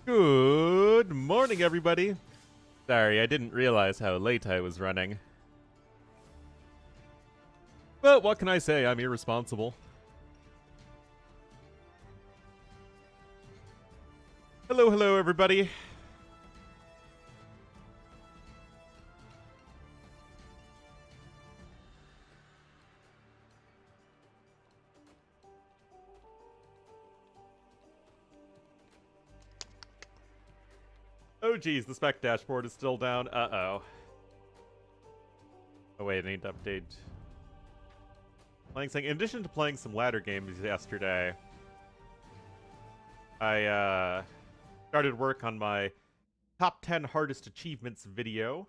Good morning, everybody. Sorry, I didn't realize how late I was running. But what can I say? I'm irresponsible. Hello, hello, everybody. Oh, geez, the spec dashboard is still down. Uh-oh. Oh, wait, I need to update. In addition to playing some ladder games yesterday, I started work on my top 10 hardest achievements video.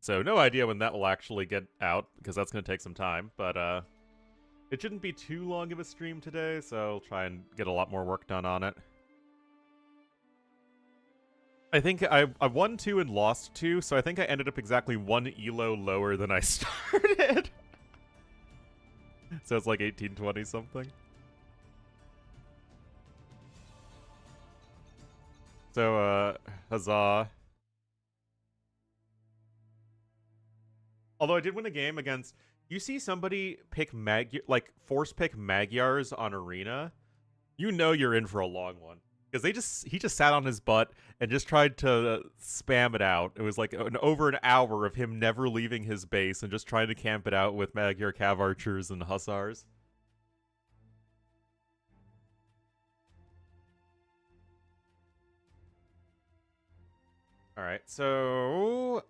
So no idea when that will actually get out, because that's going to take some time, but it shouldn't be too long of a stream today, so I'll try and get a lot more work done on it. I think I won 2 and lost 2, so I think I ended up exactly 1 elo lower than I started. So it's like 1820 something. So, huzzah. Although I did win a game against... You see somebody pick force pick Magyars on Arena, you know you're in for a long one. Because he just sat on his butt and just tried to spam it out. It was like over an hour of him never leaving his base and just trying to camp it out with Magyar Cav Archers and Hussars. Alright, so...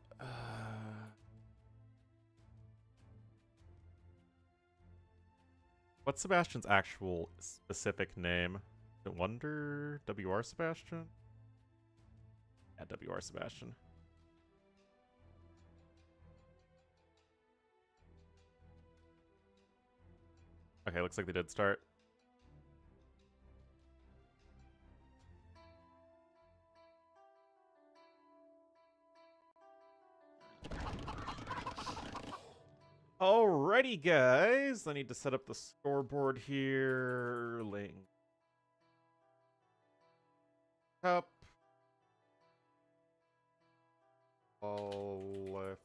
what's Sebastian's actual specific name? Wonder WR Sebastian? Yeah, WR Sebastian. Okay, looks like they did start. Alrighty, guys. I need to set up the scoreboard here. Cup. Qualifier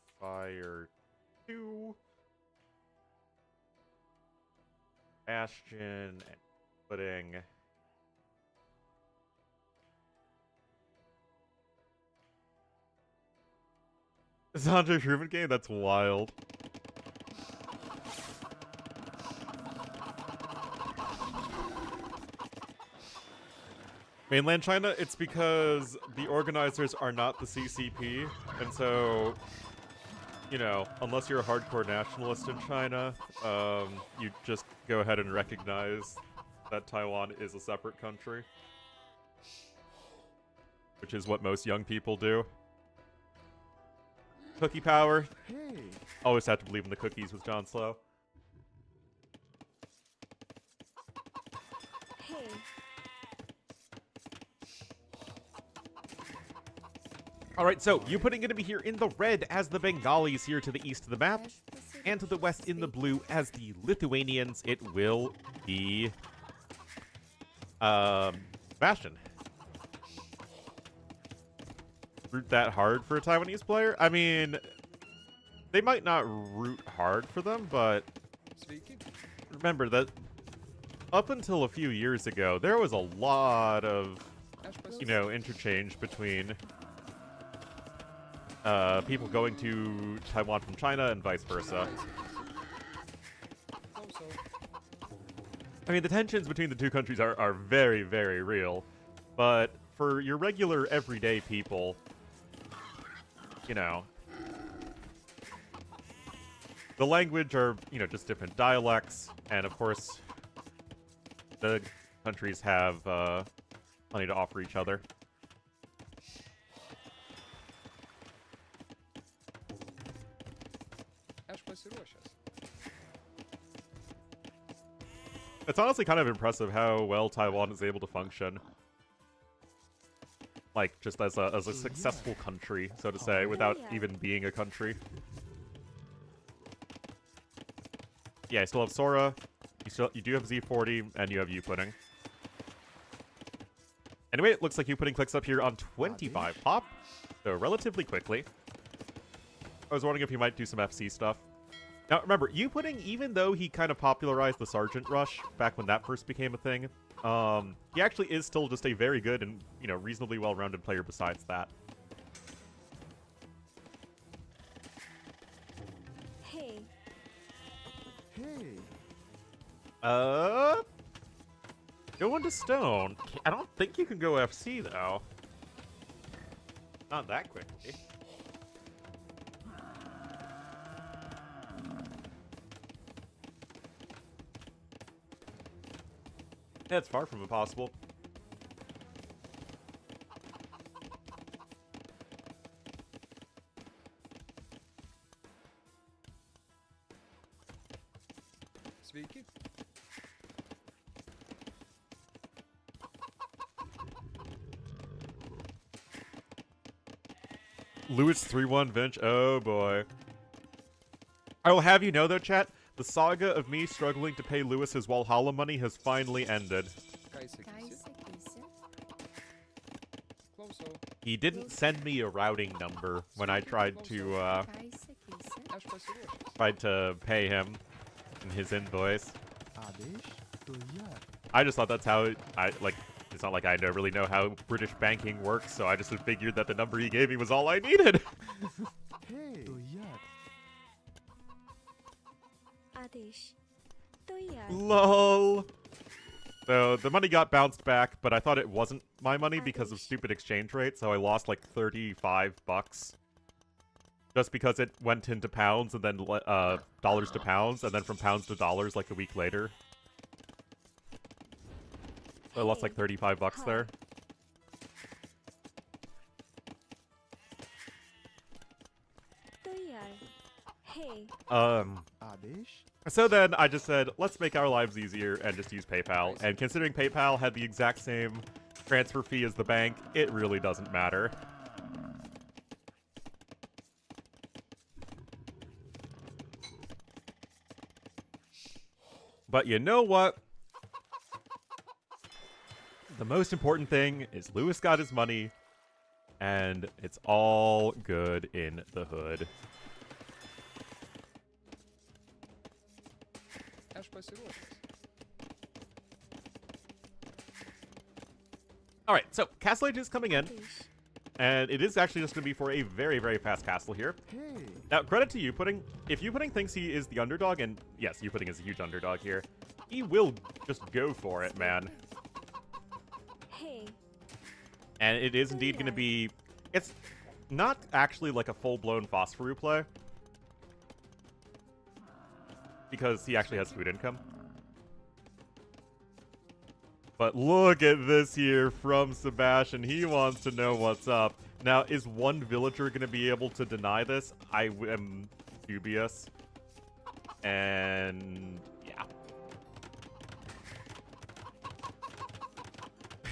2. Bastion and Pudding. Is it Andre Truman game? That's wild. Mainland China, it's because the organizers are not the CCP, and so, you know, unless you're a hardcore nationalist in China, you just go ahead and recognize that Taiwan is a separate country. Which is what most young people do. Cookie power. Hey. Always have to believe in the cookies with John Slow. Alright, so you putting gonna be here in the red as the Bengalis here to the east of the map, and to the west in the blue as the Lithuanians. It will be Sebastian. Root that hard for a Taiwanese player? I mean, they might not root hard for them, but remember that up until a few years ago, there was a lot of, you know, interchange between people going to Taiwan from China and vice versa. I mean, the tensions between the two countries are very, very real. But for your regular, everyday people, you know, the language are, you know, just different dialects. And, of course, the countries have plenty to offer each other. It's honestly kind of impressive how well Taiwan is able to function. Like, just as a successful country, so to say, without even being a country. Yeah, I still have Sora, you do have Z40, and you have U-Pudding. Anyway, it looks like you putting clicks up here on 25 pop, so relatively quickly. I was wondering if you might do some FC stuff. Now, remember, you putting, even though he kind of popularized the Sergeant Rush back when that first became a thing, he actually is still just a very good and, you know, reasonably well-rounded player besides that. Hey. Go into Stone. I don't think you can go FC, though. Not that quickly. Yeah, it's far from impossible. Sveiki. Lewis 3-1 Vinch. Oh boy. I will have you know though, chat, the saga of me struggling to pay Lewis his Valhalla money has finally ended. He didn't send me a routing number when I tried to pay him in his invoice. I just thought that's how it's not like I don't really know how British banking works, so I just figured that the number he gave me was all I needed. LOL. So the money got bounced back, but I thought it wasn't my money because of stupid exchange rate, so I lost like 35 bucks. Just because it went into pounds and then dollars to pounds, and then from pounds to dollars like a week later. So I lost like 35 bucks there. So then I just said, let's make our lives easier and just use PayPal. And considering PayPal had the exact same transfer fee as the bank, it really doesn't matter. But you know what? The most important thing is Lewis got his money, and it's all good in the hood. Alright, so Castle Age is coming in, and it is actually just going to be for a very, very fast castle here. Now, credit to YouPudding. If YouPudding thinks he is the underdog, and yes, YouPudding is a huge underdog here, he will just go for it, man. And it is indeed going to be... It's not actually like a full-blown Phosphorus play, because he actually has food income. But look at this here from Sebastian. He wants to know what's up. Now, is one villager going to be able to deny this? I am dubious. And yeah.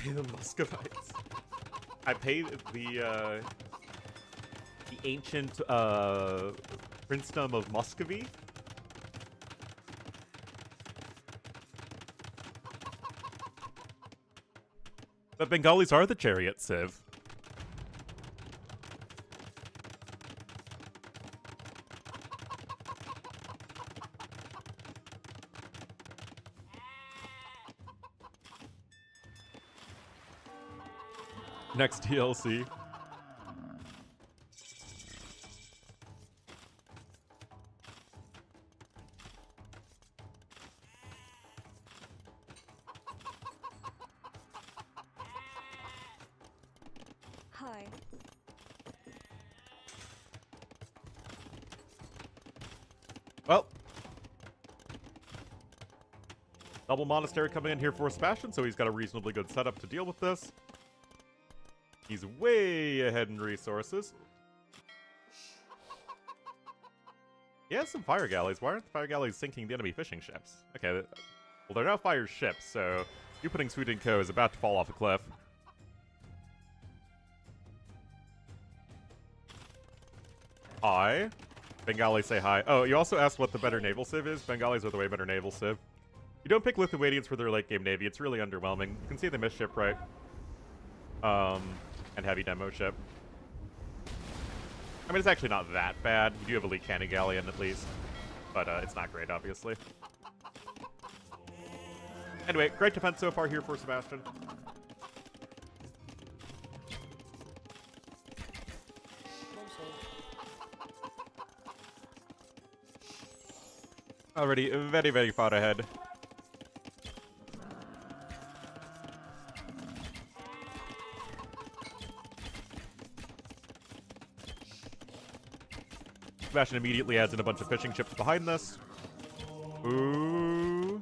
The Muscovites. I paid the ancient princedom of Muscovy. But Bengalis are the chariot, Civ. Next DLC. Hi. Well. Double Monastery coming in here for Sebastian, so he's got a reasonably good setup to deal with this. He's way ahead in resources. He has some fire galleys. Why aren't the fire galleys sinking the enemy fishing ships? Okay, well, they're now fire ships, so you putting Sweet & Co. is about to fall off a cliff. Hi. Bengali say hi. Oh, you also asked what the better naval civ is? Bengalis are the way better naval civ. You don't pick Lithuanians for their late-game navy. It's really underwhelming. You can see they missed shipwright. and heavy demo ship. I mean, it's actually not that bad. You do have elite cannon galleon at least, but it's not great, obviously. Anyway, great defense so far here for Sebastian. Already very, very far ahead. Sebastian immediately adds in a bunch of fishing ships behind this. Ooh.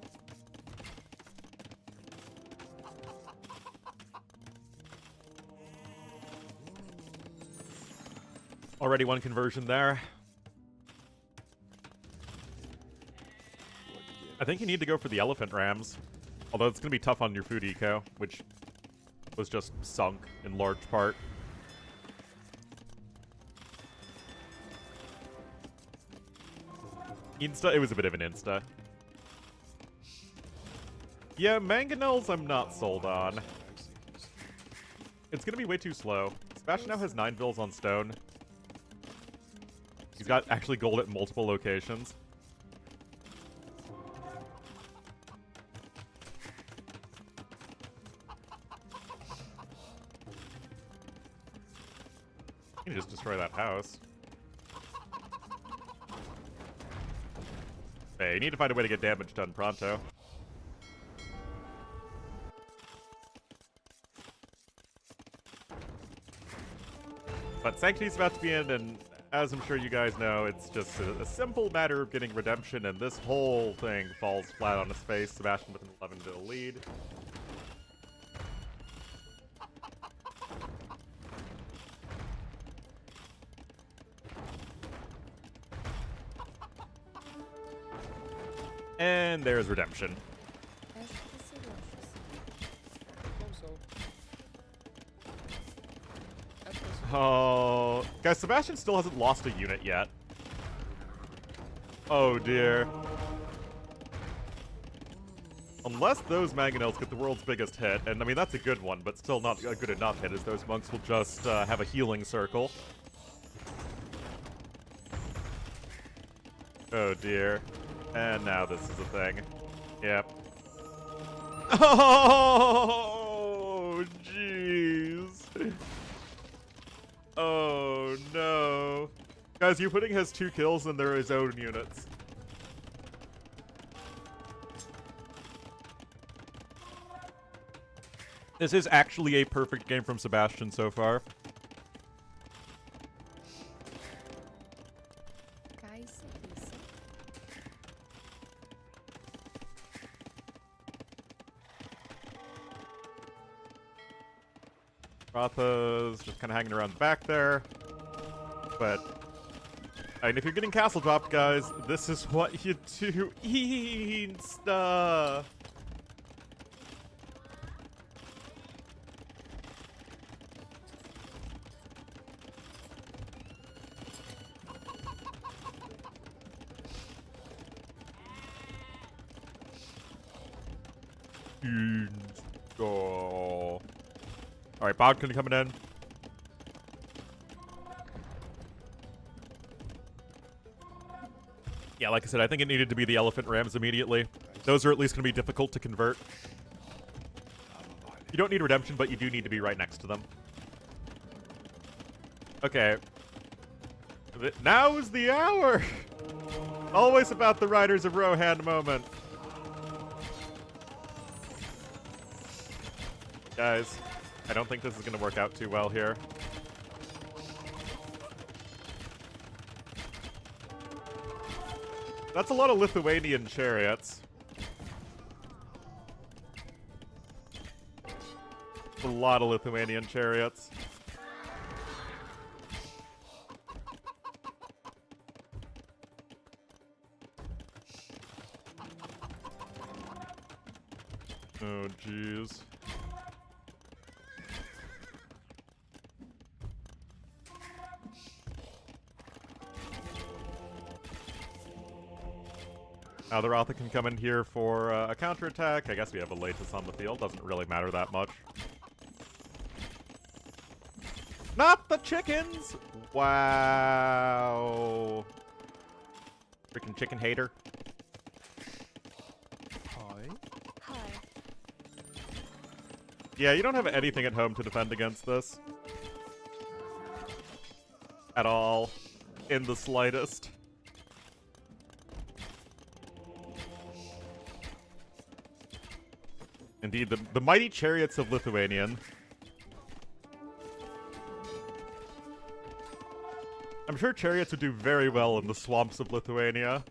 Already one conversion there. I think you need to go for the elephant rams. Although it's going to be tough on your food eco, which was just sunk in large part. Insta? It was a bit of an insta. Yeah, mangonels I'm not sold on. It's going to be way too slow. Sebastian now has 9 vills on stone. He's got actually gold at multiple locations. You can just destroy that house. Hey, you need to find a way to get damage done pronto. But Sanctity's about to be in, and as I'm sure you guys know, it's just a simple matter of getting redemption, and this whole thing falls flat on its face. Sebastian with an 11-bill lead. And there's redemption. Oh, guys, Sebastian still hasn't lost a unit yet. Oh dear. Unless those mangonels get the world's biggest hit, and I mean that's a good one, but still not a good enough hit, as those monks will just have a healing circle. Oh dear. And now this is a thing. Yep. Oh, jeez. Oh, no. Guys, Pudding has 2 kills and they're his own units. This is actually a perfect game from Sebastian so far. Ratha's just kind of hanging around the back there. But, I mean, if you're getting castle dropped, guys, this is what you do. Insta. Insta. Alright, Bodkin coming in. Yeah, like I said, I think it needed to be the elephant rams immediately. Those are at least going to be difficult to convert. You don't need redemption, but you do need to be right next to them. Okay. Now is the hour! Always about the Riders of Rohan moment. Guys, I don't think this is going to work out too well here. That's a lot of Lithuanian chariots. A lot of Lithuanian chariots. Oh, jeez. Now the Ratha can come in here for a counterattack. I guess we have a Latus on the field. Doesn't really matter that much. Not the chickens! Wow. Freaking chicken hater. Hi. Hi. Yeah, you don't have anything at home to defend against this. At all. In the slightest. Indeed, the mighty chariots of Lithuanian. I'm sure chariots would do very well in the swamps of Lithuania.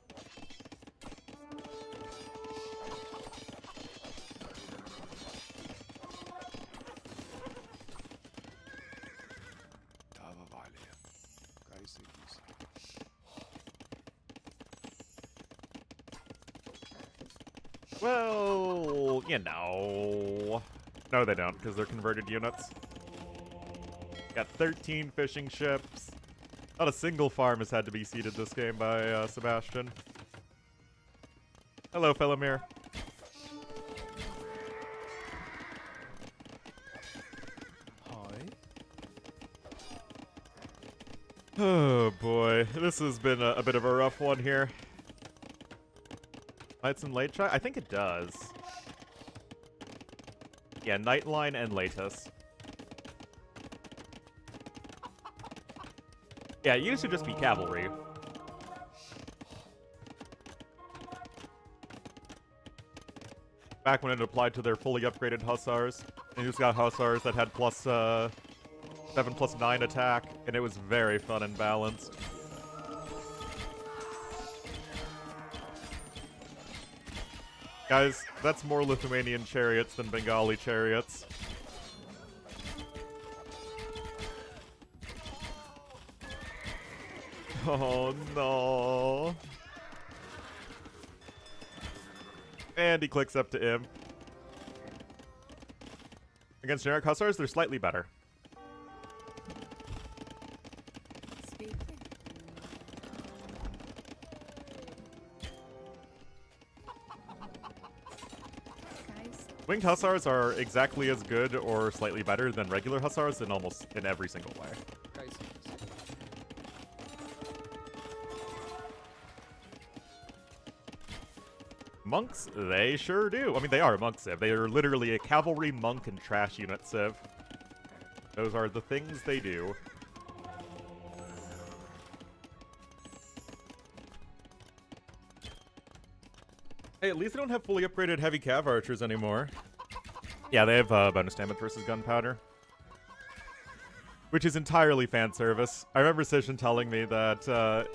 Well, you know. No, they don't, because they're converted units. Got 13 fishing ships. Not a single farm has had to be seeded this game by Sebastian. Hello, Felomir. Hi. Oh boy, this has been a bit of a rough one here. Nights and late try? I think it does. Yeah, Nightline and Latus. Yeah, it used to just be cavalry. Back when it applied to their fully upgraded hussars. And you just got hussars that had plus 7/9 attack, and it was very fun and balanced. Guys, that's more Lithuanian chariots than Bengali chariots. Oh no. And he clicks up to Im. Against generic hussars, they're slightly better. Speaking. Guys. Winged hussars are exactly as good or slightly better than regular hussars in almost in every single way. Monks, they sure do. I mean, they are a monk civ. They are literally a cavalry, monk, and trash unit civ. Those are the things they do. Hey, at least they don't have fully upgraded heavy cav archers anymore. Yeah, they have bonus damage versus gunpowder. Which is entirely fan service. I remember Sishin telling me that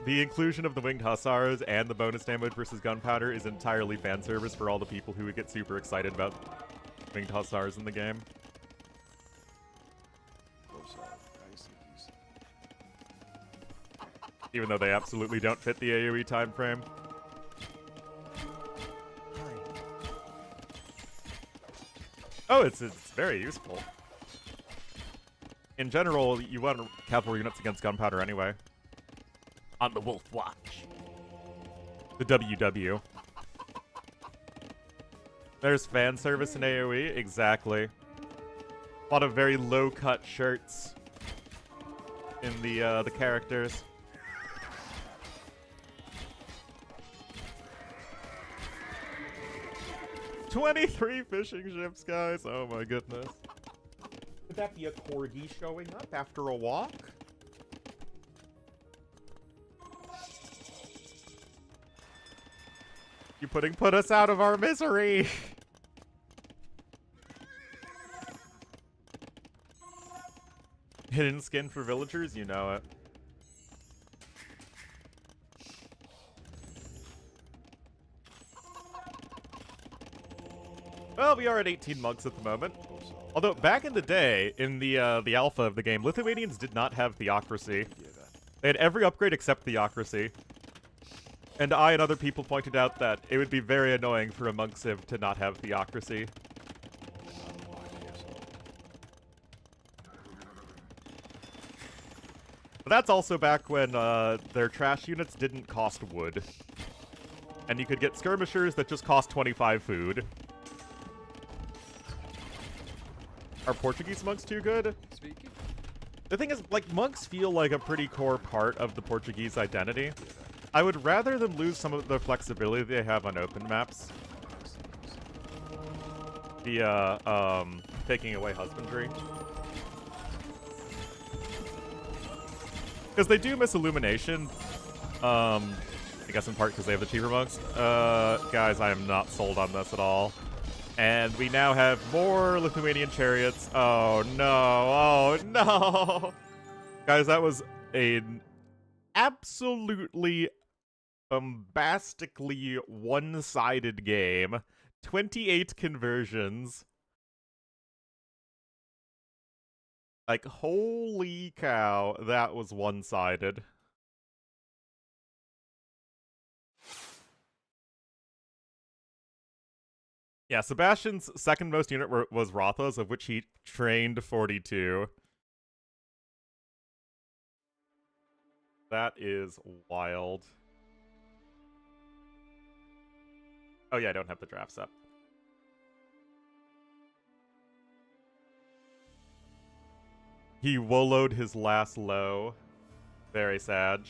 the inclusion of the winged hussars and the bonus damage versus gunpowder is entirely fan service for all the people who would get super excited about winged hussars in the game. Even though they absolutely don't fit the AoE time frame. Oh, it's very useful. In general, you want cavalry units against gunpowder anyway. On the Wolf Watch. The WW. There's fan service in AoE, exactly. A lot of very low-cut shirts in the characters. "23 fishing ships, guys. Oh my goodness. Could that be a corgi showing up after a walk? You put us out of our misery. Hidden skin for villagers, you know it. Well, we are at 18 monks at the moment. Although, back in the day, in the alpha of the game, Lithuanians did not have theocracy. They had every upgrade except theocracy. And I and other people pointed out that it would be very annoying for a monk civ to not have theocracy. But that's also back when their trash units didn't cost wood. And you could get skirmishers that just cost 25 food. Are Portuguese monks too good? Speaking. The thing is, like, monks feel like a pretty core part of the Portuguese identity. I would rather them lose some of the flexibility they have on open maps via, taking away husbandry. Because they do miss illumination. I guess in part because they have the cheaper monks. Guys, I am not sold on this at all. And we now have more Lithuanian chariots. Oh no, oh no! Guys, that was an absolutely bombastically one-sided game. 28 conversions. Like, holy cow, that was one-sided. Yeah, Sebastian's second most unit was Rotha's, of which he trained 42. That is wild. Oh yeah, I don't have the drafts up. He woloed his last low. Very sad.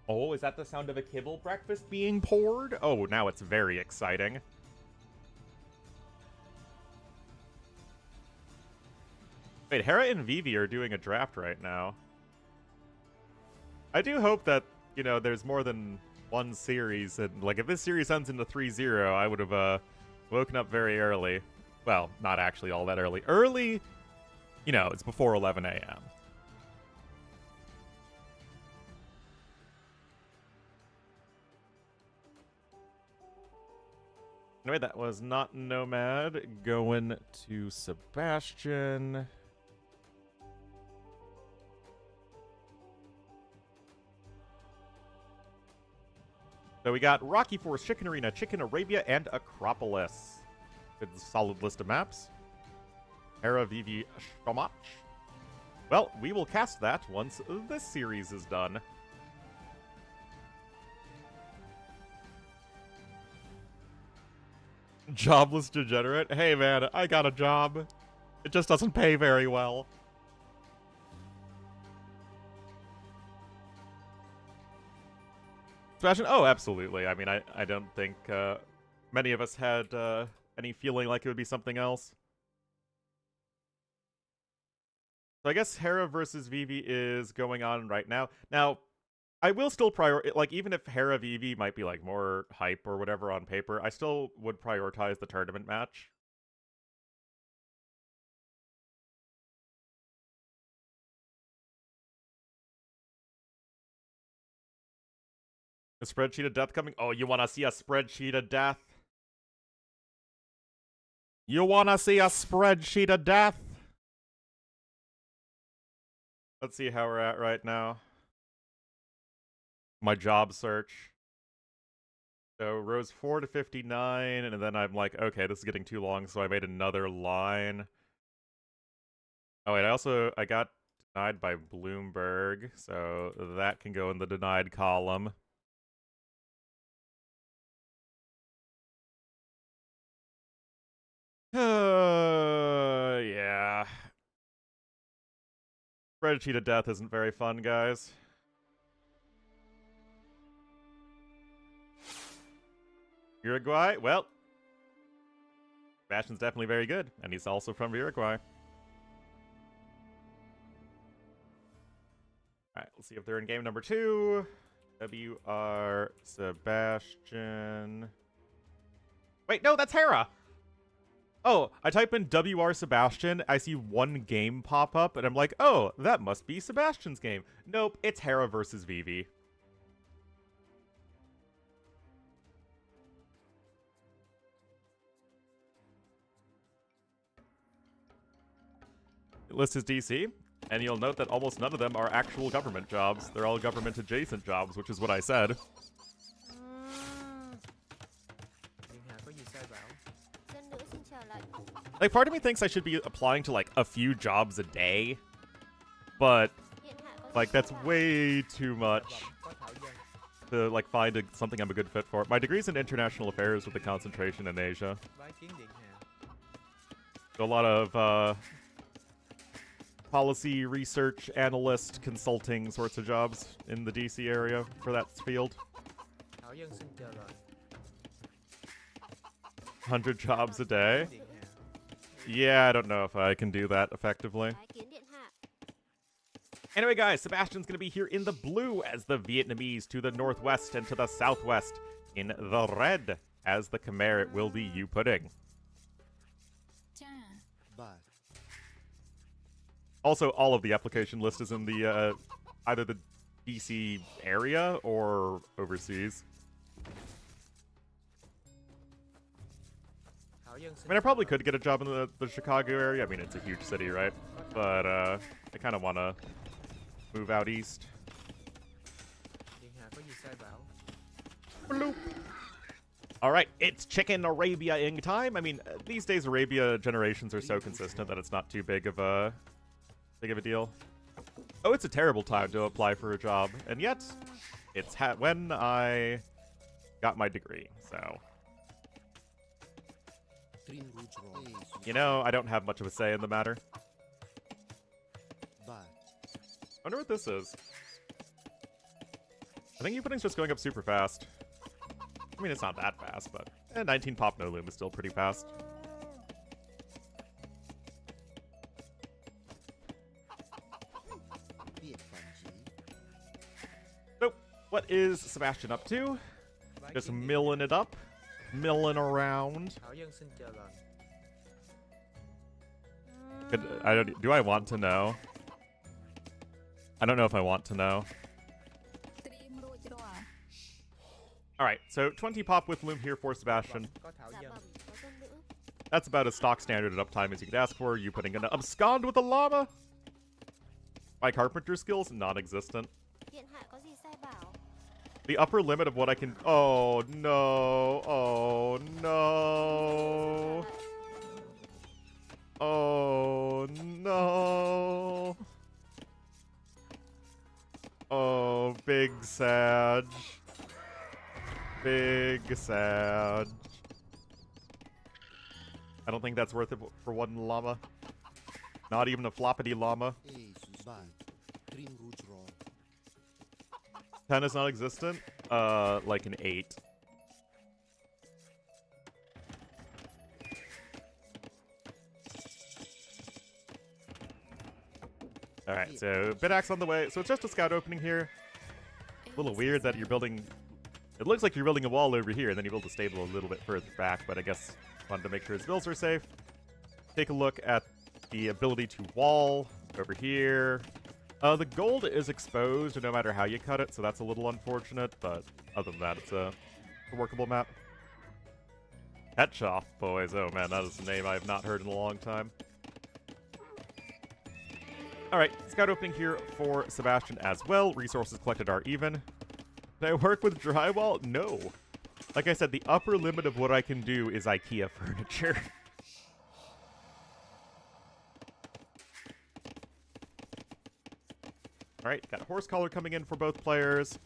Oh, is that the sound of a kibble breakfast being poured? Oh, now it's very exciting. Wait, Hera and Vivi are doing a draft right now. I do hope that, you know, there's more than one series. And, like, if this series ends into 3-0, I would have woken up very early. Well, not actually all that early. Early, you know, it's before 11 a.m. Anyway, that was not Nomad. Going to Sebastian. So we got Rocky Forest, Chicken Arena, Chicken Arabia, and Acropolis. Good solid list of maps. Hera, Vivi, Showmatch. Well, we will cast that once this series is done. Jobless degenerate? Hey man, I got a job. It just doesn't pay very well. Sebastian? Oh, absolutely. I mean, I don't think many of us had any feeling like it would be something else. So I guess Hera versus Vivi is going on right now. Now, I will still like, even if Hera Vivi might be like more hype or whatever on paper, I still would prioritize the tournament match. A spreadsheet of death coming? Oh, you want to see a spreadsheet of death? You want to see a spreadsheet of death? Let's see how we're at right now. My job search. So rows 4 to 59, and then I'm like, okay, this is getting too long, so I made another line. Oh wait, I got denied by Bloomberg, so that can go in the denied column. Yeah. Spreadsheet of death isn't very fun, guys. Uruguay? Well, Sebastian's definitely very good, and he's also from Uruguay. Alright, let's see if they're in game number 2. WR Sebastian. Wait, no, that's Hera! Oh, I type in WR Sebastian, I see one game pop up, and I'm like, oh, that must be Sebastian's game. Nope, it's Hera versus Vivi. List is DC, and you'll note that almost none of them are actual government jobs. They're all government-adjacent jobs, which is what I said. Điện hạ có gì sai bảo? Dân nữ xin chào lại. Like, part of me thinks I should be applying to, like, a few jobs a day, but, Điện hạ có like, gì that's sai bảo? way too much Có Thảo Giang. to, like, find something I'm a good fit for. My degree's in international affairs with a concentration in Asia. Bái kiến Điện hạ. So a lot of policy research, analyst, consulting sorts of jobs in the DC area for that field. Thảo Dân xin chờ lời. 100 jobs a day. Điện hạ. Yeah, I don't know if I can do that effectively. Bái kiến điện hạ. Anyway, guys, Sebastian's going to be here in the blue as the Vietnamese to the northwest and to the southwest in the red as the Khmer it will be you pudding. But Also, all of the application list is in the either the DC area or overseas. Thảo Dân I xin mean, I chờ probably lời. could get a job in the Chicago area. I mean, it's a huge city, right? But I kind of want to move out east. Điện hạ có gì sai bảo. Bloop. All right, it's Chicken Arabia-ing time. I mean, these days Arabia generations are so consistent that it's not too big of a deal. Oh, it's a terrible time to apply for a job, and yet it's when I got my degree. So, you know, I don't have much of a say in the matter. but I wonder what this is. I think pudding's just going up super fast. I mean, it's not that fast, but 19 pop no loom is still pretty fast. be it Fungi. So, what is Sebastian up to? Bái Just kiến điện milling it up, milling around. Thảo Dân xin chờ lời. Do I want to know? I don't know if I want to know. Alright, so 20 pop with loom here for Sebastian. Có Thảo Dạ Dân. bẩm có dân nữ. That's about as stock standard at uptime as you could ask for. You putting gonna abscond with a llama? My carpenter skills, non-existent. Điện hạ có gì sai bảo. The upper limit of what I can... Oh, no. Oh, no. Oh, no. Oh, big Sag. Big Sag. I don't think that's worth it for one llama. Not even a floppity llama. Jesus, but Dream Rouge Roll. 10 is non-existent. Like an 8. Alright, so bit axe on the way. So it's just a scout opening here. A little weird that you're building... It looks like you're building a wall over here, and then you build a stable a little bit further back, but I guess wanted to make sure his bills are safe. Take a look at the ability to wall over here. The gold is exposed no matter how you cut it, so that's a little unfortunate, but other than that, it's a workable map. Headshot boys. Oh man, that is a name I have not heard in a long time. Alright, scout opening here for Sebastian as well. Resources collected are even. Can I work with drywall? No. Like I said, the upper limit of what I can do is IKEA furniture. Alright, got a horse collar coming in for both players.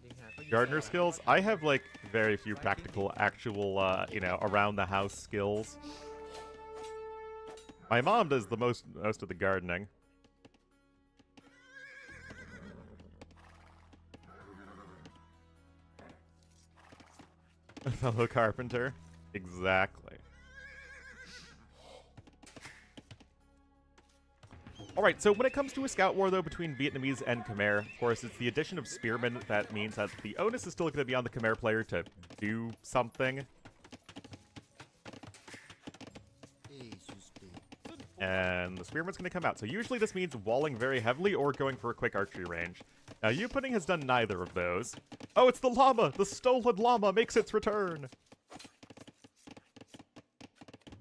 Điện hạ có gì Gardener sai skills. I have, like, very few practical, actual, you know, around-the-house skills. My mom does the most of the gardening. A fellow carpenter. Exactly. Alright, so when it comes to a scout war, though, between Vietnamese and Khmer, of course, it's the addition of spearmen that means that the onus is still going to be on the Khmer player to do something. Jesus, be. And the spearman's going to come out. So usually this means walling very heavily or going for a quick archery range. Now, you pudding has done neither of those. Oh, it's the llama! The stolen llama makes its return!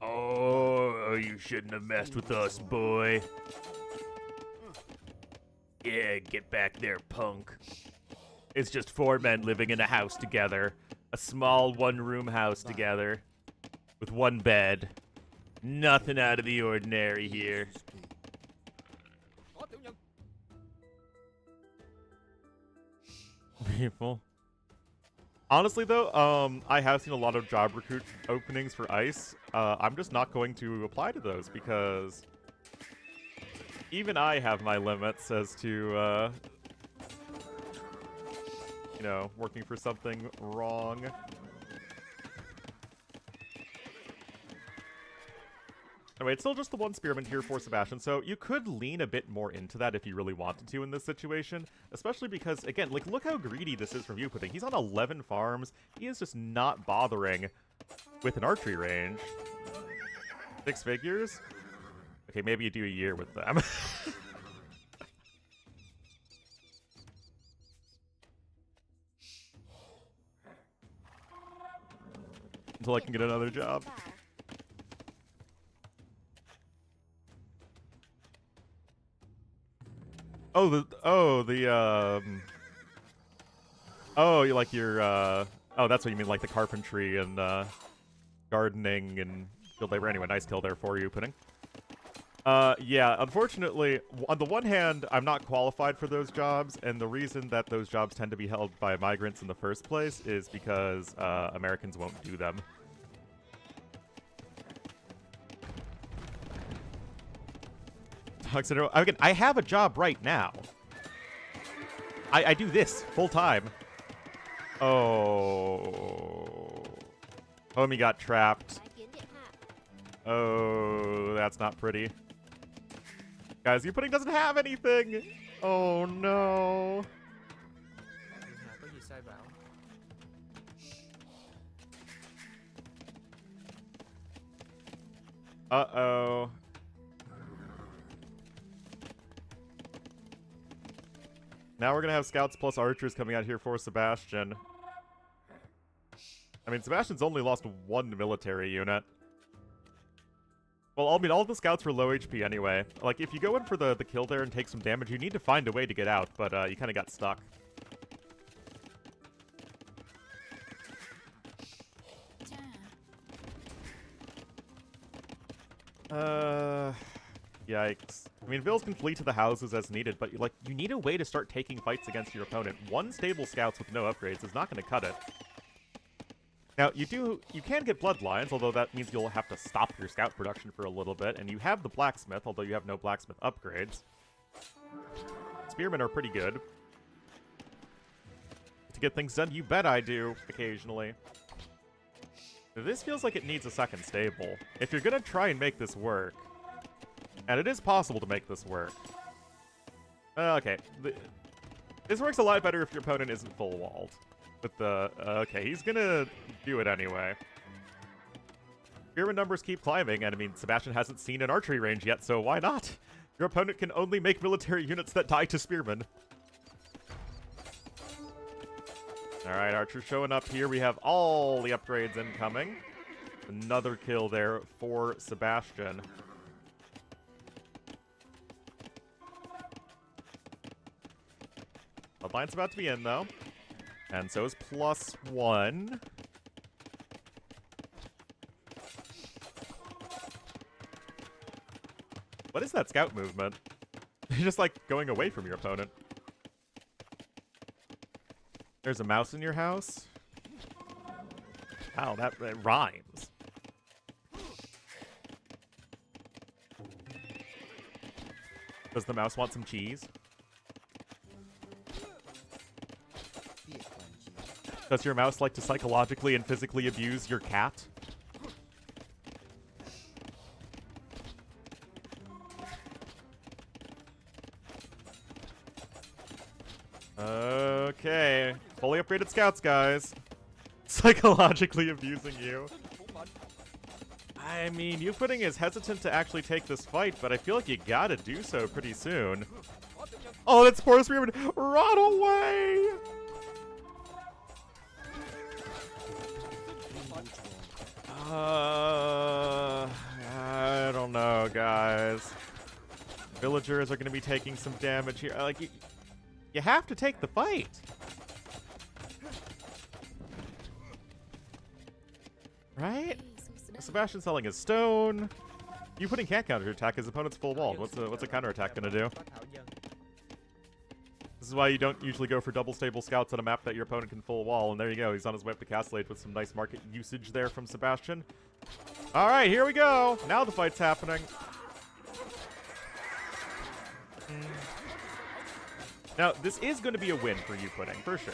Oh, you shouldn't have messed with us, boy. Yeah, get back there, punk. It's just 4 men living in a house together. A small one-room house together. With 1 bed. Nothing out of the ordinary here. Jesus, be. Có tiểu nhân. People. Honestly, though, I have seen a lot of job recruit openings for ICE. I'm just not going to apply to those because even I have my limits as to, you know, working for something wrong. Anyway, it's still just the one spearman here for Sebastian, so you could lean a bit more into that if you really wanted to in this situation, especially because, again, like, look how greedy this is from you putting. He's on 11 farms. He is just not bothering with an archery range. 6 figures? Okay, maybe you do a year with them. Until I can get another job. Oh, you like your, oh, that's what you mean, like the carpentry and, gardening and field labor. Anyway, nice kill there for you, Pudding. Yeah, unfortunately, on the one hand, I'm not qualified for those jobs, and the reason that those jobs tend to be held by migrants in the first place is because, Americans won't do them. Again, I have a job right now. I do this full time. Oh. Homie got trapped. Oh, that's not pretty. Guys, your pudding doesn't have anything. Oh no. ยิงหาก็อยู่ไส้บ่าว Uh-oh. Now we're gonna have scouts plus archers coming out here for Sebastian. I mean, Sebastian's only lost 1 military unit. Well, I mean, all the scouts were low HP anyway. Like, if you go in for the kill there and take some damage, you need to find a way to get out, but you kind of got stuck. Yikes. I mean, Vils can flee to the houses as needed, but, like, you need a way to start taking fights against your opponent. 1 stable scouts with no upgrades is not going to cut it. Now, you can get bloodlines, although that means you'll have to stop your scout production for a little bit, and you have the blacksmith, although you have no blacksmith upgrades. Spearmen are pretty good. To get things done, you bet I do, occasionally. This feels like it needs a second stable. If you're gonna try and make this work, and it is possible to make this work. Okay, this works a lot better if your opponent isn't full walled. With the, okay, he's gonna do it anyway. Spearman numbers keep climbing, and I mean, Sebastian hasn't seen an archery range yet, so why not? Your opponent can only make military units that die to spearmen. Alright, archers showing up here. We have all the upgrades incoming. Another kill there for Sebastian. Bloodline's about to be in, though. And so is +1. What is that scout movement? You're just, like, going away from your opponent. There's a mouse in your house? Wow, that rhymes. Does the mouse want some cheese? Does your mouse like to psychologically and physically abuse your cat? Okay. Fully upgraded scouts, guys. Psychologically abusing you. I mean, you pudding is hesitant to actually take this fight, but I feel like you gotta do so pretty soon. Oh, that's poor Spearman! Run away! I don't know, guys. Villagers are gonna be taking some damage here. Like, you have to take the fight. Right? Sebastian selling his stone. You putting can't counterattack his opponent's full wall. What's a counterattack gonna do? This is why you don't usually go for double stable scouts on a map that your opponent can full wall. And there you go. He's on his way up to Castle Age with some nice market usage there from Sebastian. All right, here we go. Now the fight's happening. Now, this is going to be a win for you, Pudding, for sure.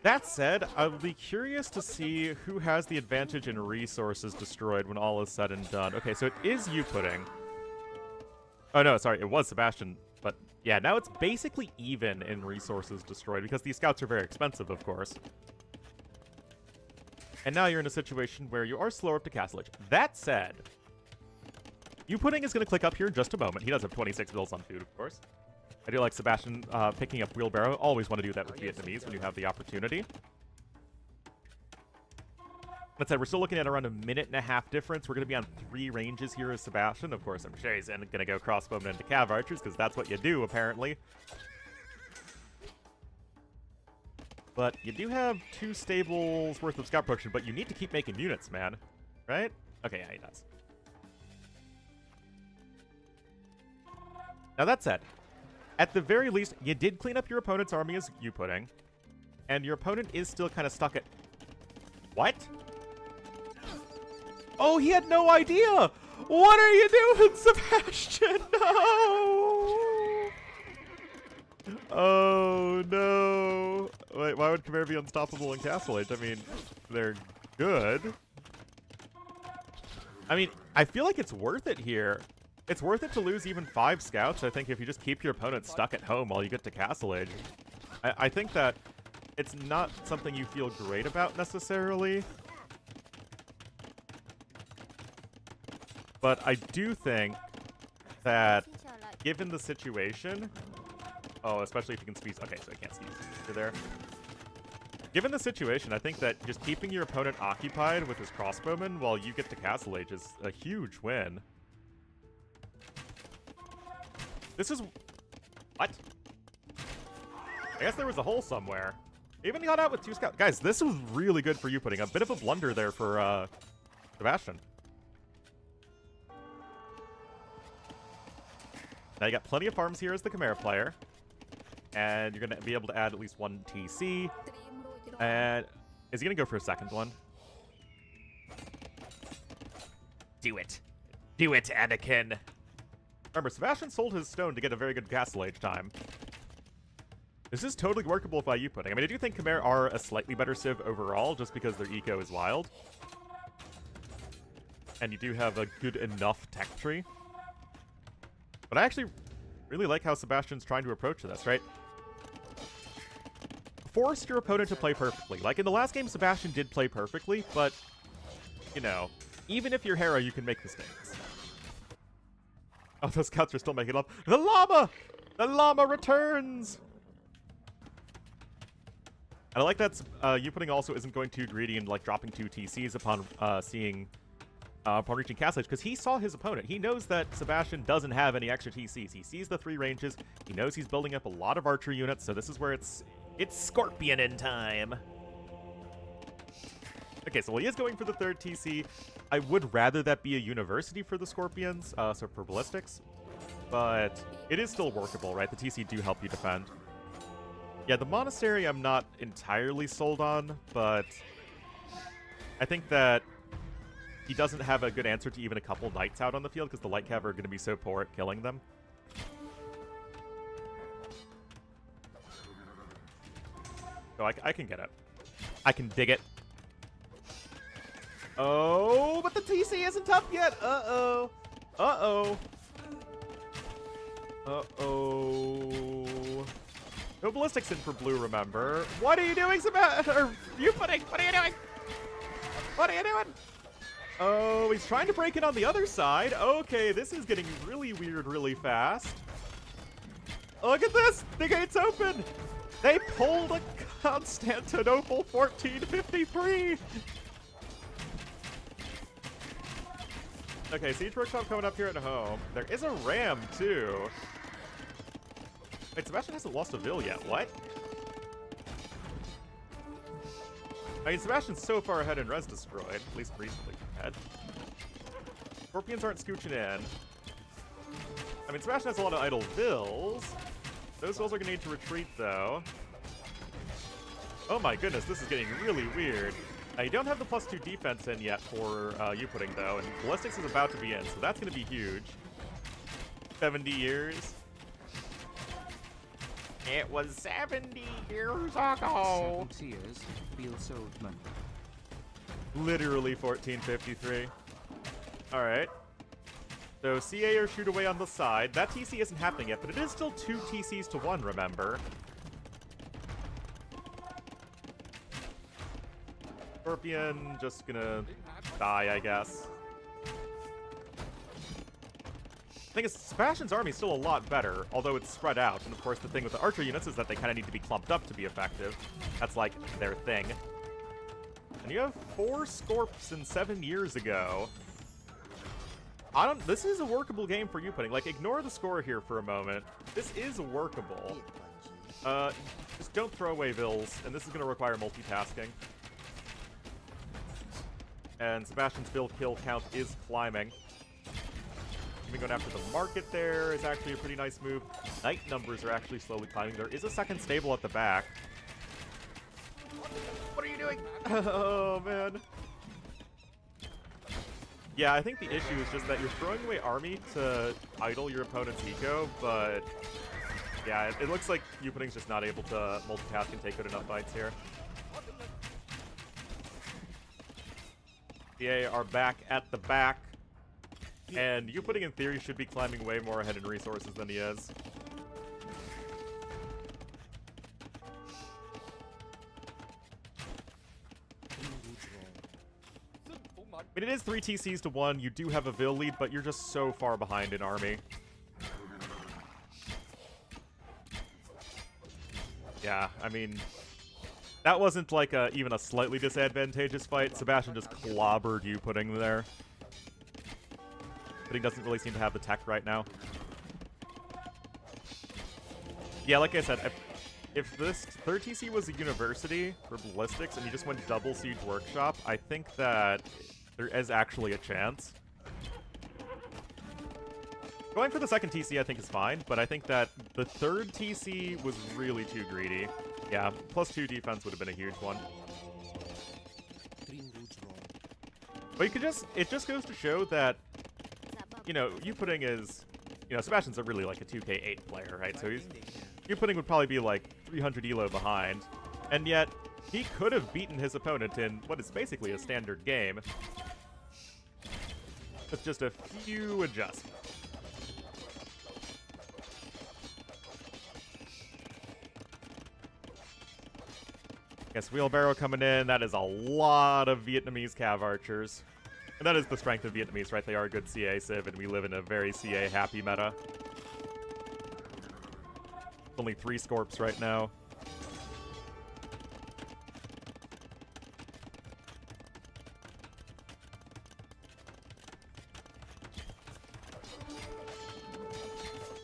That said, I'll be curious to see who has the advantage in resources destroyed when all is said and done. Okay, so it is you, Pudding. Oh, no, sorry, it was Sebastian. But, yeah, now it's basically even in resources destroyed because these scouts are very expensive, of course. And now you're in a situation where you are slower up to Castle Age. That said, you Pudding is going to click up here in just a moment. He does have 26 bills on food, of course. I do like Sebastian picking up Wheelbarrow. Always want to do that with Vietnamese when you have the opportunity. That said, we're still looking at around a minute-and-a-half difference. We're going to be on 3 ranges here as Sebastian. Of course, I'm sure he's going to go crossbowman into cav archers, because that's what you do, apparently. But you do have 2 stables worth of scout production, but you need to keep making units, man. Right? Okay, yeah, he does. Now, that said, at the very least, you did clean up your opponent's army as you Pudding, and your opponent is still kind of stuck at... What? Oh, he had no idea! What are you doing, Sebastian? No! Oh, no. Wait, why would Khmer be unstoppable in Castle Age? I mean, they're good. I mean, I feel like it's worth it here. It's worth it to lose even 5 scouts, I think, if you just keep your opponent stuck at home while you get to Castle Age. I think that it's not something you feel great about, necessarily. But I do think that, given the situation... Oh, especially if you can squeeze... Okay, so I can't squeeze you there. Given the situation, I think that just keeping your opponent occupied with his crossbowmen while you get to Castle Age is a huge win. This is... What? I guess there was a hole somewhere. Even got out with 2 scouts. Guys, this was really good for you Pudding. A bit of a blunder there for Sebastian. Now you got plenty of farms here as the Khmer player. And you're going to be able to add at least 1 TC. And is he going to go for a second one? Do it. Do it, Anakin. Remember, Sebastian sold his stone to get a very good Castle Age time. This is totally workable by you Pudding. I mean, I do think Khmer are a slightly better civ overall, just because their eco is wild. And you do have a good enough tech tree. But I actually really like how Sebastian's trying to approach this, right? Force your opponent to play perfectly. Like, in the last game, Sebastian did play perfectly, but, you know, even if you're Hera, you can make mistakes. Oh, those scouts are still making love. The llama! The llama returns! And I like that you Pudding also isn't going too greedy and, like, dropping 2 TCs upon upon reaching Castle Age, because he saw his opponent. He knows that Sebastian doesn't have any extra TCs. He sees the 3 ranges. He knows he's building up a lot of archer units, so this is where it's Scorpion in time. Okay, so he is going for the 3rd TC. I would rather that be a university for the Scorpions, so for ballistics, but it is still workable, right? The TC do help you defend. Yeah, the monastery I'm not entirely sold on, but I think that he doesn't have a good answer to even a couple knights out on the field because the light cav are going to be so poor at killing them. So I can get it. I can dig it. Oh, but the TC isn't up yet. Uh-oh. Uh-oh. Uh-oh. No ballistics in for blue, remember. What are you doing, Sebastian? Or you Pudding? What are you doing? What are you doing? Oh, he's trying to break it on the other side. Okay, this is getting really weird really fast. Look at this. The gate's open. They pulled a Constantinople 1453. Okay, Siege Workshop coming up here at home. There is a ram, too. Wait, Sebastian hasn't lost a Vil yet. What? I mean, Sebastian's so far ahead in Res Destroyed, at least reasonably ahead. Scorpions aren't scooching in. I mean, Sebastian has a lot of idle vills. Those vills are going to need to retreat, though. Oh my goodness, this is getting really weird. You don't have the +2 defense in yet for you putting, though, and Ballistics is about to be in, so that's going to be huge. 70 years. It was 70 years ago. 7 years, feel so money. Literally 1453. Alright. So CA or shoot away on the side. That TC isn't happening yet, but it is still 2 TCs to 1, remember. Scorpion just gonna die, I guess. The thing is, Sebastian's army is still a lot better, although it's spread out. And of course, the thing with the archer units is that they kind of need to be clumped up to be effective. That's like their thing. And you have 4 Scorps in 7 years ago. This is a workable game for you putting. Like, ignore the score here for a moment. This is workable. Just don't throw away vills, and this is going to require multitasking. And Sebastian's vill kill count is climbing. Even going after the market there is actually a pretty nice move. Knight numbers are actually slowly climbing. There is a second stable at the back. What are you doing? Oh, man. Yeah, I think the issue is just that you're throwing away army to idle your opponent's eco, but yeah, it looks like Uputting's just not able to multitask and take good enough fights here. CA are back at the back, and Uputting in theory should be climbing way more ahead in resources than he is. I mean, it is 3 TCs to 1. You do have a Vill lead, but you're just so far behind in army. Yeah, I mean, that wasn't like even a slightly disadvantageous fight. Sebastian just clobbered Uputting there. But he doesn't really seem to have the tech right now. Yeah, like I said, if this third TC was a university for ballistics and you just went double siege workshop, I think that there is actually a chance. Going for the second TC I think is fine, but I think that the third TC was really too greedy. Yeah, +2 defense would have been a huge one. But you could it just goes to show that, you know, Uputting is, you know, Sebastian's a really like a 2k8 player, right? So Uputting would probably be like 300 elo behind, and yet he could have beaten his opponent in what is basically a standard game. With just a few adjustments. Yes, wheelbarrow coming in. That is a lot of Vietnamese cav archers. And that is the strength of Vietnamese, right? They are a good CA civ, and we live in a very CA happy meta. Only 3 Scorps right now.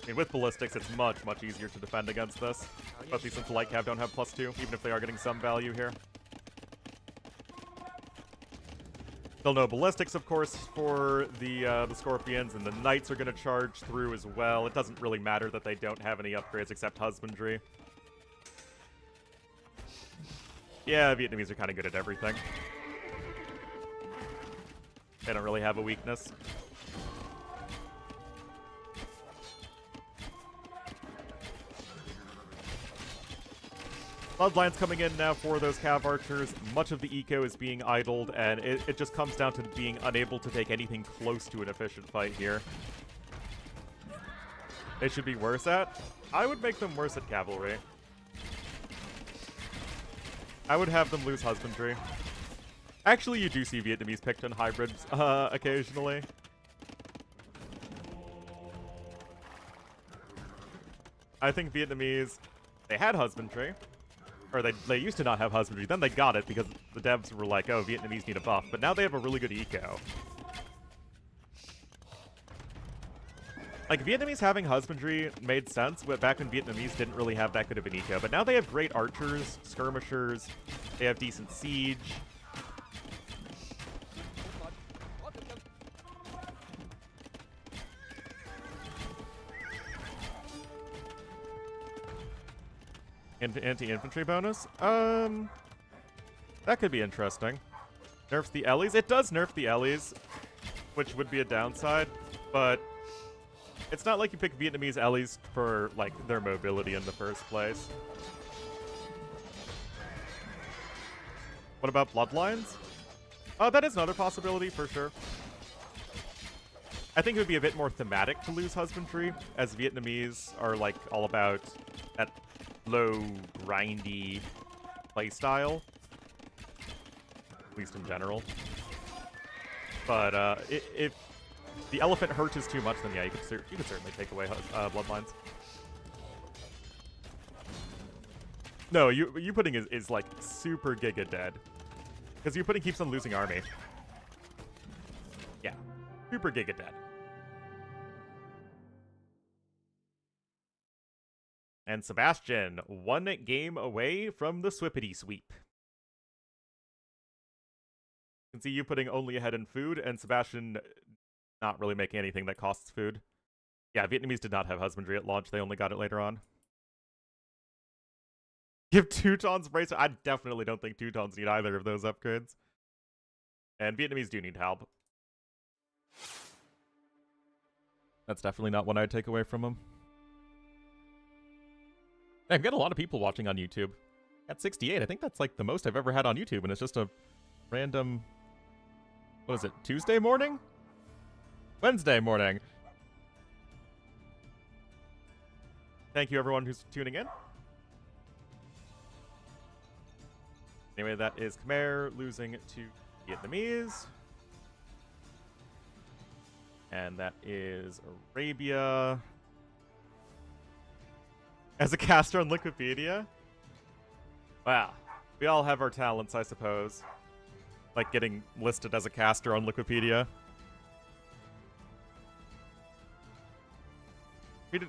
I mean, with ballistics, it's much, much easier to defend against this. Especially since the light cav don't have +2, even if they are getting some value here. Still no ballistics, of course, for the Scorpions, and the Knights are going to charge through as well. It doesn't really matter that they don't have any upgrades except Husbandry. Yeah, Vietnamese are kind of good at everything. They don't really have a weakness. Bloodlines coming in now for those cav archers. Much of the eco is being idled, and it just comes down to being unable to take anything close to an efficient fight here. They should be worse at? I would make them worse at cavalry. I would have them lose husbandry. Actually, you do see Vietnamese picked on hybrids occasionally. I think Vietnamese, they had husbandry. Or they used to not have husbandry, then they got it because the devs were like, oh, Vietnamese need a buff, but now they have a really good eco. Like, Vietnamese having husbandry made sense, but back when Vietnamese didn't really have that good of an eco, but now they have great archers, skirmishers, they have decent siege. Anti-infantry bonus? That could be interesting. Nerfs the Ellies? It does nerf the Ellies, which would be a downside, but it's not like you pick Vietnamese Ellies for, like, their mobility in the first place. What about Bloodlines? That is another possibility, for sure. I think it would be a bit more thematic to lose Husbandry, as Vietnamese are, like, all about that low, grindy playstyle. At least in general. But if the elephant hurt is too much, then yeah, you could certainly take away Bloodlines. No, you putting is like super giga dead. Because you putting keeps on losing army. Yeah, super giga dead. And Sebastian, 1 game away from the Swippity Sweep. You can see you putting only ahead in food, and Sebastian not really making anything that costs food. Yeah, Vietnamese did not have Husbandry at launch. They only got it later on. Give Teutons bracer. I definitely don't think Teutons need either of those upgrades. And Vietnamese do need help. That's definitely not one I'd take away from them. I've got a lot of people watching on YouTube. At 68, I think that's like the most I've ever had on YouTube, and it's just a random... What is it, Tuesday morning? Wednesday morning. Thank you, everyone who's tuning in. Anyway, that is Khmer losing to Vietnamese. And that is Arabia. As a caster on Wikipedia? Wow. We all have our talents, I suppose. Like getting listed as a caster on Wikipedia.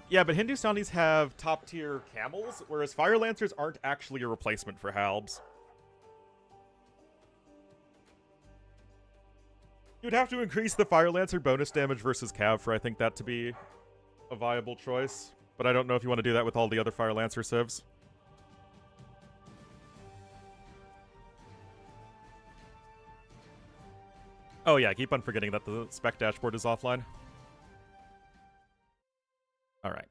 Yeah, but Hindustanis have top-tier camels, whereas Fire Lancers aren't actually a replacement for Halbs. You'd have to increase the Fire Lancer bonus damage versus Cav for I think that to be a viable choice. But I don't know if you want to do that with all the other Fire Lancer civs. Oh yeah, keep on forgetting that the spec dashboard is offline. Alright.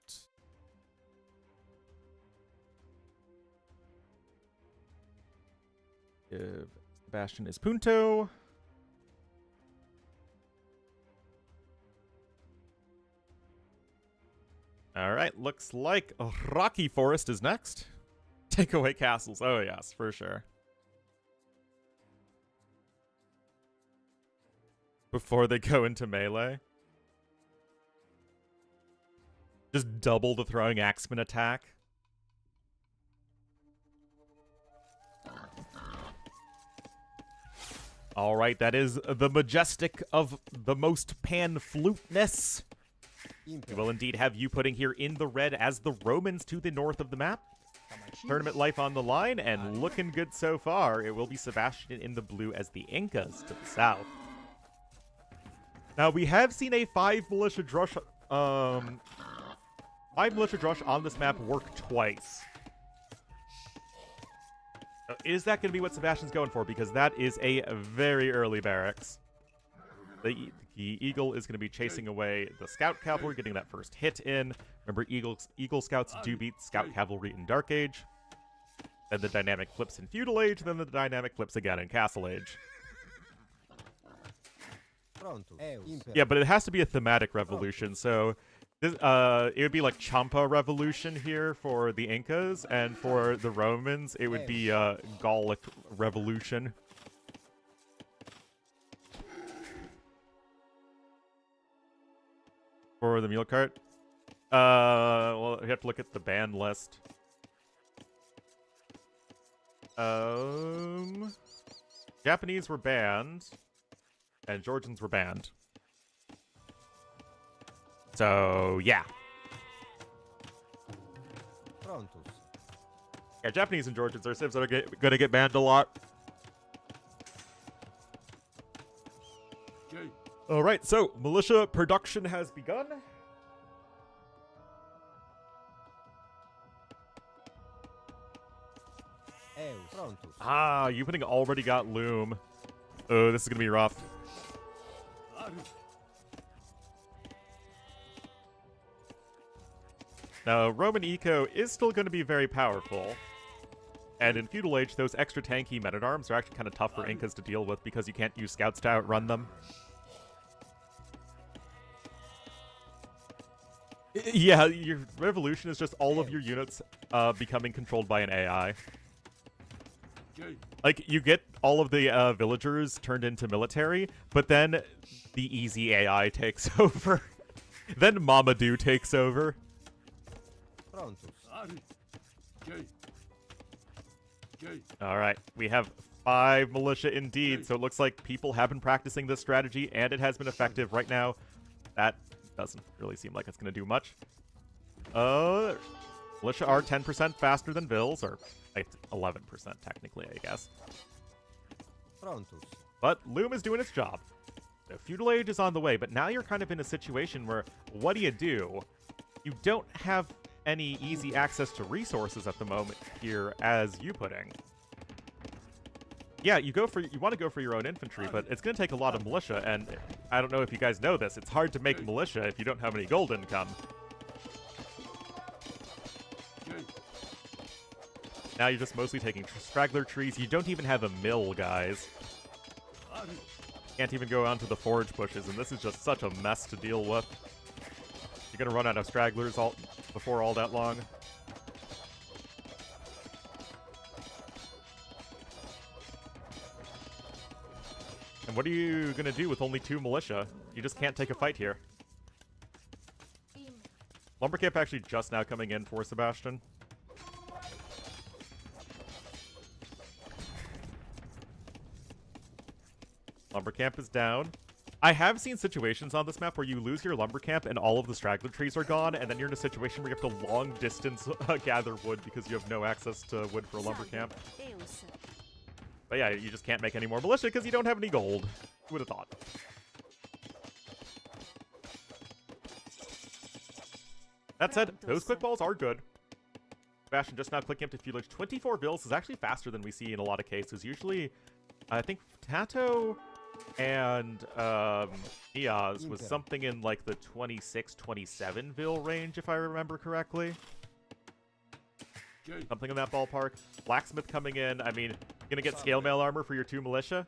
Give Sebastian is Punto. Alright, looks like Rocky Forest is next. Take away castles. Oh yes, for sure. Before they go into melee. Just double the throwing axeman attack. Alright, that is the majestic of the most pan-fluteness. We will indeed have you putting here in the red as the Romans to the north of the map. Tournament life on the line, and looking good so far. It will be Sebastian in the blue as the Incas to the south. Now, we have seen a 5 militia drush, 5 militia drush on this map work twice. So is that going to be what Sebastian's going for? Because that is a very early barracks. The Eagle is going to be chasing away the Scout Cavalry, getting that first hit in. Remember, Eagle Scouts do beat Scout Cavalry in Dark Age. Then the dynamic flips in Feudal Age, then the dynamic flips again in Castle Age. Yeah, but it has to be a thematic revolution, so this, it would be like Champa Revolution here for the Incas, and for the Romans, it would be Gallic Revolution. For the mule cart? Well, we have to look at the ban list. Japanese were banned, and Georgians were banned. So, yeah. Yeah, Japanese and Georgians are civs that are gonna get banned a lot. Alright, so militia production has begun. Eus. Prontus. Ah, you putting already got Loom. Oh, this is gonna be rough. Now, Roman Eco is still going to be very powerful. And in Feudal Age, those extra tanky men-at-arms are actually kind of tough for Incas to deal with because you can't use scouts to outrun them. Yeah, your revolution is just all of your units becoming controlled by an AI. Like, you get all of the villagers turned into military, but then the easy AI takes over. Then Mamadou takes over. Prontus. Alright, we have 5 militia indeed, so it looks like people have been practicing this strategy, and it has been effective right now. That doesn't really seem like it's going to do much. Militia are 10% faster than Vills, or like 11% technically, I guess. Prontus. But Loom is doing its job. The Feudal Age is on the way, but now you're kind of in a situation where, what do? You don't have any easy access to resources at the moment here as you putting. Yeah, you want to go for your own infantry, but it's going to take a lot of militia, and I don't know if you guys know this, it's hard to make militia if you don't have any gold income. Now you're just mostly taking straggler trees. You don't even have a mill, guys. Can't even go onto the forage bushes, and this is just such a mess to deal with. You're going to run out of stragglers before all that long. And what are you going to do with only 2 militia? You just can't take a fight here. Lumber camp actually just now coming in for Sebastian. Lumber camp is down. I have seen situations on this map where you lose your lumber camp and all of the straggler trees are gone, and then you're in a situation where you have to long distance gather wood because you have no access to wood for a lumber camp. But yeah, you just can't make any more militia because you don't have any gold. Who would have thought? That said, those quick balls are good. Sebastian just now clicking up to Feudal Age. 24 bills is actually faster than we see in a lot of cases. Usually, I think Tato and Niaz was something in like the 26-27 vil range, if I remember correctly. Something in that ballpark. Blacksmith coming in. I mean, gonna get scale mail armor for your 2 militia.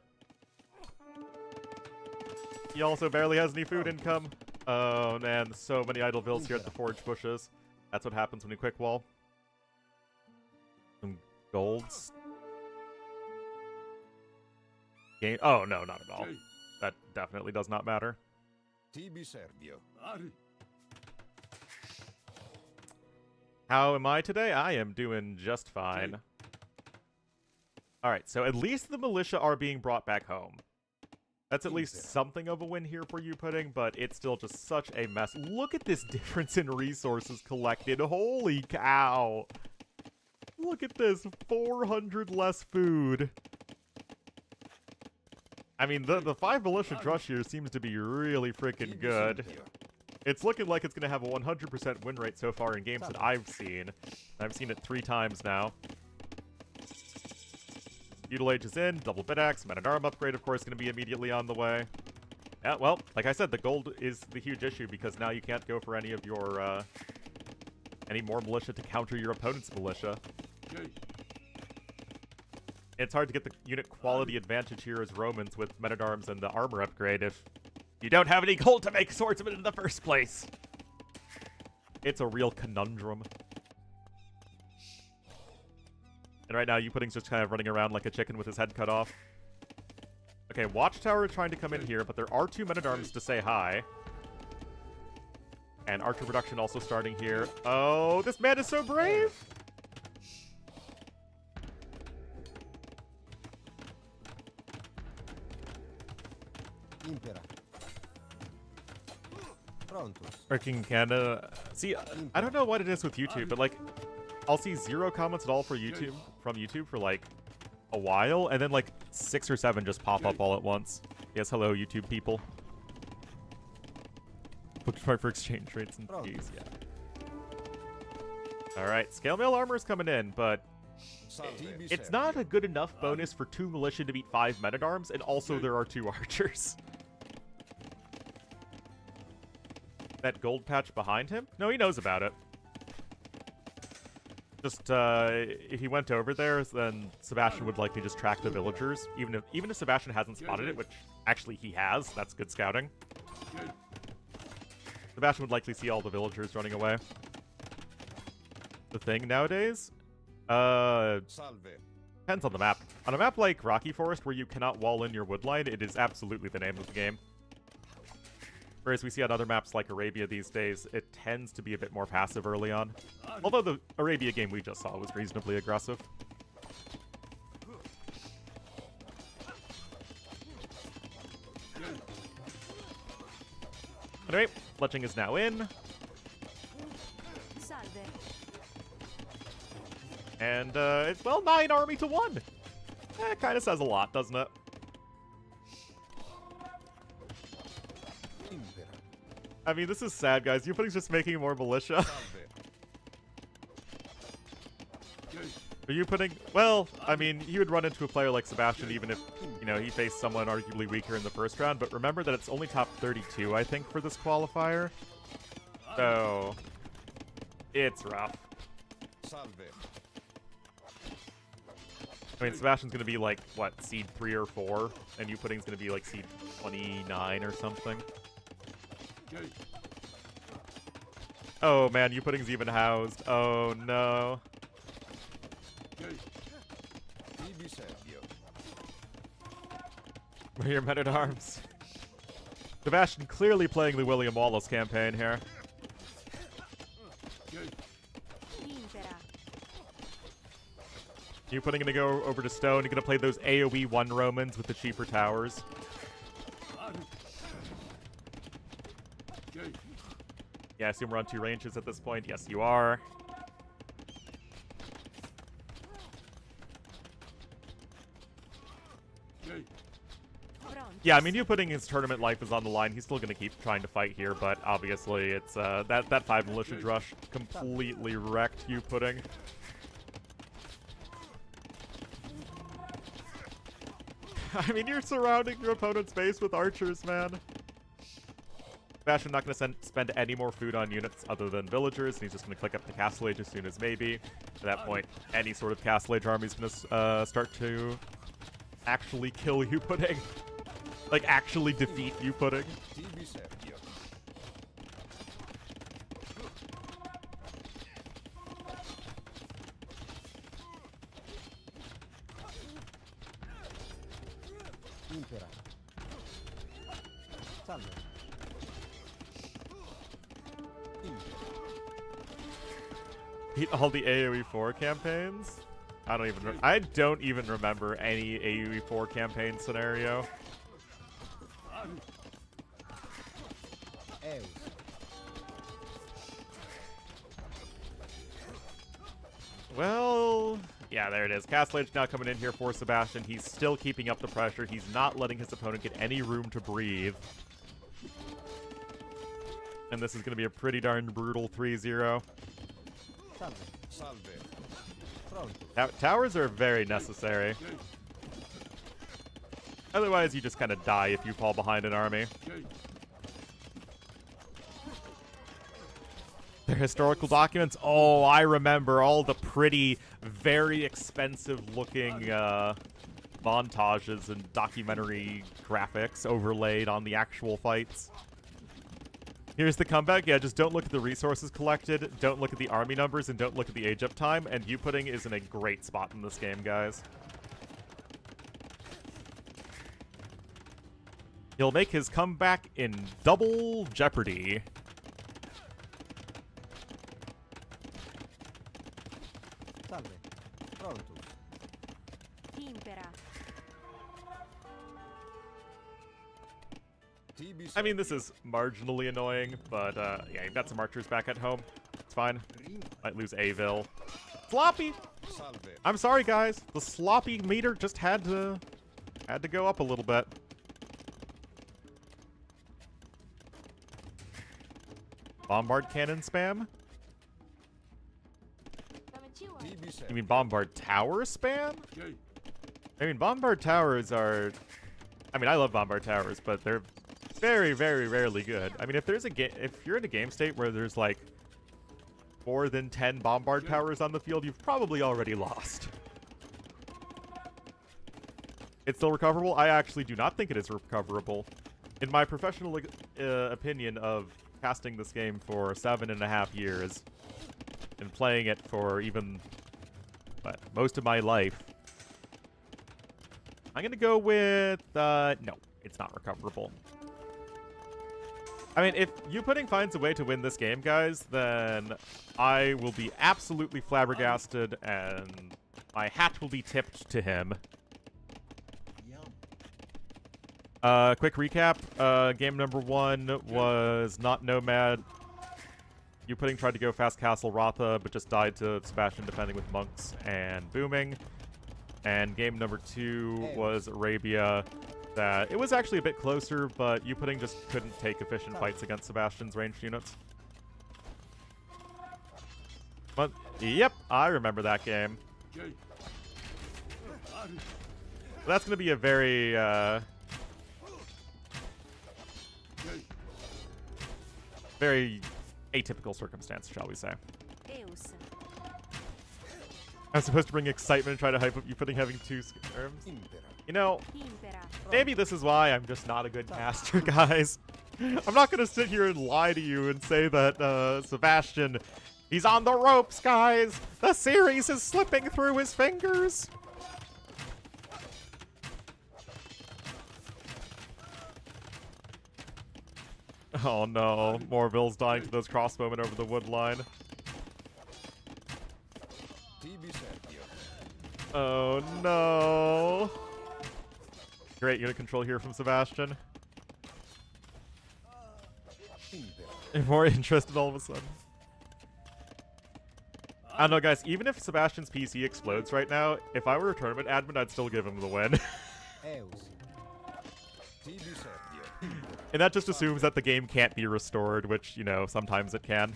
He also barely has any food income. Oh man, so many idle vills here at the forge bushes. That's what happens when you quick wall. Some golds. Game. Oh no, not at all. That definitely does not matter. Tibi Servio. How am I today? I am doing just fine. Alright, so at least the militia are being brought back home. That's at least something of a win here for you, Pudding, but it's still just such a mess. Look at this difference in resources collected. Holy cow. Look at this. 400 less food. I mean, the 5 militia drush here seems to be really freaking good. It's looking like it's going to have a 100% win rate so far in games that I've seen. I've seen it 3 times now. Feudal Age is in, double bit axe, men-at-arm upgrade, of course, going to be immediately on the way. Yeah, well, like I said, the gold is the huge issue because now you can't go for any of your, any more militia to counter your opponent's militia. It's hard to get the unit quality advantage here as Romans with men-at-arms and the armor upgrade if you don't have any gold to make swordsmen in the first place. It's a real conundrum. And right now, You-Pudding's just kind of running around like a chicken with his head cut off. Okay, Watchtower is trying to come in here, but there are 2 men-at-arms to say hi. And archer production also starting here. Oh, this man is so brave! Impera. Prontus. Freaking Canada. See, I don't know what it is with YouTube, but like, I'll see 0 comments at all for YouTube from YouTube for like a while, and then like 6 or 7 just pop up all at once. Yes, hello YouTube people. Booked part for exchange rates and fees, yeah. Alright, scale mail armor is coming in, but TB It's not a good enough bonus for 2 militia to beat 5 men-at-arms, and also there are 2 archers. That gold patch behind him? No, he knows about it. Just, if he went over there, then Sebastian would likely just track the villagers. Even if Sebastian hasn't spotted it, which actually he has. That's good scouting. Sebastian would likely see all the villagers running away. The thing nowadays? Salve. Depends on the map. On a map like Rocky Forest, where you cannot wall in your woodline, it is absolutely the name of the game. Whereas we see on other maps like Arabia these days, it tends to be a bit more passive early on. Although the Arabia game we just saw was reasonably aggressive. Anyway, fletching is now in. Salve. And, it's, well, 9 army to 1. That kind of says a lot, doesn't it? Impera. I mean, this is sad, guys. You're just making more militia. Salve. Are you putting... Well, I mean, he would run into a player like Sebastian even if, you know, he faced someone arguably weaker in the first round. But remember that it's only top 32, I think, for this qualifier. So, it's rough. Salve. I mean, Sebastian's going to be like, what, seed 3 or 4? And you putting's going to be like seed 29 or something. Oh, man, you putting's even housed. Oh, no. TB Serbio. Where are your men-at-arms? Sebastian clearly playing the William Wallace campaign here. Impera. You putting gonna go over to stone. You're gonna play those AoE 1 Romans with the cheaper towers. Yeah, I assume we're on 2 ranges at this point. Yes, you are. Yeah, I mean, you putting his tournament life is on the line. He's still gonna keep trying to fight here, but obviously it's that 5 militia rush completely wrecked you putting. I mean, you're surrounding your opponent's base with archers, man. Sebastian not going to spend any more food on units other than villagers, and he's just going to click up the Castle Age as soon as maybe. At that point, any sort of Castle Age army is going to start to actually kill you pudding. Like, actually defeat you pudding. TB Serbio. Impera. Salve. Beat all the AoE 4 campaigns? I don't even remember any AoE 4 campaign scenario. Eus. Well, yeah, there it is. Castle Age now coming in here for Sebastian. He's still keeping up the pressure. He's not letting his opponent get any room to breathe. And this is going to be a pretty darn brutal 3-0. Salve. Salve. Pronto. Towers are very necessary. Otherwise, you just kind of die if you fall behind an army. Their historical documents? Oh, I remember all the pretty, very expensive-looking montages and documentary graphics overlaid on the actual fights. Here's the comeback. Yeah, just don't look at the resources collected, don't look at the army numbers, and don't look at the age up time, and U-Pudding is in a great spot in this game, guys. He'll make his comeback in double jeopardy. Salve. Pronto. Impera. TB I mean, this is marginally annoying, but yeah, you've got some archers back at home. It's fine. Might lose Avil. Sloppy! Salve. I'm sorry, guys. The sloppy meter just had to go up a little bit. Bombard cannon spam? TB TV You mean servio. Bombard Tower spam? I mean, Bombard Towers are... I mean, I love Bombard Towers, but they're very, very rarely good. I mean, if there's a if you're in a game state where there's, like, more than 10 Bombard Towers on the field, you've probably already lost. It's still recoverable? I actually do not think it is recoverable. In my professional opinion of casting this game for 7.5 years, and playing it for even, most of my life, I'm going to go with, no, it's not recoverable. I mean, if Pudding finds a way to win this game, guys, then I will be absolutely flabbergasted, and my hat will be tipped to him. Quick recap. Game number 1 was not Nomad. Pudding tried to go Fast Castle Ratha, but just died to Sebastian defending with Monks and Booming. And game number 2 was Arabia. That it was actually a bit closer, but Pudding just couldn't take efficient fights against Sebastian's ranged units. But, yep, I remember that game. That's going to be a very, very atypical circumstance, shall we say. Eus. I'm supposed to bring excitement and try to hype up Pudding having 2 skirms. You know, Impera. maybe this is why I'm just not a good caster, guys. I'm not going to sit here and lie to you and say that Sebastian, he's on the ropes, guys. The series is slipping through his fingers. Oh no, Morville's dying to those crossbowmen over the wood line. TV servio. Oh no. Great unit control here from Sebastian. Impera. I'm more interested all of a sudden. I don't know, guys. Even if Sebastian's PC explodes right now, if I were a tournament admin, I'd still give him the win. Eus. TV servio. And that just assumes that the game can't be restored, which, you know, sometimes it can.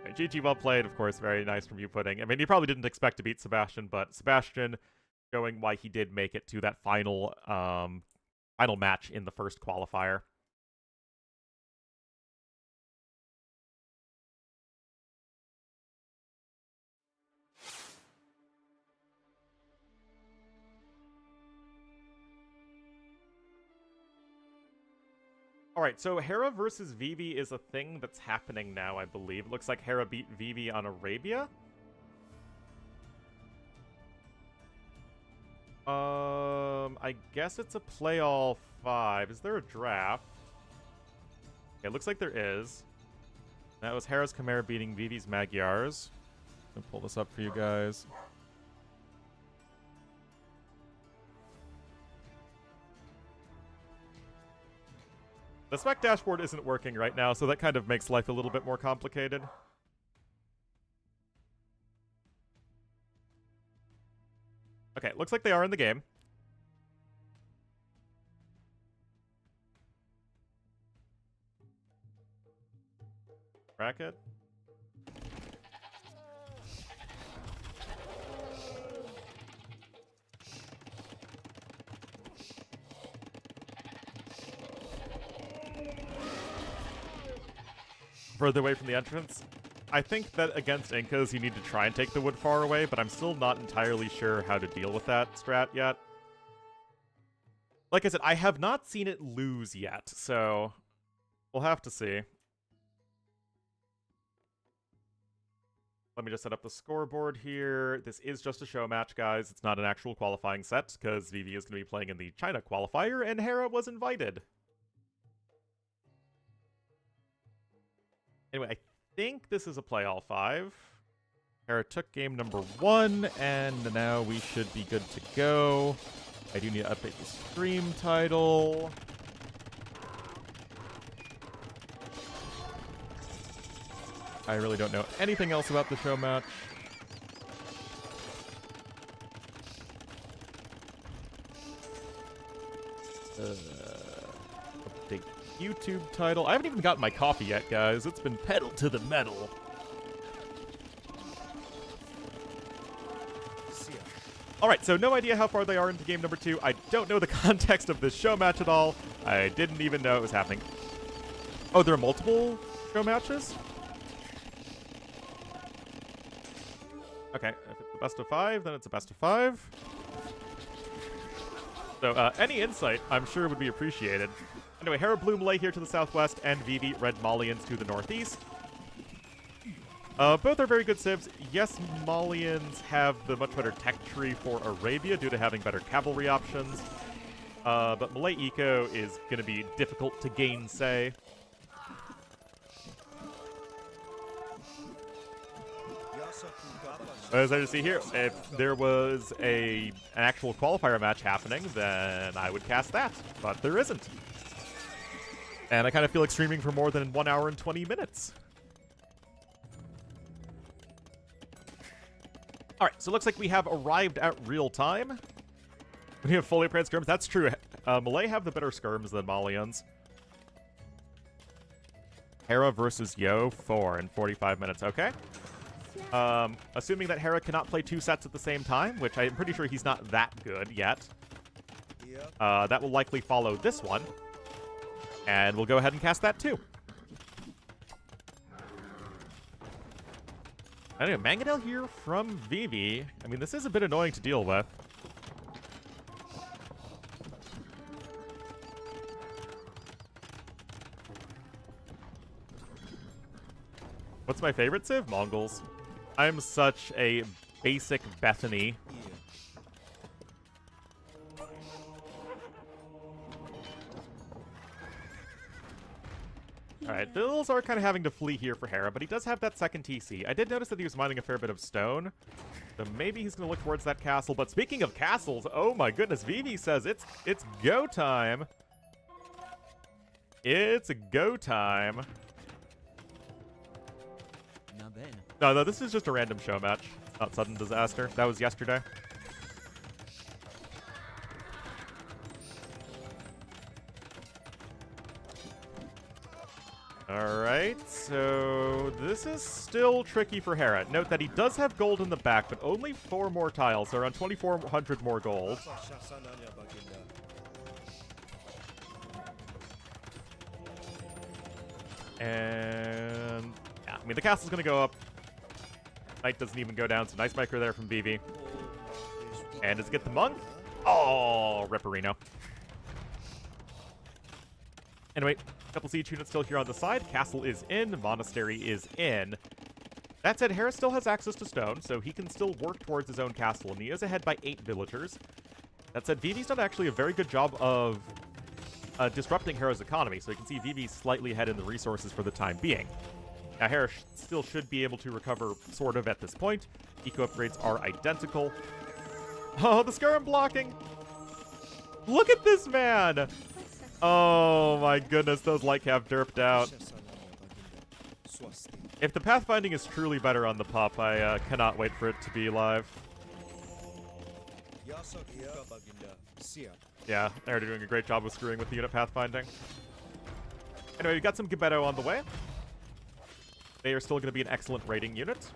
GG, well played, of course. Very nice from Pudding. I mean, he probably didn't expect to beat Sebastian, but Sebastian showing why he did make it to that final, final match in the first qualifier. Alright, so Hera versus Vivi is a thing that's happening now, I believe. It looks like Hera beat Vivi on Arabia. I guess it's a play all 5. Is there a draft? Okay, it looks like there is. That was Hera's Chimera beating Vivi's Magyars. Let me pull this up for you guys. The spec dashboard isn't working right now, so that kind of makes life a little bit more complicated. Okay, looks like they are in the game. Bracket. Further away from the entrance. I think that against Incas, you need to try and take the wood far away, but I'm still not entirely sure how to deal with that strat yet. Like I said, I have not seen it lose yet, so we'll have to see. Let me just set up the scoreboard here. This is just a show match, guys. It's not an actual qualifying set, because Vivi is going to be playing in the China qualifier, and Hera was invited. Anyway, I think this is a play all 5. Hera took game number 1, and now we should be good to go. I do need to update the stream title. I really don't know anything else about the show match. Update YouTube title. I haven't even gotten my coffee yet, guys. It's been pedal to the metal. All right, so no idea how far they are into game number 2. I don't know the context of this show match at all. I didn't even know it was happening. Oh, there are multiple show matches? Okay, if it's a best of 5, then it's a best of 5. So any insight, I'm sure, would be appreciated. Anyway, Hera Blue Malay here to the southwest, and Vivi Red Malians to the northeast. Both are very good civs. Yes, Malians have the much better tech tree for Arabia due to having better cavalry options. But Malay Eco is going to be difficult to gainsay. As I see here, if there was an actual qualifier match happening, then I would cast that, but there isn't. And I kind of feel like streaming for more than 1 hour and 20 minutes. Alright, so it looks like we have arrived at real time. We have fully prepared skirms. That's true. Malay have the better skirms than Malians. Hera versus Yo, 4 in 45 minutes. Okay. Assuming that Hera cannot play 2 sets at the same time, which I'm pretty sure he's not that good yet. That will likely follow this one. And we'll go ahead and cast that too. Anyway, Mangonel here from Vivi. I mean, this is a bit annoying to deal with. What's my favorite civ? Mongols. I'm such a basic Bethany. Alright, Bills are kind of having to flee here for Hera, but he does have that second TC. I did notice that he was mining a fair bit of stone, so maybe he's going to look towards that castle. But speaking of castles, oh my goodness, Vivi says it's go time. It's go time. No, this is just a random show match, not sudden disaster. That was yesterday. Alright, so this is still tricky for Hera. Note that he does have gold in the back, but only 4 more tiles, so around 2,400 more gold. And yeah, I mean, the castle's going to go up. Knight doesn't even go down, so nice micro there from Vivi. And does it get the monk? Oh, Ripperino. Anyway, couple siege units still here on the side. Castle is in. Monastery is in. That said, Hera still has access to stone, so he can still work towards his own castle, and he is ahead by 8 villagers. That said, Vivi's done actually a very good job of disrupting Hera's economy, so you can see Vivi's slightly ahead in the resources for the time being. Now, Hera still should be able to recover sort of at this point. Eco upgrades are identical. Oh, the Skyrim blocking! Look at this man! Oh my goodness, those light have derped out. If the pathfinding is truly better on the pop, I cannot wait for it to be live. Yeah, they're doing a great job of screwing with the unit pathfinding. Anyway, we got some Gebetto on the way. They are still going to be an excellent raiding unit.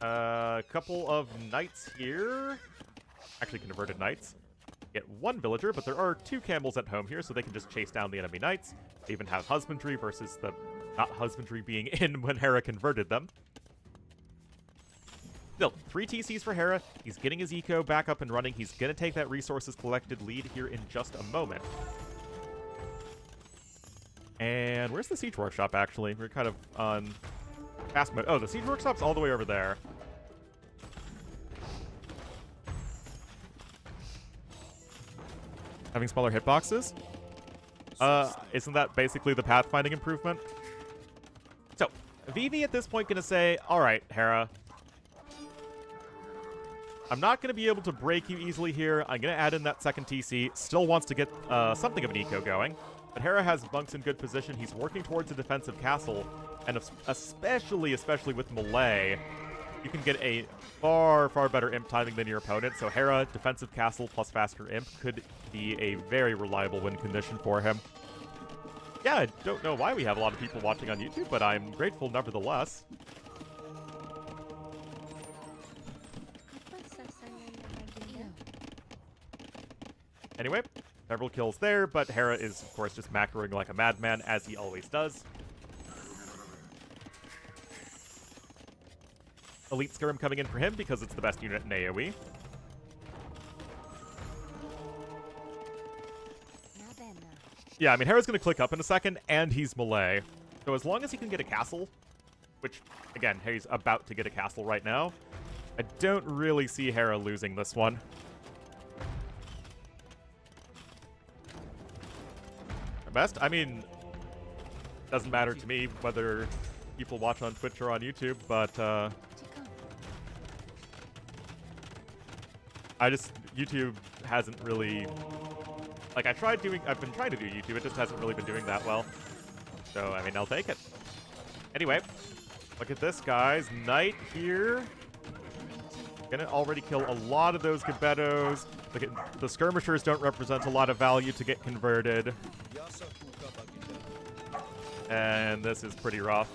A couple of knights here. Actually, converted knights. Get 1 villager, but there are 2 camels at home here, so they can just chase down the enemy knights. They even have husbandry versus the not husbandry being in when Hera converted them. Still, 3 TCs for Hera. He's getting his eco back up and running. He's going to take that resources collected lead here in just a moment. And where's the Siege Workshop, actually? We're kind of on fast mode. Oh, the Siege Workshop's all the way over there. Having smaller hitboxes? Isn't that basically the pathfinding improvement? So, Vivi at this point gonna say, alright, Hera, I'm not gonna be able to break you easily here. I'm gonna add in that second TC. Still wants to get something of an eco going. But Hera has bunks in good position. He's working towards a defensive castle. And especially with Malay, you can get a far, far better imp timing than your opponent. So Hera, defensive castle plus faster imp could be a very reliable win condition for him. Yeah, I don't know why we have a lot of people watching on YouTube, but I'm grateful nevertheless. Apa sasananya baginda? Anyway, several kills there, but Hera is, of course, just macroing like a madman, as he always does. Elite Skirm coming in for him because it's the best unit in AoE. Yeah, I mean, Hera's going to click up in a second, and he's melee. So as long as he can get a castle, which, again, he's about to get a castle right now, I don't really see Hera losing this one. At best, I mean, doesn't matter to me whether people watch on Twitch or on YouTube, but YouTube hasn't really, like, I've been trying to do YouTube, it just hasn't really been doing that well. So, I mean, I'll take it. Anyway, look at this, guys. Knight here. Gonna already kill a lot of those Gebettos. Look at, the skirmishers don't represent a lot of value to get converted. And this is pretty rough.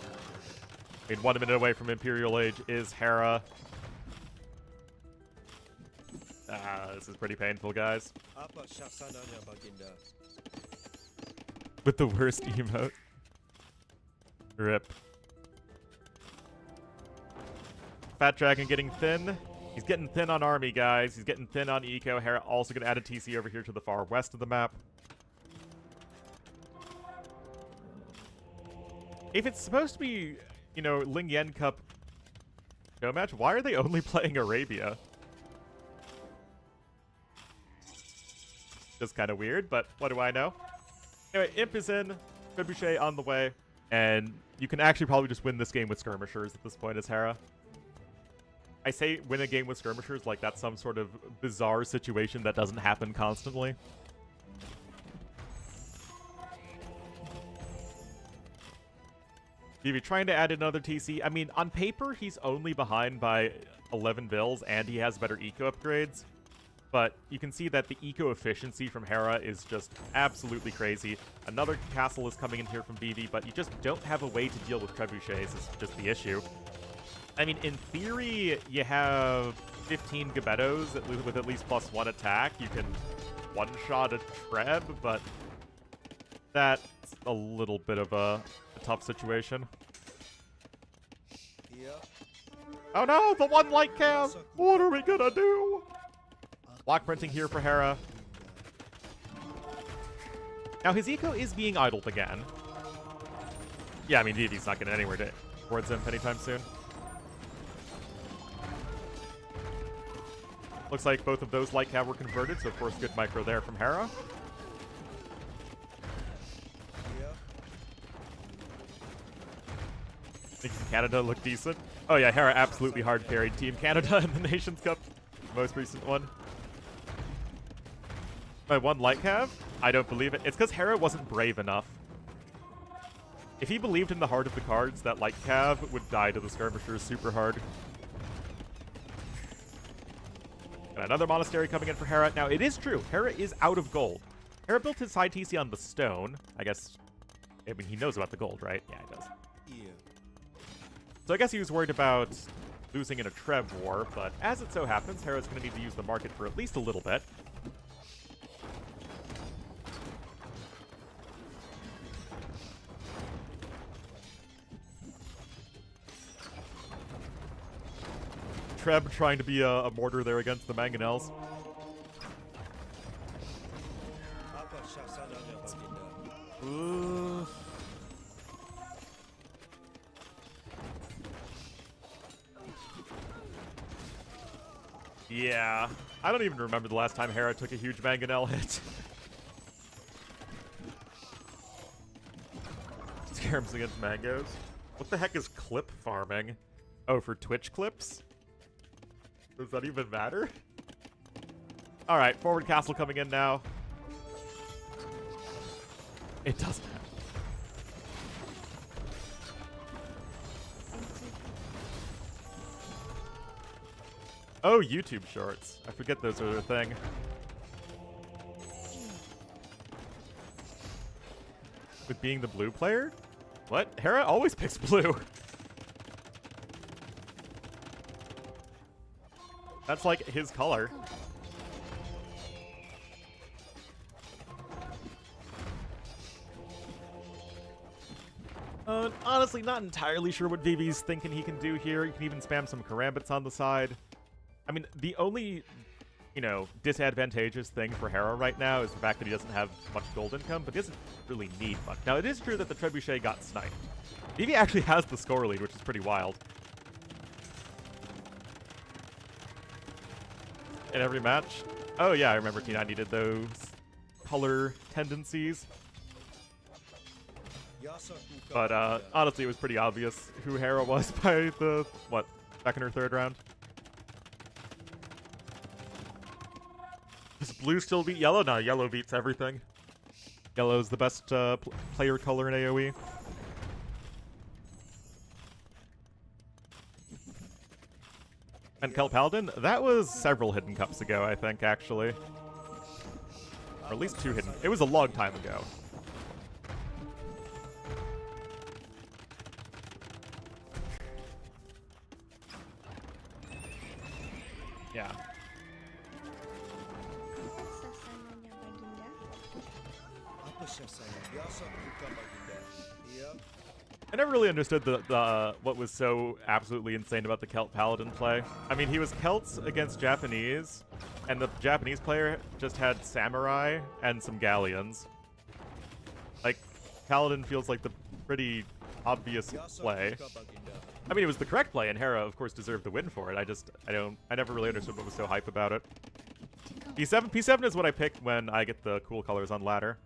I mean, 1 minute away from Imperial Age is Hera. This is pretty painful, guys. With the worst emote. Rip. Fat Dragon getting thin. He's getting thin on army, guys. He's getting thin on eco. Hera also going to add a TC over here to the far west of the map. If it's supposed to be, you know, LingYuan Cup Showmatch, why are they only playing Arabia? Just kind of weird, but what do I know? Anyway, Imp is in, Trebuchet on the way, and you can actually probably just win this game with skirmishers at this point as Hera. I say win a game with skirmishers like that's some sort of bizarre situation that doesn't happen constantly. Vivi trying to add another TC. I mean, on paper, he's only behind by 11 bills, and he has better eco upgrades. But you can see that the eco efficiency from Hera is just absolutely crazy. Another castle is coming in here from Vivi, but you just don't have a way to deal with trebuchets is just the issue. I mean, in theory, you have 15 Gebettos with at least +1 attack. You can one-shot a Treb, but that's a little bit of a tough situation. Oh no, the one light cam! What are we gonna do? Block printing here for Hera. Now his eco is being idled again. Yeah, I mean, Vivi's not getting anywhere towards him anytime soon. Looks like both of those light cav were converted, so of course good micro there from Hera. Think Canada look decent? Oh yeah, Hera absolutely hard carried Team Canada in the Nations Cup, the most recent one. By one light cav? I don't believe it. It's because Hera wasn't brave enough. If he believed in the heart of the cards, that light cav would die to the skirmishers super hard. And another monastery coming in for Hera. Now, it is true. Hera is out of gold. Hera built his side TC on the stone. I guess, I mean, he knows about the gold, right? Yeah, he does. So I guess he was worried about losing in a Treb war, but as it so happens, Hera's going to need to use the market for at least a little bit. Treb trying to be a mortar there against the Mangonels. Ooh. Yeah, I don't even remember the last time Hera took a huge Mangonel hit. Skirms against mangoes. What the heck is clip farming? Oh, for Twitch clips? Does that even matter? Alright, forward castle coming in now. It doesn't matter. Oh, YouTube shorts. I forget those are a thing. with being the blue player? What? Hera always picks blue. That's like his color. Honestly, not entirely sure what Vivi's thinking he can do here. You can even spam some karambits on the side. I mean, the only, disadvantageous thing for Hera right now is the fact that he doesn't have much gold income, but he doesn't really need much. Now, it is true that the Trebuchet got sniped. Vivi actually has the score lead, which is pretty wild. In every match. Oh yeah, I remember T9 needed those color tendencies. But honestly, it was pretty obvious who Hera was by the, second or third round. Does blue still beat yellow? No, yellow beats everything. Yellow's the best player color in AoE. And Kel Paladin? That was several Hidden Cups ago, I think, actually. Or at least 2 hidden. It was a long time ago. Yeah. Sasananya Baginda. Apa sasanya? Biasa bukan baginda. Iya. I never really understood the what was so absolutely insane about the Celt Paladin play. I mean, he was Celts against Japanese, and the Japanese player just had Samurai and some Galleons. Like, Paladin feels like the pretty obvious play. I mean, it was the correct play, and Hera, of course, deserved the win for it. I never really understood what was so hype about it. P7 is what I pick when I get the cool colors on ladder.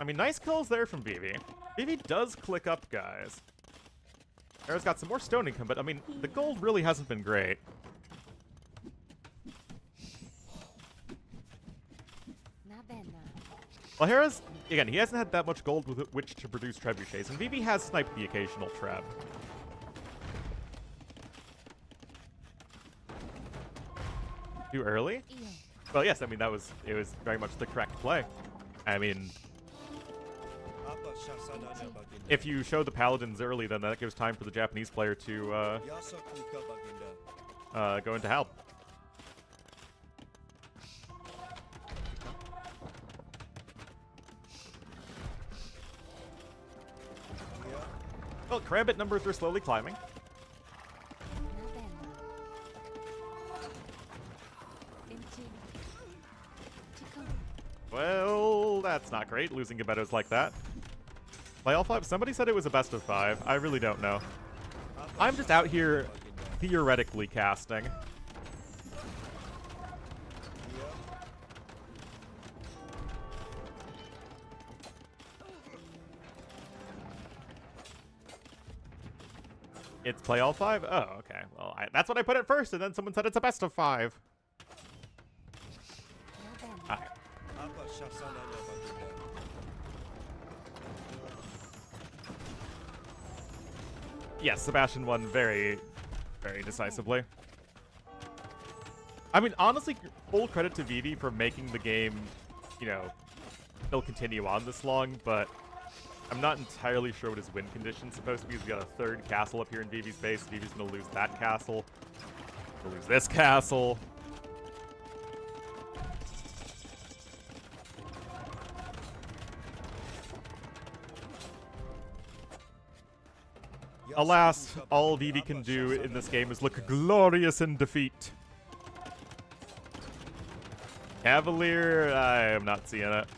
I mean, nice kills there from Vivi. Vivi does click up, guys. Hera's got some more stone income, but I mean, the gold really hasn't been great. Well, Hera's, again, he hasn't had that much gold with which to produce trebuchets, and Vivi has sniped the occasional treb. Too early? Well, yes, I mean, it was very much the correct play. I mean, Apa sasanya baginda? if you show the Paladins early, then that gives time for the Japanese player to Biasa bukan baginda. go into help. Iya. Well, Karambit numbers are slowly climbing. Well, that's not great, losing Gebettos like that. Play all 5? Somebody said it was a best of 5. I really don't know. I'm just out here theoretically casting. It's play all 5? Oh, okay. Well, that's what I put at first, and then someone said it's a best of 5. Alright. Apa sasanya baginda? Yes, Sebastian won very, very decisively. I mean, honestly, full credit to Vivi for making the game, still continue on this long, but I'm not entirely sure what his win condition's supposed to be. He's got a third castle up here in Vivi's base. Vivi's gonna lose that castle. Gonna lose this castle. Alas, all Vivi can do in this game is look glorious in defeat. Cavalier, I am not seeing it.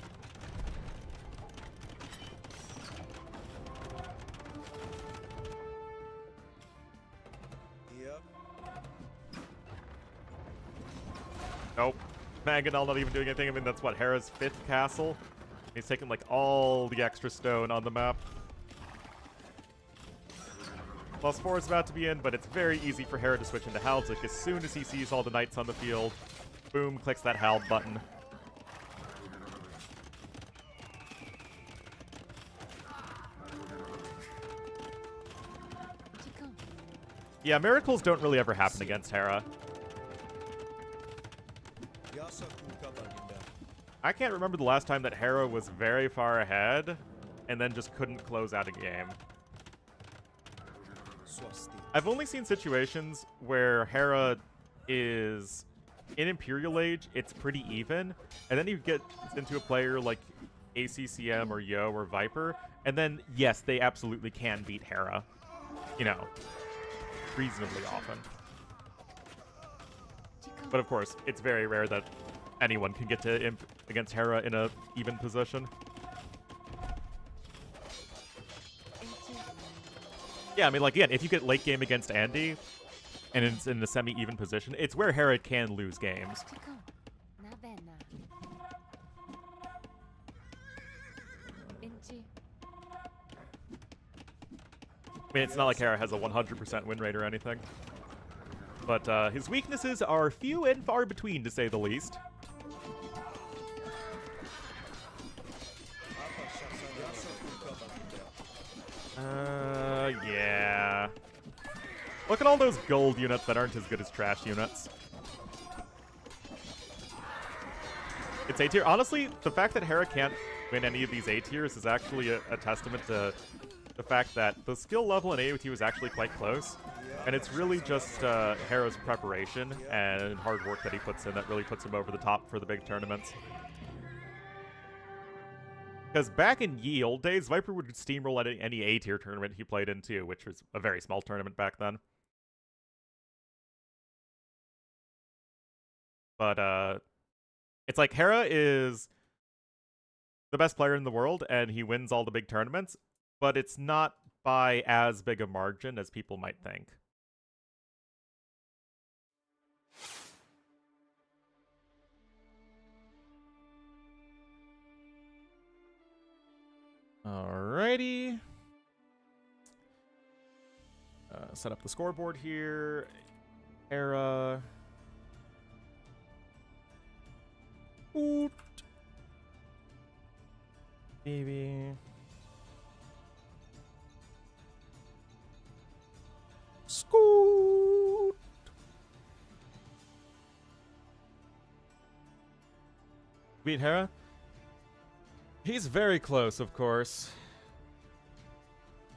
Iya. Nope. Mangonel not even doing anything. I mean, that's what, Hera's 5th castle? He's taking, like, all the extra stone on the map. +4 is about to be in, but it's very easy for Hera to switch into Halbs. Like, as soon as he sees all the knights on the field, boom, clicks that Halb button. Yeah, miracles don't really ever happen against Hera. I can't remember the last time that Hera was very far ahead and then just couldn't close out a game. Swasti. I've only seen situations where Hera is in Imperial Age, it's pretty even, and then you get into a player like ACCM or Yo or Viper, and then, yes, they absolutely can beat Hera. You know, reasonably often. But of course, it's very rare that anyone can get to imp against Hera in a even position. Yeah, I mean, like, again, if you get late game against Andy, and it's in a semi-even position, it's where Hera can lose games. I mean, it's not like Hera has a 100% win rate or anything. But his weaknesses are few and far between, to say the least. Yeah. Look at all those gold units that aren't as good as trash units. It's A tier. Honestly, the fact that Hera can't win any of these A tiers is actually a testament to the fact that the skill level in AOT was actually quite close. And it's really just Hera's preparation and hard work that he puts in that really puts him over the top for the big tournaments. Because back in ye old days, Viper would steamroll at any A-tier tournament he played in too, which was a very small tournament back then. But it's like Hera is the best player in the world, and he wins all the big tournaments, but it's not by as big a margin as people might think. Alrighty. Set up the scoreboard here. Hera. Oot. Vivi. Scoot. Beat Hera? He's very close, of course.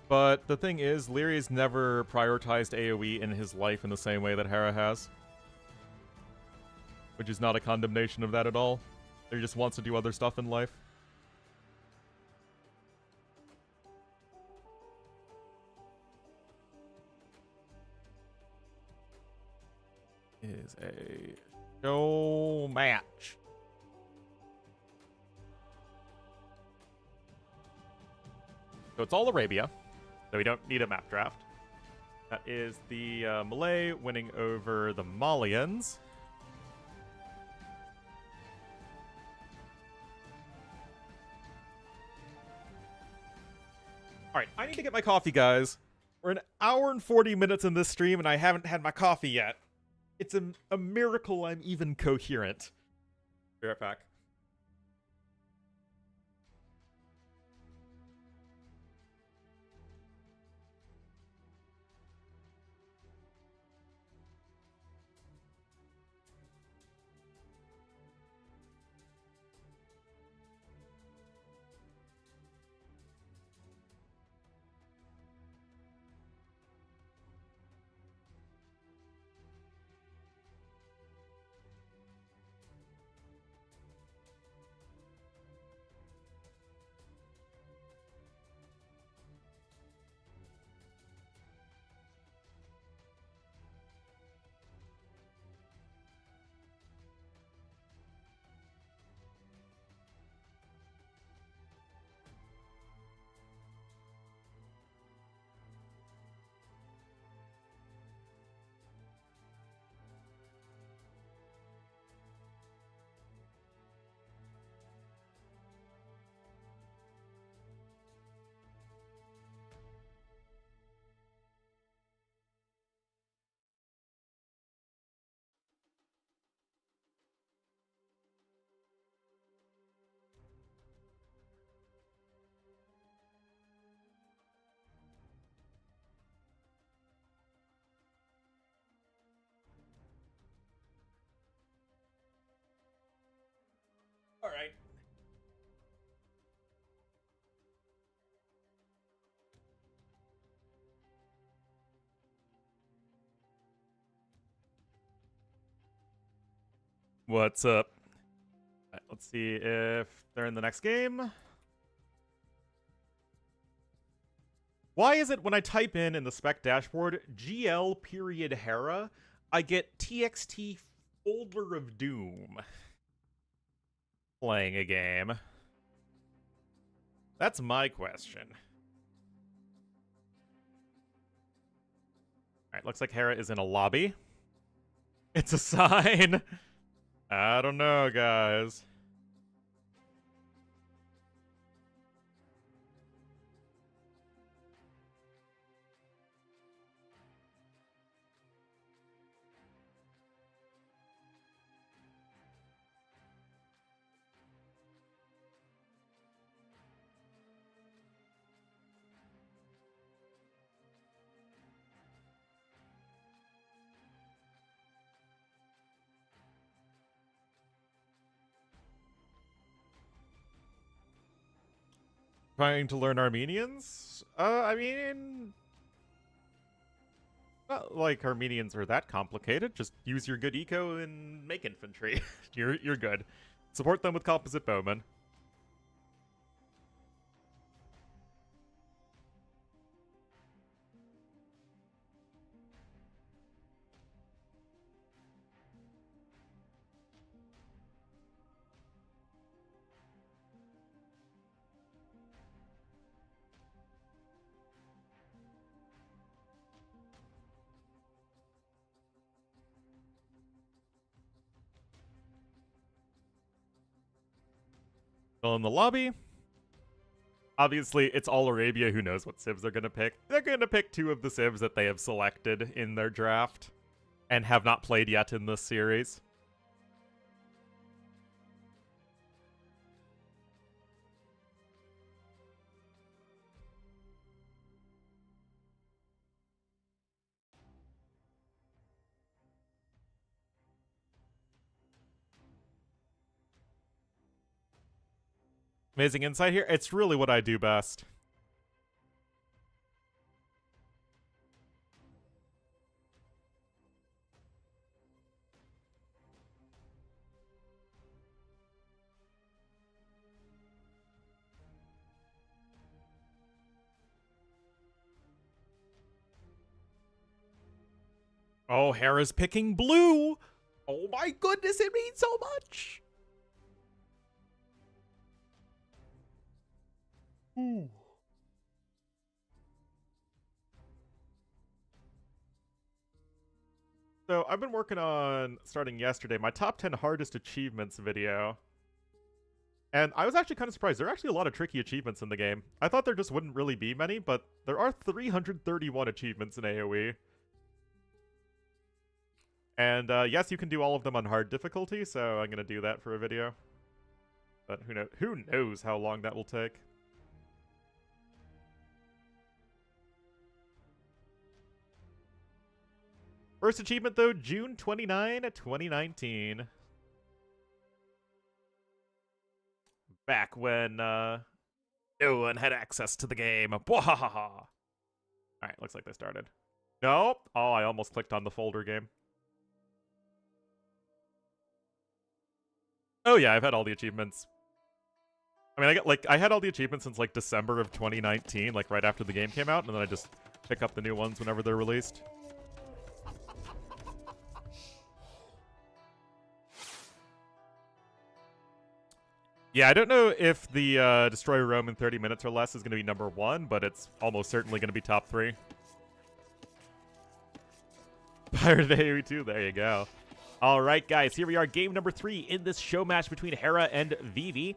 But the thing is, Lyri's never prioritized AoE in his life in the same way that Hera has. Which is not a condemnation of that at all. He just wants to do other stuff in life. Is a show match. So it's all Arabia, so we don't need a map draft. That is the Malay winning over the Malians. Alright, I need to get my coffee, guys. We're an hour and 40 minutes in this stream, and I haven't had my coffee yet. It's a miracle I'm even coherent. Be right back. All right. What's up? All right, let's see if they're in the next game. Why is it when I type in the spec dashboard GL period Hera, I get TXT folder of doom? Playing a game. That's my question. Alright, looks like Hera is in a lobby. It's a sign. I don't know, guys. Trying to learn Armenians? I mean... Not like Armenians are that complicated. Just use your good eco and make infantry. You're good. Support them with composite bowmen. Still in the lobby. Obviously, it's all Arabia. Who knows what civs they're going to pick? They're going to pick two of the civs that they have selected in their draft and have not played yet in this series. Amazing insight here. It's really what I do best. Oh, Hera's picking blue. Oh my goodness, it means so much. Ooh. So I've been working on, starting yesterday, my top 10 hardest achievements video. And I was actually kind of surprised. There are actually a lot of tricky achievements in the game. I thought there just wouldn't really be many, but there are 331 achievements in AoE. And yes, you can do all of them on hard difficulty, so I'm going to do that for a video. But who knows how long that will take. First achievement, though, June 29, 2019. Back when no one had access to the game. Bwahaha. Alright, looks like they started. Nope. Oh, I almost clicked on the folder game. Oh yeah, I've had all the achievements. I mean, I had all the achievements since like December of 2019, like right after the game came out, and then I just pick up the new ones whenever they're released. Yeah, I don't know if the Destroy Rome in 30 minutes or less is going to be number 1, but it's almost certainly going to be top 3. Pirate AoE 2, there you go. All right, guys, here we are, game number 3 in this show match between Hera and Vivi.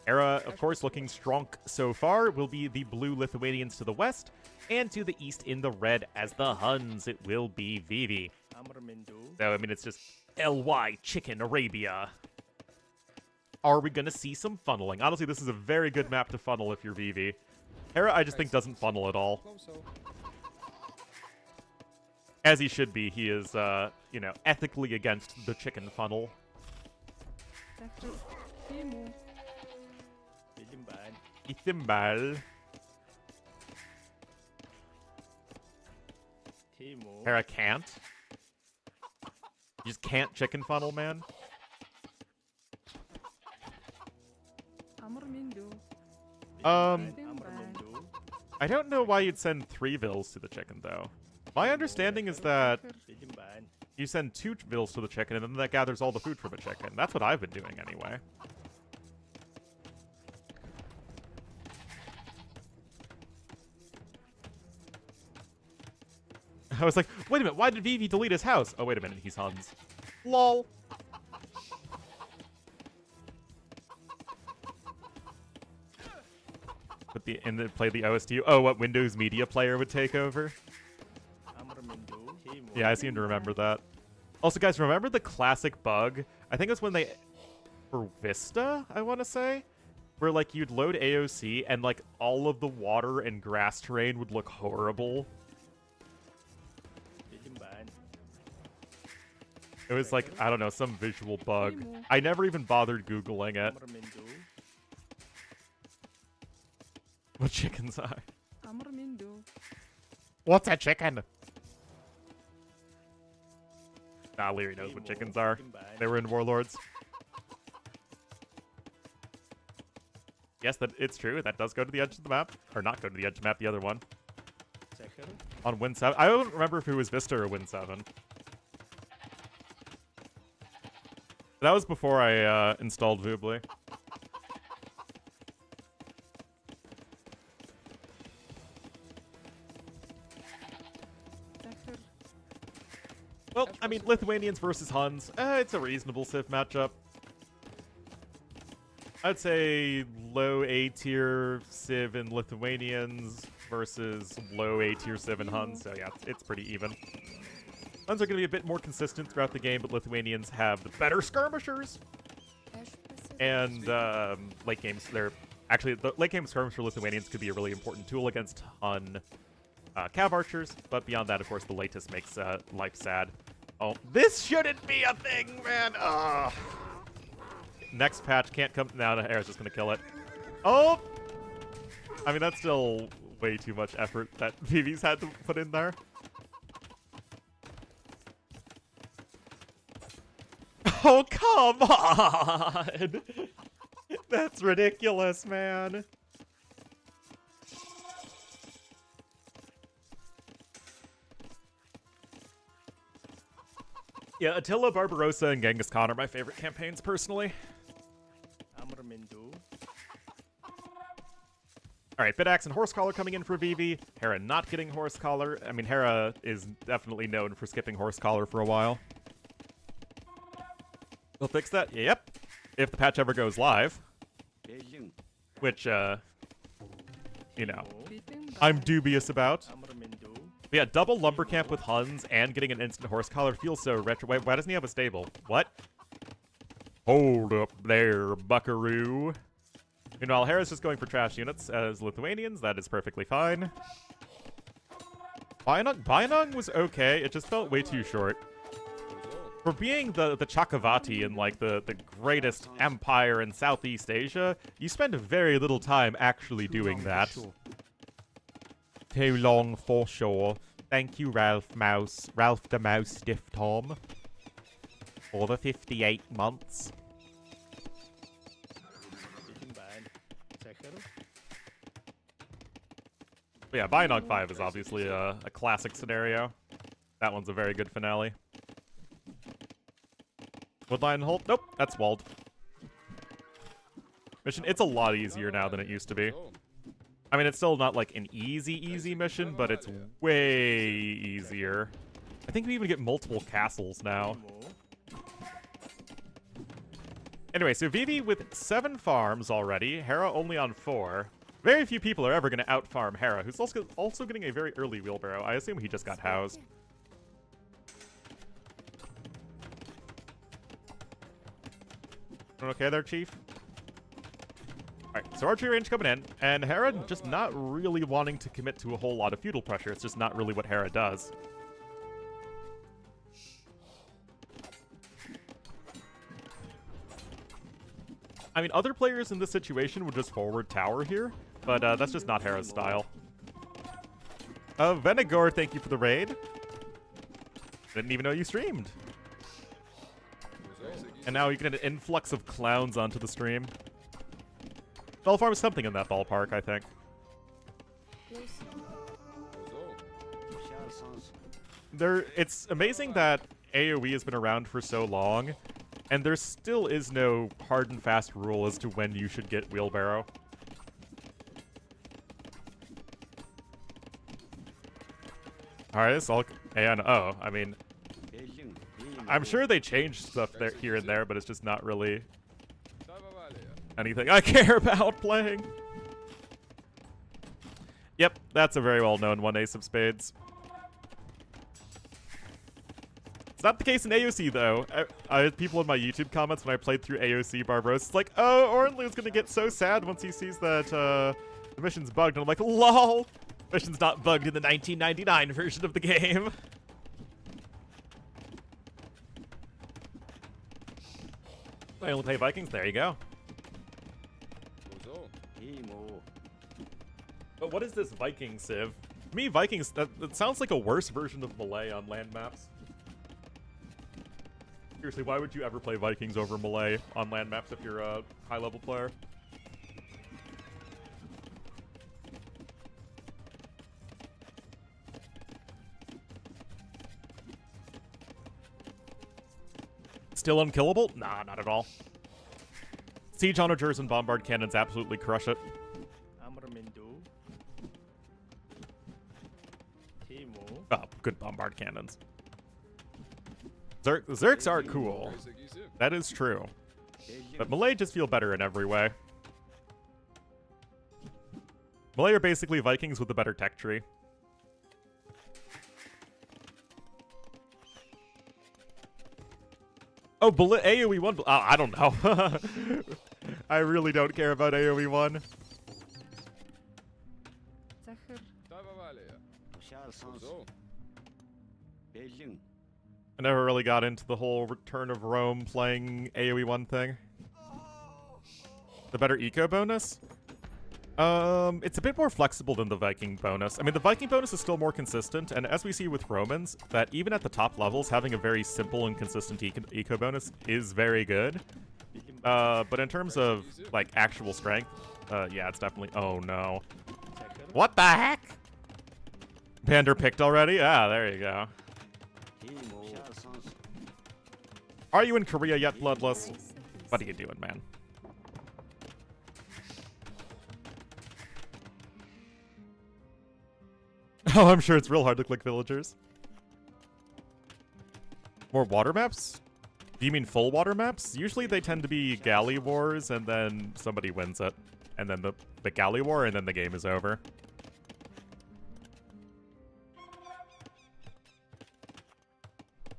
Hera, of course, looking strong so far, will be the blue Lithuanians to the west, and to the east in the red as the Huns, it will be Vivi. So, I mean, it's just LY Chicken Arabia. Are we going to see some funneling? Honestly, this is a very good map to funnel if you're Vivi. Hera, I just think, doesn't funnel at all. As he should be. He is, you know, ethically against the chicken funnel. Itimbal. Hera can't. You just can't chicken funnel, man. I don't know why you'd send 3 vills to the chicken, though. My understanding is that you send 2 vills to the chicken, and then that gathers all the food from a chicken. That's what I've been doing, anyway. I was like, wait a minute, why did Vivi delete his house? Oh, wait a minute, he's Hans. LOL. And then play the OST. Oh, what Windows Media Player would take over? Yeah, I seem to remember that. Also, guys, remember the classic bug? I think it was when they... For Vista, I want to say? Where, like, you'd load AOC and, like, all of the water and grass terrain would look horrible. It was like, I don't know, some visual bug. I never even bothered Googling it. What chickens are? What's a chicken? Nah, Leary knows what chickens are. They were in Warlords. Yes, that it's true. That does go to the edge of the map. Or not go to the edge of the map, the other one. On Win 7. I don't remember if it was Vista or Win 7. That was before I installed Voobly. Well, I mean, Lithuanians versus Huns. It's a reasonable Civ matchup. I'd say low A-tier Civ and Lithuanians versus low A-tier Civ and Huns. So yeah, it's pretty even. Huns are going to be a bit more consistent throughout the game, but Lithuanians have the better skirmishers. And late games, actually, the late game skirmish for Lithuanians could be a really important tool against Hun Cav archers. But beyond that, of course, the latest makes life sad. Oh, this shouldn't be a thing, man. Ugh. Next patch can't come. Now the Hera's just going to kill it. Oh! I mean, that's still way too much effort that Vivi's had to put in there. Oh, come on! That's ridiculous, man. Yeah, Attila, Barbarossa, and Genghis Khan are my favorite campaigns, personally. Alright, Bidax and Horse Collar coming in for Vivi. Hera not getting Horse Collar. I mean, Hera is definitely known for skipping Horse Collar for a while. They'll fix that? Yep. If the patch ever goes live. Which, you know, I'm dubious about. But yeah, double lumber camp with Huns and getting an instant horse collar feels so retro. Wait, why doesn't he have a stable? What? Hold up there, buckaroo. Meanwhile, Hera's just going for trash units as Lithuanians. That is perfectly fine. Bainang was okay. It just felt way too short. For being the Chakravati in, like, the greatest empire in Southeast Asia, you spend very little time actually doing that. Too long for sure. Thank you, Ralph the Mouse Stiff Tom, for the 58 months. But yeah, Bionog 5 is obviously a classic scenario. That one's a very good finale. Woodline hold? Nope, that's walled. Mission, it's a lot easier now than it used to be. I mean, it's still not like an easy mission, but it's way easier. I think we even get multiple castles now. Anyway, so Vivi with 7 farms already, Hera only on 4. Very few people are ever going to out-farm Hera, who's also getting a very early wheelbarrow. I assume he just got housed. Okay there, Chief? Alright, so archery range coming in, and Hera just not really wanting to commit to a whole lot of feudal pressure. It's just not really what Hera does. I mean, other players in this situation would just forward tower here, but that's just not Hera's style. Venegor, thank you for the raid. Didn't even know you streamed. And now you get an influx of clowns onto the stream. Bellfarm is something in that ballpark, I think. It's amazing that AoE has been around for so long, and there still is no hard and fast rule as to when you should get wheelbarrow. Alright, it's all... And, oh, I mean... I'm sure they changed stuff there, here and there, but it's just not really anything I care about playing. Yep, that's a very well-known one ace of spades. It's not the case in AOC, though. I had people in my YouTube comments when I played through AOC Barbaros. It's like, oh, Ornlu's gonna get so sad once he sees that the mission's bugged. And I'm like, lol! Mission's not bugged in the 1999 version of the game. I only play Vikings. There you go. But what is this Viking civ? To me, Vikings, that sounds like a worse version of Malay on land maps. Seriously, why would you ever play Vikings over Malay on land maps if you're a high-level player? Still unkillable? Nah, not at all. Siege onagers and bombard cannons absolutely crush it. Oh, good bombard cannons. Zerks are cool. That is true. But Malay just feel better in every way. Malay are basically Vikings with a better tech tree. Oh, AoE 1. Oh, I don't know. I really don't care about AoE 1. I never really got into the whole Return of Rome playing AoE 1 thing. The better eco bonus? It's a bit more flexible than the Viking bonus. I mean, the Viking bonus is still more consistent, and as we see with Romans, that even at the top levels, having a very simple and consistent eco bonus is very good. But in terms of, like, actual strength, yeah, it's definitely... Oh, no. What the heck? Pander picked already? Ah, there you go. Are you in Korea yet, Bloodless? What are you doing, man? Oh, I'm sure it's real hard to click villagers. More water maps? Do you mean full water maps? Usually they tend to be galley wars and then somebody wins it. And then the galley war and then the game is over.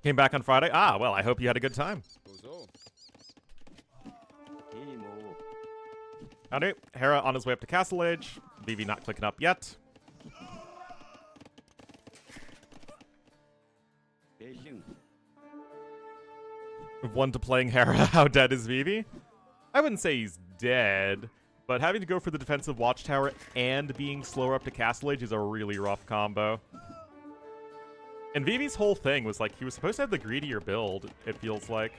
Came back on Friday? Ah, well, I hope you had a good time. Howdy. Hera on his way up to Castle Age. Vivi not clicking up yet. One to playing Hera. How dead is Vivi? I wouldn't say he's dead, but having to go for the defensive watchtower and being slower up to Castle Age is a really rough combo. And Vivi's whole thing was like, he was supposed to have the greedier build, it feels like.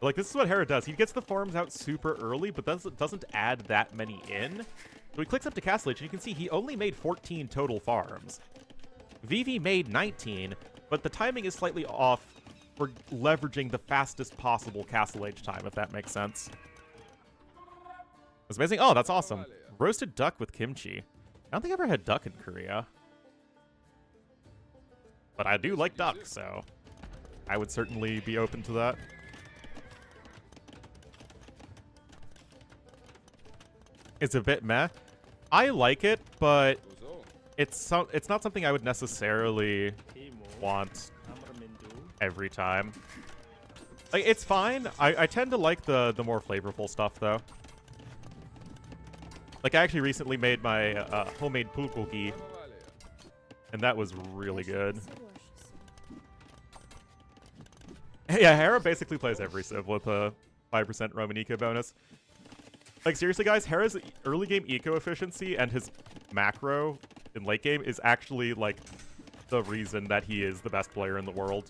Like, this is what Hera does. He gets the farms out super early, but doesn't add that many in. So he clicks up to Castle Age, and you can see he only made 14 total farms. Vivi made 19, but the timing is slightly off for leveraging the fastest possible Castle Age time, if that makes sense. That's amazing. Oh, that's awesome. Roasted duck with kimchi. I don't think I ever had duck in Korea. But I do like duck, so I would certainly be open to that. It's a bit meh. I like it, but it's not something I would necessarily want every time. Like, it's fine. I tend to like the more flavorful stuff, though. Like, I actually recently made my homemade bulgogi, and that was really good. Yeah, Hera basically plays every civ with 5% Roman eco bonus. Like, seriously, guys, Hera's early game eco efficiency and his macro in late game is actually, like, the reason that he is the best player in the world.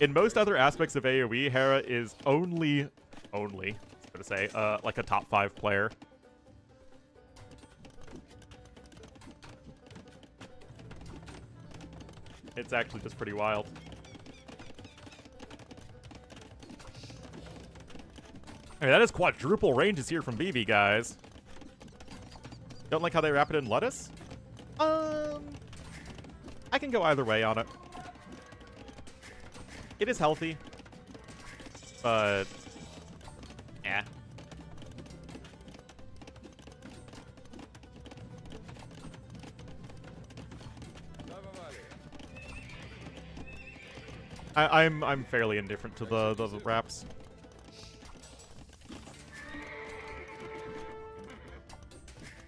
In most other aspects of AoE, Hera is only, I was gonna say, like a top 5 player. It's actually just pretty wild. I mean, that is quadruple ranges here from Vivi, guys. Don't like how they wrap it in lettuce? I can go either way on it. It is healthy, but yeah. I'm fairly indifferent to the wraps.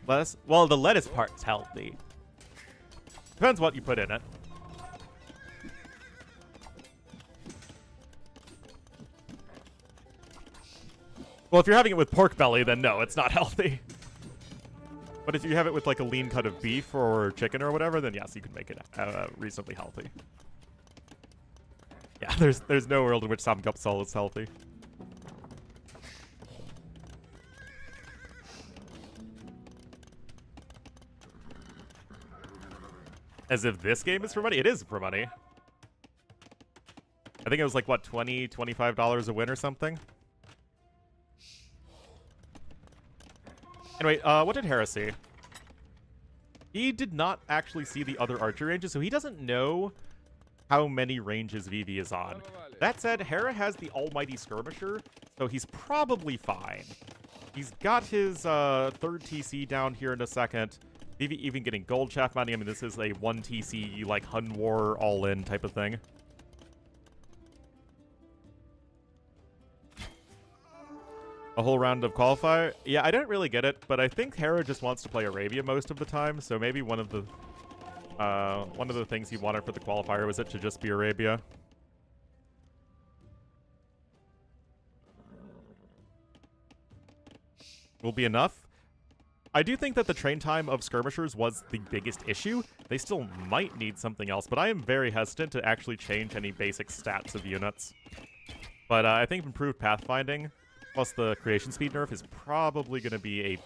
Lettuce? Well, the lettuce part's healthy. Depends what you put in it. Well, if you're having it with pork belly, then no, it's not healthy. But if you have it with like a lean cut of beef or chicken or whatever, then yes, you can make it reasonably healthy. Yeah, there's no world in which samgyeopsal is healthy. As if this game is for money? It is for money. I think it was like, what, $20, $25 a win or something? Anyway, what did Hera see? He did not actually see the other archer ranges, so he doesn't know how many ranges Vivi is on. That said, Hera has the almighty skirmisher, so he's probably fine. He's got his third TC down here in a second. Vivi even getting gold shaft money. I mean, this is a 1 TC, like, Hun War all-in type of thing. A whole round of Qualifier? Yeah, I don't really get it, but I think Hera just wants to play Arabia most of the time, so maybe one of the things he wanted for the Qualifier was it to just be Arabia. Will be enough. I do think that the train time of skirmishers was the biggest issue. They still might need something else, but I am very hesitant to actually change any basic stats of units. But I think improved pathfinding, plus the creation speed nerf, is probably going to be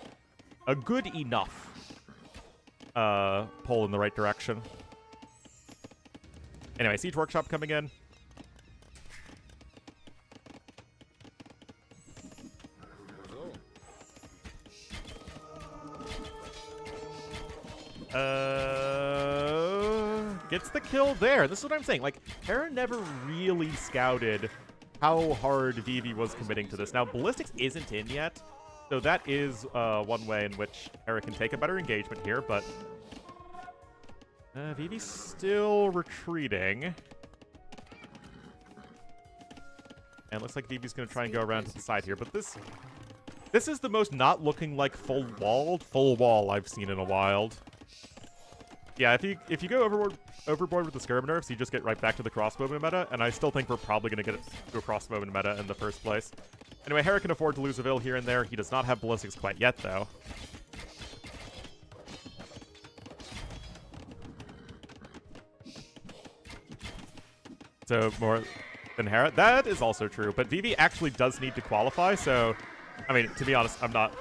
a good enough pull in the right direction. Anyway, Siege Workshop coming in. Gets the kill there. This is what I'm saying. Like, Hera never really scouted how hard Vivi was committing to this. Now, Ballistics isn't in yet, so that is one way in which Hera can take a better engagement here, but Vivi's still retreating. And looks like Vivi's going to try and go around to the side here, but this is the most not looking like full wall I've seen in a while. Yeah, if you go overboard with the skirmish nerfs, you just get right back to the crossbowman meta, and I still think we're probably going to get to a crossbowman meta in the first place. Anyway, Hera can afford to lose a Vil here and there. He does not have ballistics quite yet, though. So, more than Hera. That is also true, but Vivi actually does need to qualify, so, I mean, to be honest, I'm not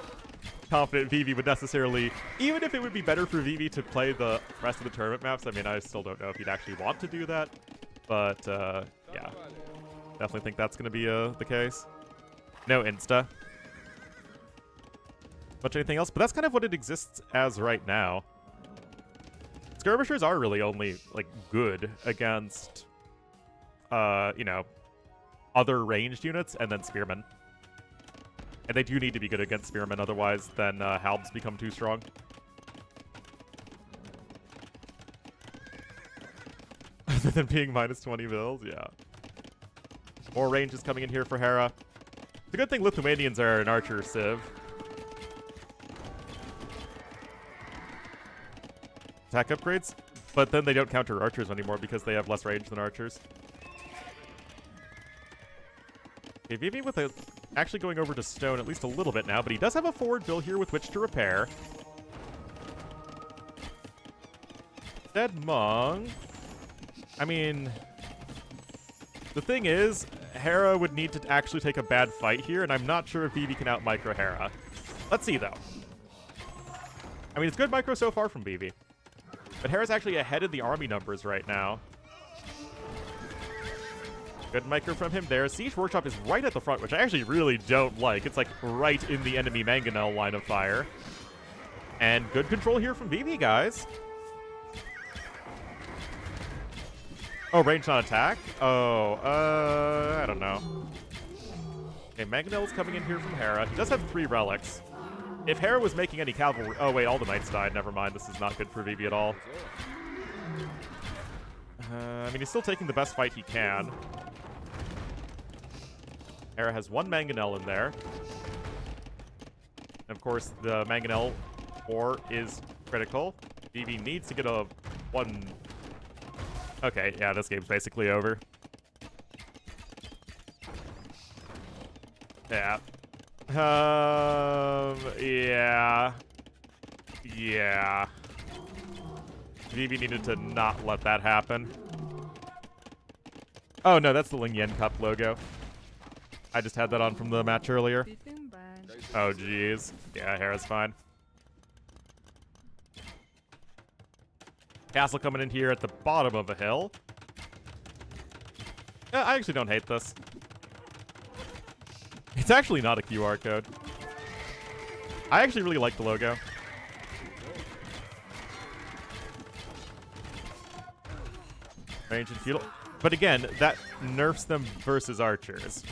confident Vivi would necessarily, even if it would be better for Vivi to play the rest of the tournament maps, I mean, I still don't know if he'd actually want to do that, but, yeah. Definitely think that's going to be the case. No insta. Much anything else, but that's kind of what it exists as right now. Skirmishers are really only, like, good against, you know, other ranged units, and then spearmen. And they do need to be good against spearmen, otherwise then halbs become too strong. Other than being minus 20 mils, yeah. More ranges coming in here for Hera. It's a good thing Lithuanians are an archer civ. Attack upgrades, but then they don't counter archers anymore because they have less range than archers. Okay, Vivi with a actually going over to stone at least a little bit now, but he does have a forward bill here with which to repair. Dead Monk. I mean, the thing is, Hera would need to actually take a bad fight here, and I'm not sure if Vivi can out-micro Hera. Let's see, though. I mean, it's good micro so far from Vivi. But Hera's actually ahead of the army numbers right now. Good micro from him there. Siege Workshop is right at the front, which I actually really don't like. It's like right in the enemy Mangonel line of fire. And good control here from Vivi, guys. Oh, range not attack? Oh, I don't know. Okay, Mangonel's coming in here from Hera. He does have 3 relics. If Hera was making any cavalry... Oh, wait, all the knights died. Never mind. This is not good for Vivi at all. I mean, he's still taking the best fight he can. Hera has 1 Mangonel in there. And of course, the Mangonel 4 is critical. Vivi needs to get a 1... Okay, yeah, this game's basically over. Yeah. Yeah. Yeah. Vivi needed to not let that happen. Oh, no, that's the LingYuan Cup logo. I just had that on from the match earlier. Oh, jeez. Yeah, Hera's fine. Castle coming in here at the bottom of a hill. I actually don't hate this. It's actually not a QR code. I actually really like the logo. Range and feudal. But again, that nerfs them versus archers.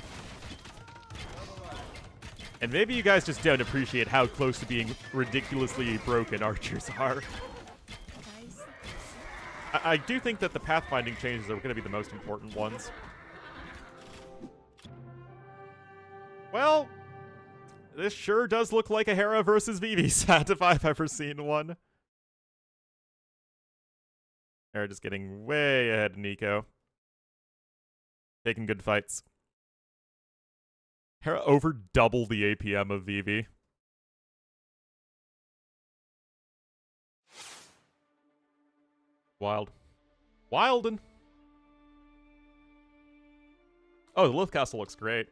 And maybe you guys just don't appreciate how close to being ridiculously broken archers are. I do think that the pathfinding changes are going to be the most important ones. Well, this sure does look like a Hera versus Vivi set if I've ever seen one. Hera just getting way ahead of Nico. Taking good fights. Hera over double the APM of Vivi. Wild. Wildin'. Oh, the Lilith Castle looks great.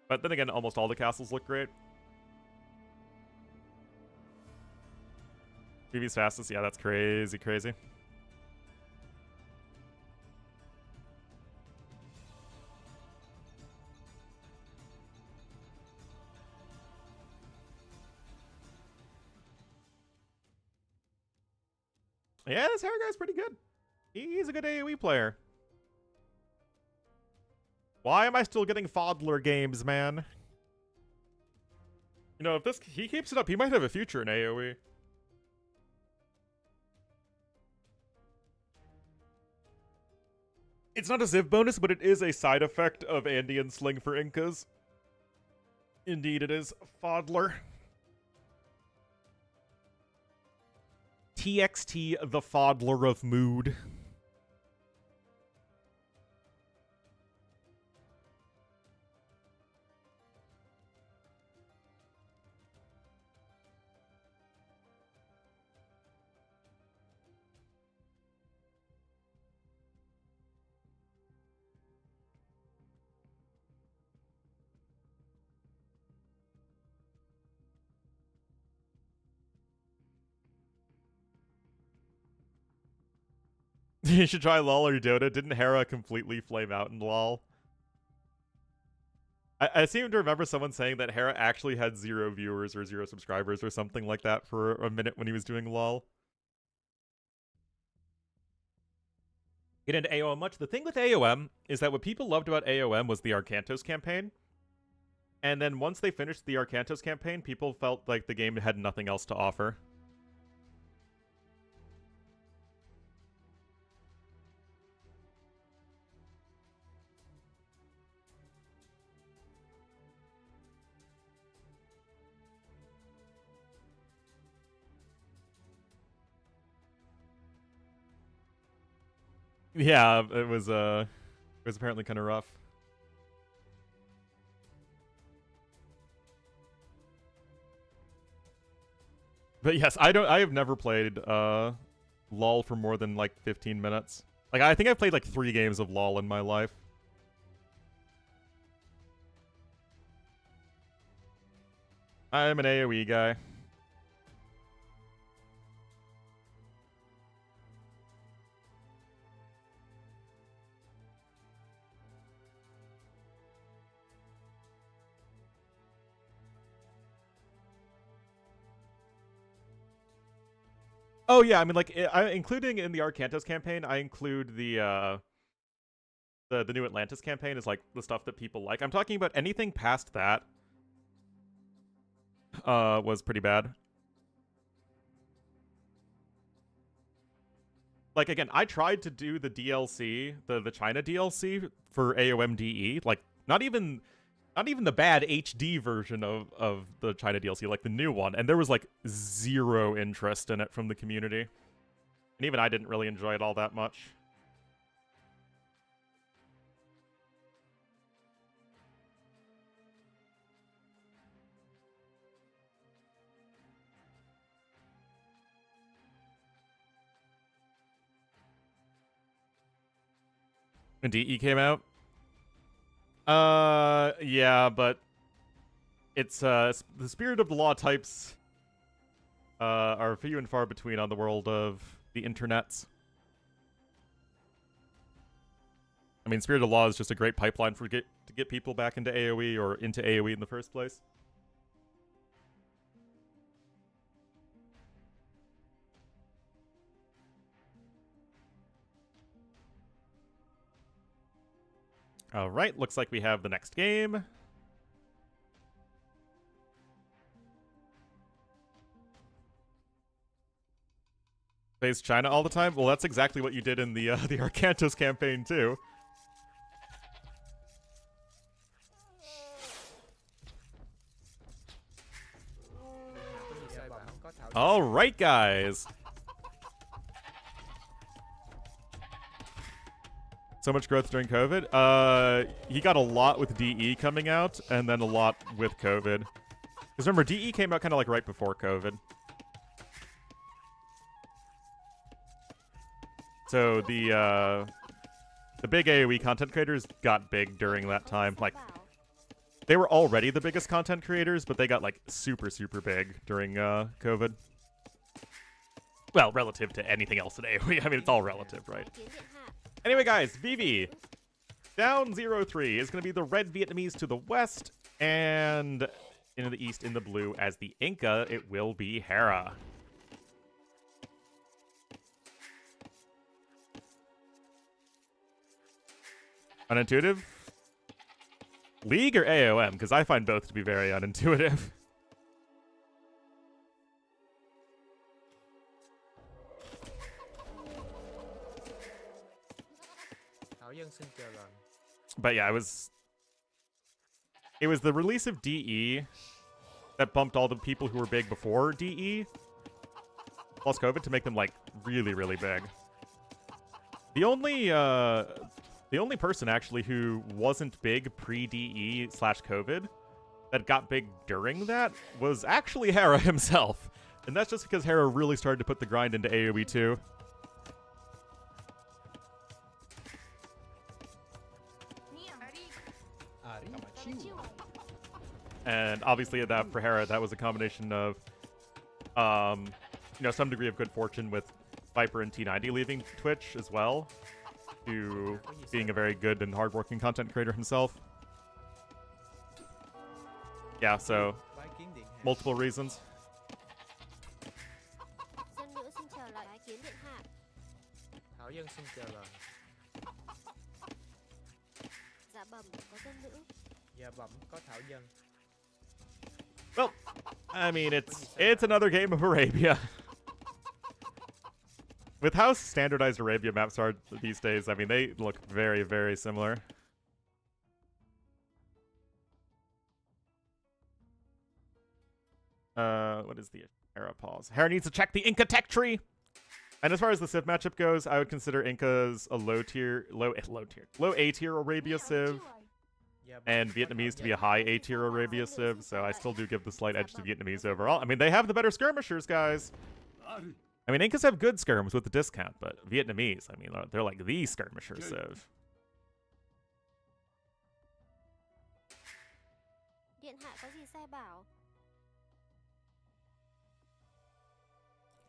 But then again, almost all the castles look great. Vivi's fastest, yeah, that's crazy, crazy. Yeah, this Hera guy's pretty good. He's a good AoE player. Why am I still getting Fodler games, man? You know, if he keeps it up, he might have a future in AoE. It's not a Ziv bonus, but it is a side effect of Andean Sling for Incas. Indeed, it is Fodler. TXT, the Fodler of Mood. You should try LOL or Dota. Didn't Hera completely flame out in LOL? I seem to remember someone saying that Hera actually had 0 viewers or 0 subscribers or something like that for a minute when he was doing LOL. Get into AOM much? The thing with AOM is that what people loved about AOM was the Arcantos campaign. And then once they finished the Arcantos campaign, people felt like the game had nothing else to offer. Yeah, it was, It was apparently kind of rough. But yes, I have never played LOL for more than like 15 minutes. Like I think I've played like 3 games of LOL in my life. I'm an AoE guy. Oh yeah, I mean, like, including in the Arcantos campaign, I include the new Atlantis campaign is like the stuff that people like. I'm talking about anything past that. Was pretty bad. Like again, I tried to do the DLC, the China DLC for AOMDE, like not even the bad HD version of the China DLC, like the new one, and there was like 0 interest in it from the community. And even I didn't really enjoy it all that much. When DE came out? Yeah, but it's the spirit of the law types are few and far between on the world of the internets. I mean, spirit of law is just a great pipeline to get people back into AoE or into AoE in the first place. All right, looks like we have the next game. Plays China all the time? Well, that's exactly what you did in the Arcantos campaign too. All right, guys. So much growth during COVID. He got a lot with DE coming out, and then a lot with COVID. Because remember, DE came out kind of like right before COVID. So the big AoE content creators got big during that time. Like, they were already the biggest content creators, but they got like super, super big during COVID. Well, relative to anything else in AoE. I mean, it's all relative, right? Anyway, guys, Vivi, down 0-3 is going to be the red Vietnamese to the west, and in the east, in the blue, as the Inca, it will be Hera. Unintuitive? League or AOM? Because I find both to be very unintuitive. But yeah, it was the release of DE that bumped all the people who were big before DE plus COVID to make them like really, really big. The only person actually who wasn't big pre-DE / COVID that got big during that was actually Hera himself. And that's just because Hera really started to put the grind into AoE too. And obviously that for Hera, that was a combination of, some degree of good fortune with Viper and T90 leaving Twitch as well, to being a very good and hardworking content creator himself. Yeah, so multiple reasons. Well, I mean, it's another game of Arabia. With how standardized Arabia maps are these days, I mean, they look very, very similar. What is the Hera pause? Hera needs to check the Inca tech tree! And as far as the Civ matchup goes, I would consider Inca's a low A tier Arabia Civ, and Vietnamese to be a high A tier Arabia Civ. So I still do give the slight edge to Vietnamese overall. I mean, they have the better skirmishers, guys. I mean, Incas have good skirms with the discount, but Vietnamese, I mean, they're like the skirmisher Civ. Điện hạ có gì sai bảo?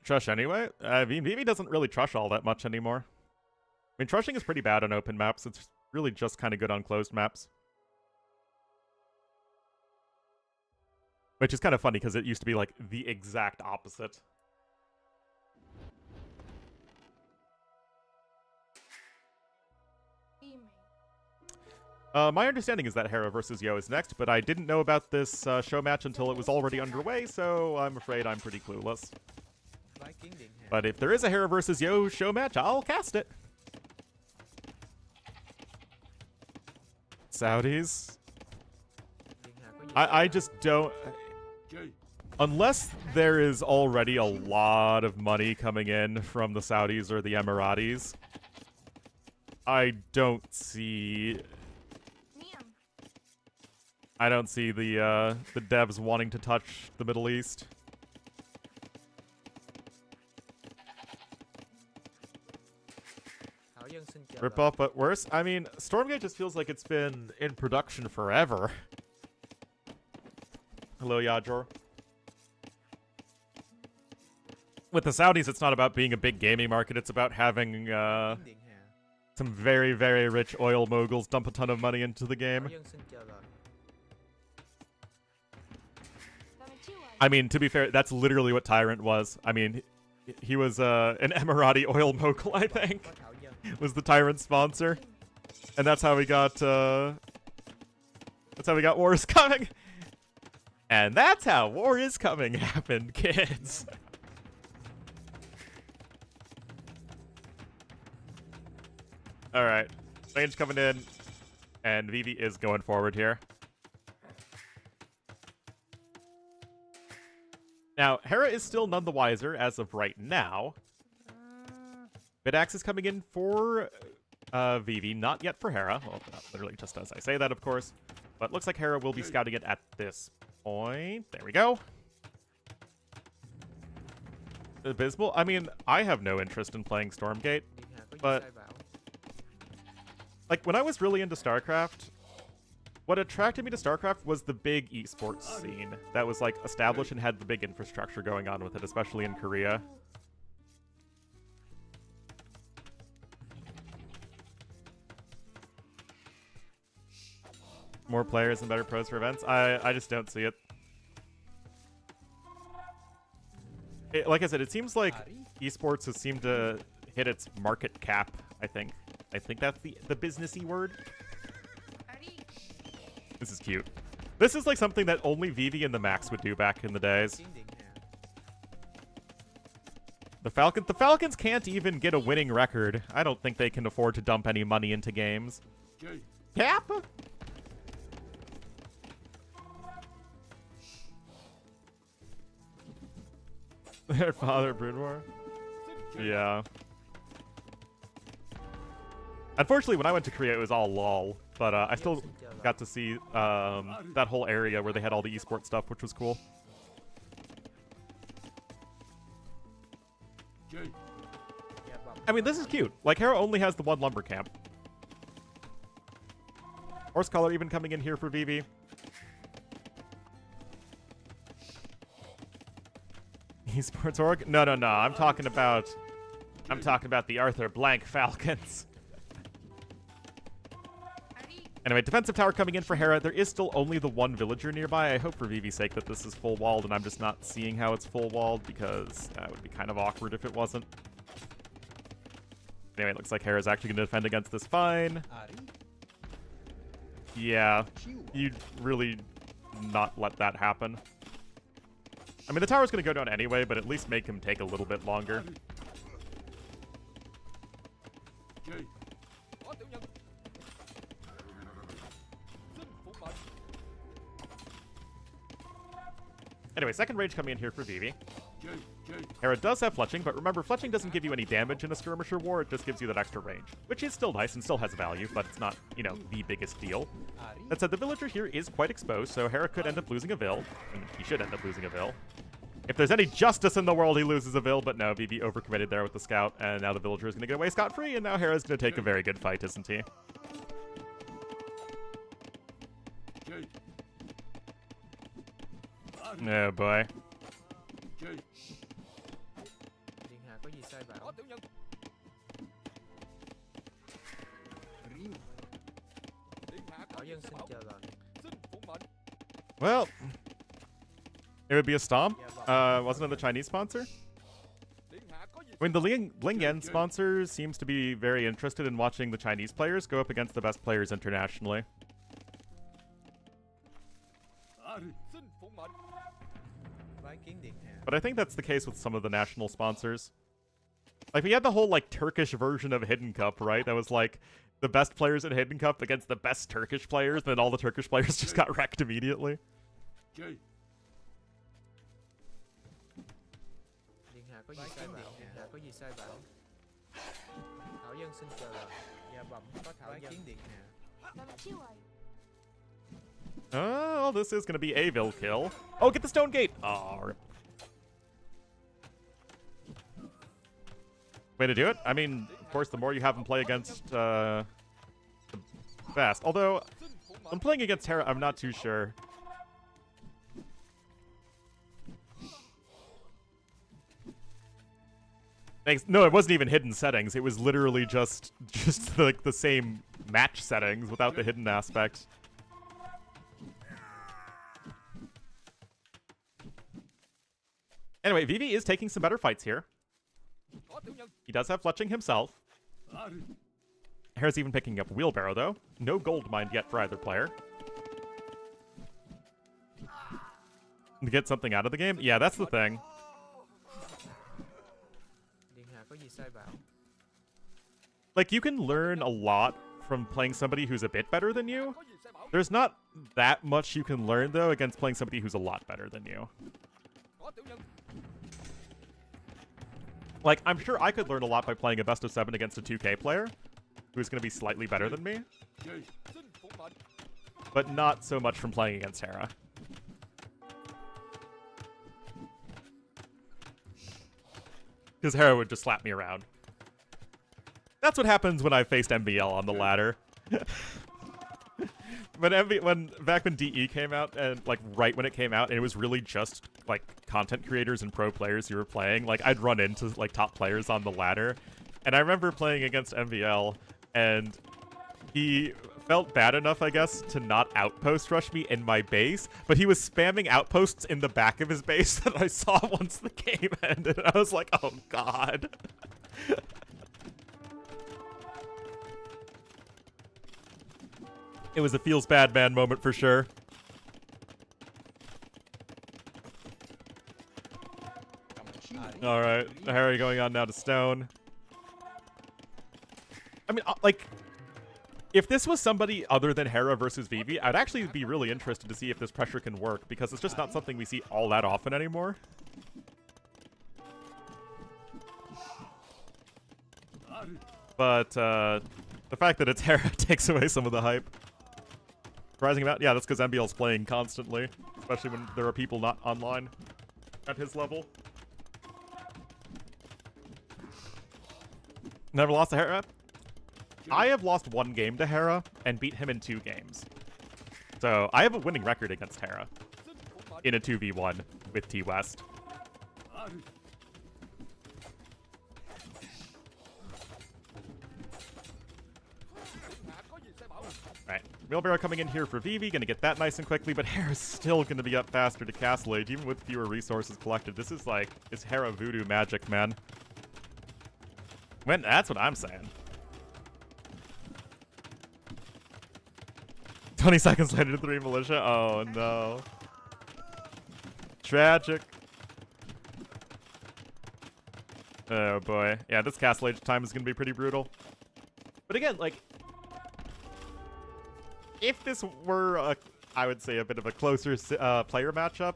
Trush anyway? Vivi doesn't really trush all that much anymore. I mean, trushing is pretty bad on open maps. It's really just kind of good on closed maps. Which is kind of funny because it used to be like the exact opposite. My understanding is that Hera versus Yo is next, but I didn't know about this show match until it was already underway, so I'm afraid I'm pretty clueless. But if there is a Hera versus Yo show match, I'll cast it. Saudis. I just don't... Unless there is already a lot of money coming in from the Saudis or the Emiratis, I don't see the devs wanting to touch the Middle East. Rip off, but worse. I mean, Stormgate just feels like it's been in production forever. Hello, Yajor. With the Saudis, it's not about being a big gaming market. It's about having some very, very rich oil moguls dump a ton of money into the game. I mean, to be fair, that's literally what Tyrant was. I mean, he was an Emirati oil mogul, I think. Was the Tyrant sponsor. And that's how we got War is Coming. And that's how War is Coming happened, kids. Alright. Range coming in. And Vivi is going forward here. Now, Hera is still none the wiser as of right now. Bidax is coming in for Vivi, not yet for Hera. Well, not literally just as I say that, of course. But looks like Hera will be scouting it at this point. There we go. Abysmal? I mean, I have no interest in playing Stormgate. But, like, when I was really into StarCraft, what attracted me to StarCraft was the big esports scene that was, like, established and had the big infrastructure going on with it, especially in Korea. More players and better pros for events? I just don't see it. Like I said, it seems like esports has seemed to hit its market cap, I think. I think that's the businessy word. This is cute. This is like something that only Vivi and the Max would do back in the days. The Falcons can't even get a winning record. I don't think they can afford to dump any money into games. Cap? Their father, Broodwar? Yeah. Unfortunately, when I went to Korea, it was all LOL. But I still got to see that whole area where they had all the esports stuff, which was cool. I mean, this is cute. Like, Hera only has the one lumber camp. Horse color even coming in here for Vivi. Esports org? No. I'm talking about the Arthur Blank Falcons. Anyway, defensive tower coming in for Hera. There is still only the one villager nearby. I hope for Vivi's sake that this is full walled and I'm just not seeing how it's full walled because that would be kind of awkward if it wasn't. Anyway, it looks like Hera's actually going to defend against this fine. Yeah, you'd really not let that happen. I mean, the tower's going to go down anyway, but at least make him take a little bit longer. Anyway, Anyway, second range coming in here for Vivi. Hera does have fletching, but remember, fletching doesn't give you any damage in a skirmisher war, it just gives you that extra range, which is still nice and still has value, but it's not, you know, the biggest deal. That said, the villager here is quite exposed, so Hera could end up losing a Vil, and he should end up losing a Vil. If there's any justice in the world, he loses a Vil, but no, Vivi overcommitted there with the scout, and now the villager is going to get away scot-free, and now Hera's going to take a very good fight, isn't he? Oh boy. Điện hạ có gì sai bảo? Bảo dân xin chờ lệnh. Well, it would be a stomp. Wasn't it the Chinese sponsor? I mean, the LingYuan sponsor seems to be very interested in watching the Chinese players go up against the best players internationally. But I think that's the case with some of the national sponsors. Like, we had the whole, like, Turkish version of Hidden Cup, right? That was, like, the best players in Hidden Cup against the best Turkish players, and then all the Turkish players just got wrecked immediately. Điện hạ có gì sai bảo? Điện hạ có gì sai bảo? Thảo dân xin chờ lệnh. Dạ bẩm có thảo dân. Điện hạ. Oh, this is going to be a Vil kill. Oh, get the stone gate! Oh, rip. Way to do it. I mean, of course, the more you have him play against the best. Although, when playing against Hera, I'm not too sure. Thanks. No, it wasn't even hidden settings. It was literally just like the same match settings without the hidden aspect. Anyway, Vivi is taking some better fights here. He does have fletching himself. Hera's even picking up wheelbarrow, though. No gold mine yet for either player. To get something out of the game? Yeah, that's the thing. Like, you can learn a lot from playing somebody who's a bit better than you. There's not that much you can learn, though, against playing somebody who's a lot better than you. Like, I'm sure I could learn a lot by playing a best of 7 against a 2K player, who's going to be slightly better than me. But not so much from playing against Hera. Because Hera would just slap me around. That's what happens when I faced MBL on the ladder. Back when DE came out, and like right when it came out, and it was really just like content creators and pro players who were playing, like I'd run into like top players on the ladder, and I remember playing against MVL, and he felt bad enough, I guess, to not outpost rush me in my base, but he was spamming outposts in the back of his base that I saw once the game ended. I was like, oh god. It was a feels bad man moment for sure. Alright, Hera going on now to stone. I mean, like, if this was somebody other than Hera versus Vivi, I'd actually be really interested to see if this pressure can work, because it's just not something we see all that often anymore. But, the fact that it's Hera takes away some of the hype. Surprising about, yeah, that's because MBL's playing constantly, especially when there are people not online at his level. Never lost to Hera? I have lost 1 game to Hera and beat him in 2 games. So I have a winning record against Hera in a 2v1 with T West. Alright, wheelbarrow coming in here for Vivi, gonna get that nice and quickly, but Hera's still gonna be up faster to Castle Age, even with fewer resources collected. This is like, it's Hera voodoo magic, man. That's what I'm saying. 20 seconds later to 3 militia. Oh no. Tragic. Oh boy. Yeah, this Castle Age time is gonna be pretty brutal. But again, like, if this were, I would say, a bit of a closer player matchup,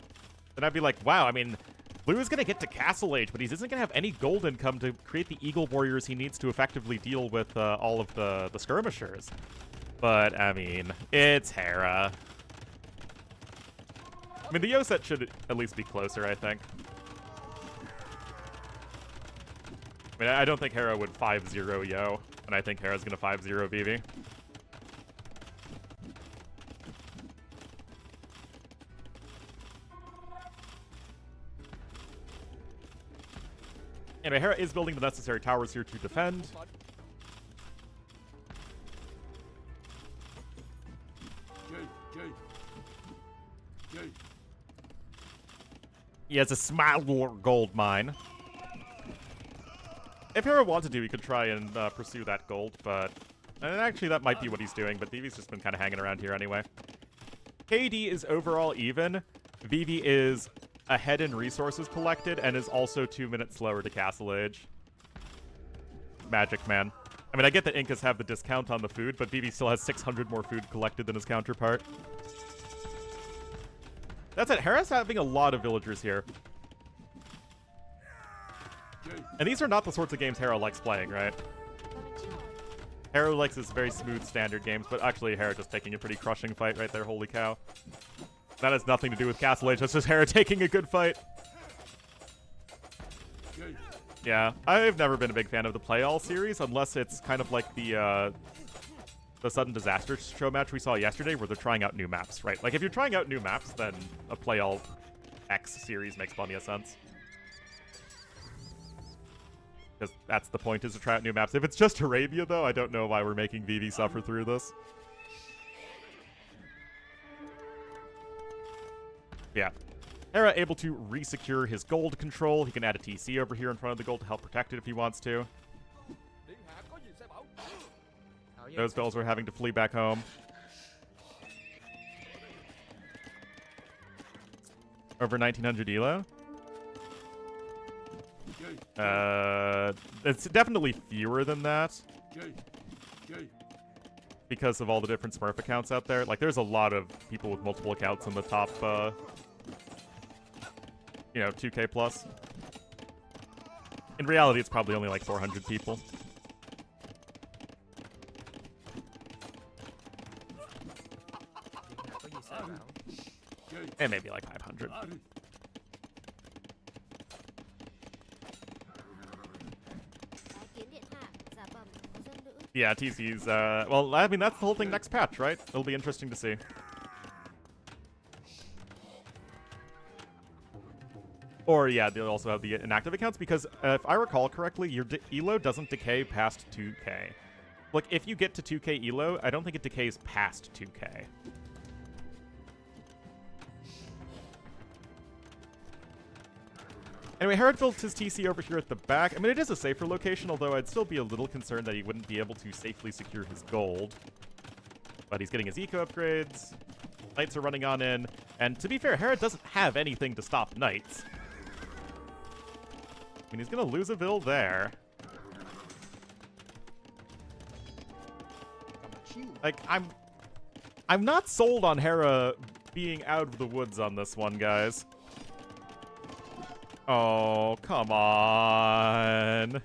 then I'd be like, wow, I mean, Blue is going to get to Castle Age, but he isn't going to have any gold income to create the Eagle Warriors he needs to effectively deal with all of the skirmishers. But, I mean, it's Hera. I mean, the Yo set should at least be closer, I think. I mean, I don't think Hera would 5-0 Yo, and I think Hera's going to 5-0 Vivi. Anyway, Hera is building the necessary towers here to defend. He has a small gold mine. If Hera wanted to, he could try and pursue that gold, but actually that might be what he's doing, but Vivi's just been kind of hanging around here anyway. KD is overall even. Vivi is ahead in resources collected and is also 2 minutes slower to Castle Age. Magic, man. I mean, I get that Incas have the discount on the food, but Vivi still has 600 more food collected than his counterpart. That's it. Hera's having a lot of villagers here. And these are not the sorts of games Hera likes playing, right? Hera likes his very smooth standard games, but actually Hera just taking a pretty crushing fight right there, holy cow. That has nothing to do with Castle Age, that's just Hera taking a good fight. Yeah, I've never been a big fan of the Play All series, unless it's kind of like the Sudden Disaster show match we saw yesterday, where they're trying out new maps, right? Like, if you're trying out new maps, then a Play All X series makes plenty of sense. Because that's the point, is to try out new maps. If it's just Arabia, though, I don't know why we're making Vivi suffer through this. Yeah. Hera able to re-secure his gold control. He can add a TC over here in front of the gold to help protect it if he wants to. Those bells are having to flee back home. Over 1900 elo. It's definitely fewer than that. Because of all the different Smurf accounts out there. Like, there's a lot of people with multiple accounts in the top, 2K plus. In reality, it's probably only like 400 people. And maybe like 500. Yeah, TC's, well, I mean, that's the whole thing next patch, right? It'll be interesting to see. Or, yeah, they'll also have the inactive accounts, because if I recall correctly, your elo doesn't decay past 2k. Like, if you get to 2k elo, I don't think it decays past 2k. Anyway, Hera built his TC over here at the back. I mean, it is a safer location, although I'd still be a little concerned that he wouldn't be able to safely secure his gold. But he's getting his eco upgrades. Knights are running on in. And to be fair, Hera doesn't have anything to stop Knights. I mean, he's going to lose a Vil there. Like, I'm not sold on Hera being out of the woods on this one, guys. Oh, come on.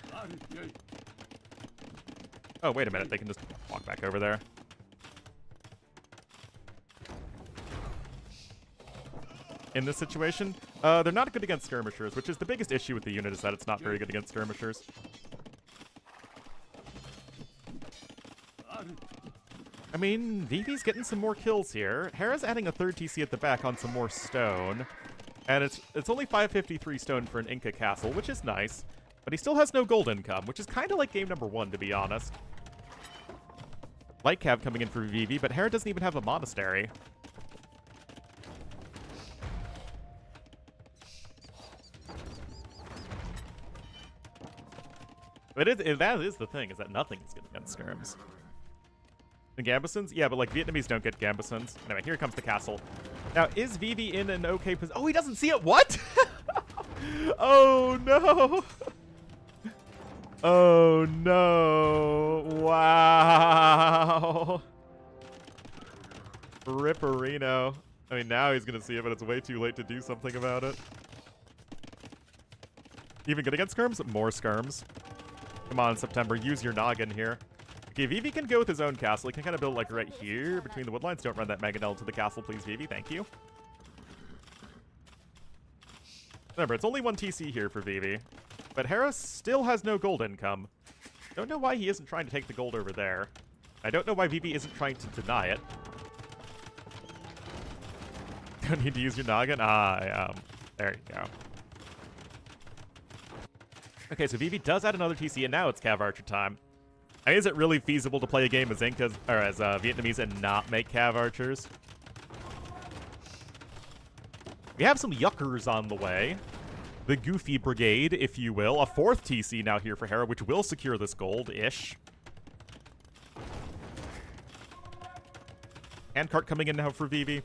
Oh, wait a minute. They can just walk back over there. In this situation, they're not good against skirmishers, which is the biggest issue with the unit, is that it's not very good against skirmishers. I mean, Vivi's getting some more kills here. Hera's adding a third TC at the back on some more stone. And it's only 553 stone for an Inca castle, which is nice. But he still has no gold income, which is kind of like game number 1, to be honest. Light Cav coming in for Vivi, but Hera doesn't even have a monastery. But that is the thing, is that nothing is good against skirms. The Gambesons? Yeah, but like Vietnamese don't get Gambesons. Anyway, here comes the castle. Now, is Vivi in an okay position? Oh, he doesn't see it? What? Oh, no. Oh, no. Wow. Ripperino. I mean, now he's gonna see it, but it's way too late to do something about it. Even good against skirms? More skirms. Come on, September, use your noggin here. Okay, Vivi can go with his own castle. He can kind of build like right here between the woodlines. Don't run that Mangonel to the castle, please, Vivi. Thank you. Remember, it's only 1 TC here for Vivi. But Hera still has no gold income. Don't know why he isn't trying to take the gold over there. I don't know why Vivi isn't trying to deny it. Don't need to use your noggin? There you go. Okay, so Vivi does add another TC, and now it's Cav Archer time. I mean, is it really feasible to play a game as Incas, or as Vietnamese and not make Cav Archers? We have some yuckers on the way. The Goofy Brigade, if you will. A 4th TC now here for Hera, which will secure this gold-ish. Handcart coming in now for Vivi.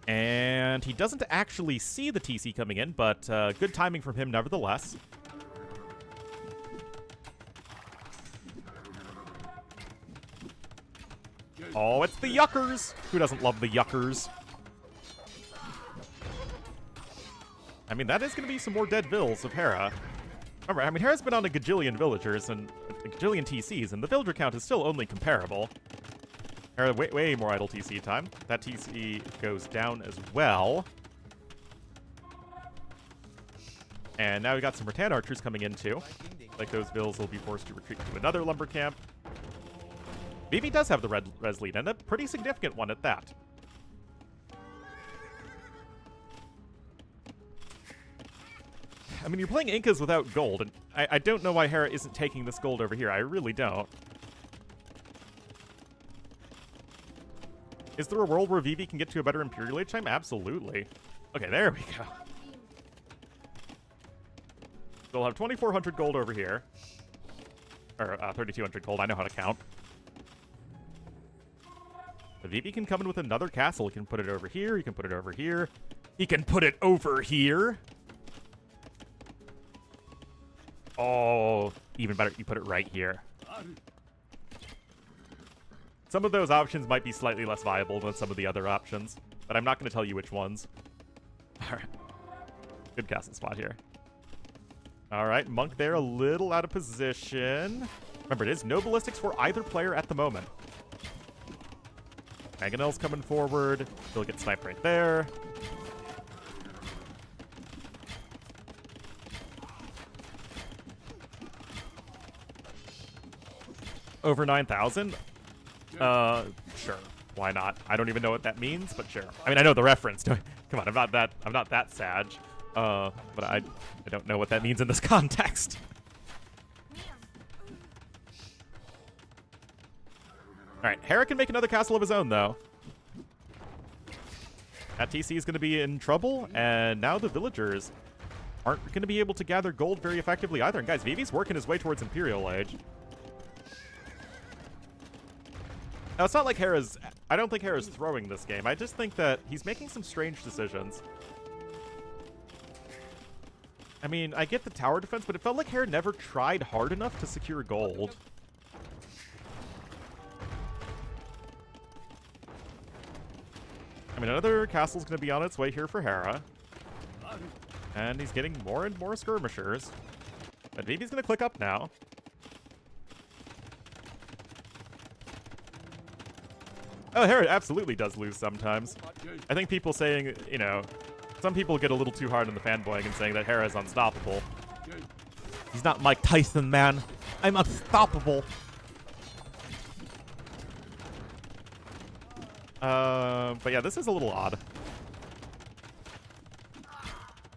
And he doesn't actually see the TC coming in, but good timing from him nevertheless. Oh, it's the yuckers! Who doesn't love the yuckers? I mean, that is going to be some more dead vills of Hera. Remember, I mean, Hera's been on a gajillion villagers and a gajillion TCs, and the villager count is still only comparable. Hera, way more idle TC time. That TC goes down as well. And now we got some rattan archers coming in, too. Like those vills will be forced to retreat to another lumber camp. Vivi does have the red res lead, and a pretty significant one at that. I mean, you're playing Incas without gold, and I don't know why Hera isn't taking this gold over here. I really don't. Is there a world where Vivi can get to a better Imperial Age time? Absolutely. Okay, there we go. We'll have 2,400 gold over here. Or 3,200 gold. I know how to count. The Vivi can come in with another castle. He can put it over here. He can put it over here. He can put it over here. Oh, even better. You put it right here. Some of those options might be slightly less viable than some of the other options, but I'm not going to tell you which ones. All right. Good castle spot here. All right, Monk there a little out of position. Remember, it is no ballistics for either player at the moment. Mangonel's coming forward. He'll get sniped right there. Over 9,000? Sure. Why not? I don't even know what that means, but sure. I mean, I know the reference. Come on, I'm not that sag. But I don't know what that means in this context. Alright, Hera can make another castle of his own, though. That TC is going to be in trouble, and now the villagers aren't going to be able to gather gold very effectively either. And guys, Vivi's working his way towards Imperial Age. Now, it's not like Hera's... I don't think Hera's throwing this game. I just think that he's making some strange decisions. I mean, I get the tower defense, but it felt like Hera never tried hard enough to secure gold. I mean, another castle's going to be on its way here for Hera. And he's getting more and more skirmishers. But Vivi's going to click up now. Oh, Hera absolutely does lose sometimes. I think people saying, you know, some people get a little too hard on the fanboying and saying that Hera is unstoppable. He's not Mike Tyson, man. I'm unstoppable. But yeah, this is a little odd.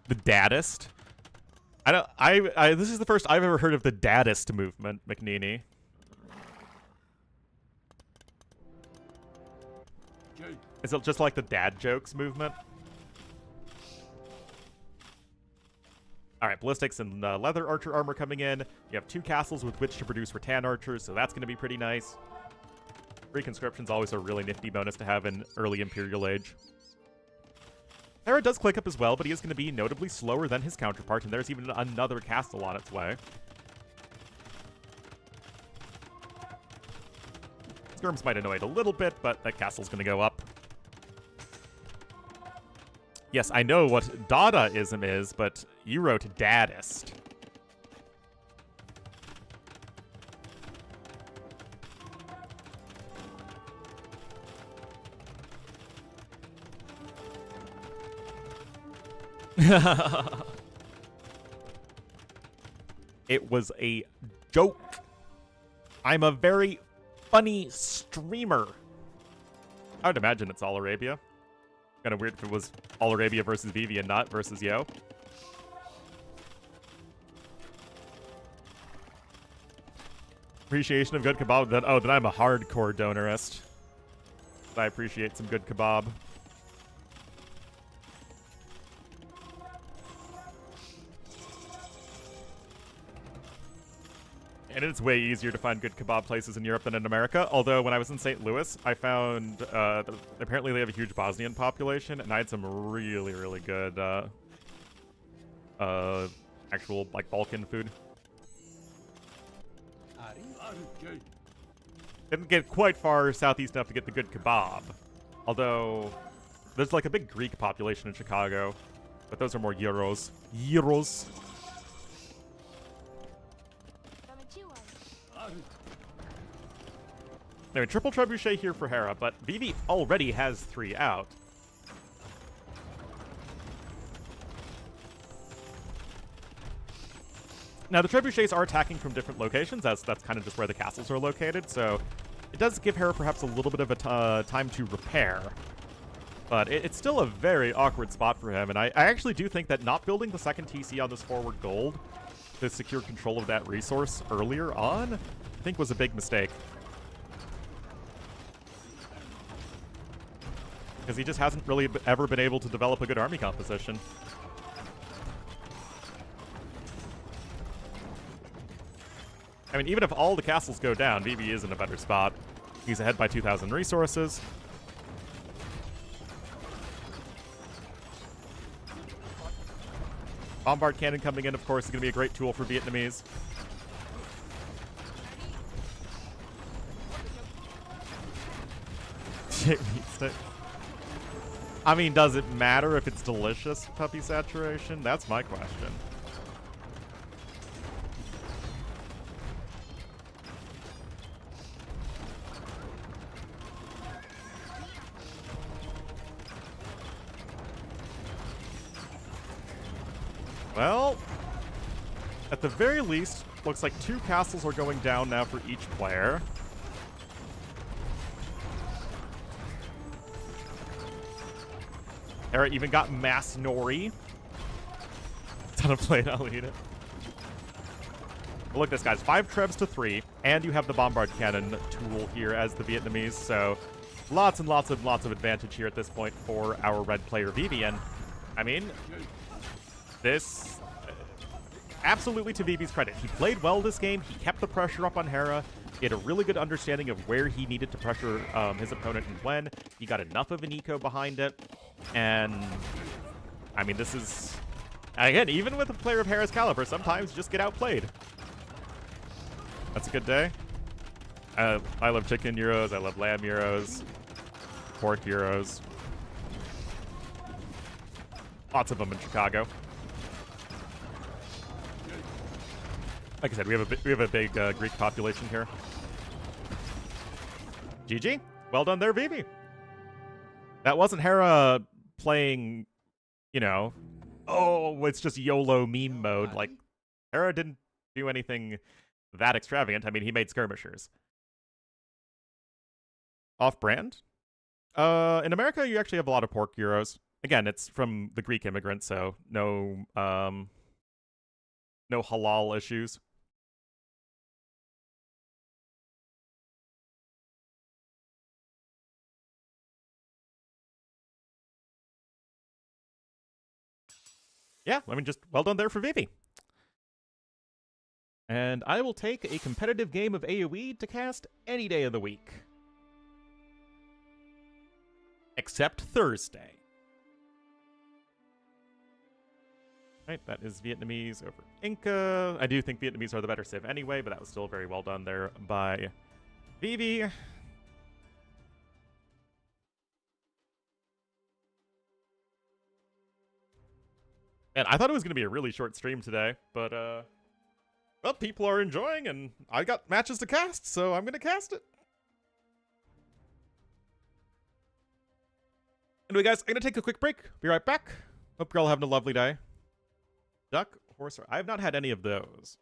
The daddist. This is the first I've ever heard of the daddist movement, McNeely. Is it just like the dad jokes movement? Alright, ballistics and leather archer armor coming in. You have 2 castles with which to produce rattan archers, so that's going to be pretty nice. Free conscription's always a really nifty bonus to have in early Imperial Age. Hera does click up as well, but he is going to be notably slower than his counterpart, and there's even another castle on its way. Skirms might annoy it a little bit, but that castle's going to go up. Yes, I know what Dadaism is, but you wrote Dadist. It was a joke. I'm a very funny streamer. I would imagine it's All Arabia. Kind of weird if it was All Arabia versus Vivi and not versus Yo. Appreciation of good kebab. Then I'm a hardcore donorist. I appreciate some good kebab. And it's way easier to find good kebab places in Europe than in America. Although when I was in St. Louis, I found apparently they have a huge Bosnian population, and I had some really, really good actual like Balkan food. Didn't get quite far southeast enough to get the good kebab. Although there's like a big Greek population in Chicago, but those are more Euros. Euros. Anyway, triple trebuchet here for Hera, but Vivi already has 3 out. Now, the trebuchets are attacking from different locations. That's kind of just where the castles are located, so it does give Hera perhaps a little bit of a time to repair. But it's still a very awkward spot for him, and I actually do think that not building the second TC on this forward gold to secure control of that resource earlier on, I think was a big mistake. Because he just hasn't really ever been able to develop a good army composition. I mean, even if all the castles go down, Vivi is in a better spot. He's ahead by 2,000 resources. Bombard cannon coming in, of course, is going to be a great tool for Vietnamese. Shit meat stick. I mean, does it matter if it's delicious, puppy saturation? That's my question. Well, at the very least, looks like 2 castles are going down now for each player. Hera even got Mass Nori. Ton of plate, I'll eat it. But look at this, guys. 5 trebs to 3, and you have the Bombard Cannon tool here as the Vietnamese, so lots and lots of advantage here at this point for our red player Vivian. I mean, this absolutely to Vivi's credit. He played well this game. He kept the pressure up on Hera. He had a really good understanding of where he needed to pressure his opponent and when. He got enough of an eco behind it. And, I mean, this is, again, even with a player of Hera's caliber, sometimes just get outplayed. That's a good day. I love chicken euros. I love lamb euros. Pork euros. Lots of them in Chicago. Like I said, we have a big Greek population here. GG. Well done there, Vivi. That wasn't Hera playing, you know, oh, it's just YOLO meme mode. Like, Hera didn't do anything that extravagant. I mean, he made skirmishers. Off-brand? In America, you actually have a lot of pork euros. Again, it's from the Greek immigrants, so no halal issues. Yeah, I mean, just well done there for Vivi. And I will take a competitive game of AoE to cast any day of the week. Except Thursday. Right, that is Vietnamese over Inca. I do think Vietnamese are the better civ anyway, but that was still very well done there by Vivi. Man, I thought it was going to be a really short stream today, but, well, people are enjoying, and I got matches to cast, so I'm going to cast it. Anyway, guys, I'm going to take a quick break. Be right back. Hope you're all having a lovely day. Duck, horse, I have not had any of those.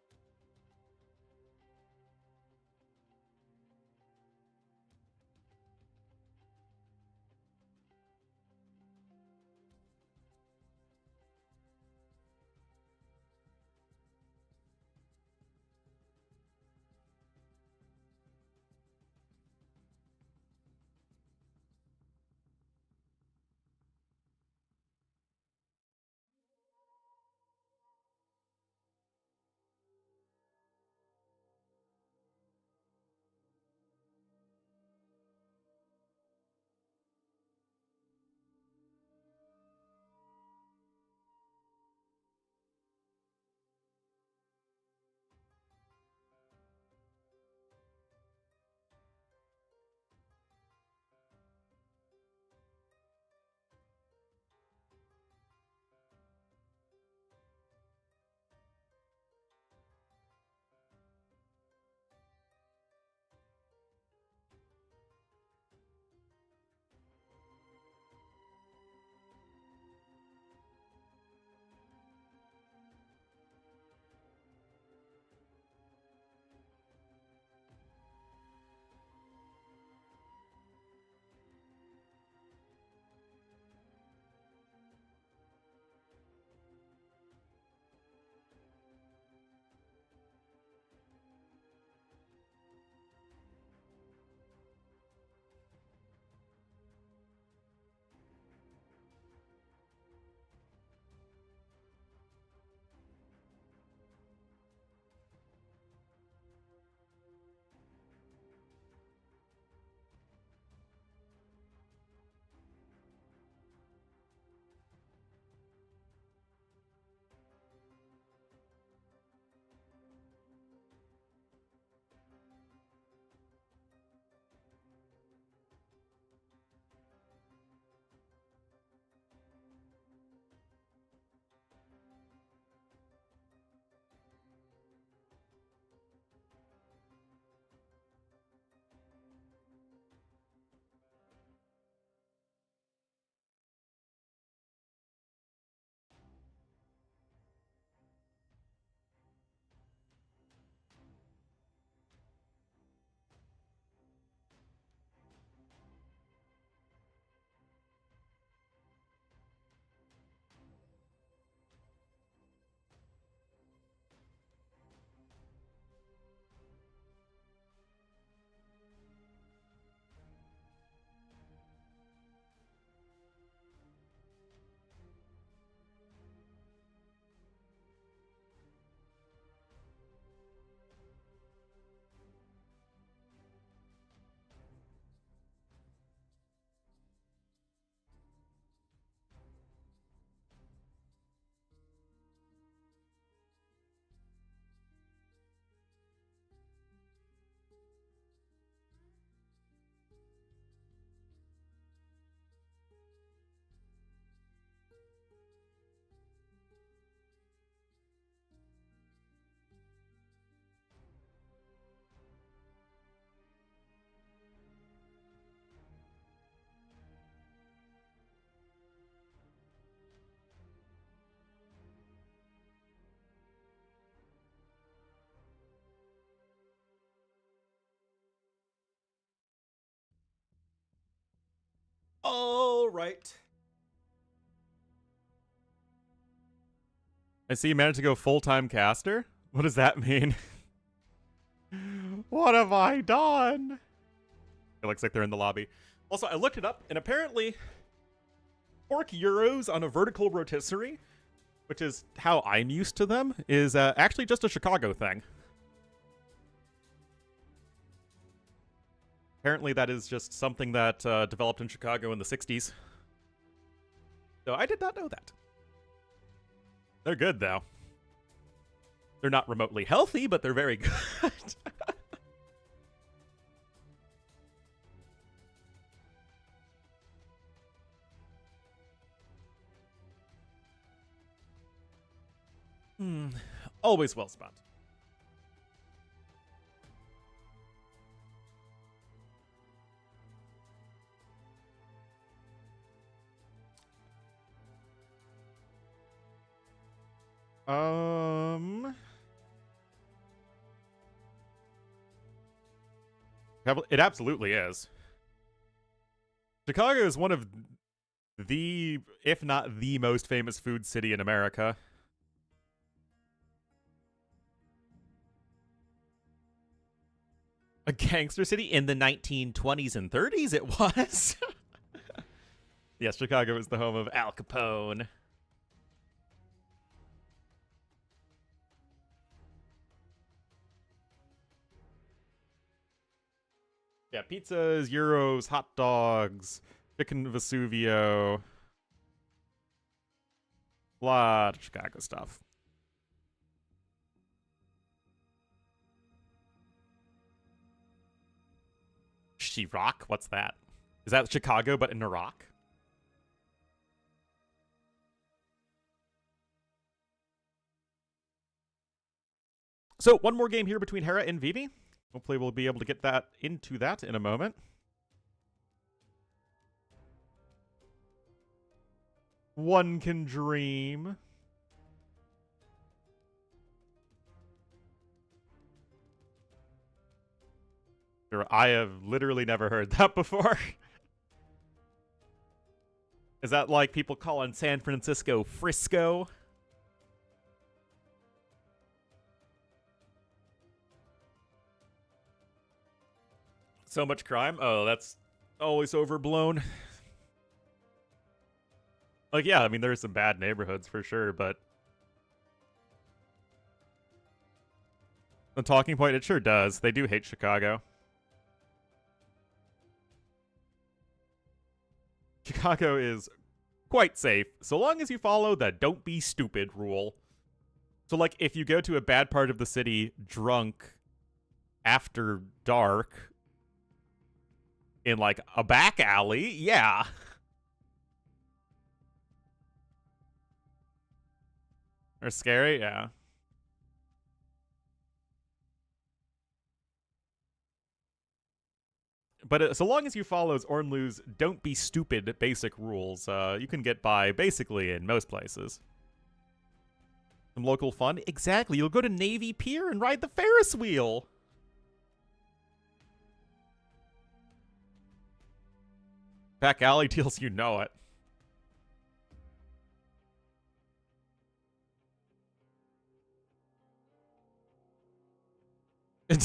All right. I see you managed to go full-time caster. What does that mean? What have I done? It looks like they're in the lobby. Also, I looked it up, and apparently 4 euros on a vertical rotisserie, which is how I'm used to them, is actually just a Chicago thing. Apparently that is just something that developed in Chicago in the 60s. So I did not know that. They're good, though. They're not remotely healthy, but they're very good. Always well spent. It absolutely is. Chicago is one of the, if not the most famous food city in America. A gangster city in the 1920s and 30s, it was. Yes, Chicago is the home of Al Capone. Yeah, pizzas, gyros, hot dogs, chicken Vesuvio. A lot of Chicago stuff. Iraq? What's that? Is that Chicago but in Iraq? So, one more game here between Hera and Vivi. Hopefully we'll be able to get that into that in a moment. One can dream. I have literally never heard that before. Is that like people calling San Francisco Frisco? So much crime? Oh, that's always overblown. Like, yeah, I mean, there's some bad neighborhoods for sure, but the talking point, it sure does. They do hate Chicago. Chicago is quite safe, so long as you follow the don't be stupid rule. So, like, if you go to a bad part of the city drunk after dark in, like, a back alley, yeah. Or scary, yeah. But so long as you follow Ornlu's don't be stupid basic rules, you can get by basically in most places. Some local fun? Exactly, you'll go to Navy Pier and ride the Ferris wheel. Back alley deals, you know it.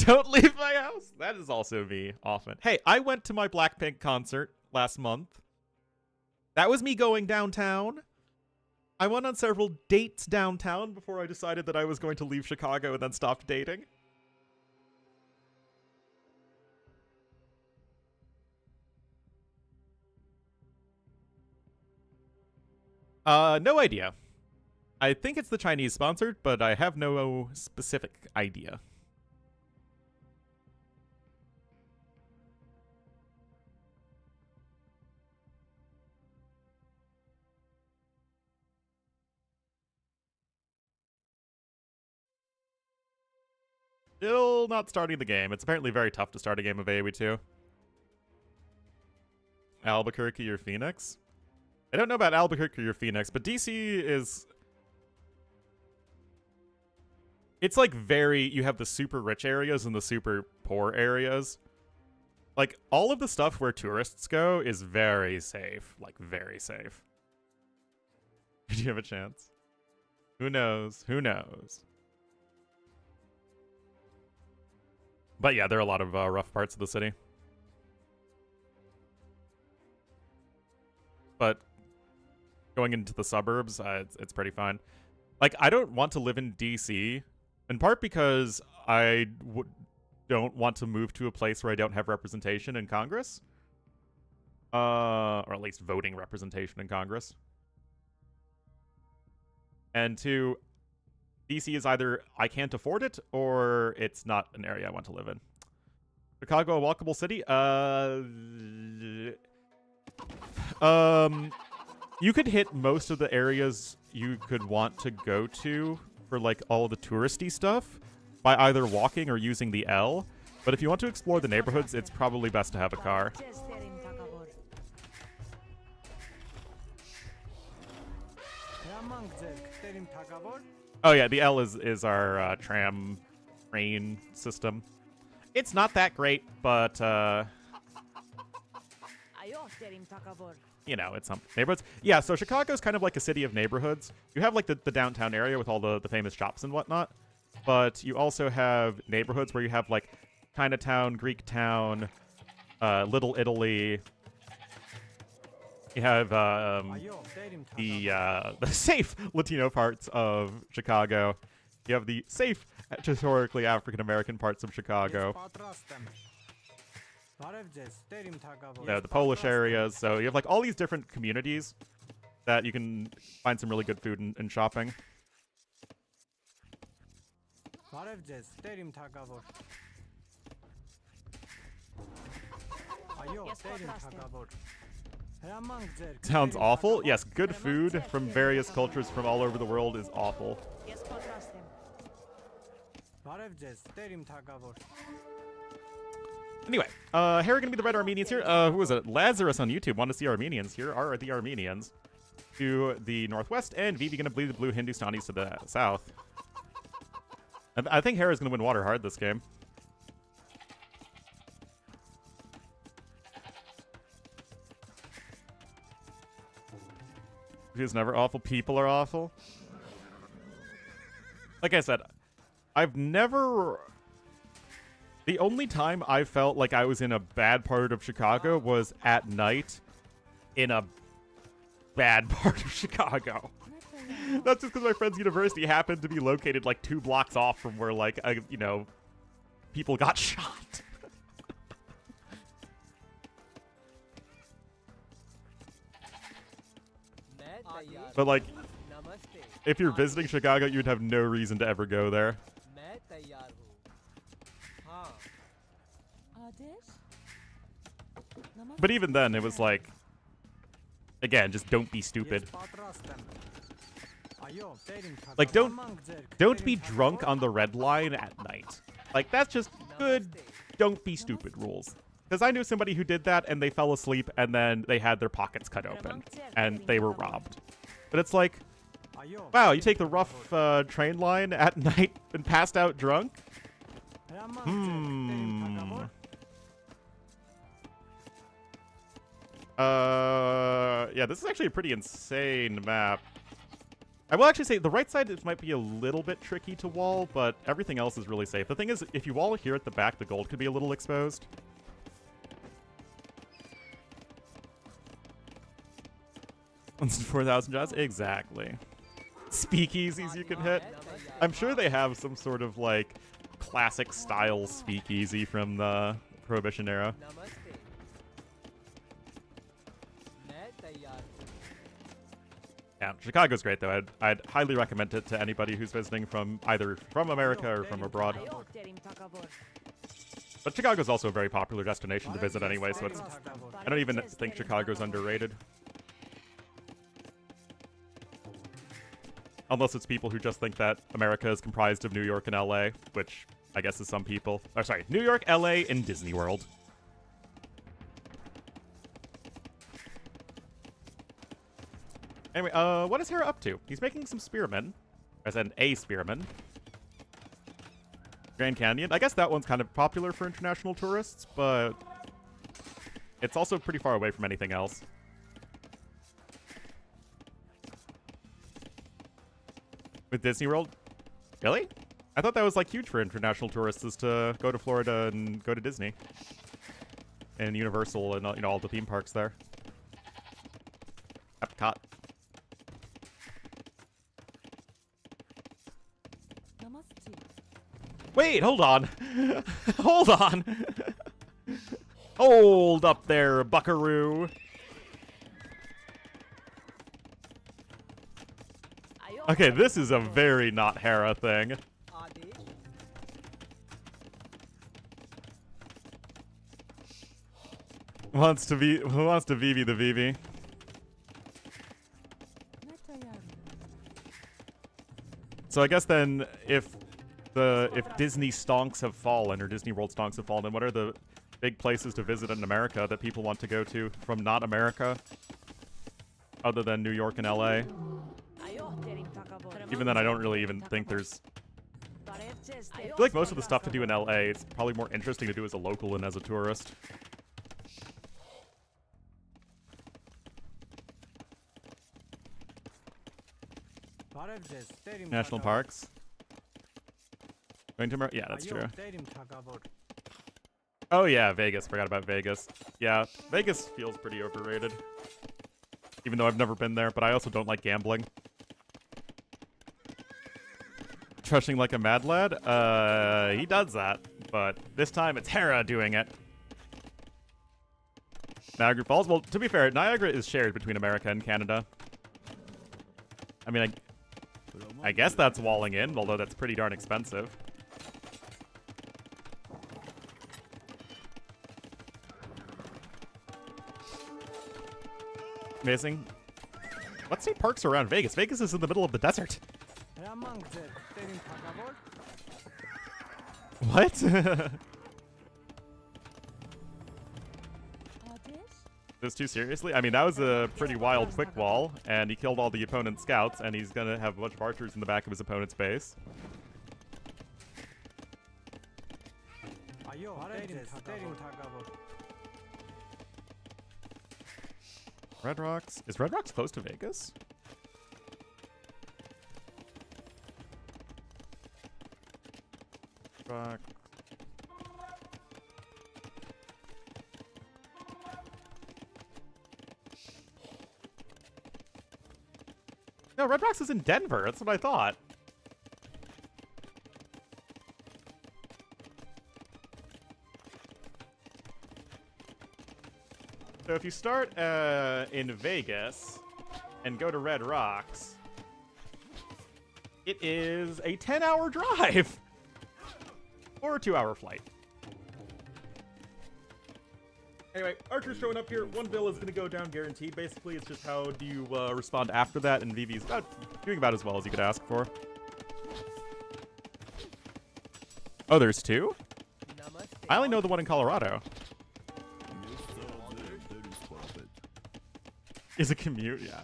Don't leave my house. That is also me often. Hey, I went to my Blackpink concert last month. That was me going downtown. I went on several dates downtown before I decided that I was going to leave Chicago and then stopped dating. No idea. I think it's the Chinese sponsored, but I have no specific idea. Still not starting the game. It's apparently very tough to start a game of AoE 2. Albuquerque or Phoenix? I don't know about Albuquerque or Phoenix, but DC is... It's like very... You have the super rich areas and the super poor areas. Like, all of the stuff where tourists go is very safe. Like, very safe. Do you have a chance? Who knows? Who knows? But yeah, there are a lot of rough parts of the city. But going into the suburbs, it's pretty fine. Like, I don't want to live in DC, in part because I don't want to move to a place where I don't have representation in Congress. Or at least voting representation in Congress. And two, DC is either I can't afford it or it's not an area I want to live in. Chicago, a walkable city? You could hit most of the areas you could want to go to for like all the touristy stuff by either walking or using the L. But if you want to explore the neighborhoods, it's probably best to have a car. Oh yeah, the L is our train system. It's not that great, but you know, it's some neighborhoods. Yeah, so Chicago's kind of like a city of neighborhoods. You have like the downtown area with all the famous shops and whatnot, but you also have neighborhoods where you have like Chinatown, Greek Town, Little Italy. You have the safe Latino parts of Chicago. You have the safe, historically African-American parts of Chicago. The Polish areas. So you have like all these different communities that you can find some really good food and shopping. Sounds awful? Yes, good food from various cultures from all over the world is awful. Anyway, Hera gonna be the Red Armenians here. Who was it? Lazarus on YouTube wanted to see Armenians. Here are the Armenians to the northwest, and Vivi gonna bleed the blue Hindustanis to the south. I think Hera's gonna win water hard this game. Who's never awful? People are awful. Like I said, I've never... The only time I felt like I was in a bad part of Chicago was at night in a bad part of Chicago. That's just because my friend's university happened to be located like 2 blocks off from where, like, you know, people got shot. But, like, if you're visiting Chicago, you'd have no reason to ever go there. But even then, it was like, again, just don't be stupid. Like, don't be drunk on the red line at night. Like, that's just good don't be stupid rules. Because I knew somebody who did that, and they fell asleep, and then they had their pockets cut open, and they were robbed. But it's like, wow, you take the rough train line at night and passed out drunk? Yeah, this is actually a pretty insane map. I will actually say the right side might be a little bit tricky to wall, but everything else is really safe. The thing is, if you wall here at the back, the gold could be a little exposed. Once in 4,000 jobs? Exactly. Speakeasies you can hit. I'm sure they have some sort of, like, classic style speakeasy from the Prohibition era. Yeah, Chicago's great though. I'd highly recommend it to anybody who's visiting from either from America or from abroad. But Chicago's also a very popular destination to visit anyway, so it's, I don't even think Chicago's underrated. Unless it's people who just think that America is comprised of New York and LA, which I guess is some people. Or sorry, New York, LA, and Disney World. Anyway, what is Hera up to? He's making some spearmen. As in, a spearman. Grand Canyon. I guess that one's kind of popular for international tourists, but it's also pretty far away from anything else. With Disney World? Really? I thought that was, like, huge for international tourists, is to go to Florida and go to Disney. And Universal and, you know, all the theme parks there. Epcot. Wait, hold on. Hold on. Hold up there, buckaroo. Okay, this is a very not Hera thing. Who wants to Vivi the Vivi? So I guess then if Disney stonks have fallen, or Disney World stonks have fallen, then what are the big places to visit in America that people want to go to from not America? Other than New York and LA. Even then, I don't really even think there's... I feel like most of the stuff to do in LA, it's probably more interesting to do as a local than as a tourist. National parks. Going to America? Yeah, that's true. Oh yeah, Vegas. Forgot about Vegas. Yeah, Vegas feels pretty overrated. Even though I've never been there, but I also don't like gambling. Trusting like a mad lad? He does that, but this time it's Hera doing it. Niagara Falls? Well, to be fair, Niagara is shared between America and Canada. I mean, I guess that's walling in, although that's pretty darn expensive. Amazing. What state parks are around Vegas? Vegas is in the middle of the desert. What? This too seriously? I mean, that was a pretty wild quick wall, and he killed all the opponent's scouts, and he's gonna have a bunch of archers in the back of his opponent's base. Red Rocks? Is Red Rocks close to Vegas? Rock. No, Red Rocks is in Denver. That's what I thought. So if you start in Vegas and go to Red Rocks, it is a 10-hour drive or a 2-hour flight. Anyway, Archer's showing up here. One bill is going to go down guaranteed. Basically, it's just how do you respond after that, and Vivi's doing about as well as you could ask for. Oh, there's two? I only know the one in Colorado. Is a commute, yeah.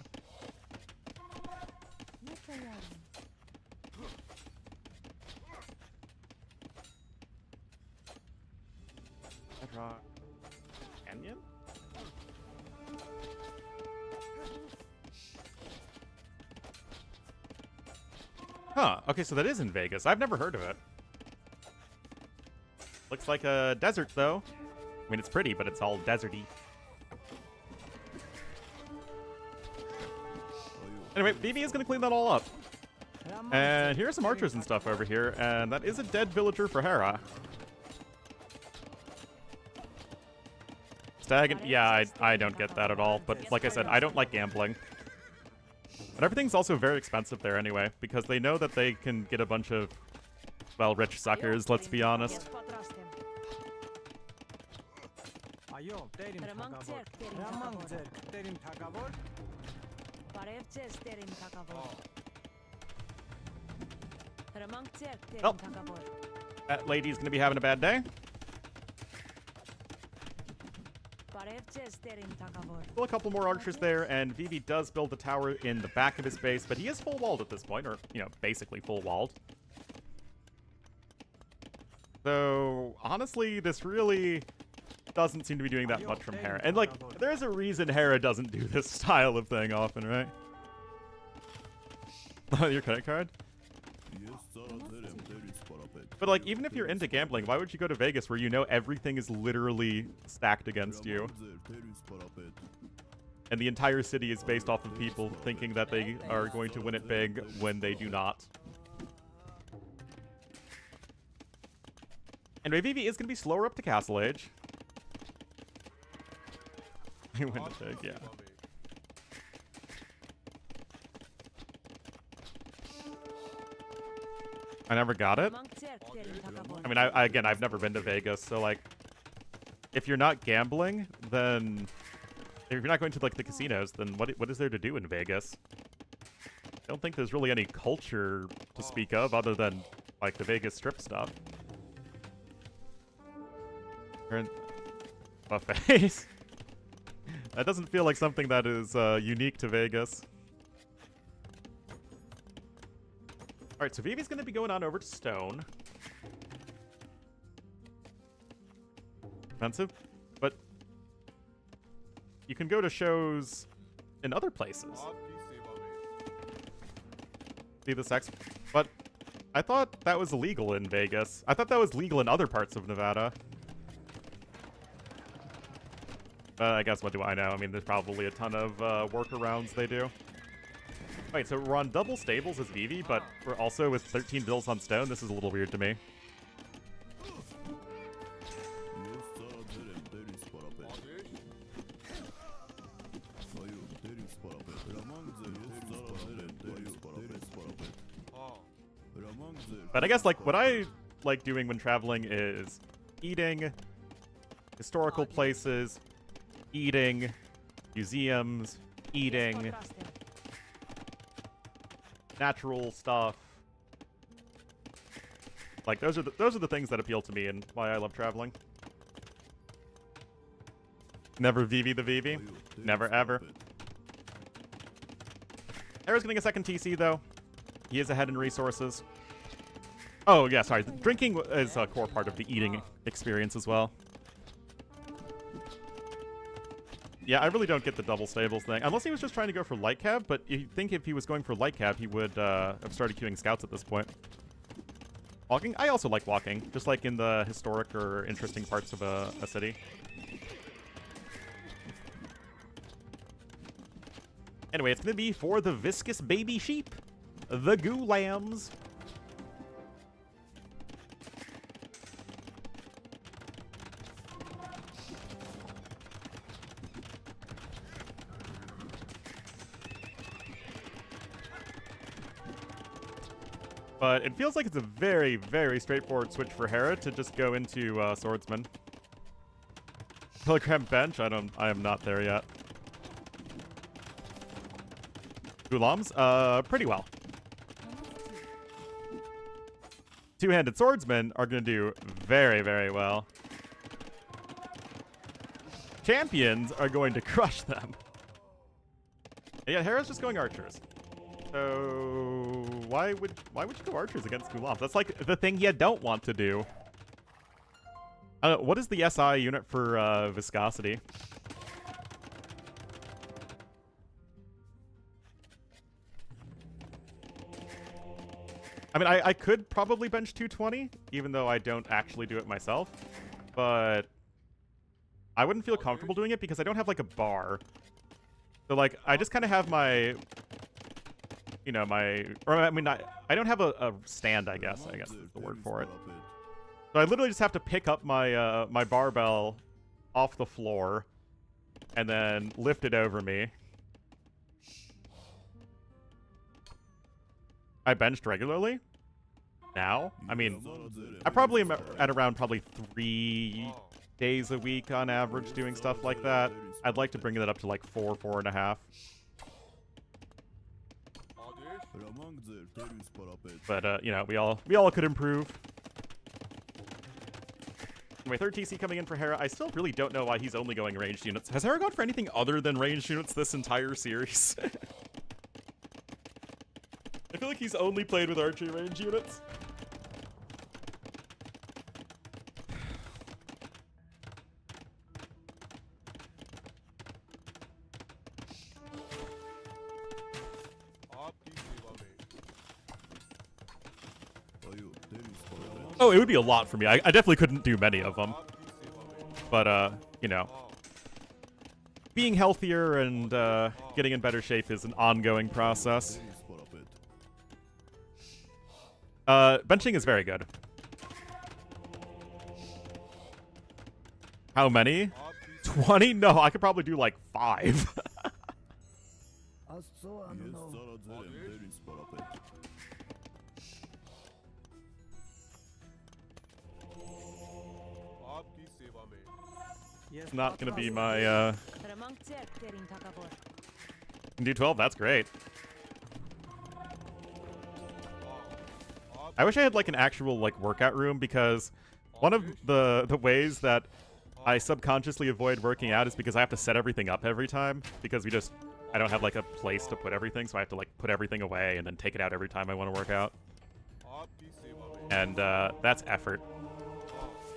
Rock Canyon? Huh, okay, so that is in Vegas. I've never heard of it. Looks like a desert, though. I mean, it's pretty, but it's all deserty. Anyway, Vivi is going to clean that all up. And here's some archers and stuff over here, and that is a dead villager for Hera. Stag, yeah, I don't get that at all, but like I said, I don't like gambling. But everything's also very expensive there anyway, because they know that they can get a bunch of, well, rich suckers, let's be honest. Oh, that lady's gonna be having a bad day. Still a couple more archers there, and Vivi does build a tower in the back of his base, but he is full-walled at this point, or, you know, basically full-walled. So, honestly, this really doesn't seem to be doing that much from Hera. And, like, there's a reason Hera doesn't do this style of thing often, right? Your credit card? But, like, even if you're into gambling, why would you go to Vegas where you know everything is literally stacked against you? And the entire city is based off of people thinking that they are going to win it big when they do not. Anyway, Vivi is going to be slower up to Castle Age. I win it big, yeah. I never got it. I mean, again, I've never been to Vegas, so, like, if you're not gambling, then... If you're not going to, like, the casinos, then what is there to do in Vegas? I don't think there's really any culture to speak of other than like the Vegas Strip stuff. Buffets. That doesn't feel like something that is unique to Vegas. Alright, so Vivi's gonna be going on over to Stone. Expensive, but you can go to shows in other places. See the sex, but I thought that was illegal in Vegas. I thought that was legal in other parts of Nevada. I guess what do I know? I mean, there's probably a ton of workarounds they do. Wait, so we're on double stables as Vivi, but we're also with 13 bills on Stone? This is a little weird to me. But I guess, like, what I like doing when traveling is eating, historical places, eating, museums, eating, natural stuff. Like, those are the things that appeal to me and why I love traveling. Never Vivi the Vivi. Never ever. Hera's getting a second TC though. He is ahead in resources. Oh yeah, sorry. Drinking is a core part of the eating experience as well. Yeah, I really don't get the double stables thing. Unless he was just trying to go for light cab, but you think if he was going for light cab, he would have started queuing scouts at this point. Walking? I also like walking, just like in the historic or interesting parts of a city. Anyway, it's going to be for the viscous baby sheep, the goo lambs. But it feels like it's a very, very straightforward switch for Hera to just go into Swordsman. Kilogram bench? I am not there yet. Gulams? Pretty well. Two-handed swordsmen are going to do very, very well. Champions are going to crush them. And yet Hera's just going archers. So why would you go archers against Gulams? That's like the thing you don't want to do. What is the SI unit for viscosity? I mean, I could probably bench 220, even though I don't actually do it myself. But I wouldn't feel comfortable doing it because I don't have, like, a bar. So, like, I just kind of have my, you know, I don't have a stand, I guess is the word for it. So I literally just have to pick up my, my barbell off the floor and then lift it over me. I benched regularly now. I mean, I probably am at around 3 days a week on average doing stuff like that. I'd like to bring that up to like 4, 4.5. But you know, we all could improve. Anyway, third TC coming in for Hera. I still really don't know why he's only going ranged units. Has Hera gone for anything other than ranged units this entire series? I feel like he's only played with archery range units. Oh, it would be a lot for me. I definitely couldn't do many of them. But, you know, being healthier and getting in better shape is an ongoing process. Benching is very good. How many? 20? No, I could probably do like 5. It's not gonna be my, can do 12, that's great. I wish I had like an actual like workout room, because one of the ways that I subconsciously avoid working out is because I have to set everything up every time, because I don't have like a place to put everything, so I have to like put everything away and then take it out every time I want to work out. And that's effort.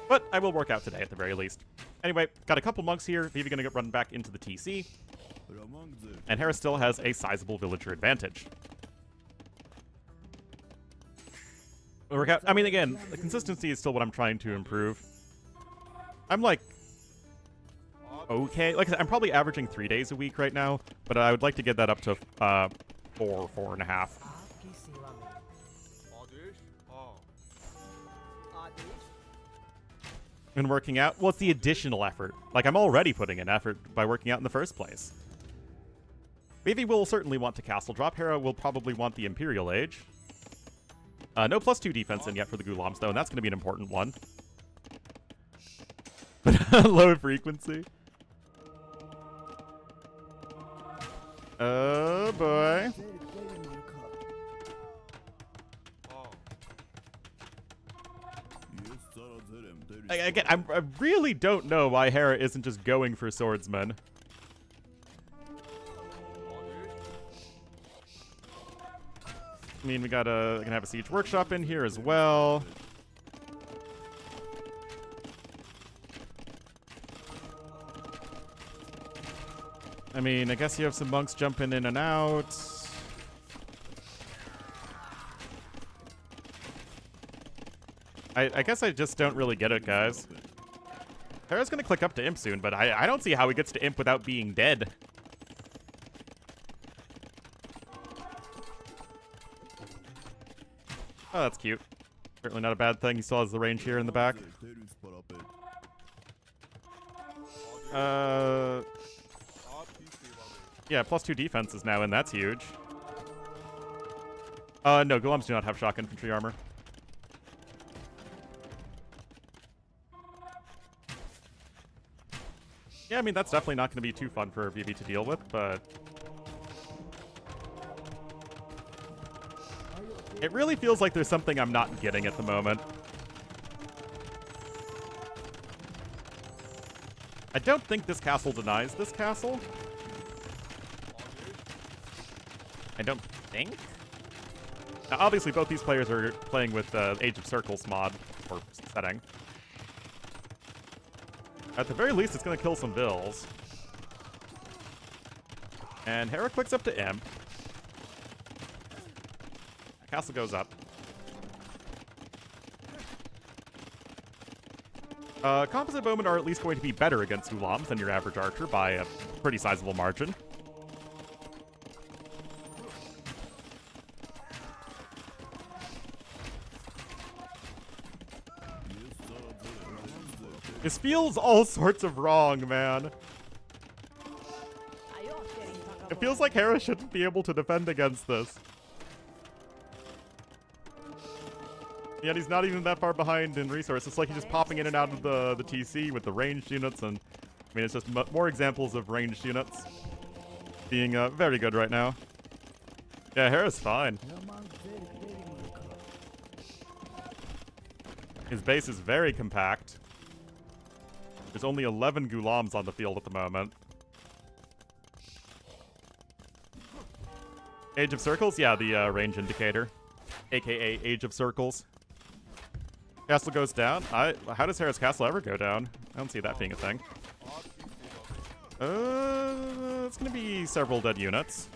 But I will work out today at the very least. Anyway, got a couple monks here. Vivi gonna get run back into the TC. And Hera still has a sizable villager advantage. Workout. I mean, again, the consistency is still what I'm trying to improve. I'm like, okay. Like I said, I'm probably averaging 3 days a week right now, but I would like to get that up to 4.5. And working out, well, it's the additional effort. Like, I'm already putting in effort by working out in the first place. Vivi will certainly want to castle drop. Hera will probably want the Imperial Age. No +2 defense in yet for the Gulams, though, and that's going to be an important one. But low frequency. Oh, boy. Again, I really don't know why Hera isn't just going for swordsman. I mean, we gonna have a siege workshop in here as well. I mean, I guess you have some monks jumping in and out. I guess I just don't really get it, guys. Hera's gonna click up to Imp soon, but I don't see how he gets to Imp without being dead. Oh, that's cute. Certainly not a bad thing. He still has the range here in the back. Yeah, +2 defense is now in. That's huge. No, Gulams do not have shock infantry armor. Yeah, I mean, that's definitely not going to be too fun for Vivi to deal with, but it really feels like there's something I'm not getting at the moment. I don't think this castle denies this castle. I don't think. Now, obviously, both these players are playing with Age of Circles mod, or setting. At the very least, it's going to kill some Vills. And Hera clicks up to Imp. Castle goes up. Composite bowmen are at least going to be better against Gulams than your average archer by a pretty sizable margin. This feels all sorts of wrong, man. It feels like Hera shouldn't be able to defend against this. Yet he's not even that far behind in resources. It's like he's just popping in and out of the TC with the ranged units, and I mean, it's just more examples of ranged units being very good right now. Yeah, Hera's fine. His base is very compact. There's only 11 Gulams on the field at the moment. Age of Circles? Yeah, the range indicator. AKA Age of Circles. Castle goes down. How does Hera's castle ever go down? I don't see that being a thing. It's gonna be several dead units.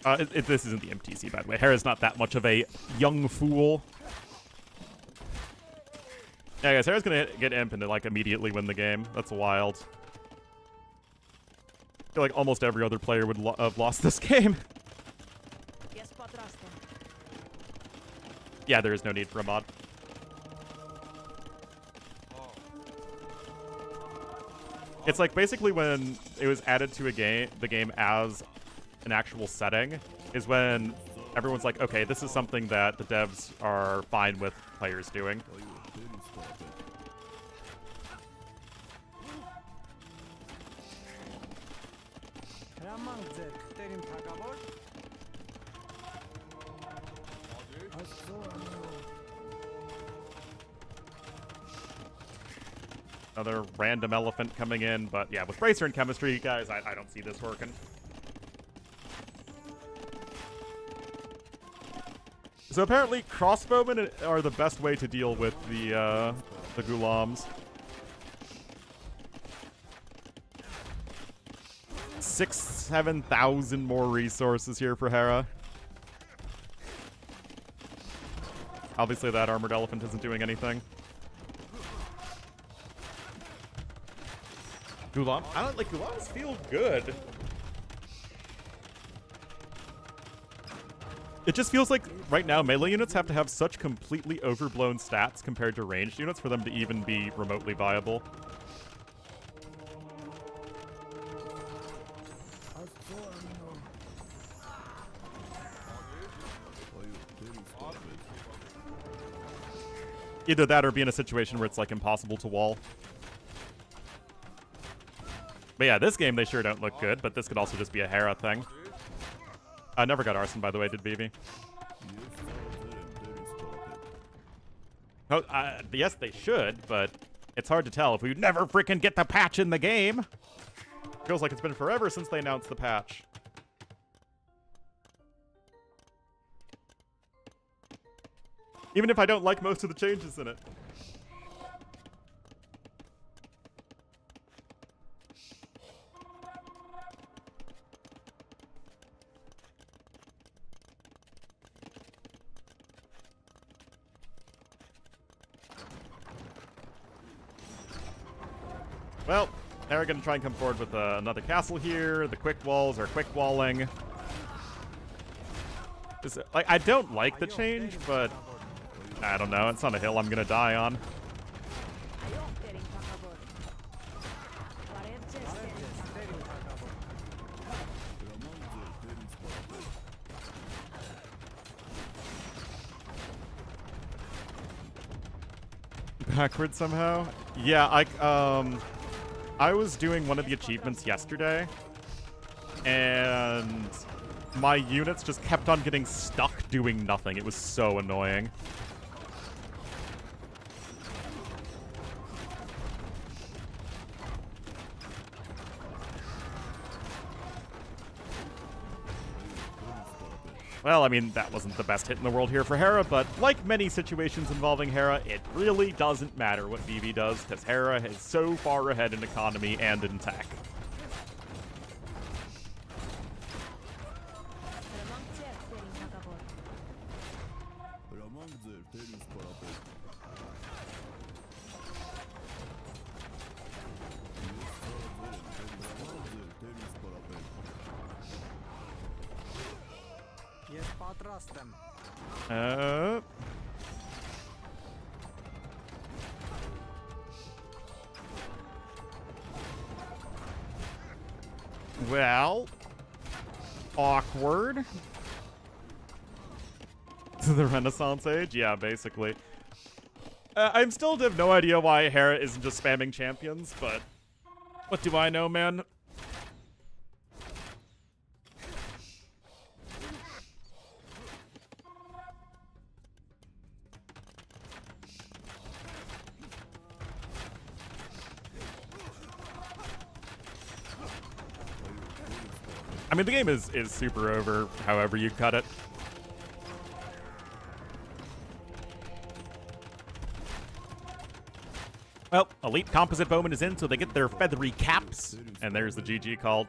This isn't the MTC, by the way. Hera's not that much of a young fool. Yeah, guys, Hera's gonna get Imp and like immediately win the game. That's wild. I feel like almost every other player would have lost this game. Yeah, there is no need for a mod. It's like basically when it was added to the game as an actual setting is when everyone's like, okay, this is something that the devs are fine with players doing. Another random elephant coming in, but yeah, with Bracer and chemistry, guys, I don't see this working. So apparently, crossbowmen are the best way to deal with the Gulams. 7,000 more resources here for Hera. Obviously, that armored elephant isn't doing anything. Gulam? I don't like Gulams feel good. It just feels like right now melee units have to have such completely overblown stats compared to ranged units for them to even be remotely viable. Either that or be in a situation where it's like impossible to wall. But yeah, this game they sure don't look good, but this could also just be a Hera thing. I never got arson, by the way, did Vivi? Oh, yes, they should, but it's hard to tell if we never freaking get the patch in the game. Feels like it's been forever since they announced the patch. Even if I don't like most of the changes in it. Well, they're going to try and come forward with another castle here. The quick walls are quick walling. Like, I don't like the change, but I don't know. It's not a hill I'm going to die on. Backwards somehow? Yeah, I was doing one of the achievements yesterday, and my units just kept on getting stuck doing nothing. It was so annoying. Well, I mean, that wasn't the best hit in the world here for Hera, but like many situations involving Hera, it really doesn't matter what Vivi does, because Hera is so far ahead in economy and in tech. Well, awkward. To the Renaissance age? Yeah, basically. I still have no idea why Hera isn't just spamming champions, but what do I know, man? I mean, the game is super over, however you cut it. Well, Elite Composite Bowman is in, so they get their feathery caps. And there's the GG called.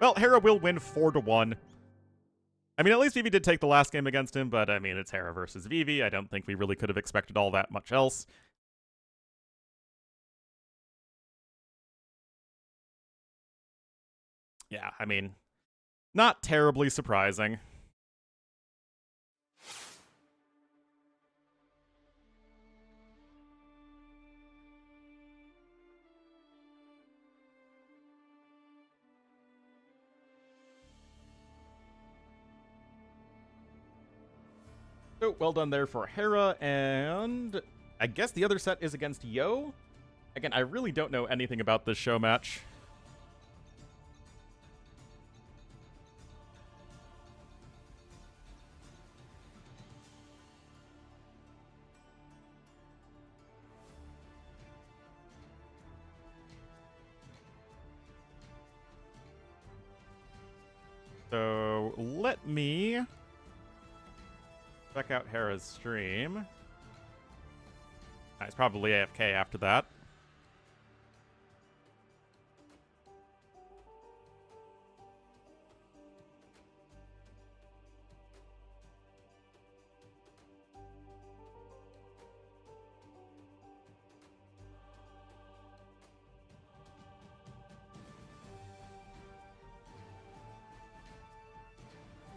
Well, Hera will win 4-1. I mean, at least Vivi did take the last game against him, but I mean, it's Hera versus Vivi. I don't think we really could have expected all that much else. Yeah, I mean, not terribly surprising. So, well done there for Hera, and I guess the other set is against Yo. Again, I really don't know anything about this show match. So let me check out Hera's stream. He's probably AFK after that.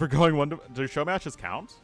We're going one to... Do show matches count?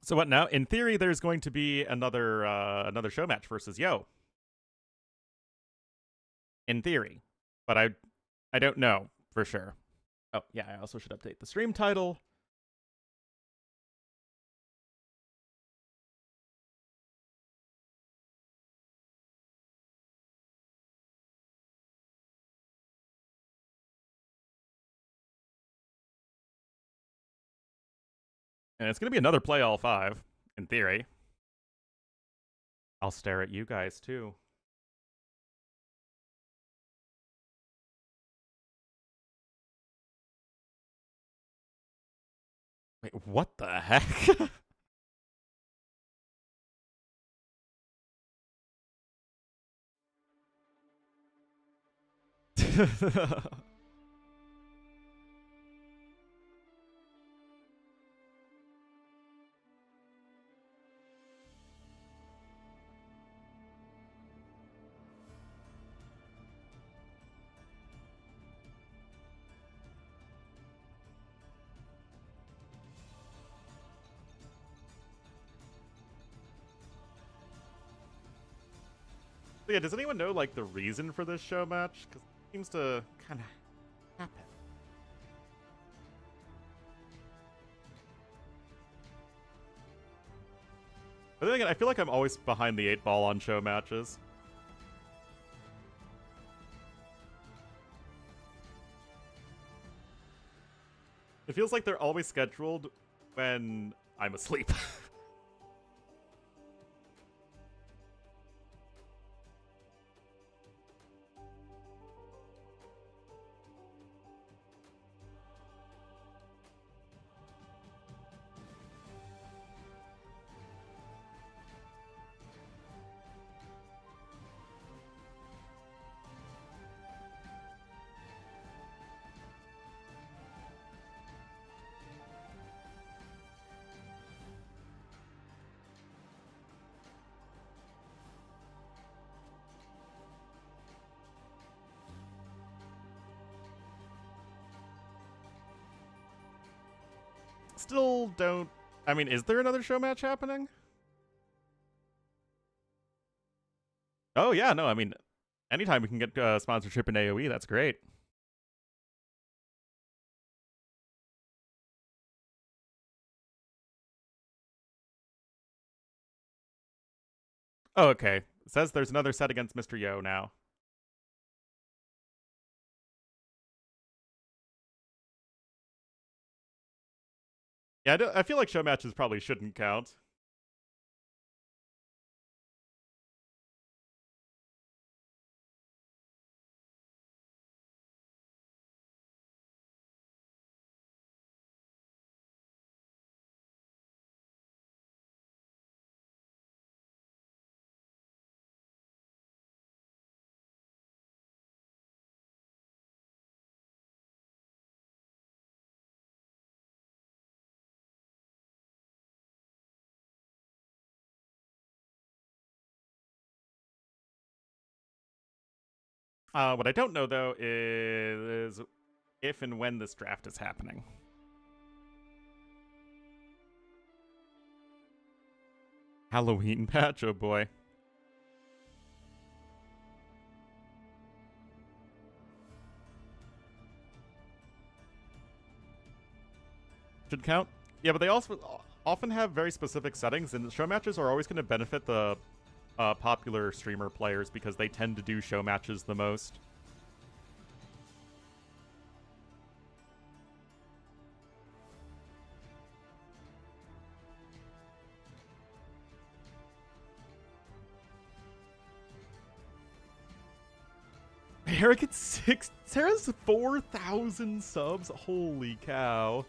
So what now? In theory, there's going to be another show match versus Yo. In theory, but I don't know for sure. Oh yeah, I also should update the stream title. And it's going to be another play all 5, in theory. I'll stare at you guys, too. Wait, what the heck? Yeah, does anyone know, like, the reason for this show match? Because it seems to kind of happen. But then again, I feel like I'm always behind the 8 ball on show matches. It feels like they're always scheduled when I'm asleep. Still don't... I mean, is there another show match happening? Oh, yeah, no, I mean, anytime we can get sponsorship in AoE, that's great. Oh, okay. It says there's another set against Mr. Yo now. Yeah, I feel like show matches probably shouldn't count. What I don't know, though, is if and when this draft is happening. Halloween patch, oh boy. Should count. Yeah, but they also often have very specific settings, and show matches are always going to benefit the popular streamer players because they tend to do show matches the most. Hera gets Sarah's 4,000 subs. Holy cow.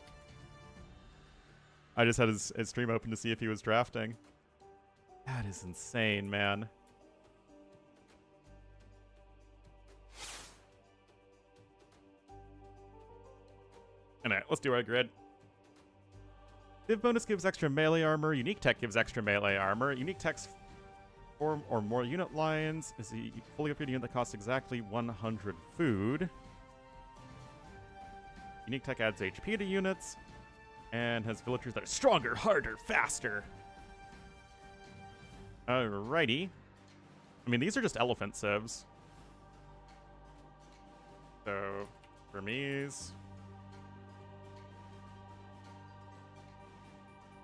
I just had his stream open to see if he was drafting. That is insane, man. Alright, let's do our grid. Div bonus gives extra melee armor. Unique tech gives extra melee armor. Unique tech's 4 or more unit lines is a fully upgraded unit that costs exactly 100 food. Unique tech adds HP to units and has villagers that are stronger, harder, faster. Alrighty. I mean, these are just elephant civs. So, Burmese,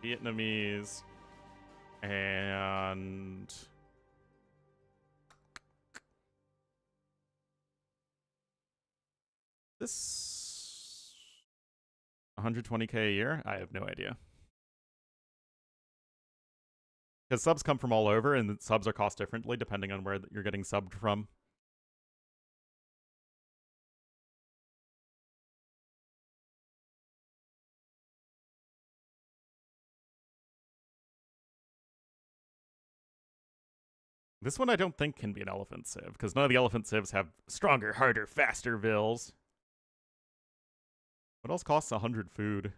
Vietnamese, and this 120k a year? I have no idea. Because subs come from all over, and subs are cost differently depending on where you're getting subbed from. This one I don't think can be an elephant civ, because none of the elephant civs have stronger, harder, faster vills. What else costs 100 food?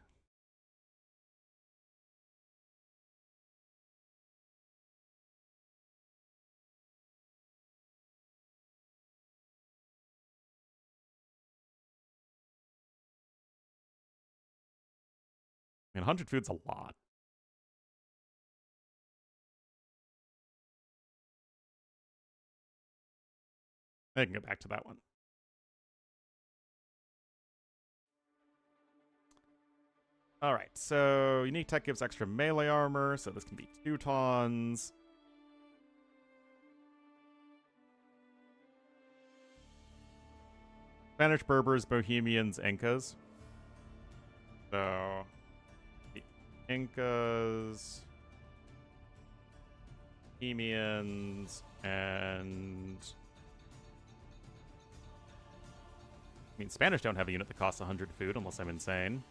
I mean, 100 food's a lot. I can go back to that one. Alright, so unique tech gives extra melee armor, so this can be Teutons. Spanish, Berbers, Bohemians, Incas. So, the Incas, Bohemians, and I mean, Spanish don't have a unit that costs 100 food, unless I'm insane.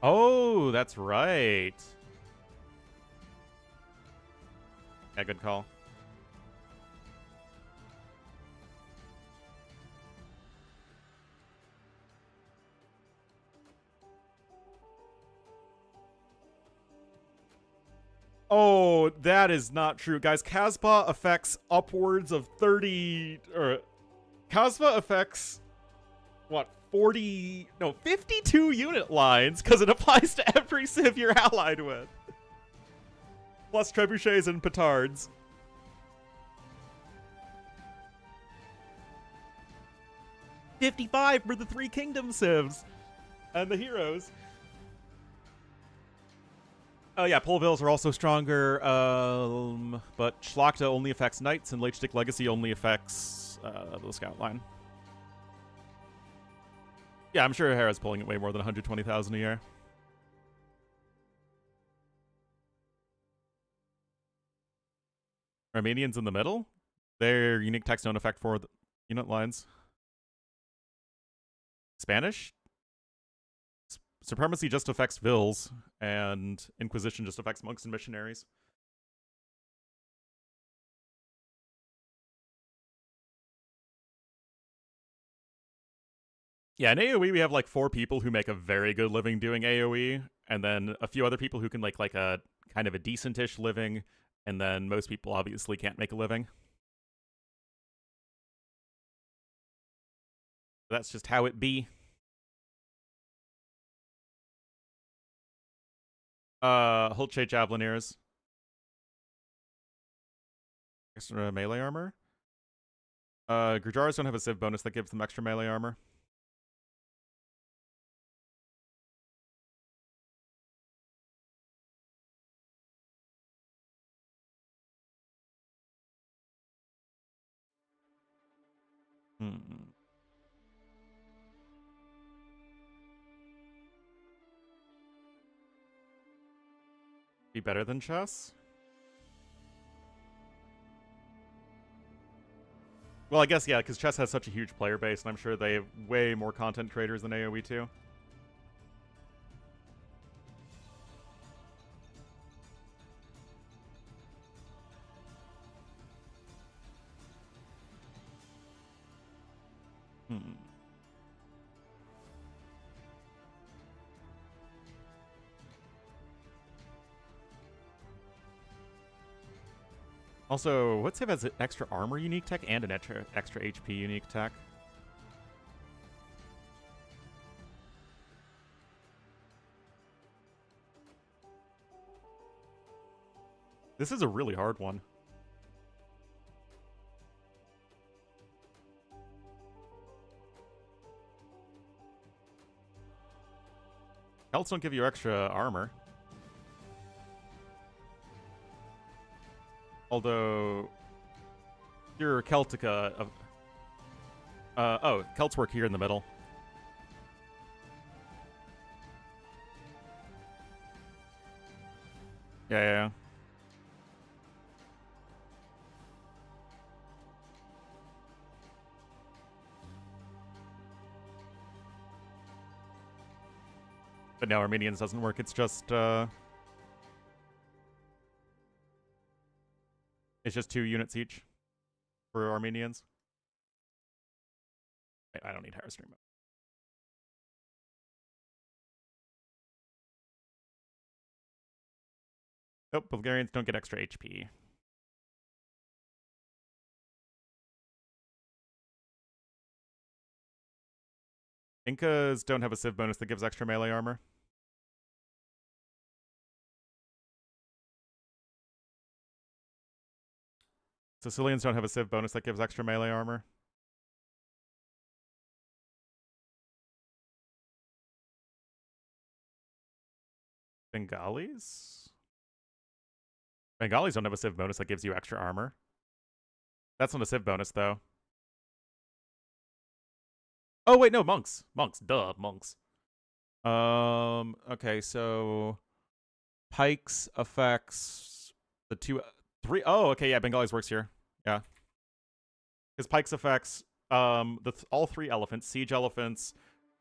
Oh, that's right. Yeah, good call. Oh, that is not true. Guys, Casbah affects upwards of 30... Or, Casbah affects, what, 40... No, 52 unit lines, because it applies to every civ you're allied with. Plus trebuchets and petards. $55 for the Three Kingdom civs. And the heroes. Oh yeah, Polvilles are also stronger, but Schlachta only affects Knights, and Leipzig Legacy only affects the Scout line. Yeah, I'm sure Hera's pulling it way more than 120,000 a year. Armenians in the middle? Their unique text don't affect 4 unit lines. Spanish? Supremacy just affects vills, and Inquisition just affects monks and missionaries. Yeah, in AoE we have like 4 people who make a very good living doing AoE, and then a few other people who can make like a kind of a decent-ish living, and then most people obviously can't make a living. That's just how it be. Hulche Javelineers. Extra melee armor. Grujars don't have a civ bonus that gives them extra melee armor. Be better than chess? Well, I guess, yeah, because chess has such a huge player base, and I'm sure they have way more content creators than AoE too. Also, what civ has an extra armor unique tech and an extra HP unique tech? This is a really hard one. Celts don't give you extra armor. Although, your Celtica... oh, Celts work here in the middle. Yeah. But now Armenians doesn't work, it's just, it's just 2 units each for Armenians. I don't need Hera stream. Nope, Bulgarians don't get extra HP. Incas don't have a civ bonus that gives extra melee armor. Sicilians don't have a civ bonus that gives extra melee armor. Bengalis? Bengalis don't have a civ bonus that gives you extra armor. That's not a civ bonus, though. Oh, wait, no, monks. Monks, duh, monks. Okay, so... Pikes affects the 2... 3... Oh, okay, yeah, Bengalis works here. Yeah. Because Pikes affects all 3 elephants, siege elephants,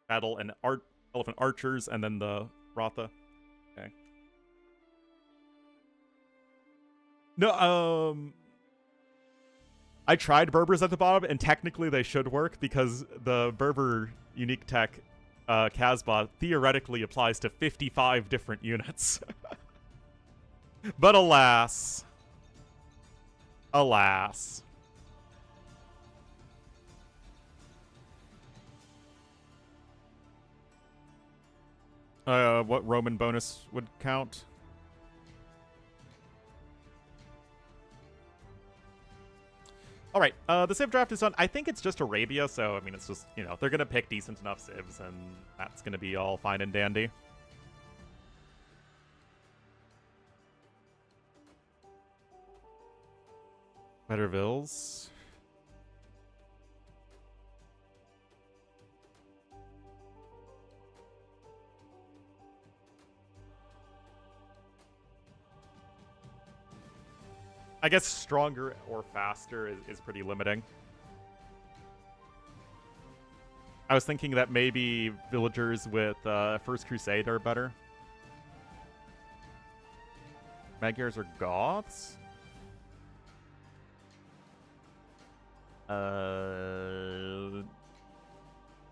battle, and elephant archers, and then the Ratha. Okay. No, I tried Berbers at the bottom, and technically they should work because the Berber unique tech, Casbah, theoretically applies to 55 different units. But alas. Alas. What Roman bonus would count? All right, the civ draft is done. I think it's just Arabia, so, I mean, it's just, you know, they're going to pick decent enough civs, and that's going to be all fine and dandy. Bettervilles. I guess stronger or faster is pretty limiting. I was thinking that maybe villagers with First Crusade are better. Magyars are Goths?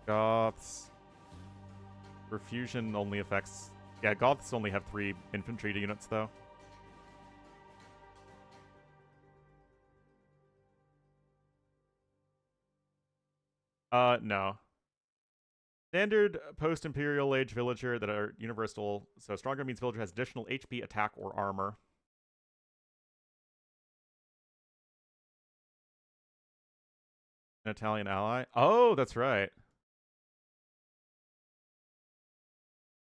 Goths. Refusion only affects... Yeah, Goths only have 3 infantry units, though. No. Standard post-Imperial Age villager that are universal. So stronger means villager has additional HP, attack, or armor. An Italian ally? Oh, that's right.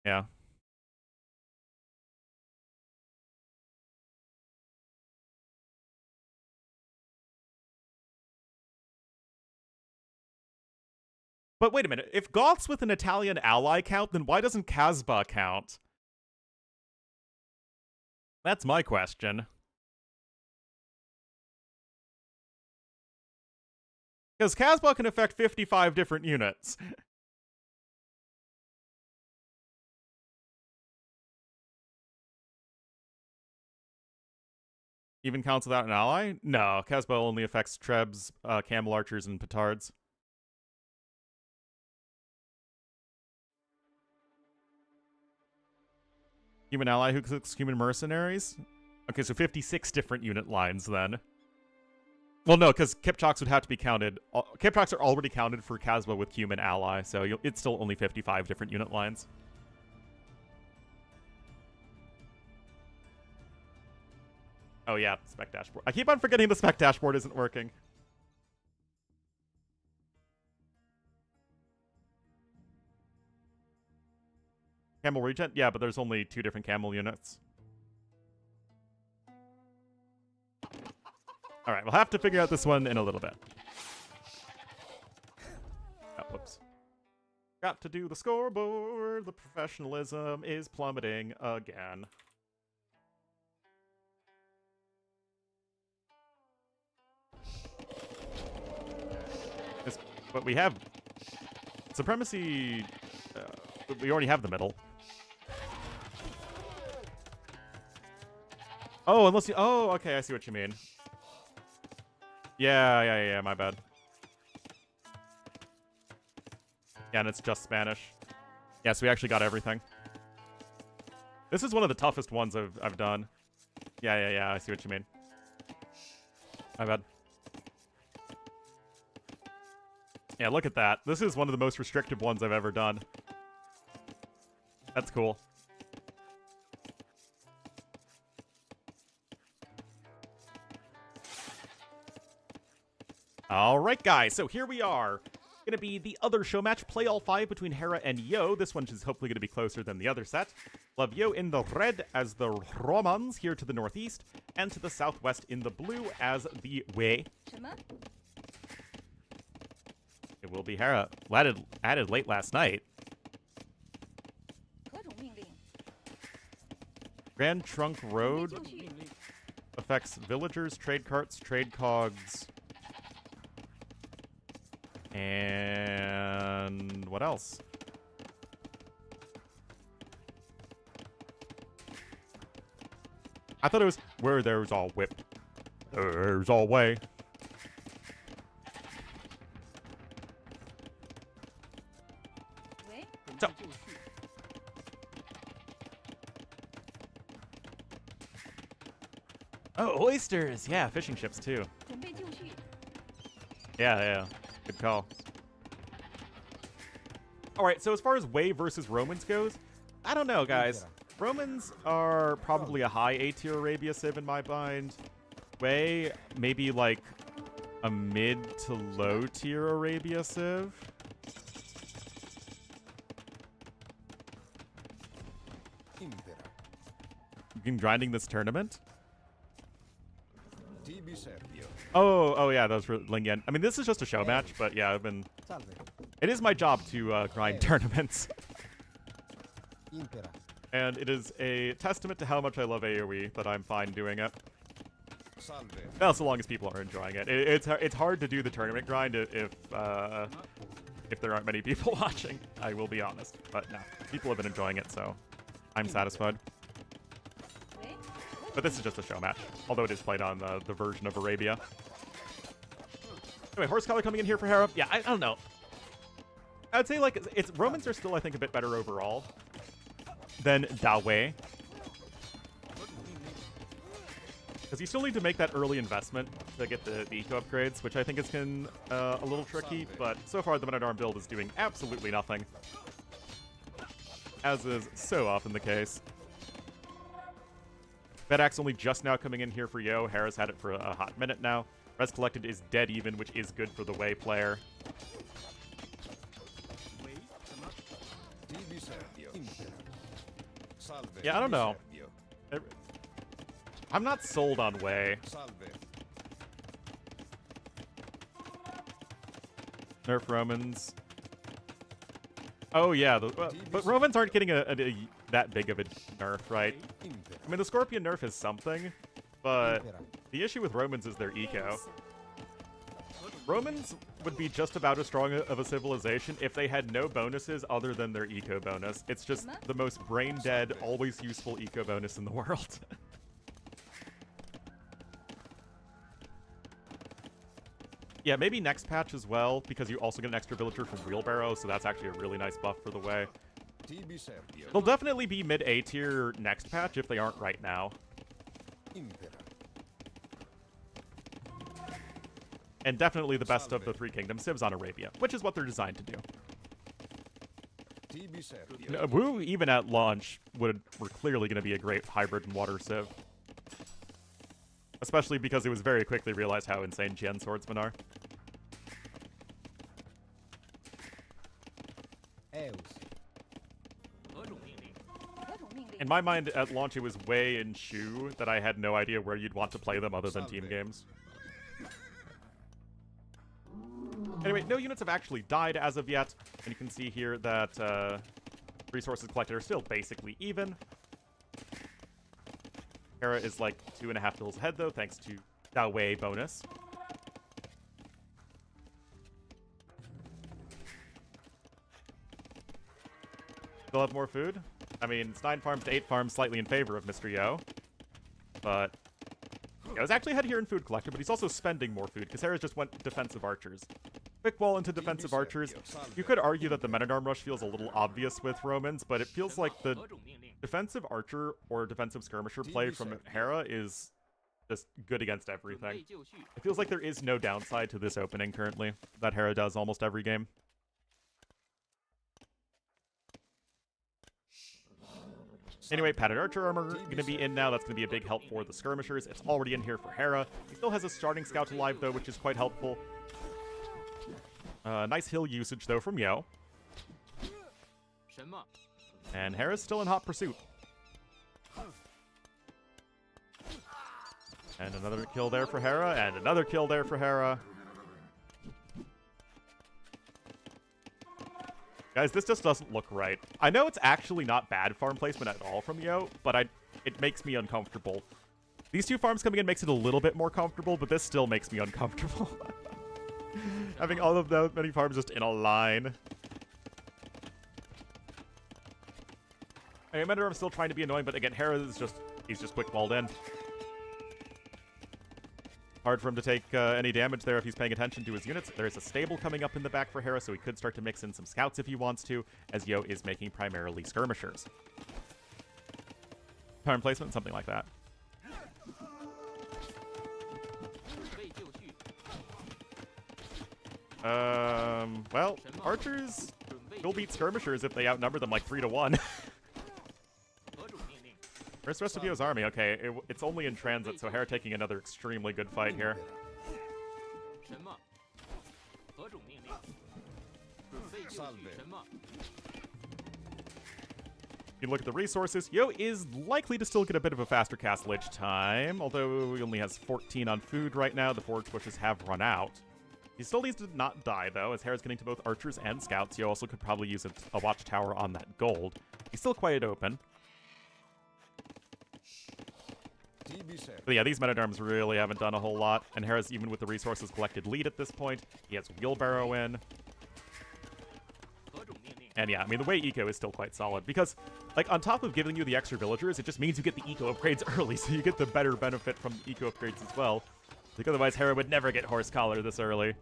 Yeah. But wait a minute. If Goths with an Italian ally count, then why doesn't Casbah count? That's my question. Because Casbah can affect 55 different units. Even counts without an ally? No, Casbah only affects Trebs, Camel Archers, and Petards. Human ally who clicks human mercenaries? Okay, so 56 different unit lines then. Well, no, because Kipchoks would have to be counted. Kipchoks are already counted for Casbah with human ally, so it's still only 55 different unit lines. Oh yeah, spec dashboard. I keep on forgetting the spec dashboard isn't working. Camel regen? Yeah, but there's only 2 different camel units. Alright, we'll have to figure out this one in a little bit. Oh, whoops. Got to do the scoreboard. The professionalism is plummeting again. But we have supremacy. We already have the middle. Oh, unless you. Oh, okay. I see what you mean. Yeah. My bad. Yeah, and it's just Spanish. Yeah, so we actually got everything. This is one of the toughest ones I've done. Yeah. I see what you mean. My bad. Yeah, look at that. This is one of the most restrictive ones I've ever done. That's cool. Alright, guys, so here we are. Gonna be the other show match, play all 5 between Hera and Yo. This one is hopefully gonna be closer than the other set. We'll have Yo in the red as the Romans here to the northeast, and to the southwest in the blue as the Wei. It will be Hera. Added late last night. Grand Trunk Road affects villagers, trade carts, trade cogs, and what else? I thought it was where there's all whip, there's all way. So, oh, oysters! Yeah, fishing ships too. Yeah. Good call. Alright, so as far as Wei versus Romans goes, I don't know, guys. Romans are probably a high A-tier Arabia Civ in my mind. Wei, maybe like a mid to low tier Arabia Civ. You've been grinding this tournament? Oh yeah, those were LingYuan. I mean, this is just a show match, but yeah, it is my job to grind tournaments. And it is a testament to how much I love AoE that I'm fine doing it. Well, so long as people are enjoying it. It's hard to do the tournament grind if there aren't many people watching. I will be honest, but no, people have been enjoying it, so I'm satisfied. But this is just a show match, although it is played on the version of Arabia. Anyway, horse color coming in here for Hera. Yeah, I don't know. I would say like Romans are still, I think, a bit better overall than Dawei. Because you still need to make that early investment to get the eco upgrades, which I think is a little tricky, but so far the Men-at-Arm build is doing absolutely nothing. As is so often the case. Bedax only just now coming in here for Yo. Hera's had it for a hot minute now. Res Collected is dead even, which is good for the Wei player. Yeah, I don't know. I'm not sold on Wei. Nerf Romans. Oh yeah, but Romans aren't getting that big of a nerf, right? I mean, the Scorpion nerf is something, but the issue with Romans is their eco. Romans would be just about as strong of a civilization if they had no bonuses other than their eco bonus. It's just the most brain-dead, always useful eco bonus in the world. Yeah, maybe next patch as well, because you also get an extra villager from Wheelbarrow, so that's actually a really nice buff for the Wei. They'll definitely be mid-A tier next patch if they aren't right now. And definitely the best of the Three Kingdoms civs on Arabia, which is what they're designed to do. Wu, even at launch, were clearly going to be a great hybrid and water civ. Especially because it was very quickly realized how insane Gen swordsmen are. In my mind, at launch, it was Wei and Shu that I had no idea where you'd want to play them other than team games. Anyway, no units have actually died as of yet, and you can see here that resources collected are still basically even. Hera is like 2.5 kills ahead, though, thanks to that Wei bonus. Still have more food? I mean, it's 9 farms to 8 farms, slightly in favor of Mr. Yo. But yeah, he's actually ahead here in food collector, but he's also spending more food, because Hera just went defensive archers. Quick wall into defensive archers. You could argue that the Men-at-Arm rush feels a little obvious with Romans, but it feels like the defensive archer or defensive skirmisher play from Hera is just good against everything. It feels like there is no downside to this opening currently that Hera does almost every game. Anyway, padded archer armor going to be in now. That's going to be a big help for the skirmishers. It's already in here for Hera. He still has a starting scout alive, though, which is quite helpful. Nice hill usage, though, from Yo. And Hera's still in hot pursuit. And another kill there for Hera, and another kill there for Hera. Guys, this just doesn't look right. I know it's actually not bad farm placement at all from Yo, but it makes me uncomfortable. These two farms coming in makes it a little bit more comfortable, but this still makes me uncomfortable. Having all of those many farms just in a line. I mean, I'm still trying to be annoying, but again, Hera is he's just quick walled in. Hard for him to take any damage there if he's paying attention to his units. There's a stable coming up in the back for Hera, so he could start to mix in some scouts if he wants to, as Yo is making primarily skirmishers. Farm placement, something like that. Well, archers will beat skirmishers if they outnumber them like 3-1. Where's the rest of Yo's army? Okay, it's only in transit, so Hera taking another extremely good fight here. You look at the resources, Yo is likely to still get a bit of a faster cast lich time, although he only has 14 on food right now. The forage bushes have run out. He still needs to not die, though, as Hera's getting to both archers and scouts. Yo also could probably use a watchtower on that gold. He's still quite open. But yeah, these Men-at-Arms really haven't done a whole lot, and Hera's, even with the resources collected, lead at this point. He has Wheelbarrow in. And yeah, I mean, the Wei eco is still quite solid, because, like, on top of giving you the extra villagers, it just means you get the eco upgrades early, so you get the better benefit from the eco upgrades as well. Like, otherwise, Hera would never get Horse Collar this early.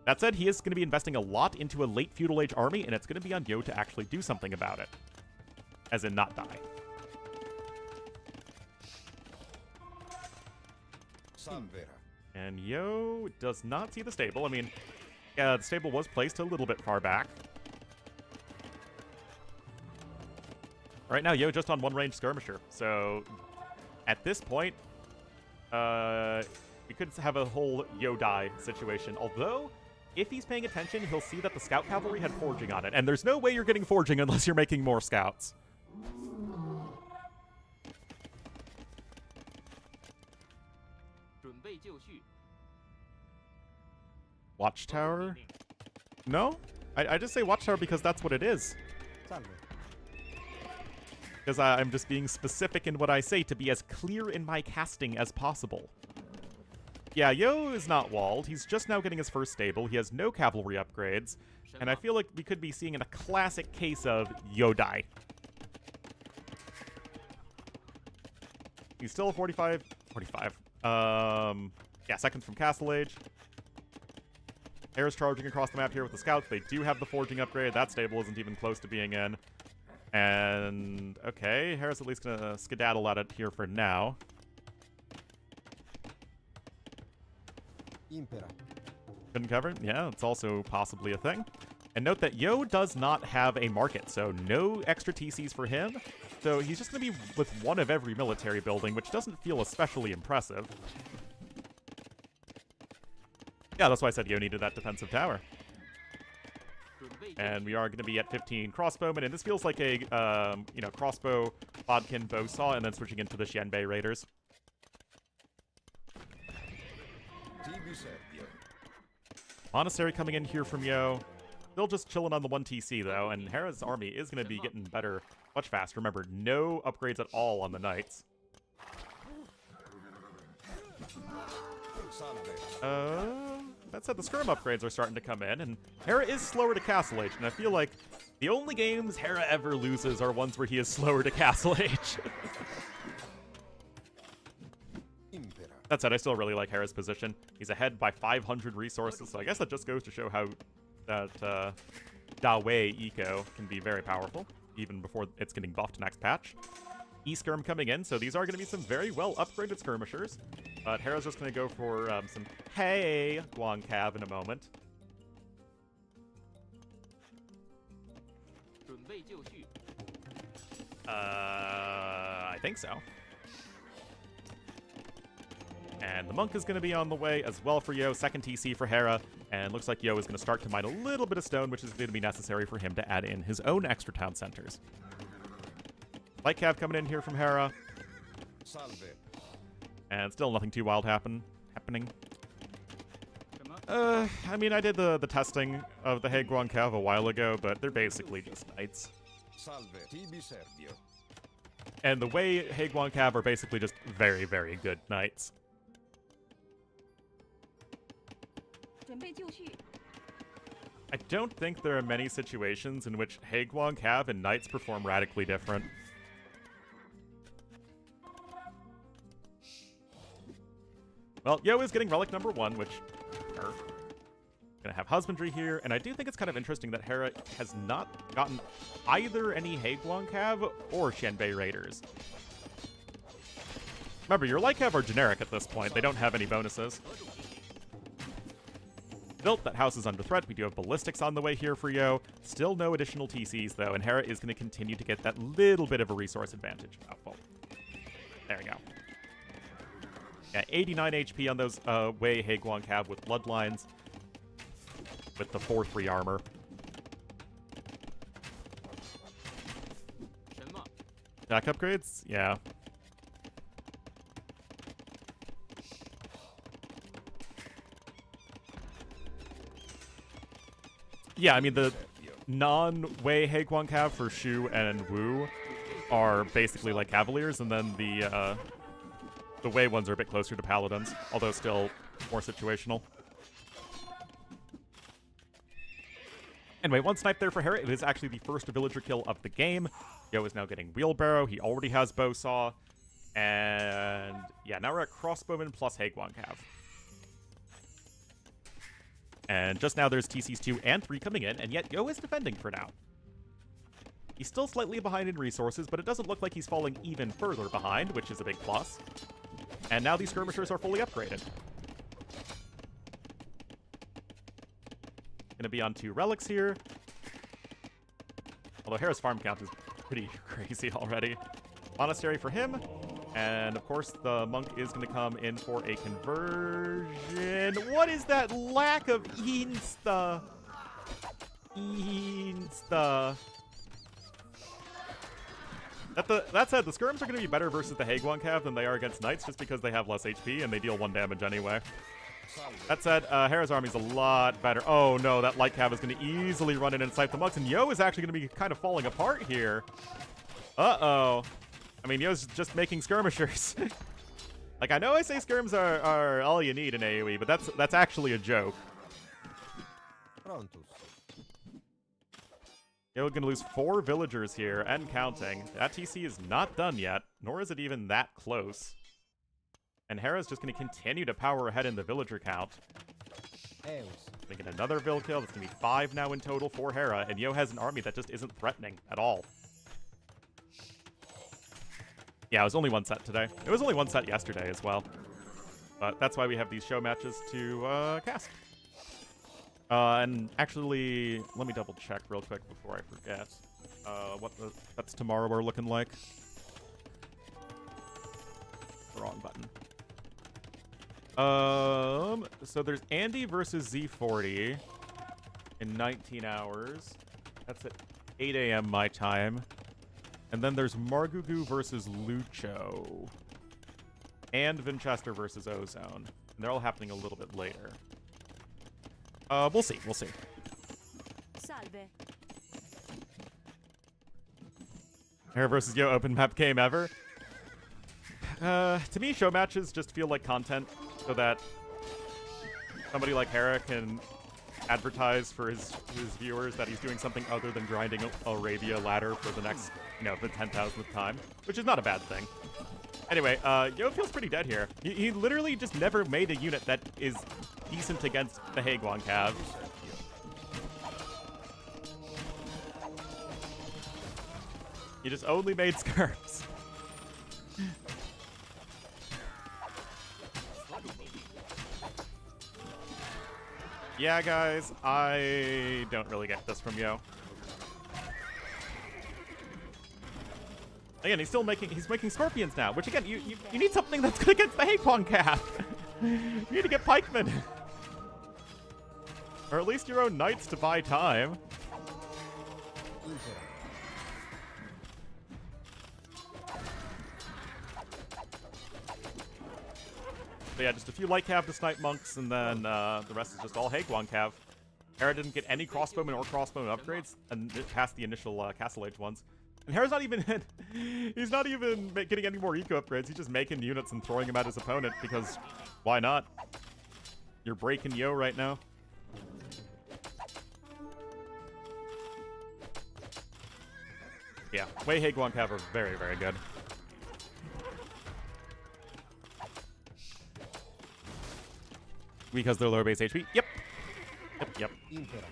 That said, he is going to be investing a lot into a late Feudal Age army, and it's going to be on Yo to actually do something about it. As in, not die. And Yo does not see the stable. I mean, the stable was placed a little bit far back. Right now, Yo just on one range skirmisher. So at this point, we could have a whole Yo die situation. Although, if he's paying attention, he'll see that the scout cavalry had forging on it. And there's no way you're getting forging unless you're making more scouts. Watchtower? No? I just say Watchtower because that's what it is. Salve. Because I'm just being specific in what I say to be as clear in my casting as possible. Yeah, Yo is not walled. He's just now getting his first stable. He has no cavalry upgrades. And I feel like we could be seeing a classic case of Yo die. He's still 45. Yeah, seconds from Castle Age. Hera's charging across the map here with the scouts. They do have the forging upgrade. That stable isn't even close to being in. And, okay, Hera's at least going to skedaddle at it here for now. Impera. Couldn't cover? Yeah, it's also possibly a thing. And note that Yo does not have a market, so no extra TCs for him. So he's just going to be with one of every military building, which doesn't feel especially impressive. Yeah, that's why I said Yo needed that defensive tower. And we are going to be at 15 crossbowmen, and this feels like a, crossbow, bodkin, bow saw, and then switching into the Xianbei Raiders. Monastery coming in here from Yo. Still just chilling on the 1 TC, though, and Hera's army is going to be getting better much faster. Remember, no upgrades at all on the Knights. That said, the skirm upgrades are starting to come in, and Hera is slower to Castle Age, and I feel like the only games Hera ever loses are ones where he is slower to Castle Age. That said, I still really like Hera's position. He's ahead by 500 resources, so I guess that just goes to show how that Dawei Eco can be very powerful, even before it's getting buffed next patch. E-Skirm coming in, so these are going to be some very well upgraded skirmishers. But Hera's just going to go for some Hey Guan Cav in a moment. I think so. And the Monk is going to be on the way as well for Yo. Second TC for Hera. And looks like Yo is going to start to mine a little bit of stone, which is going to be necessary for him to add in his own extra town centers. Light Cav coming in here from Hera. And still nothing too wild happening. I mean, I did the testing of the He Guan Cav a while ago, but they're basically just knights. And the way He Guan Cav are basically just very, very good knights. I don't think there are many situations in which He Guan Cav and knights perform radically different. Well, Yo is getting relic number 1, which gonna have husbandry here, and I do think it's kind of interesting that Hera has not gotten either any He Guan Cav or Xianbei Raiders. Remember, your Light Cav are generic at this point. They don't have any bonuses. Built, that house is under threat. We do have ballistics on the way here for Yo. Still no additional TCs, though, and Hera is going to continue to get that little bit of a resource advantage. Oh, well. There we go. Yeah, 89 HP on those Wei He Guan Cav with bloodlines. With the 4-3 armor. Jack upgrades? Yeah. Yeah, I mean, the non-Wei He Guan Cav for Shu and Wu are basically like Cavaliers, and then the Wei ones are a bit closer to Paladins, although still more situational. Anyway, 1 snipe there for Hera. It is actually the first villager kill of the game. Yo is now getting Wheelbarrow. He already has Bowsaw. And yeah, now we're at Crossbowman plus He Guan Cav. And just now there's TCs 2 and 3 coming in, and yet Yo is defending for now. He's still slightly behind in resources, but it doesn't look like he's falling even further behind, which is a big plus. And now these skirmishers are fully upgraded. Gonna be on 2 relics here. Although Hera's farm count is pretty crazy already. Monastery for him. And of course, the monk is going to come in for a conversion. What is that lack of insta? Insta. That said, the skirms are going to be better versus the Haguan Cav than they are against Knights just because they have less HP and they deal 1 damage anyway. That said, Hera's army's a lot better. Oh no, that Light Cav is going to easily run in and snipe the monks, and Yo is actually going to be kind of falling apart here. Uh-oh. I mean, Yo's just making skirmishers. Like, I know I say skirms are all you need in AoE, but that's actually a joke. Prontus. Yo gonna lose 4 villagers here, and counting. That TC is not done yet, nor is it even that close. And Hera's just gonna continue to power ahead in the villager count. Eus. Gonna get another vill kill. That's gonna be 5 now in total for Hera, and Yo has an army that just isn't threatening at all. Yeah, it was only 1 set today. It was only 1 set yesterday as well. But that's why we have these show matches to cast. And actually, let me double check real quick before I forget what the sets tomorrow are looking like. Wrong button. So there's Andy versus Z40 in 19 hours. That's at 8 a.m. my time. And then there's Margugu versus Lucho. And Vinchester versus Ozone. And they're all happening a little bit later. We'll see. We'll see. Salve. Hera versus Yo open map game ever. To me, show matches just feel like content so that somebody like Hera can advertise for his viewers that he's doing something other than grinding Arabia ladder for the next, the 10,000th time, which is not a bad thing. Anyway, Yo feels pretty dead here. He literally just never made a unit that is decent against the Haguan Cav. He just only made skirms. Yeah, guys, I don't really get this from Yo. Again, he's making scorpions now, which again, you need something that's good against the Haguan Cav. You need to get pikemen. Or at least your own knights to buy time. But yeah, just a few light cav to snipe monks, and then the rest is just all Haguan Cav. Hera didn't get any crossbowmen or crossbowman upgrades, and past the initial Castle Age ones. And Hera's not even he's not even getting any more eco upgrades. He's just making units and throwing them at his opponent because why not? You're breaking Yo right now. Yeah, Wei Haguan Cav are very, very good. Because they're lower base HP. Yep. Yep. Impera.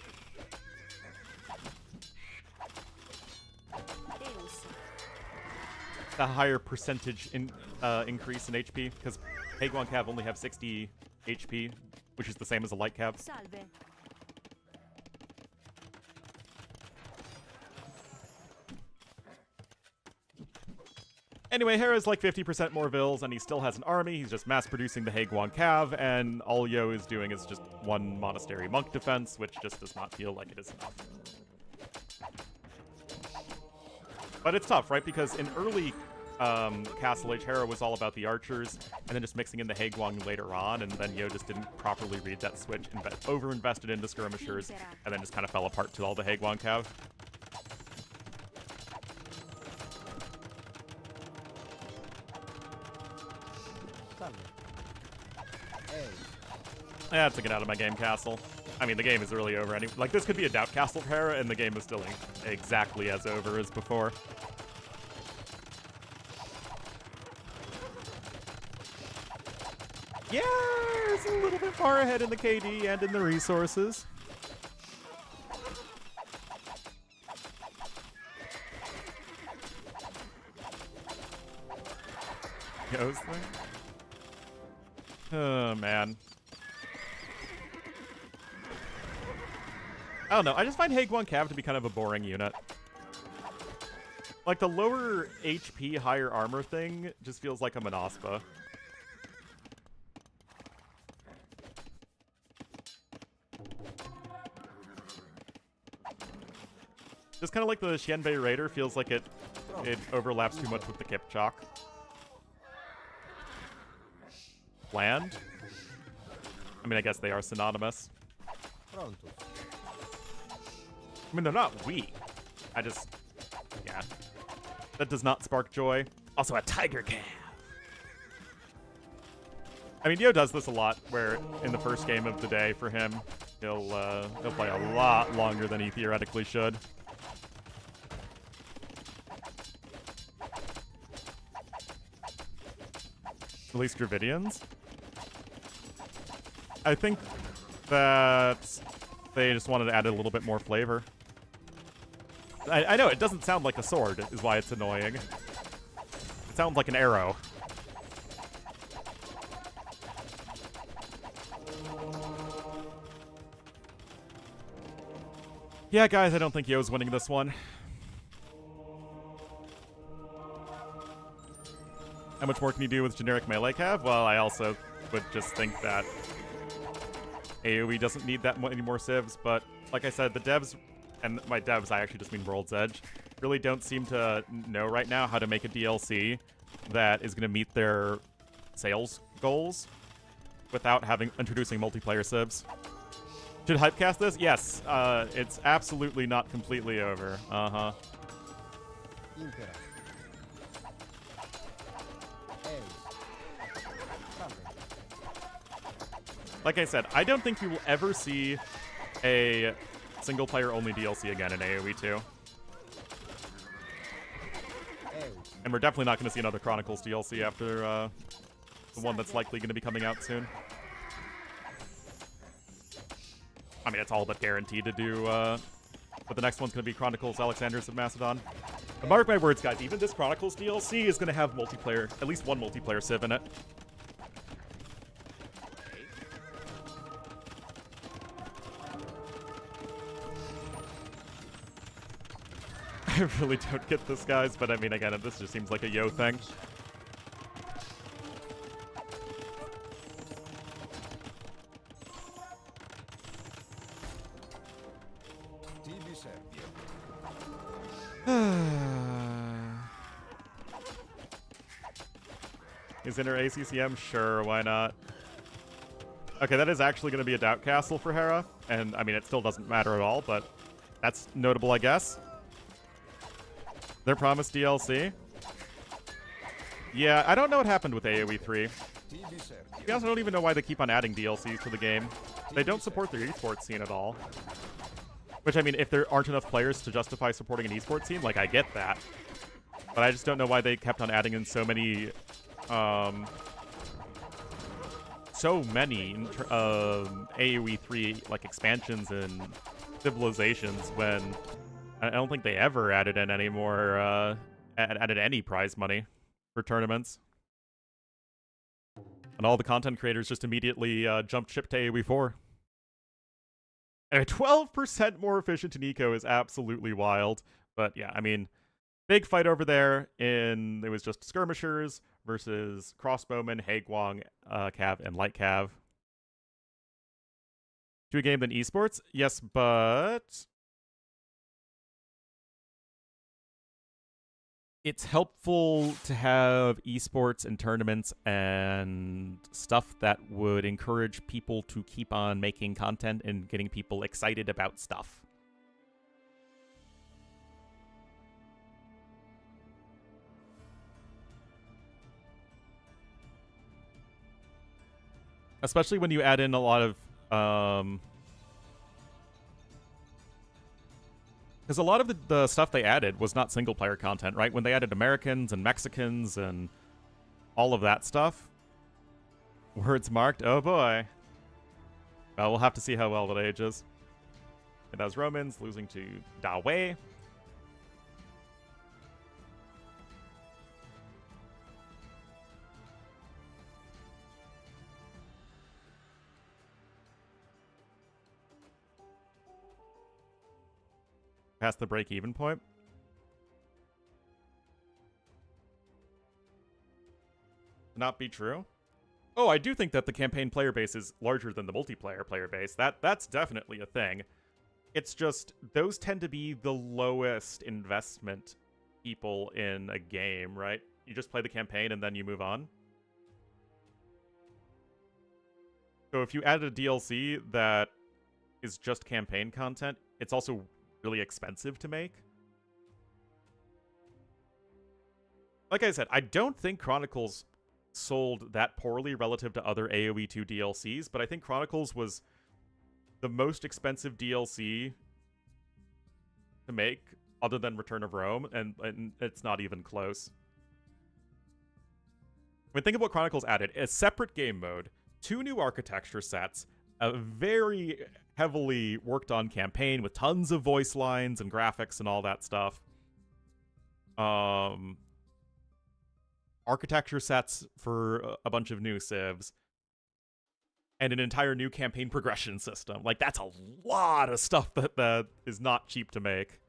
A higher percentage increase in HP because Haguan Cav only have 60 HP, which is the same as a light cav. Salve. Anyway, Hera's like 50% more vills, and he still has an army. He's just mass-producing the Haguan Cav, and all Yo is doing is just 1 monastery monk defense, which just does not feel like it is enough. But it's tough, right? Because in early Castle Age, Hera was all about the archers, and then just mixing in the Haguan later on, and then Yo just didn't properly read that switch, over-invested into skirmishers, and then just kind of fell apart to all the Haguan Cav. That's a get out of my game, Castle. I mean, the game is really over anyway. Like, this could be a doubt castle for Hera, and the game is still exactly as over as before. Yeah, it's a little bit far ahead in the KD and in the resources. Goes there. Oh, man. I don't know. I just find Haegwon Cav to be kind of a boring unit. Like, the lower HP, higher armor thing just feels like a Monospa. Just kind of like the Xianbei Raider feels like it overlaps too much with the Kipchak. Bland? I mean, I guess they are synonymous. Pronto. I mean, they're not weak. I just... yeah. That does not spark joy. Also, a Tiger Calf. I mean, Yo does this a lot, where in the first game of the day for him, he'll play a lot longer than he theoretically should. At least Dravidians. I think that they just wanted to add a little bit more flavor. I know, it doesn't sound like a sword, is why it's annoying. It sounds like an arrow. Yeah, guys, I don't think Yo's winning this one. How much more can you do with generic melee cav? Well, I also would just think that AoE doesn't need that many more civs, but like I said, the devs, and by devs I actually just mean World's Edge, really don't seem to know right now how to make a DLC that is going to meet their sales goals without introducing multiplayer civs. Should Hypecast this? Yes, it's absolutely not completely over. Uh-huh. Impera. Like I said, I don't think you will ever see a single-player only DLC again in AoE 2. And we're definitely not going to see another Chronicles DLC after the one that's likely going to be coming out soon. I mean, it's all but guaranteed to do, but the next one's going to be Chronicles Alexanders of Macedon. And mark my words, guys, even this Chronicles DLC is going to have multiplayer, at least one multiplayer civ in it. I really don't get this, guys, but I mean, again, this just seems like a Yo thing. Is Inter ACCM? Sure, why not? Okay, that is actually going to be a Doubt Castle for Hera, and I mean, it still doesn't matter at all, but that's notable, I guess. Their promised DLC? Yeah, I don't know what happened with AoE 3. I also don't even know why they keep on adding DLCs to the game. They don't support their esports scene at all. Which, I mean, if there aren't enough players to justify supporting an esports scene, like, I get that. But I just don't know why they kept on adding in so many AoE 3, like, expansions and civilizations when I don't think they ever added in any more, added any prize money for tournaments. And all the content creators just immediately jumped ship to AoE 4. Anyway, 12% more efficient in eco is absolutely wild. But yeah, I mean, big fight over there it was just skirmishers versus crossbowmen, Haegwon, Cav, and Light Cav. To a game than esports? Yes, but it's helpful to have esports and tournaments and stuff that would encourage people to keep on making content and getting people excited about stuff. Especially when you add in a lot of because a lot of the stuff they added was not single-player content, right? When they added Americans and Mexicans and all of that stuff. Words marked? Oh boy. Well, we'll have to see how well it ages. And that was Romans losing to Dawei. past the break-even point. Not be true. Oh, I do think that the campaign player base is larger than the multiplayer player base. That's definitely a thing. It's just those tend to be the lowest investment people in a game, right? You just play the campaign and then you move on. So if you add a DLC that is just campaign content, it's also really expensive to make. Like I said, I don't think Chronicles sold that poorly relative to other AoE 2 DLCs, but I think Chronicles was the most expensive DLC to make other than Return of Rome, and it's not even close. I mean, think of what Chronicles added. A separate game mode, 2 new architecture sets, a very heavily worked on campaign with tons of voice lines and graphics and all that stuff. Architecture sets for a bunch of new civs, and an entire new campaign progression system. Like, that's a lot of stuff that is not cheap to make.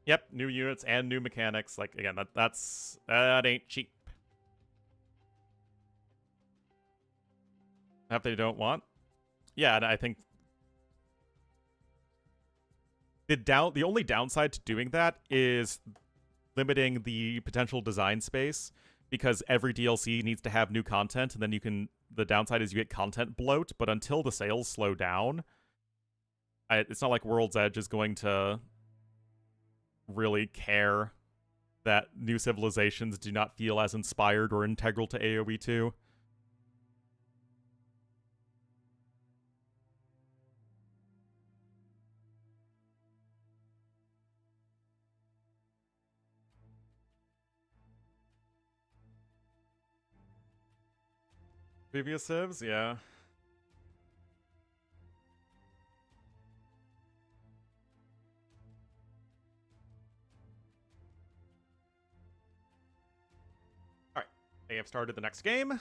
Yep, new units and new mechanics. Like, again, that ain't cheap. If they don't want. Yeah, and I think the only downside to doing that is limiting the potential design space, because every DLC needs to have new content, and then the downside is you get content bloat, but until the sales slow down, it's not like World's Edge is going to really care that new civilizations do not feel as inspired or integral to AoE 2. Previous civs, yeah. Alright, they have started the next game.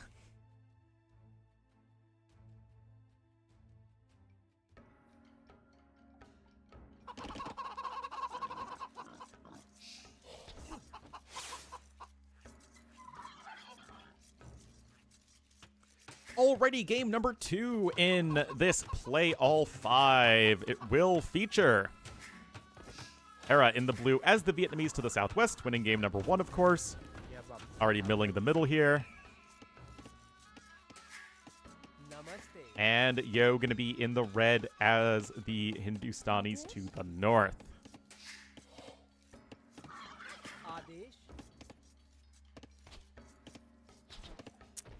Alrighty, game number 2 in this Play All 5. It will feature Hera in the blue as the Vietnamese to the southwest, winning game number 1, of course. Already milling the middle here. And Yo gonna be in the red as the Hindustanis to the north.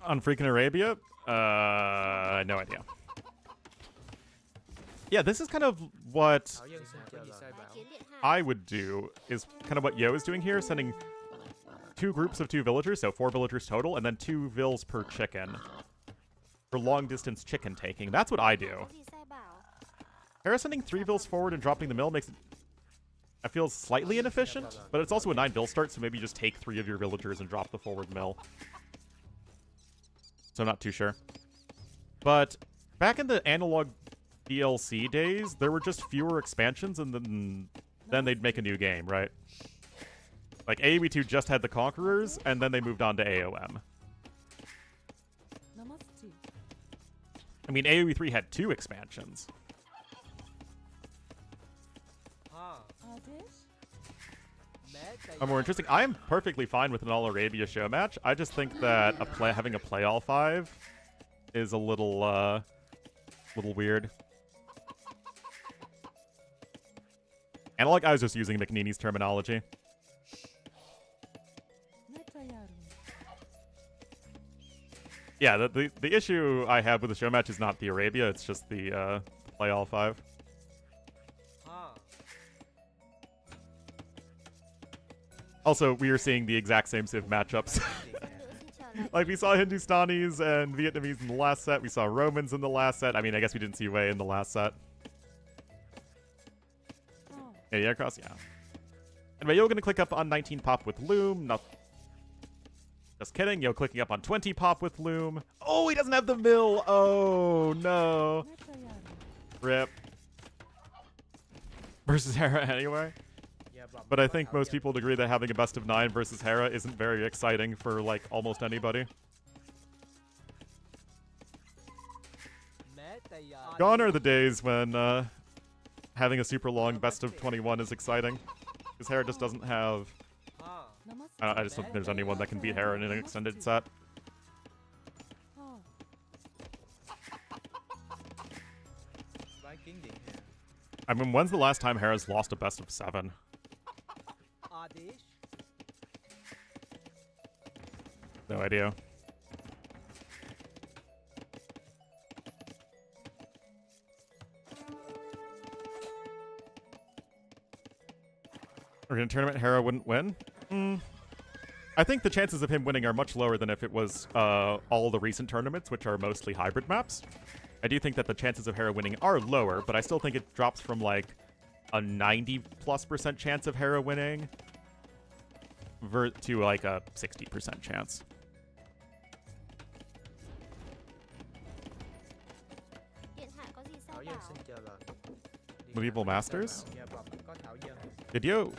On freaking Arabia? No idea. Yeah, this is kind of what I would do, is kind of what Yo is doing here, sending 2 groups of 2 villagers, so 4 villagers total, and then 2 vills per chicken. For long-distance chicken taking. That's what I do. Hera sending 3 vills forward and dropping the mill makes it, I feel, slightly inefficient, but it's also a 9 vill start, so maybe you just take 3 of your villagers and drop the forward mill. So I'm not too sure. But back in the analog DLC days, there were just fewer expansions, and then they'd make a new game, right? Like, AoE 2 just had the Conquerors, and then they moved on to AOM. I mean, AoE 3 had 2 expansions. More interesting. I am perfectly fine with an All Arabia show match. I just think that having a Play All 5 is a little weird. Analog, I was just using McNeely's terminology. Yeah, the issue I have with the show match is not the Arabia, it's just the Play All 5. Also, we are seeing the exact same Civ matchups. Like, we saw Hindustanis and Vietnamese in the last set. We saw Romans in the last set. I mean, I guess we didn't see Wei in the last set. Yeah, cross, yeah. Anyway, you're gonna click up on 19 pop with Loom. No, just kidding. Yo, clicking up on 20 pop with Loom. Oh, he doesn't have the mill. Oh no. Rip. Versus Hera anyway. But I think most people would agree that having a best of 9 versus Hera isn't very exciting for like almost anybody. Gone are the days when having a super long best of 21 is exciting. Because Hera just doesn't have... I just don't think there's anyone that can beat Hera in an extended set. I mean, when's the last time Hera's lost a best of 7? No idea. Or in a tournament Hera wouldn't win? I think the chances of him winning are much lower than if it was all the recent tournaments, which are mostly hybrid maps. I do think that the chances of Hera winning are lower, but I still think it drops from like a 90+% chance of Hera winning to like a 60% chance. Medieval Masters? Did you?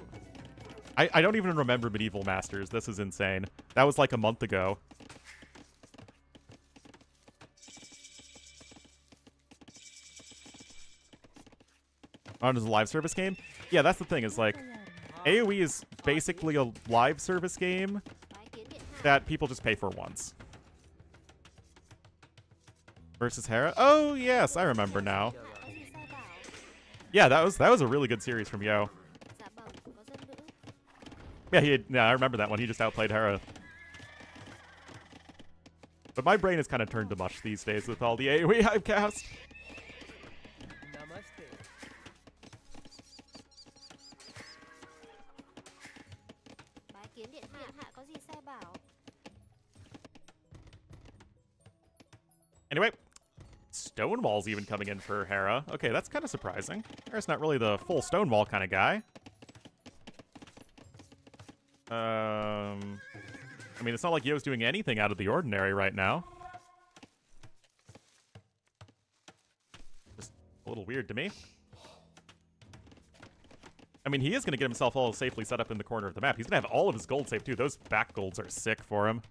I don't even remember Medieval Masters. This is insane. That was like a month ago. On as a live service game? Yeah, that's the thing, is like AoE is basically a live service game that people just pay for once. Versus Hera? Oh yes, I remember now. Yeah, that was a really good series from Yo. Yeah, I remember that one. He just outplayed Hera. But my brain has kind of turned to mush these days with all the AoE I've cast. Anyway, Stonewall's even coming in for Hera. Okay, that's kind of surprising. Hera's not really the full Stonewall kind of guy. I mean, it's not like Yo's doing anything out of the ordinary right now. Just a little weird to me. I mean, he is going to get himself all safely set up in the corner of the map. He's going to have all of his gold safe, too. Those back golds are sick for him.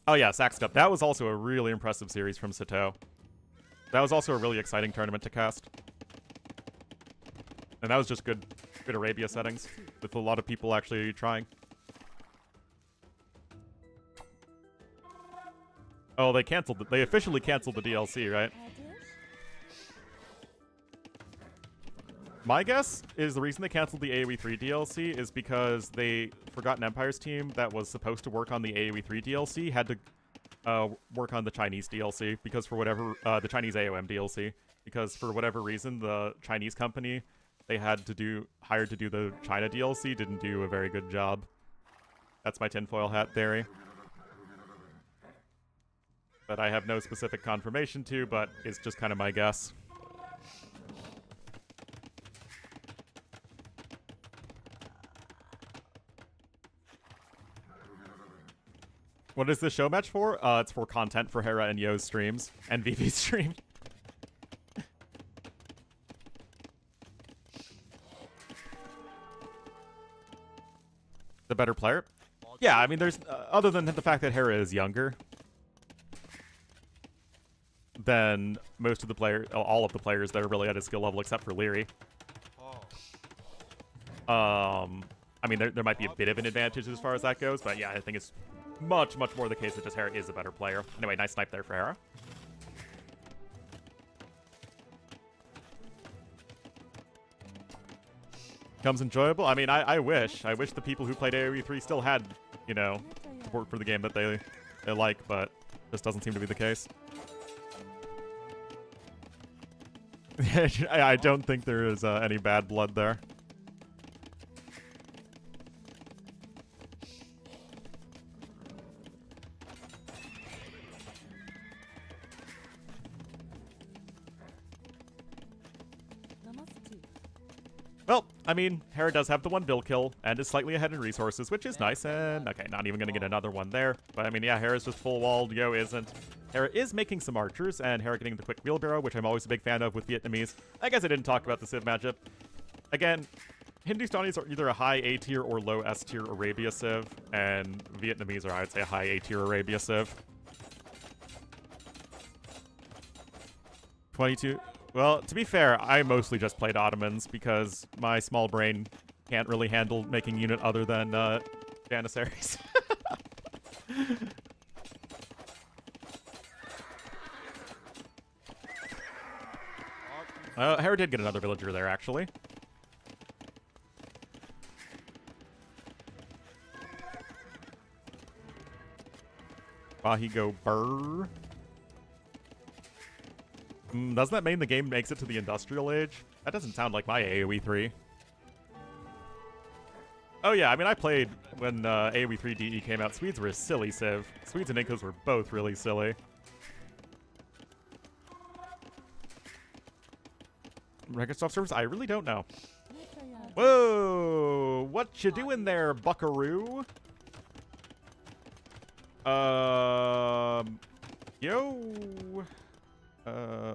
Oh, yeah, Sax Cup. That was also a really impressive series from Sato. That was also a really exciting tournament to cast. And that was just good Arabia settings, with a lot of people actually trying. Oh, they canceled it. They officially canceled the DLC, right? My guess is the reason they canceled the AoE 3 DLC is because the Forgotten Empires team that was supposed to work on the AoE 3 DLC had to work on the Chinese DLC because for whatever the Chinese AOM DLC, because for whatever reason the Chinese company they hired to do the China DLC didn't do a very good job. That's my tinfoil hat theory. That I have no specific confirmation to, but it's just kind of my guess. What is this show match for? It's for content for Hera and Yo's streams and Vivi's stream. The better player? Yeah, I mean, there's other than the fact that Hera is younger than most of the players, all of the players that are really at his skill level, except for Leary. I mean, there might be a bit of an advantage as far as that goes, but yeah, I think it's much more the case that just Hera is a better player. Anyway, nice snipe there for Hera. Becomes enjoyable. I mean, I wish the people who played AoE 3 still had, you know, support for the game that they like, but this doesn't seem to be the case. I don't think there is any bad blood there. Well, I mean, Hera does have the one bill kill and is slightly ahead in resources, which is nice. And okay, not even going to get another one there. But I mean, yeah, Hera's just full walled. Yo isn't. Hera is making some archers, and Hera getting the quick wheelbarrow, which I'm always a big fan of with Vietnamese. I guess I didn't talk about the Civ matchup. Again, Hindustanis are either a high A tier or low S tier Arabia Civ, and Vietnamese are, I'd say, a high A tier Arabia Civ. 22. Well, to be fair, I mostly just played Ottomans because my small brain can't really handle making unit other than Janissaries. Hera did get another villager there, actually. Bahigo Burr. Doesn't that mean the game makes it to the Industrial Age? That doesn't sound like my AoE 3. Oh yeah, I mean, I played when AoE 3 DE came out. Swedes were a silly civ. Swedes and Incas were both really silly. Microsoft servers? I really don't know. Whoa! What you doing there, buckaroo? Yo.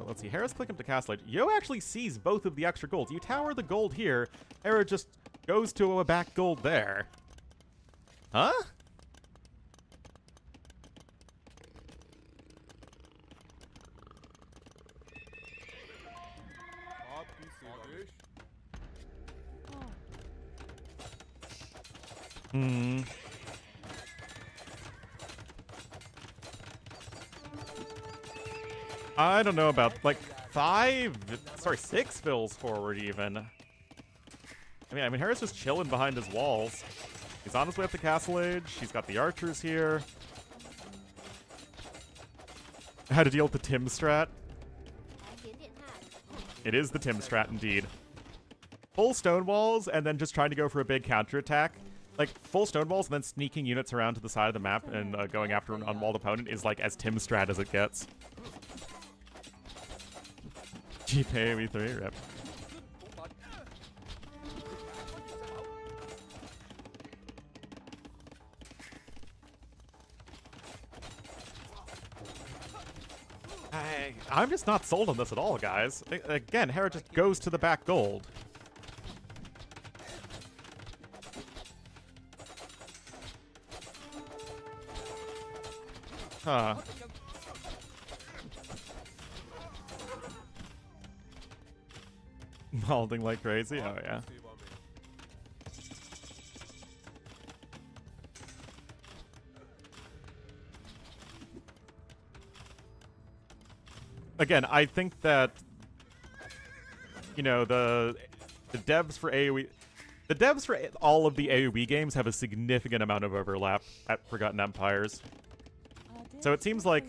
Let's see. Hera's click up to Castlade. Yo actually sees both of the extra golds. You tower the gold here. Hera just goes to a back gold there. Huh? I don't know about, like, 6 fills forward, even. I mean, Hera's just chilling behind his walls. He's on his way up to Castle Age. He's got the archers here. How to deal with the Tim strat. It is the Tim strat, indeed. Full stone walls, and then just trying to go for a big counterattack. Like, full stone walls, and then sneaking units around to the side of the map and going after an unwalled opponent is, like, as Tim strat as it gets. GPAOE 3, rip. I'm just not sold on this at all, guys. Again, Hera just goes to the back gold. Huh. Malding like crazy? Oh, yeah. Again, I think that, you know, the devs for AoE... The devs for all of the AoE games have a significant amount of overlap at Forgotten Empires. So it seems like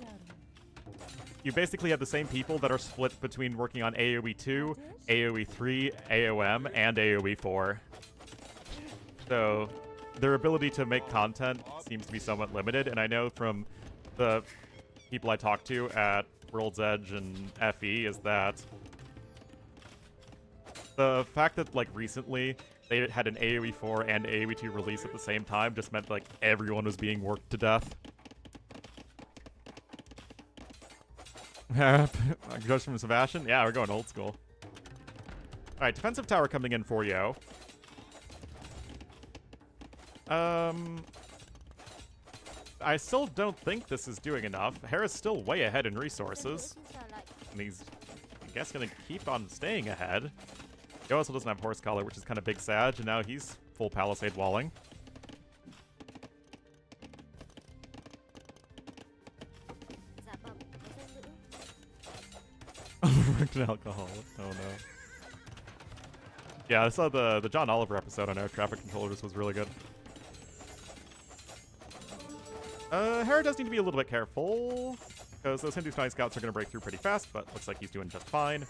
you basically have the same people that are split between working on AoE 2, AoE 3, AOM, and AoE 4. So their ability to make content seems to be somewhat limited, and I know from the people I talked to at World's Edge and FE is that the fact that, like, recently they had an AoE 4 and AoE 2 release at the same time just meant, like, everyone was being worked to death. Just from Sebastian? Yeah, we're going old school. Alright, defensive tower coming in for you. I still don't think this is doing enough. Hera's still way ahead in resources. And he's, I guess, gonna keep on staying ahead. He also doesn't have horse collar, which is kind of big Sag, and now he's full palisade walling. Overworked and alcoholic. Oh no. Yeah, I saw the John Oliver episode on air traffic controllers was really good. Hera does need to be a little bit careful, because those Hindustani scouts are going to break through pretty fast, but looks like he's doing just fine.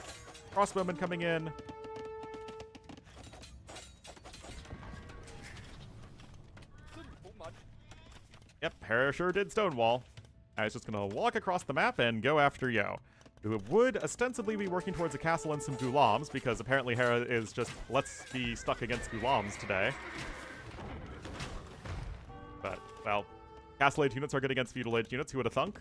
Crossbowman coming in. Yep, Hera sure did stonewall. I was just gonna walk across the map and go after Yo, who would ostensibly be working towards a castle and some gulams, because apparently Hera is just, let's be stuck against gulams today. But, well, castle-age units are good against feudal-age units, who would have thunk?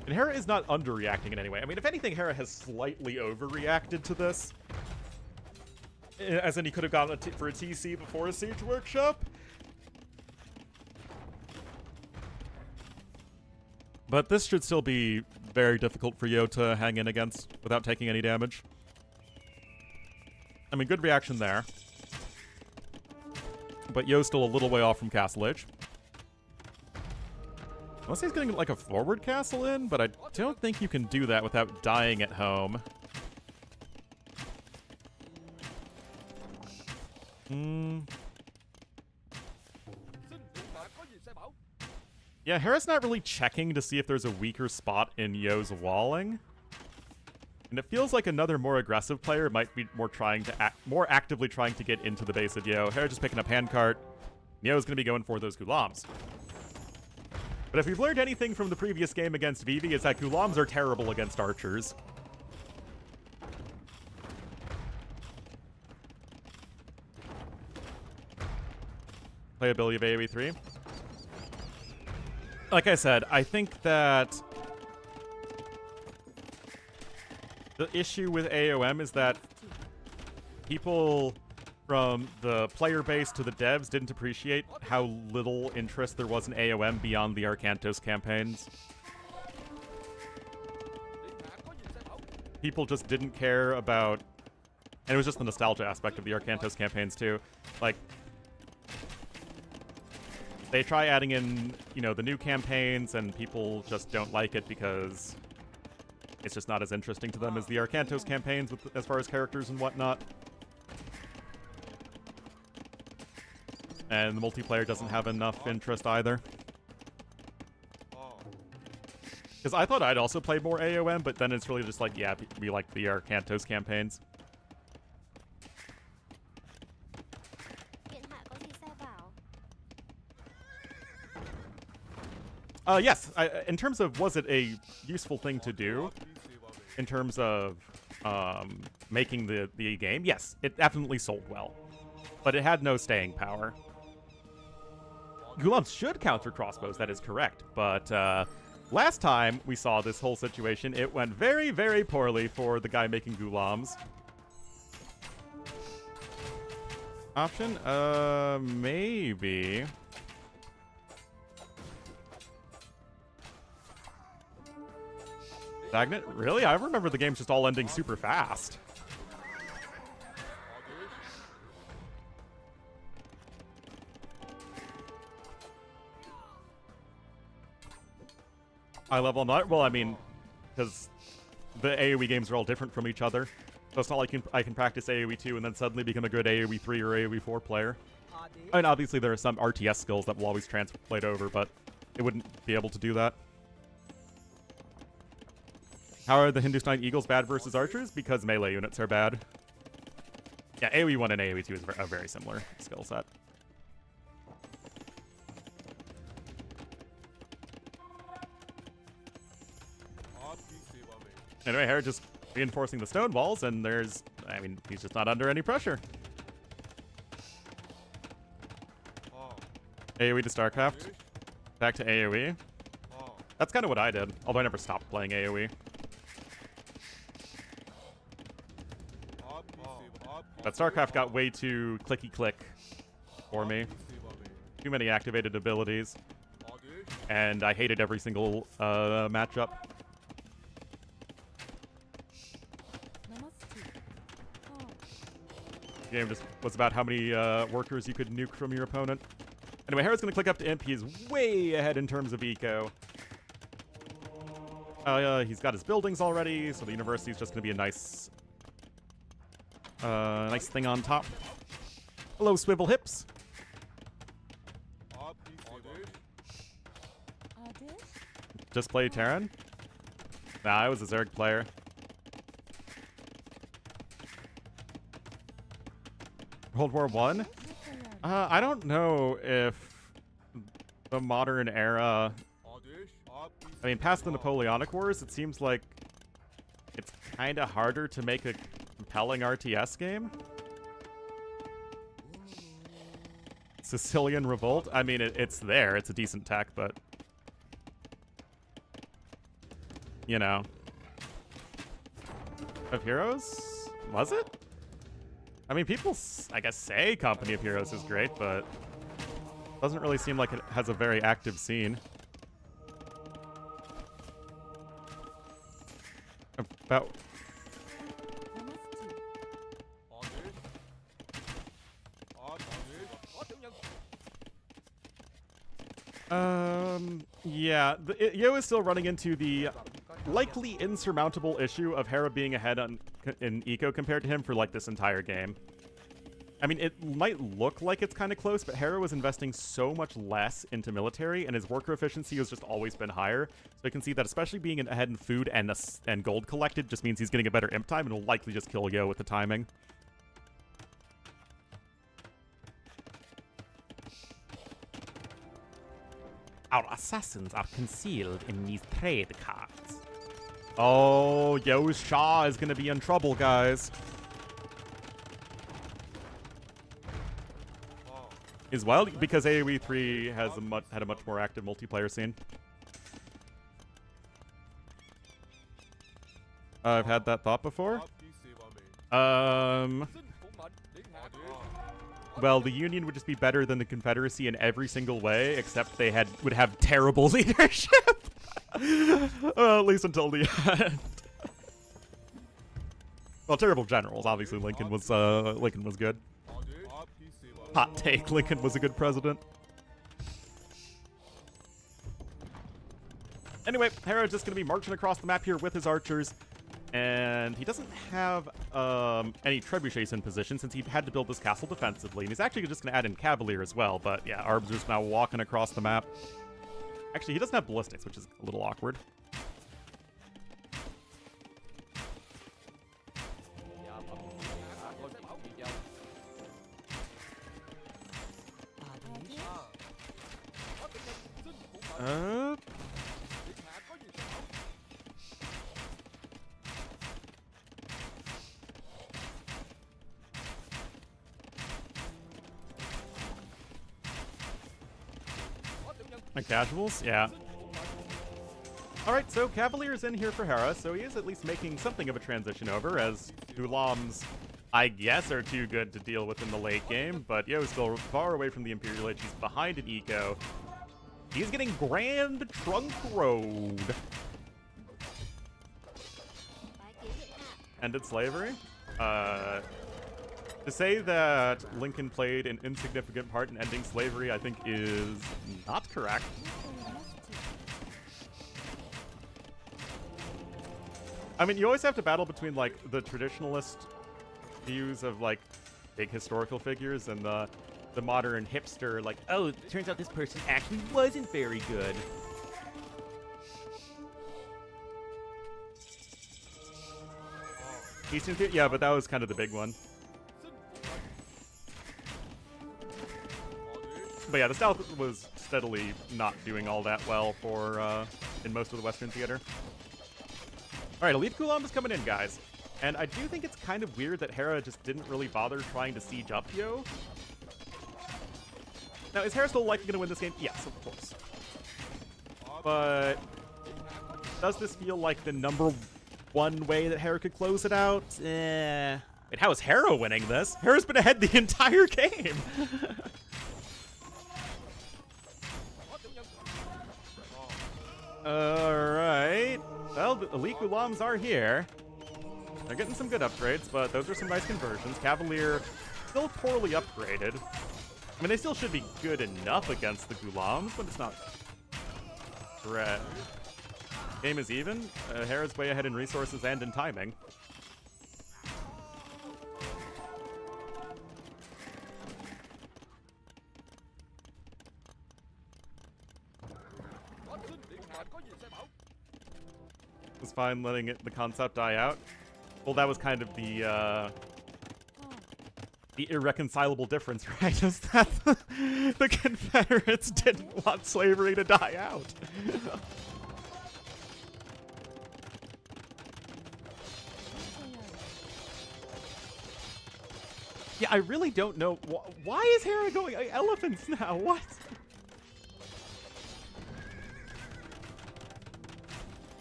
And Hera is not underreacting in any way. I mean, if anything, Hera has slightly overreacted to this. As in, he could have gone for a TC before a Siege Workshop. But this should still be very difficult for Yo to hang in against without taking any damage. I mean, good reaction there. But Yo's still a little way off from Castle Age. Unless he's getting like a forward castle in, but I don't think you can do that without dying at home. Yeah, Hera's not really checking to see if there's a weaker spot in Yo's walling. And it feels like another more aggressive player might be more actively trying to get into the base of Yo. Hera just picking up handcart. Yo's going to be going for those gulams. But if we've learned anything from the previous game against Vivi, it's that gulams are terrible against archers. Playability of AoE 3. Like I said, I think that the issue with AOM is that people from the player base to the devs didn't appreciate how little interest there was in AOM beyond the Arcantos campaigns. People just didn't care about... And it was just the nostalgia aspect of the Arcantos campaigns, too. Like, they try adding in, you know, the new campaigns, and people just don't like it because it's just not as interesting to them as the Arcantos campaigns as far as characters and whatnot. And the multiplayer doesn't have enough interest either. Because I thought I'd also play more AOM, but then it's really just like, yeah, we like the Arcantos campaigns. Yes, in terms of was it a useful thing to do, in terms of making the game, yes, it definitely sold well. But it had no staying power. Gulams should counter crossbows, that is correct. But last time we saw this whole situation, it went very, very poorly for the guy making gulams. Option? Maybe. Stagnant? Really? I remember the games just all ending super fast. High level not? Well, I mean, because the AoE games are all different from each other. So it's not like I can practice AoE 2 and then suddenly become a good AoE 3 or AoE 4 player. I mean, obviously there are some RTS skills that will always translate over, but it wouldn't be able to do that. How are the Hindustan Eagles bad versus archers? Because melee units are bad. Yeah, AoE 1 and AoE 2 is a very similar skill set. Anyway, Hera just reinforcing the stone walls, and there's... I mean, he's just not under any pressure. AoE to StarCraft. Back to AoE. That's kind of what I did, although I never stopped playing AoE. But StarCraft got way too clicky-click for me. Too many activated abilities. And I hated every single matchup. The game just was about how many workers you could nuke from your opponent. Anyway, Hera's going to click up to Imp. He is way ahead in terms of eco. He's got his buildings already, so the university is just going to be a nice... nice thing on top. Hello, swivel hips. Just play Terran? Nah, I was a Zerg player. World War I? I don't know if the modern era. I mean, past the Napoleonic Wars, it seems like it's kind of harder to make a compelling RTS game. Sicilian Revolt? I mean, it's there. It's a decent tech, but... You know. Of Heroes? Was it? I mean, people, I guess, say Company of Heroes is great, but... Doesn't really seem like it has a very active scene. About... Yeah, Yo is still running into the likely insurmountable issue of Hera being ahead in eco compared to him for like this entire game. I mean, it might look like it's kind of close, but Hera was investing so much less into military, and his worker efficiency has just always been higher. So you can see that especially being ahead in food and gold collected just means he's getting a better imp time, and will likely just kill Yo with the timing. Our assassins are concealed in these trade carts. Oh, Yo Shah is going to be in trouble, guys. Is wild because AoE 3 has had a much more active multiplayer scene. I've had that thought before. Well, the Union would just be better than the Confederacy in every single way, except they would have terrible leadership. At least until the end. Well, terrible generals. Obviously, Lincoln was good. Hot take: Lincoln was a good president. Anyway, Hera's just going to be marching across the map here with his archers. And he doesn't have any trebuchets in position since he had to build this castle defensively. And he's actually just going to add in Cavalier as well. But yeah, Arb's just now walking across the map. Actually, he doesn't have ballistics, which is a little awkward. Casuals? Yeah. Alright, so Cavalier's in here for Hera, so he is at least making something of a transition over, as Gulams, I guess, are too good to deal with in the late game, but Yo is still far away from the Imperial Age. He's behind an eco. He's getting Grand Trunk Road. Ended slavery? To say that Lincoln played an insignificant part in ending slavery, I think, is not correct. I mean, you always have to battle between, like, the traditionalist views of, like, big historical figures and the modern hipster, like, oh, it turns out this person actually wasn't very good. Eastern Theater? Yeah, but that was kind of the big one. But yeah, the South was steadily not doing all that well for in most of the Western theater. All right, Elite Kulam is coming in, guys. And I do think it's kind of weird that Hera just didn't really bother trying to siege up Yo. Now, is Hera still likely going to win this game? Yes, of course. But does this feel like the number one way that Hera could close it out? Wait, how is Hera winning this? Hera's been ahead the entire game. Alright. Well, the Elite Gulams are here. They're getting some good upgrades, but those are some nice conversions. Cavalier still poorly upgraded. I mean, they still should be good enough against the Gulams, but it's not threat. Game is even. Hera's way ahead in resources and in timing. Was fine letting the concept die out. Well, that was kind of the The irreconcilable difference, right, is that the Confederates didn't want slavery to die out. Yeah, I really don't know. Why is Hera going elephants now? What?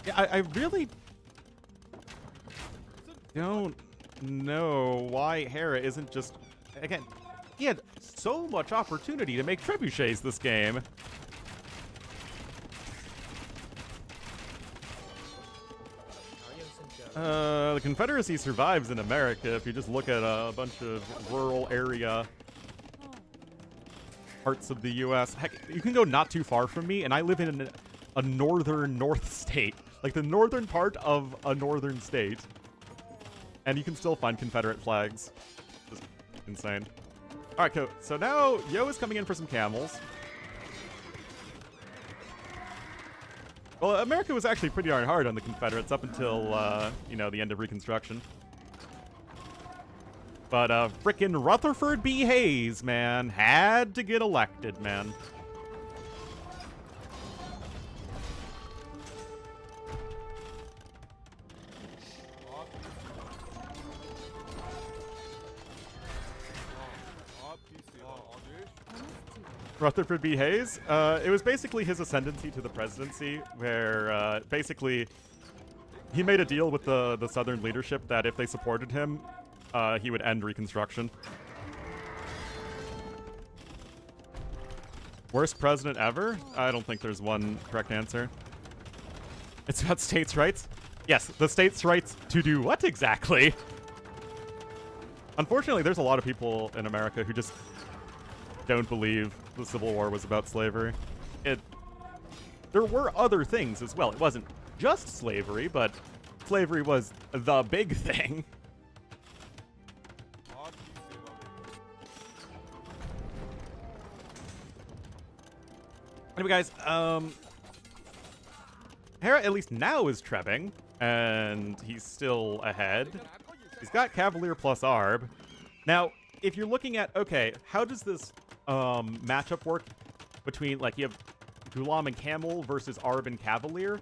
Yeah, I really don't know why Hera isn't just... Again, he had so much opportunity to make trebuchets this game. The Confederacy survives in America if you just look at a bunch of rural area parts of the U.S. Heck, you can go not too far from me, and I live in a northern North state. Like the northern part of a northern state. And you can still find Confederate flags. Just insane. Alright, cool. So now Yo is coming in for some camels. Well, America was actually pretty darn hard on the Confederates up until, you know, the end of Reconstruction. But, frickin' Rutherford B. Hayes, man, had to get elected, man. Rutherford B. Hayes. It was basically his ascendancy to the presidency, where basically he made a deal with the Southern leadership that if they supported him, he would end Reconstruction. Worst president ever? I don't think there's one correct answer. It's about states' rights? Yes, the states' rights to do what exactly? Unfortunately, there's a lot of people in America who just don't believe the Civil War was about slavery. There were other things as well. It wasn't just slavery, but slavery was the big thing. Anyway, guys, Hera at least now is trebbing, and he's still ahead. He's got Cavalier plus Arb. Now, if you're looking at, okay, how does this matchup work between, like, you have Gulam and Camel versus Arb and Cavalier?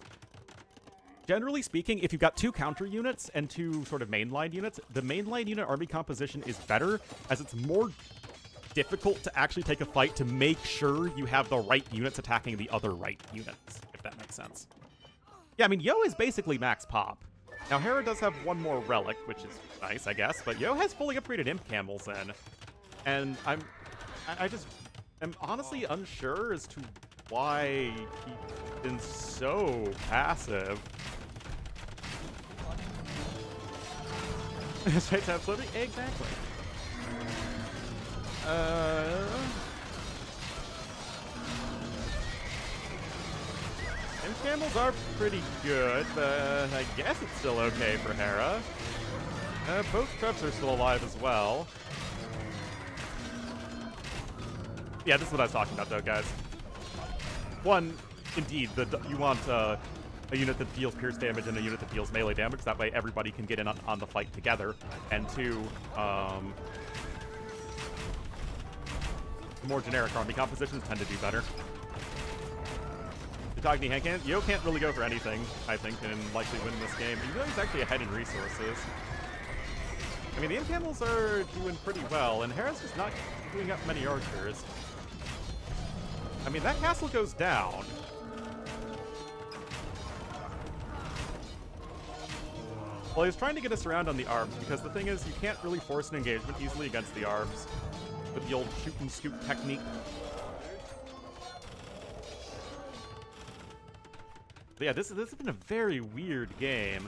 Generally speaking, if you've got two counter units and two sort of mainline units, the mainline unit army composition is better, as it's more difficult to actually take a fight to make sure you have the right units attacking the other right units, if that makes sense. Yeah, I mean, Yo is basically max pop. Now, Hera does have one more relic, which is nice, I guess, but Yo has fully upgraded imp camels in. And I just am honestly unsure as to why he's been so passive. Straight tab flipping? Exactly. Imp camels are pretty good, but I guess it's still okay for Hera. Both Trebs are still alive as well. Yeah, this is what I was talking about, though, guys. One, indeed, you want a unit that deals pierce damage and a unit that deals melee damage. That way everybody can get in on the fight together. And two, the more generic army compositions tend to do better. Yo can't really go for anything, I think, and likely win this game. Even though he's actually ahead in resources. I mean, the imp camels are doing pretty well, and Hera's just not doing up many archers. I mean, that castle goes down. Well, he's trying to get us around on the Arbs, because the thing is, you can't really force an engagement easily against the Arbs with the old shoot and scoop technique. But yeah, this has been a very weird game.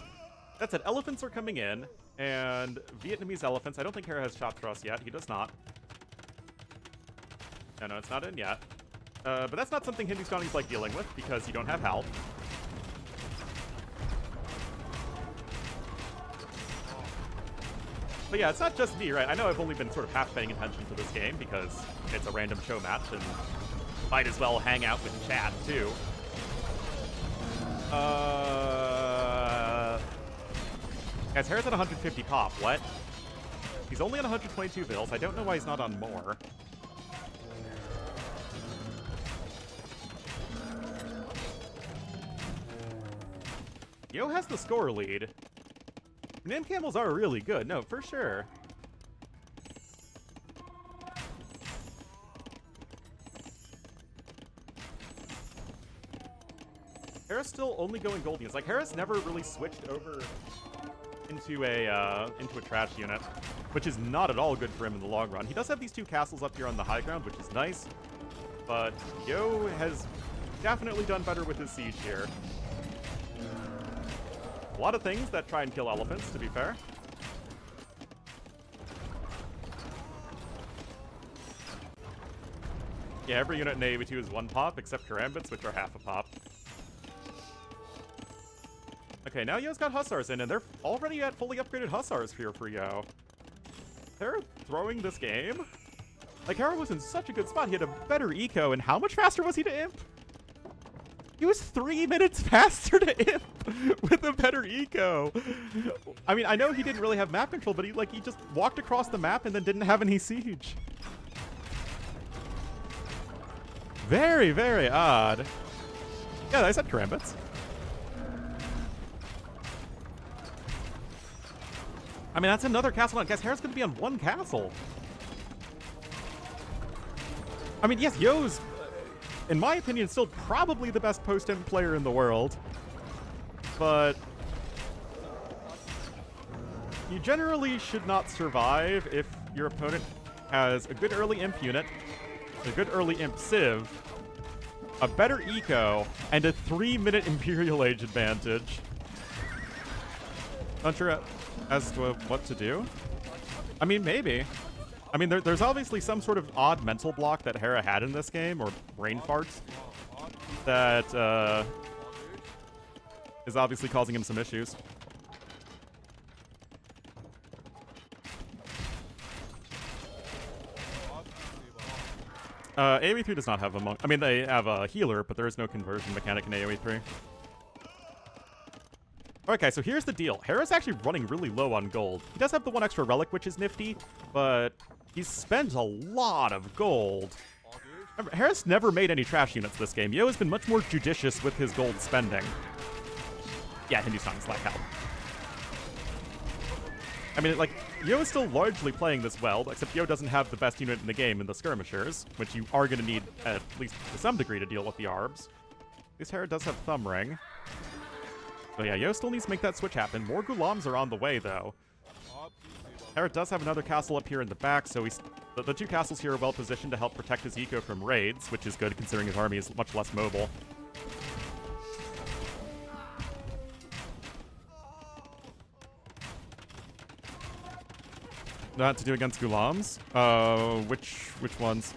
That said, elephants are coming in, and Vietnamese elephants. I don't think Hera has chop thrust yet. He does not. No, it's not in yet. But that's not something Hindustanis like dealing with, because you don't have help. But yeah, it's not just me, right? I know I've only been sort of half paying attention to this game, because it's a random show match, and might as well hang out with chat, too. Guys, Hera's at 150 pop. What? He's only on 122 bills. I don't know why he's not on more. Yo has the score lead. Name camels are really good. No, for sure. Hera's still only going gold units. Like, Hera's never really switched over into a trash unit, which is not at all good for him in the long run. He does have these two castles up here on the high ground, which is nice, but Yo has definitely done better with his siege here. A lot of things that try and kill elephants, to be fair. Yeah, every unit in AoE2 is 1 pop, except Karambits, which are half a pop. Okay, now Yo's got Hussars in, and they're already at fully upgraded Hussars here for Yo. They're throwing this game. Like, Hera was in such a good spot. He had a better eco, and how much faster was he to imp? He was 3 minutes faster to imp with a better eco. I mean, I know he didn't really have map control, but he just walked across the map and then didn't have any siege. Very, very odd. Yeah, I said Karambits. I mean, that's another castle. Guys, Hera's going to be on 1 castle. I mean, yes, Yo's, in my opinion, still probably the best post-imp player in the world. But you generally should not survive if your opponent has a good early imp unit, a good early imp civ, a better eco, and a 3-minute Imperial Age advantage. Unsure as to what to do? I mean, maybe. I mean, there's obviously some sort of odd mental block that Hera had in this game, or brain farts, that is obviously causing him some issues. AoE 3 does not have a monk. I mean, they have a healer, but there is no conversion mechanic in AoE 3. Okay, so here's the deal. Hera's actually running really low on gold. He does have the 1 extra relic, which is nifty, but he spends a lot of gold. Remember, Hera's never made any trash units this game. Yo has been much more judicious with his gold spending. Yeah, Hindustan Slack help. I mean, like, Yo is still largely playing this well, except Yo doesn't have the best unit in the game in the skirmishers, which you are going to need, at least to some degree, to deal with the Arbs. At least Hera does have Thumb Ring. But yeah, Yo still needs to make that switch happen. More Gulams are on the way, though. Hera does have another castle up here in the back, so the 2 castles here are well positioned to help protect his eco from raids, which is good considering his army is much less mobile. Not to do against Gulams? Which ones?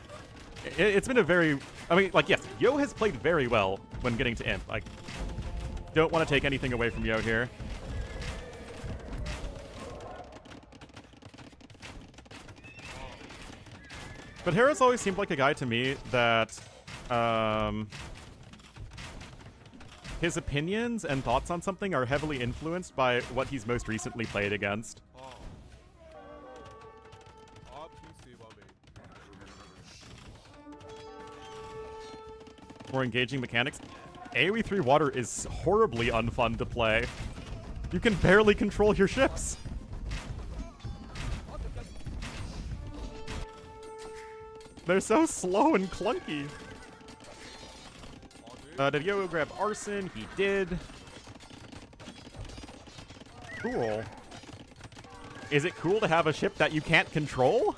It's been a very... I mean, like, yes, Yo has played very well when getting to imp. Like, don't want to take anything away from Yo here. But Hera's always seemed like a guy to me that his opinions and thoughts on something are heavily influenced by what he's most recently played against. More engaging mechanics. AoE 3 water is horribly unfun to play. You can barely control your ships. They're so slow and clunky. Did Yo grab Arson? He did. Cool. Is it cool to have a ship that you can't control?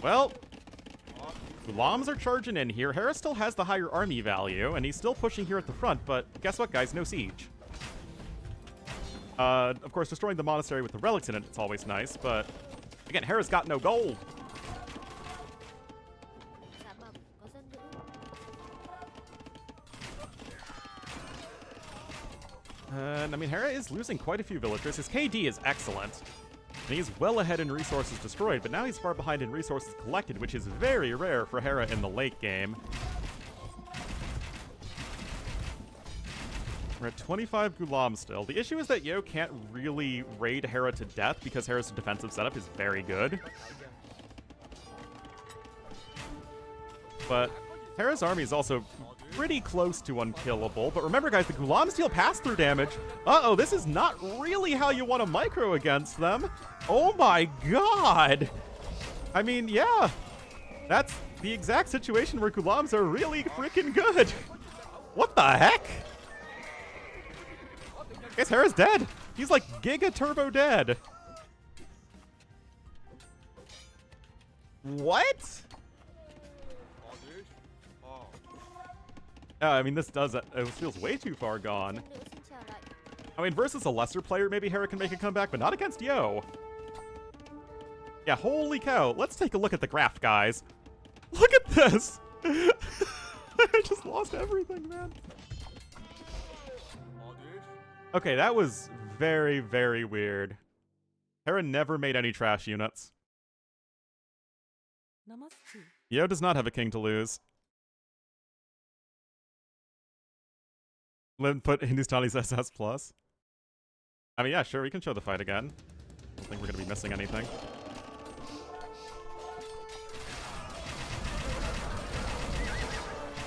Well, Gulams are charging in here. Hera still has the higher army value, and he's still pushing here at the front, but guess what, guys? No siege. Of course, destroying the monastery with the relics in it, it's always nice, but again, Hera's got no gold. And, I mean, Hera is losing quite a few villagers. His KD is excellent. And he's well ahead in resources destroyed, but now he's far behind in resources collected, which is very rare for Hera in the late game. We're at 25 Gulam still. The issue is that Yo can't really raid Hera to death because Hera's defensive setup is very good. But Hera's army is also pretty close to unkillable. But remember, guys, the Gulams deal pass-through damage. Uh-oh, this is not really how you want to micro against them. Oh my god! I mean, yeah. That's the exact situation where Gulams are really freaking good. What the heck? Guys, Hera's dead. He's like Giga Turbo dead. What? I mean, this feels way too far gone. Liệu xin chào lại. I mean, versus a lesser player, maybe Hera can make a comeback, but not against Yo. Yeah, holy cow. Let's take a look at the graph, guys. Look at this. I just lost everything, man. Okay, that was very, very weird. Hera never made any trash units. Namaste. Yo does not have a king to lose. Lynn put Hindustani's SS+. I mean, yeah, sure, we can show the fight again. I don't think we're going to be missing anything.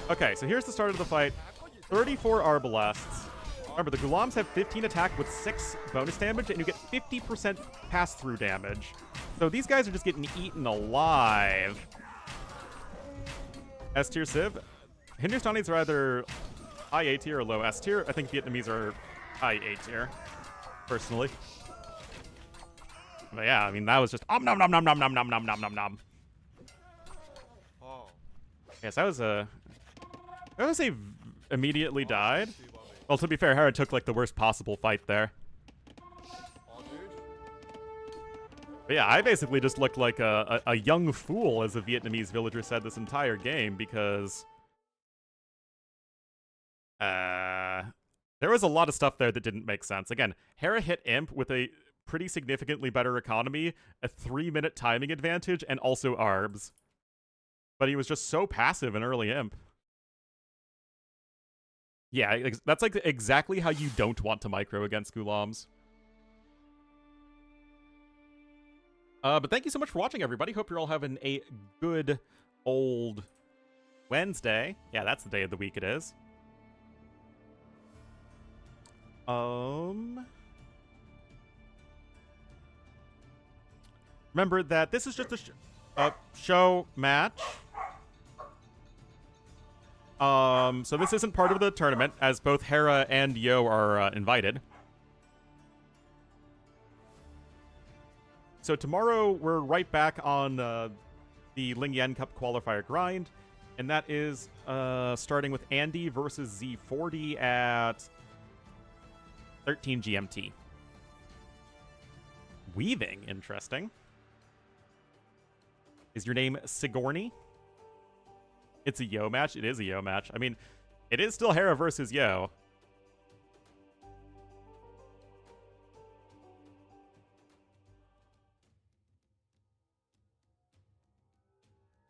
Okay, so here's the start of the fight. 34 Arbalasts. Remember, the Gulams have 15 attack with 6 bonus damage, and you get 50% pass-through damage. So these guys are just getting eaten alive. S-tier Civ. Hindustanis are either high A tier or low S tier. I think Vietnamese are high A tier, personally. But yeah, I mean, that was just nom nom nom nom nom nom nom nom nom nom nom. Yes, that was a immediately died. Well, to be fair, Hera took like the worst possible fight there. But yeah, I basically just looked like a young fool, as a Vietnamese villager said this entire game, because there was a lot of stuff there that didn't make sense. Again, Hera hit Imp with a pretty significantly better economy, a 3-minute timing advantage, and also ARBs. But he was just so passive in early Imp. Yeah, that's like exactly how you don't want to micro against Gulams. But thank you so much for watching, everybody. Hope you're all having a good old Wednesday. Yeah, that's the day of the week it is. Remember that this is just a show match. So this isn't part of the tournament, as both Hera and Yo are invited. So tomorrow we're right back on the LingYuan Cup qualifier grind, and that is starting with Andy versus Z40 at 13 GMT. Weaving, interesting. Is your name Sigourney? It's a Yo match. It is a Yo match. I mean, it is still Hera versus Yo.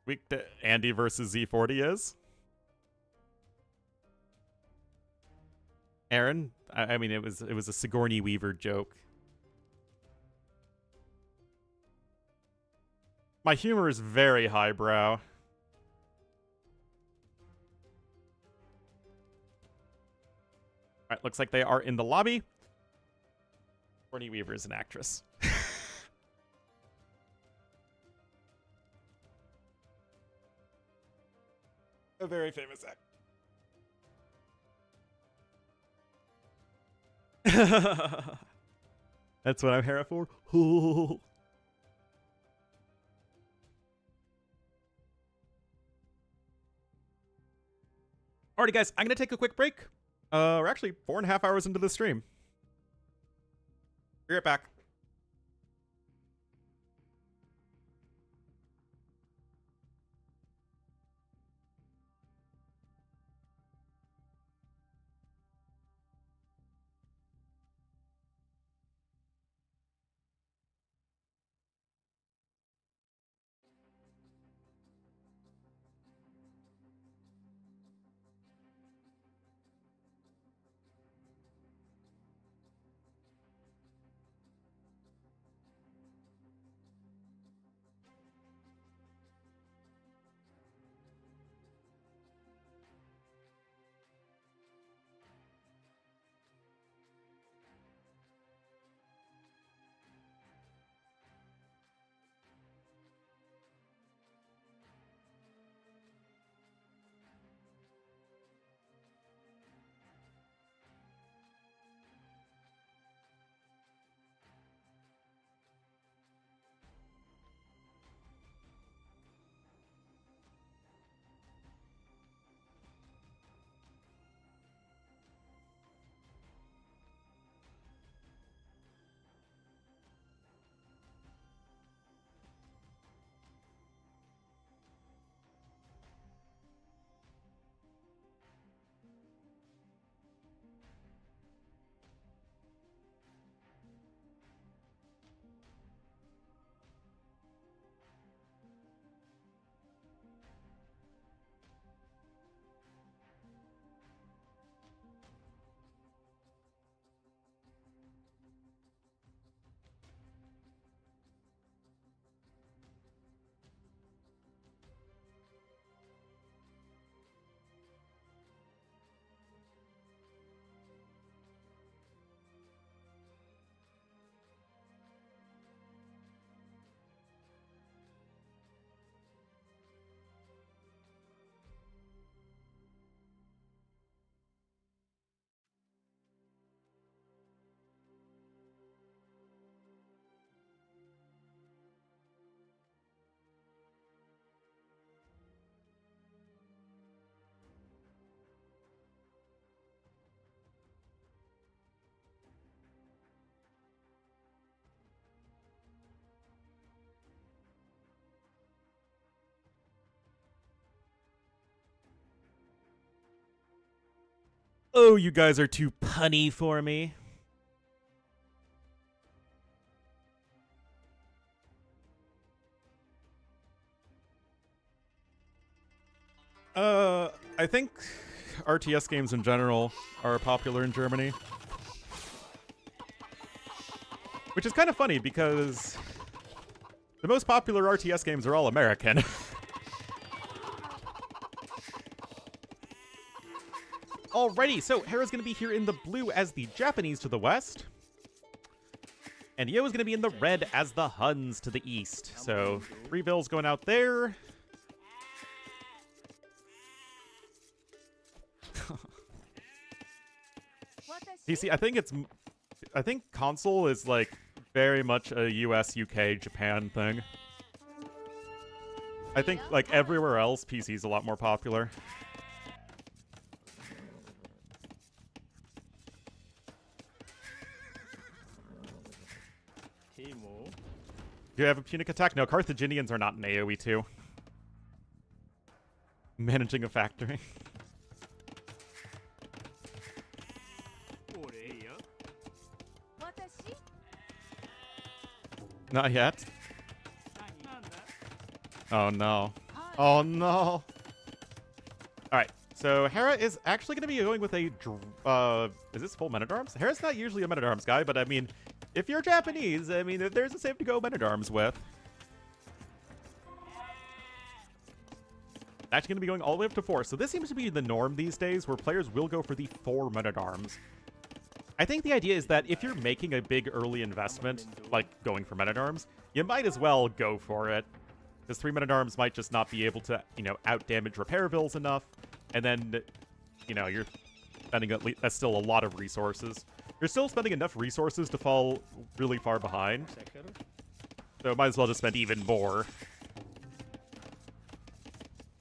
Week to Andy versus Z40 is. Aaron, I mean, it was a Sigourney Weaver joke. My humor is very highbrow. Alright, looks like they are in the lobby. Sigourney Weaver is an actress. A very famous actor. That's what I'm Hera for. Alrighty, guys, I'm going to take a quick break. We're actually 4.5 hours into the stream. Be right back. Oh, you guys are too punny for me. I think RTS games in general are popular in Germany. Which is kind of funny because the most popular RTS games are all American. Alrighty, so Hera's going to be here in the blue as the Japanese to the west. And Yo is going to be in the red as the Huns to the east. So 3 bills going out there. PC, I think console is like very much a US, UK, Japan thing. I think like everywhere else, PC is a lot more popular. Do you have a Punic attack? No, Carthaginians are not in AoE 2. Managing a factory. Not yet. Oh no. Oh no. Alright, so Hera is actually going to be going with a... is this full Men-at-Arms? Hera's not usually a Men-at-Arms guy, but I mean, if you're Japanese, I mean, there's a safe to go Men-at-Arms with. Actually going to be going all the way up to 4, so this seems to be the norm these days, where players will go for the 4 Men-at-Arms. I think the idea is that if you're making a big early investment, like going for Men-at-Arms, you might as well go for it. Because 3 Men-at-Arms might just not be able to, you know, out-damage repair bills enough. And then, you know, you're spending at least, that's still a lot of resources. You're still spending enough resources to fall really far behind. So might as well just spend even more.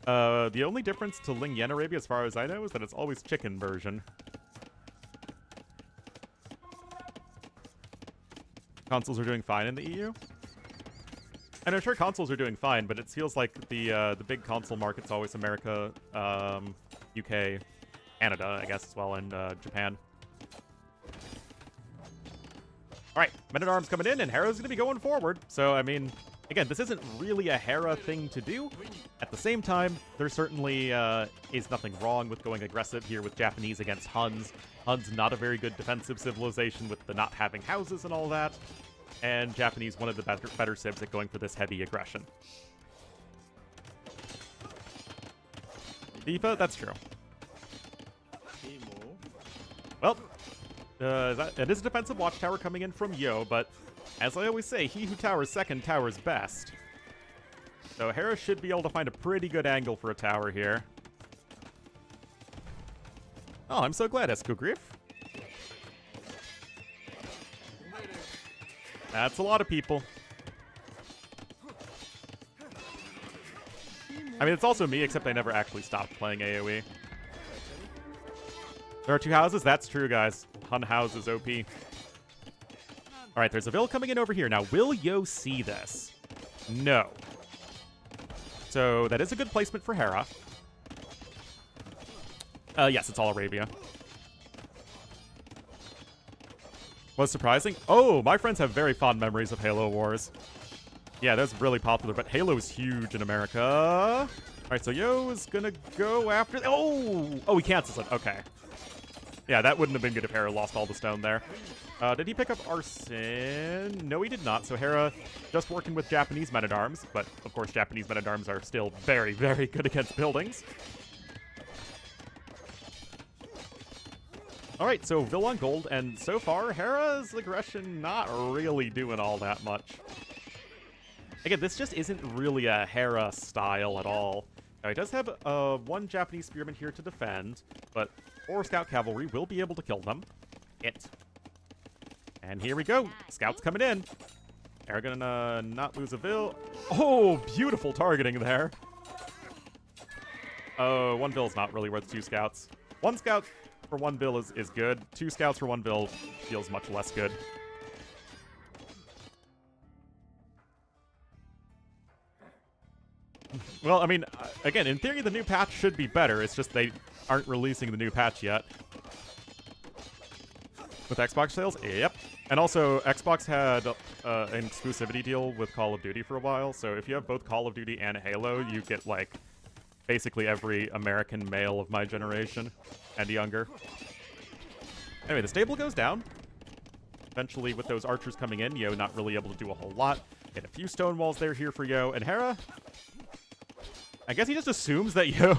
The only difference to LingYuan Arabia, as far as I know, is that it's always chicken version. Consoles are doing fine in the EU. And I'm sure consoles are doing fine, but it feels like the big console market's always America, UK, Canada, I guess, as well, and Japan. All right, Men-at-Arms coming in, and Hera's going to be going forward. So, I mean, again, this isn't really a Hera thing to do. At the same time, there certainly is nothing wrong with going aggressive here with Japanese against Huns. Huns not a very good defensive civilization with the not having houses and all that. And Japanese one of the better civs at going for this heavy aggression. FIFA, that's true. Well, it is a defensive watchtower coming in from Yo, but as I always say, he who towers second towers best. So Hera should be able to find a pretty good angle for a tower here. Oh, I'm so glad, Escogriff. That's a lot of people. I mean, it's also me, except I never actually stopped playing AoE. There are 2 houses? That's true, guys. Hun house is OP. Alright, there's a Vil coming in over here. Now, will Yo see this? No. So, that is a good placement for Hera. Yes, it's all Arabia. Was surprising? Oh, my friends have very fond memories of Halo Wars. Yeah, that's really popular, but Halo is huge in America. All right, so Yo is gonna go after... Oh, he cancels it. Okay. Yeah, that wouldn't have been good if Hera lost all the stone there. Did he pick up Arson? No, he did not. So Hera just working with Japanese Men-at-Arms, but of course Japanese Men-at-Arms are still very, very good against buildings. All right, so Vil on gold, and so far, Hera's aggression not really doing all that much. Again, this just isn't really a Hera style at all. Now, he does have 1 Japanese spearman here to defend, but 4 scout cavalry will be able to kill them. And here we go. Scouts coming in. Hera gonna not lose a Vil. Oh, beautiful targeting there. Oh, 1 Vil's not really worth 2 scouts. 1 scout for 1 Vil is good. 2 scouts for 1 Vil feels much less good. Well, I mean, again, in theory, the new patch should be better. It's just they aren't releasing the new patch yet. With Xbox sales? Yep. And also, Xbox had an exclusivity deal with Call of Duty for a while, so if you have both Call of Duty and Halo, you get, like, basically every American male of my generation and younger. Anyway, the stable goes down. Eventually, with those archers coming in, Yo not really able to do a whole lot. Get a few stone walls there here for Yo. And Hera, I guess he just assumes that Yo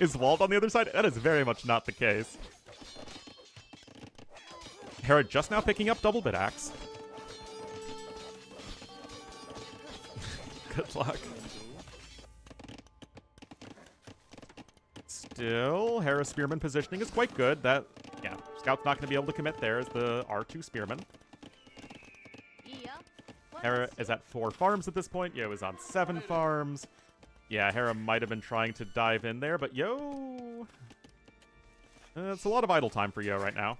is walled on the other side. That is very much not the case. Hera just now picking up double bit axe. Good luck. Still, Hera's spearman positioning is quite good. That, yeah, Scout's not going to be able to commit there as the R2 spearman. Hera is at 4 farms at this point. Yo is on 7 farms. Yeah, Hera might have been trying to dive in there, but Yo... it's a lot of idle time for Yo right now.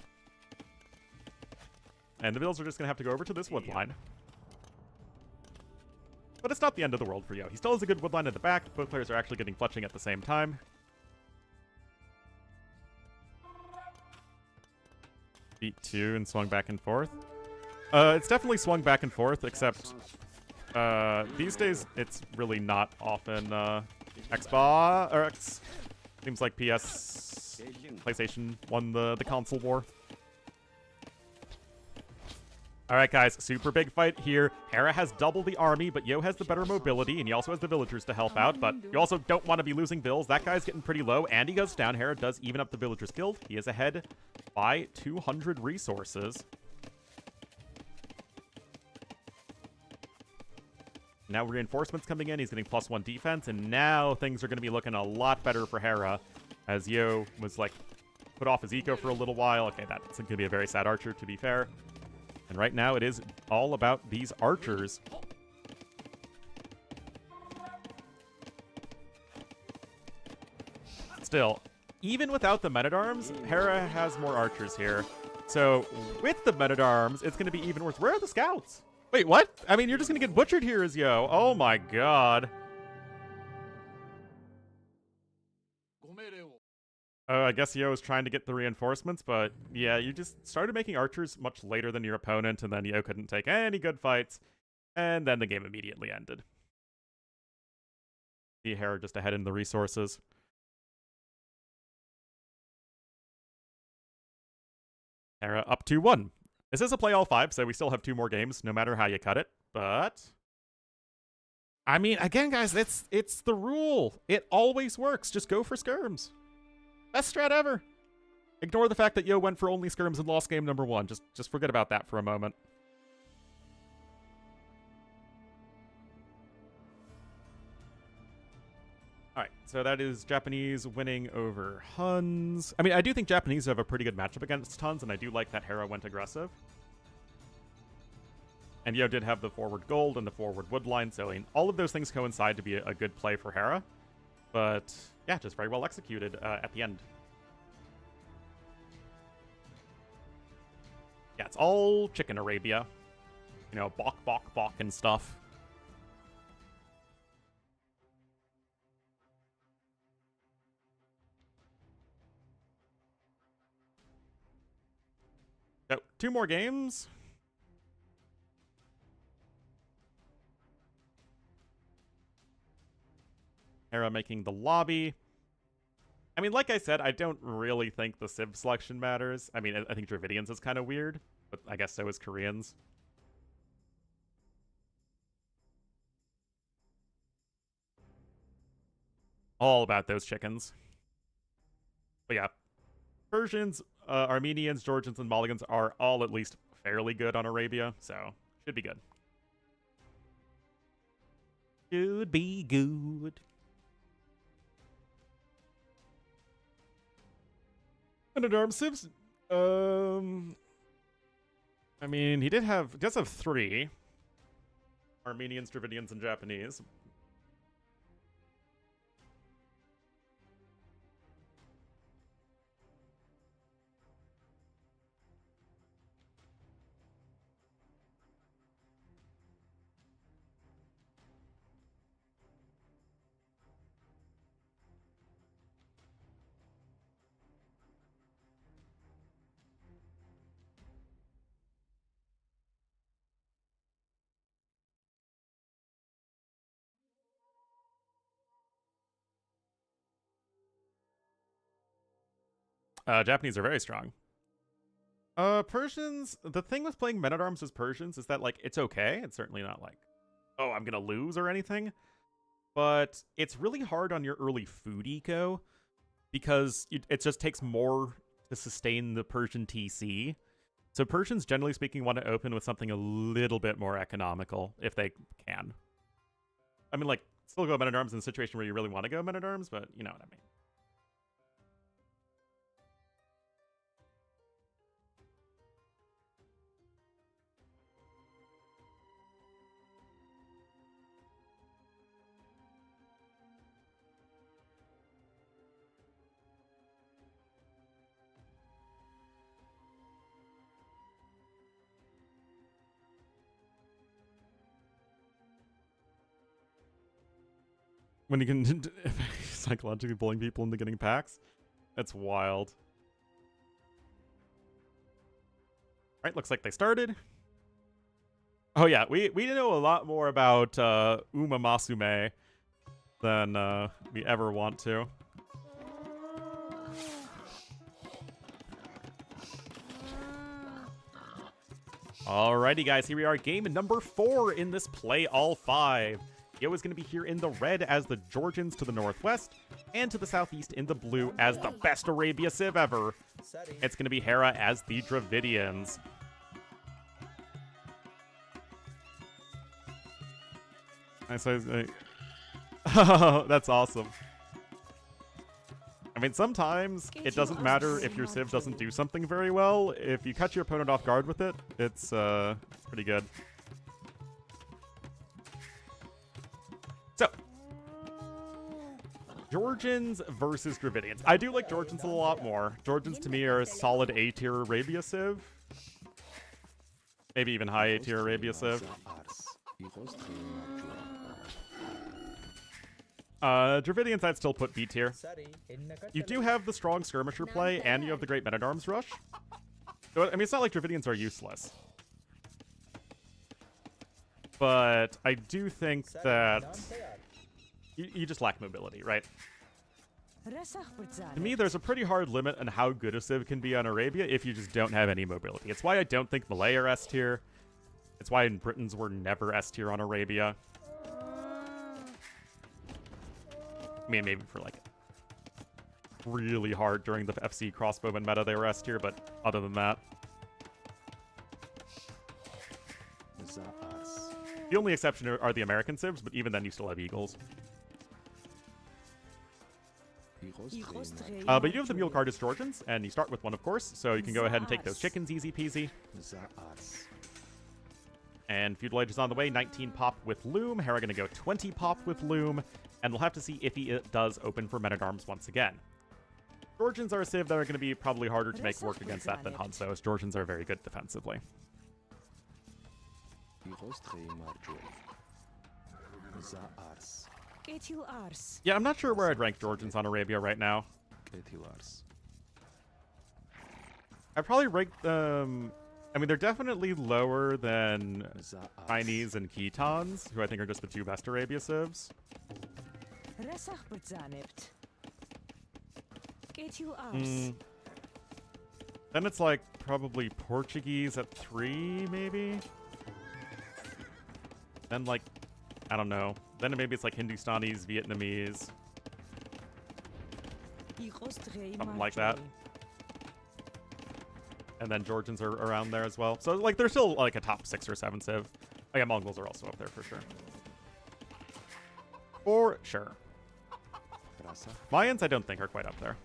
And the Bills are just going to have to go over to this wood line. But it's not the end of the world for Yo. He still has a good wood line at the back. Both players are actually getting fletching at the same time. Beat 2 and swung back and forth. It's definitely swung back and forth, except these days it's really not often seems like PlayStation won the console war. Alright guys, super big fight here. Hera has double the army, but Yo has the better mobility, and he also has the villagers to help out, but you also don't want to be losing bills. That guy's getting pretty low, and he goes down. Hera does even up the villagers guild. He is ahead by 200 resources. Now reinforcements coming in. He's getting +1 defense, and now things are going to be looking a lot better for Hera, as Yo was, like, put off his eco for a little while. Okay, that's going to be a very sad archer, to be fair. And right now, it is all about these archers. Still, even without the men-at-arms, Hera has more archers here. So, with the men-at-arms, it's going to be even worse. Where are the scouts? Wait, what? I mean, you're just going to get butchered here as Yo. Oh my god. I guess Yo is trying to get the reinforcements, but yeah, you just started making archers much later than your opponent, and then Yo couldn't take any good fights, and then the game immediately ended. See Hera just ahead in the resources. Hera up 2-1. This is a play all 5, so we still have 2 more games, no matter how you cut it, but... I mean, again, guys, it's the rule. It always works. Just go for skirms. Best strat ever. Ignore the fact that Yo went for only skirms and lost game number 1. Just forget about that for a moment. Alright, so that is Japanese winning over Huns. I mean, I do think Japanese have a pretty good matchup against Huns, and I do like that Hera went aggressive. And Yo did have the forward gold and the forward wood line, so I mean, all of those things coincide to be a good play for Hera. But, yeah, just very well executed at the end. Yeah, it's all chicken Arabia. You know, bok, bok, bok and stuff. So, 2 more games. Hera making the lobby. I mean, like I said, I don't really think the Civ selection matters. I mean, I think Dravidians is kind of weird, but I guess so is Koreans. All about those chickens. But yeah, Persians, Armenians, Georgians, and Mulligans are all at least fairly good on Arabia, so should be good. Should be good. Men-at-arms Civs. I mean, he does have 3. Armenians, Dravidians, and Japanese. Japanese are very strong. Persians, the thing with playing men-at-arms as Persians is that, like, it's okay. It's certainly not like, oh, I'm gonna lose or anything. But it's really hard on your early food eco because it just takes more to sustain the Persian TC. So Persians, generally speaking, want to open with something a little bit more economical if they can. I mean, like, still go men-at-arms in a situation where you really want to go men-at-arms, but you know what I mean. When you can psychologically bullying people into getting packs, that's wild. All right, looks like they started. Oh yeah, we know a lot more about Uma Masume than we ever want to. Alrighty, guys, here we are, game number 4 in this play all 5. Yo is going to be here in the red as the Georgians to the northwest, and to the southeast in the blue as the best Arabia Civ ever. It's going to be Hera as the Dravidians. Oh, that's awesome. I mean, sometimes it doesn't matter if your Civ doesn't do something very well. If you catch your opponent off guard with it, it's pretty good. So, Georgians versus Dravidians. I do like Georgians a lot more. Georgians to me are a solid A-tier Arabia Civ. Maybe even high A-tier Arabia Civ. Dravidians I'd still put B tier. You do have the strong skirmisher play, and you have the great men-at-arms rush. So, I mean, it's not like Dravidians are useless. But I do think that you just lack mobility, right? To me, there's a pretty hard limit on how good a Civ can be on Arabia if you just don't have any mobility. It's why I don't think Malay are S tier. It's why Britons were never S tier on Arabia. I mean, maybe for like really hard during the FC crossbowman meta they were S tier, but other than that. The only exception are the American Civs, but even then you still have Eagles. But you have the Mule card as Georgians, and you start with one, of course, so you can go ahead and take those chickens easy peasy. And Feudal Age is on the way, 19 pop with Loom. Hera going to go 20 pop with Loom, and we'll have to see if he does open for Men-at-Arms once again. Georgians are a Civ that are going to be probably harder to make work against that than Hanzo, as Georgians are very good defensively. Yeah, I'm not sure where I'd rank Georgians on Arabia right now. I'd probably rank them... I mean, they're definitely lower than Chinese and Khitans, who I think are just the 2 best Arabia Civs. Then it's like probably Portuguese at 3, maybe? Then like, I don't know. Then maybe it's like Hindustanis, Vietnamese. Something like that. And then Georgians are around there as well. So like they're still like a top 6 or 7 Civ. Oh yeah, Mongols are also up there for sure. For sure. Mayans I don't think are quite up there.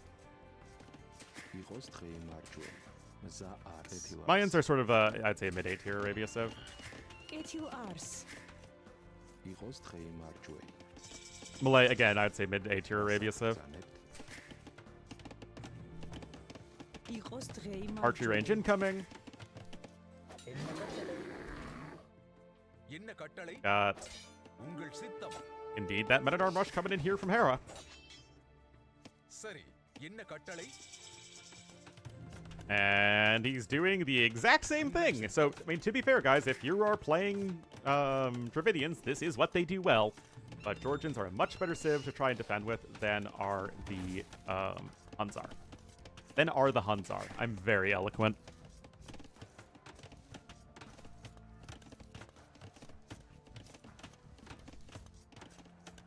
Mayans are sort of I'd say a mid-A tier Arabia Civ. Malay, again, I'd say mid-A tier Arabia Civ. Archery range incoming. Got... Indeed, that Men-at-Arm rush coming in here from Hera. And he's doing the exact same thing. So, I mean, to be fair, guys, if you are playing Dravidians, this is what they do well. But Georgians are a much better Civ to try and defend with than are the Hunzar. than are the Hunzar. I'm very eloquent.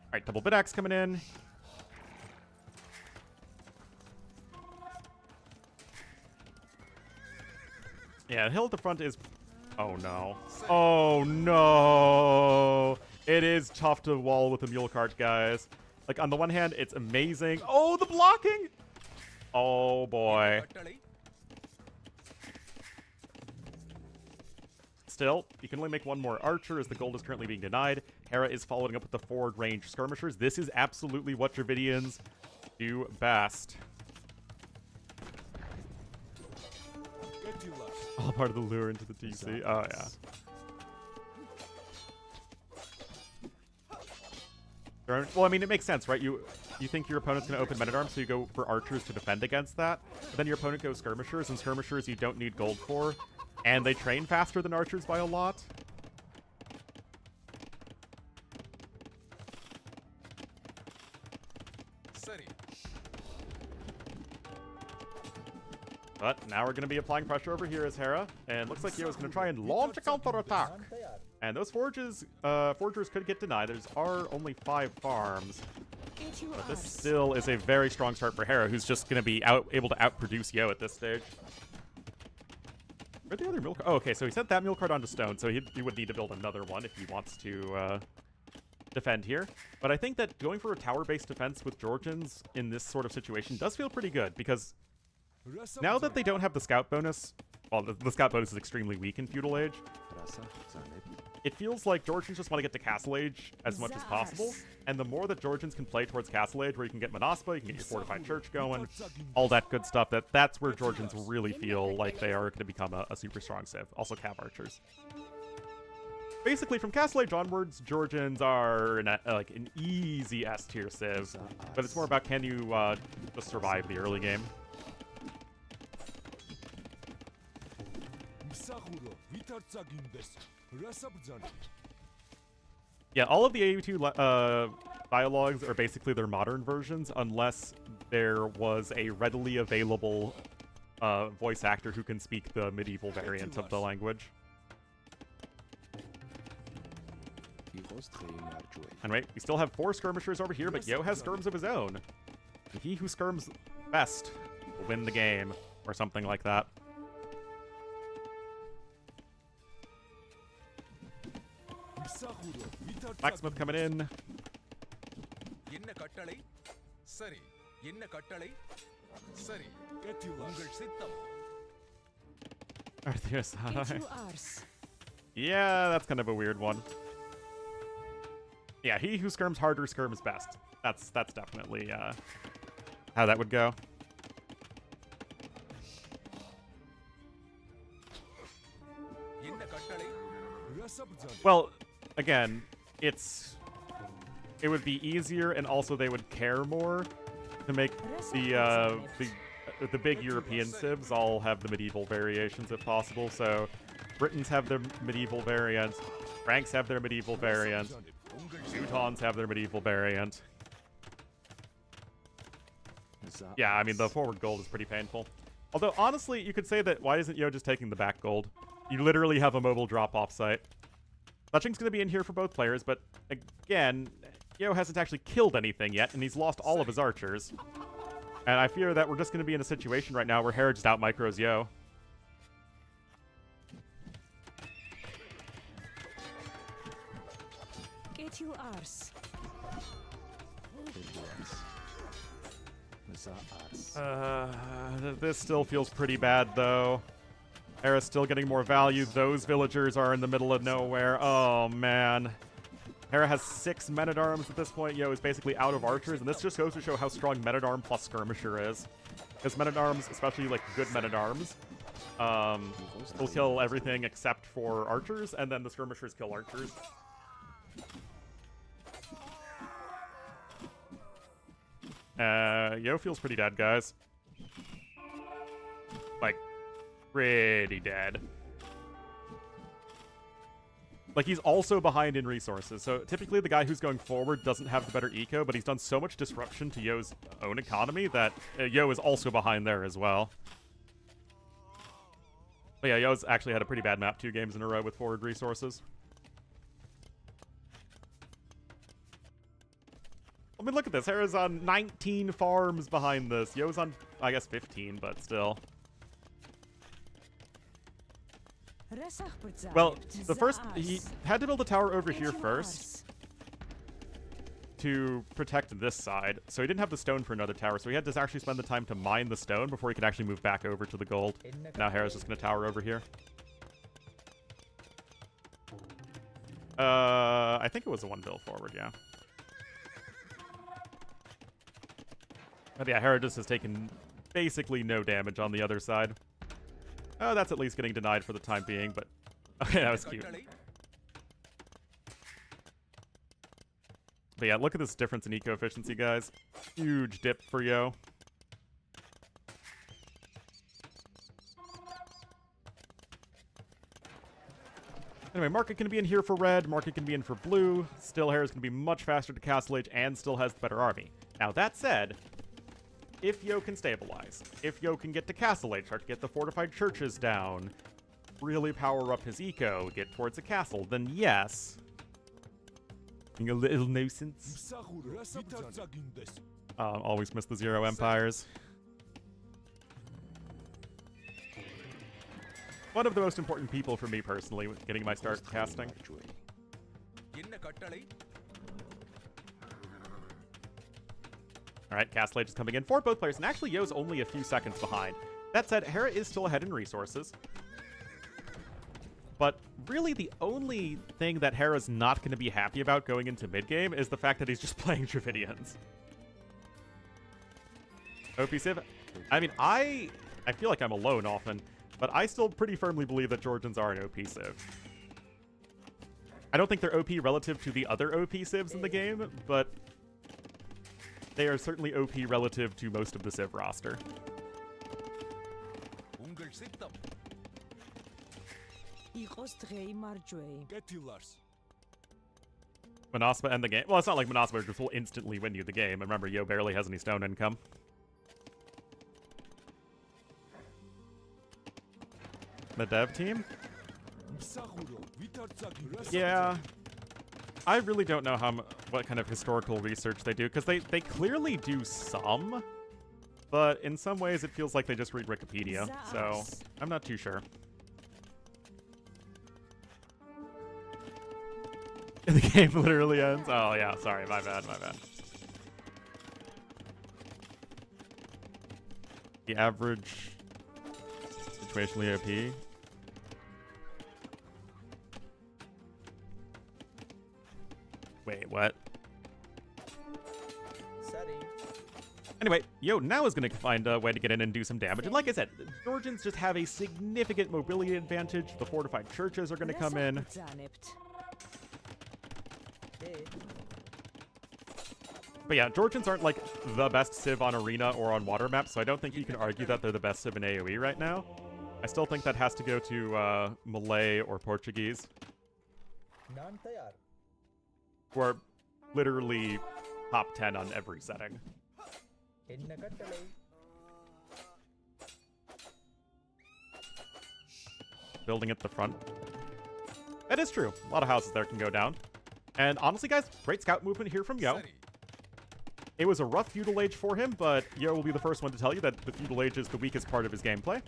All right, double bit axe coming in. Yeah, the hill at the front is... Oh, no. Oh, no. It is tough to wall with a mule cart, guys. Like, on the one hand, it's amazing. Oh, the blocking! Oh, boy. Still, you can only make one more archer as the gold is currently being denied. Hera is following up with the forward range skirmishers. This is absolutely what Dravidians do best. All part of the lure into the TC. Oh, yeah. Well, I mean, it makes sense, right? You think your opponent's going to open men-at-arms, so you go for archers to defend against that. But then your opponent goes skirmishers, and skirmishers you don't need gold for. And they train faster than archers by a lot. But now we're going to be applying pressure over here as Hera. And looks like Yo's going to try and launch a counter-attack. And those forgers could get denied. There's only 5 farms. But this still is a very strong start for Hera, who's just going to be able to outproduce Yo at this stage. Where'd the other mule card? Oh, okay, so he sent that mule card onto stone, so he would need to build another one if he wants to defend here. But I think that going for a tower-based defense with Georgians in this sort of situation does feel pretty good, because now that they don't have the scout bonus, well, the scout bonus is extremely weak in Feudal Age, it feels like Georgians just want to get to Castle Age as much as possible, and the more that Georgians can play towards Castle Age, where you can get Monaspa, you can get your Fortified Church going, all that good stuff, that's where Georgians really feel like they are going to become a super strong civ. Also Cav Archers. Basically, from Castle Age onwards, Georgians are an easy S-tier civ, but it's more about can you just survive the early game. Yeah, all of the AU2 dialogues are basically their modern versions, unless there was a readily available voice actor who can speak the medieval variant of the language. And wait, we still have 4 skirmishers over here, but Yo has skirms of his own. And he who skirms best will win the game, or something like that. Blacksmith coming in. Artheus, yeah, that's kind of a weird one. Yeah, he who skirms harder skirms best. That's definitely how that would go. Well, again, it would be easier, and also they would care more to make the big European civs all have the medieval variations if possible. So Britons have their medieval variant, Franks have their medieval variant, Teutons have their medieval variant. Yeah, I mean, the forward gold is pretty painful. Although, honestly, you could say that why isn't Yo just taking the back gold? You literally have a mobile drop-off site. Fletching's going to be in here for both players, but again, Yo hasn't actually killed anything yet, and he's lost all of his archers. And I fear that we're just going to be in a situation right now where Hera just out-micros Yo. Get you arse. This still feels pretty bad, though. Hera's still getting more value. Those villagers are in the middle of nowhere. Oh, man. Hera has 6 men-at-arms at this point. Yo is basically out of archers, and this just goes to show how strong men-at-arm plus skirmisher is. Because men-at-arms, especially like good men-at-arms, will kill everything except for archers, and then the skirmishers kill archers. Yo feels pretty dead, guys. Like, pretty dead. Like, he's also behind in resources. So typically the guy who's going forward doesn't have the better eco, but he's done so much disruption to Yo's own economy that Yo is also behind there as well. But yeah, Yo's actually had a pretty bad map 2 games in a row with forward resources. I mean, look at this. Hera's on 19 farms behind this. Yo's on, I guess, 15, but still. Well, the first, he had to build a tower over here first to protect this side. So he didn't have the stone for another tower, so he had to actually spend the time to mine the stone before he could actually move back over to the gold. Now Hera's just going to tower over here. I think it was a 1 build forward, yeah. But yeah, Hera just has taken basically no damage on the other side. Oh, that's at least getting denied for the time being, but okay, that was cute. But yeah, look at this difference in eco efficiency, guys. Huge dip for Yo. Anyway, Market can be in here for red, Market can be in for blue. Still, Hera's going to be much faster to Castle Age and still has the better army. Now, that said, if Yo can stabilize, if Yo can get to Castle Age, start to get the fortified churches down, really power up his eco, get towards a castle, then yes. Being a little nuisance. Always miss the 0 empires. One of the most important people for me personally with getting my start casting. Alright, Castle Age is coming in for both players, and actually Yo's only a few seconds behind. That said, Hera is still ahead in resources. But really the only thing that Hera's not going to be happy about going into mid-game is the fact that he's just playing Dravidians. OP Civ? I mean, I feel like I'm alone often, but I still pretty firmly believe that Georgians are an OP Civ. I don't think they're OP relative to the other OP Civs in the game, but they are certainly OP relative to most of the Civ roster. Manaspa end the game. Well, it's not like Manaspa just will instantly win you the game. And remember, Yo barely has any stone income. The dev team? Yeah. I really don't know what kind of historical research they do, because they clearly do some, but in some ways it feels like they just read Wikipedia, so I'm not too sure. The game literally ends? Oh yeah, sorry, my bad. The average situationally OP. Wait, what? Anyway, Yo now is going to find a way to get in and do some damage. And like I said, Georgians just have a significant mobility advantage. The fortified churches are going to come in. But yeah, Georgians aren't like the best Civ on Arena or on water maps, so I don't think you can argue that they're the best Civ in AoE right now. I still think that has to go to Malay or Portuguese, who are literally top 10 on every setting. Building at the front. That is true. A lot of houses there can go down. And honestly, guys, great scout movement here from Yo. It was a rough feudal age for him, but Yo will be the first one to tell you that the feudal age is the weakest part of his gameplay.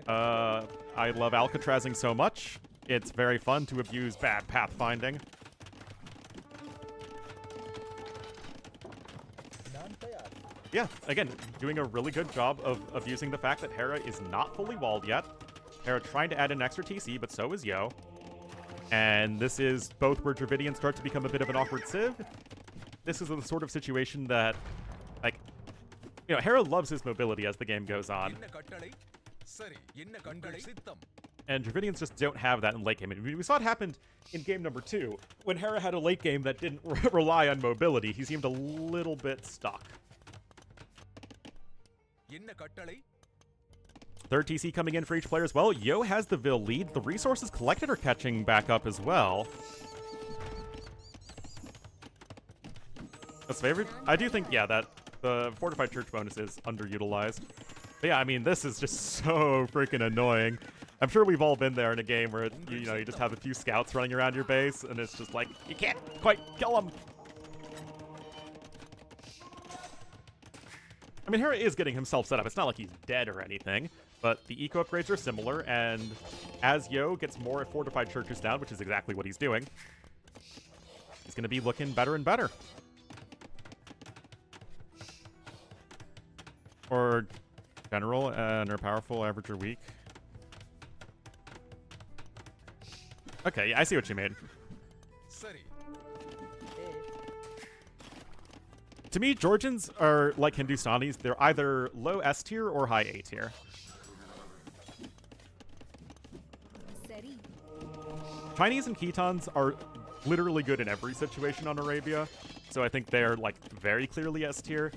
I love Alcatrazing so much. It's very fun to abuse bad pathfinding. Yeah, again, doing a really good job of using the fact that Hera is not fully walled yet. Hera trying to add an extra TC, but so is Yo. And this is both where Dravidians start to become a bit of an awkward Civ. This is the sort of situation that, like, you know, Hera loves his mobility as the game goes on. And Dravidians just don't have that in late game. I mean, we saw it happened in game number 2. When Hera had a late game that didn't rely on mobility, he seemed a little bit stuck. Third TC coming in for each player as well. Yo has the Vil lead. The resources collected are catching back up as well. That's favorite. I do think, yeah, that the Fortified Church bonus is underutilized. But yeah, I mean, this is just so freaking annoying. I'm sure we've all been there in a game where, you know, you just have a few scouts running around your base, and it's just like, you can't quite kill them. I mean, Hera is getting himself set up. It's not like he's dead or anything, but the eco upgrades are similar, and as Yo gets more Fortified Churches down, which is exactly what he's doing, he's going to be looking better and better. Or general and are powerful, average, or weak. Okay, yeah, I see what you made. To me, Georgians are like Hindustanis. They're either low S tier or high A tier. Chinese and Khitans are literally good in every situation on Arabia, so I think they're like very clearly S tier.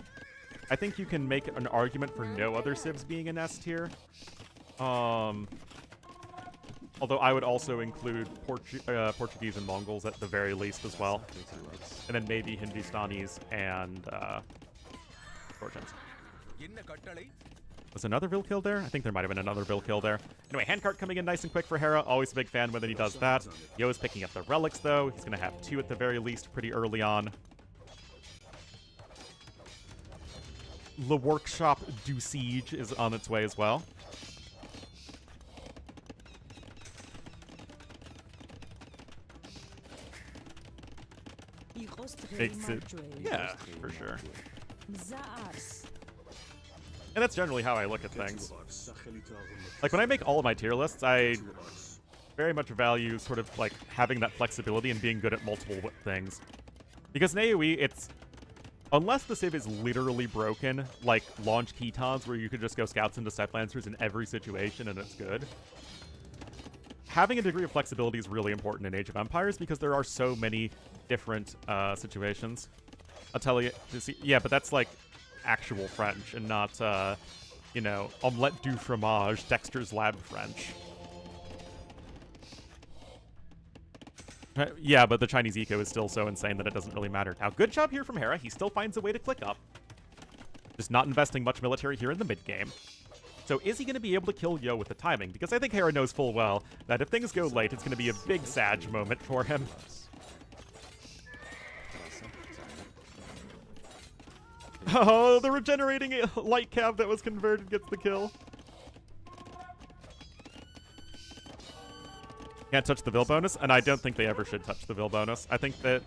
I think you can make an argument for no other civs being in S tier. Although I would also include Portuguese and Mongols at the very least as well. And then maybe Hindustanis and Georgians. Was another Vil kill there? I think there might have been another Vil kill there. Anyway, handcart coming in nice and quick for Hera. Always a big fan when he does that. Yo is picking up the relics though. He's going to have 2 at the very least pretty early on. The Workshop du Siege is on its way as well. Makes it, yeah, for sure. And that's generally how I look at things. Like, when I make all of my tier lists, I very much value sort of, like, having that flexibility and being good at multiple things. Because in AoE, it's... Unless the civ is literally broken, like launch Khitans where you could just go scouts into Step Lancers in every situation and it's good, having a degree of flexibility is really important in Age of Empires because there are so many different situations. I'll tell you, yeah, but that's like actual French and not, you know, omelette du fromage, Dexter's Lab French. Yeah, but the Chinese eco is still so insane that it doesn't really matter. Now, good job here from Hera. He still finds a way to click up. Just not investing much military here in the mid-game. So is he going to be able to kill Yo with the timing? Because I think Hera knows full well that if things go late, it's going to be a big Sag moment for him. Oh, the regenerating light cav that was converted gets the kill. Can't touch the Vil bonus, and I don't think they ever should touch the Vil bonus. I think that,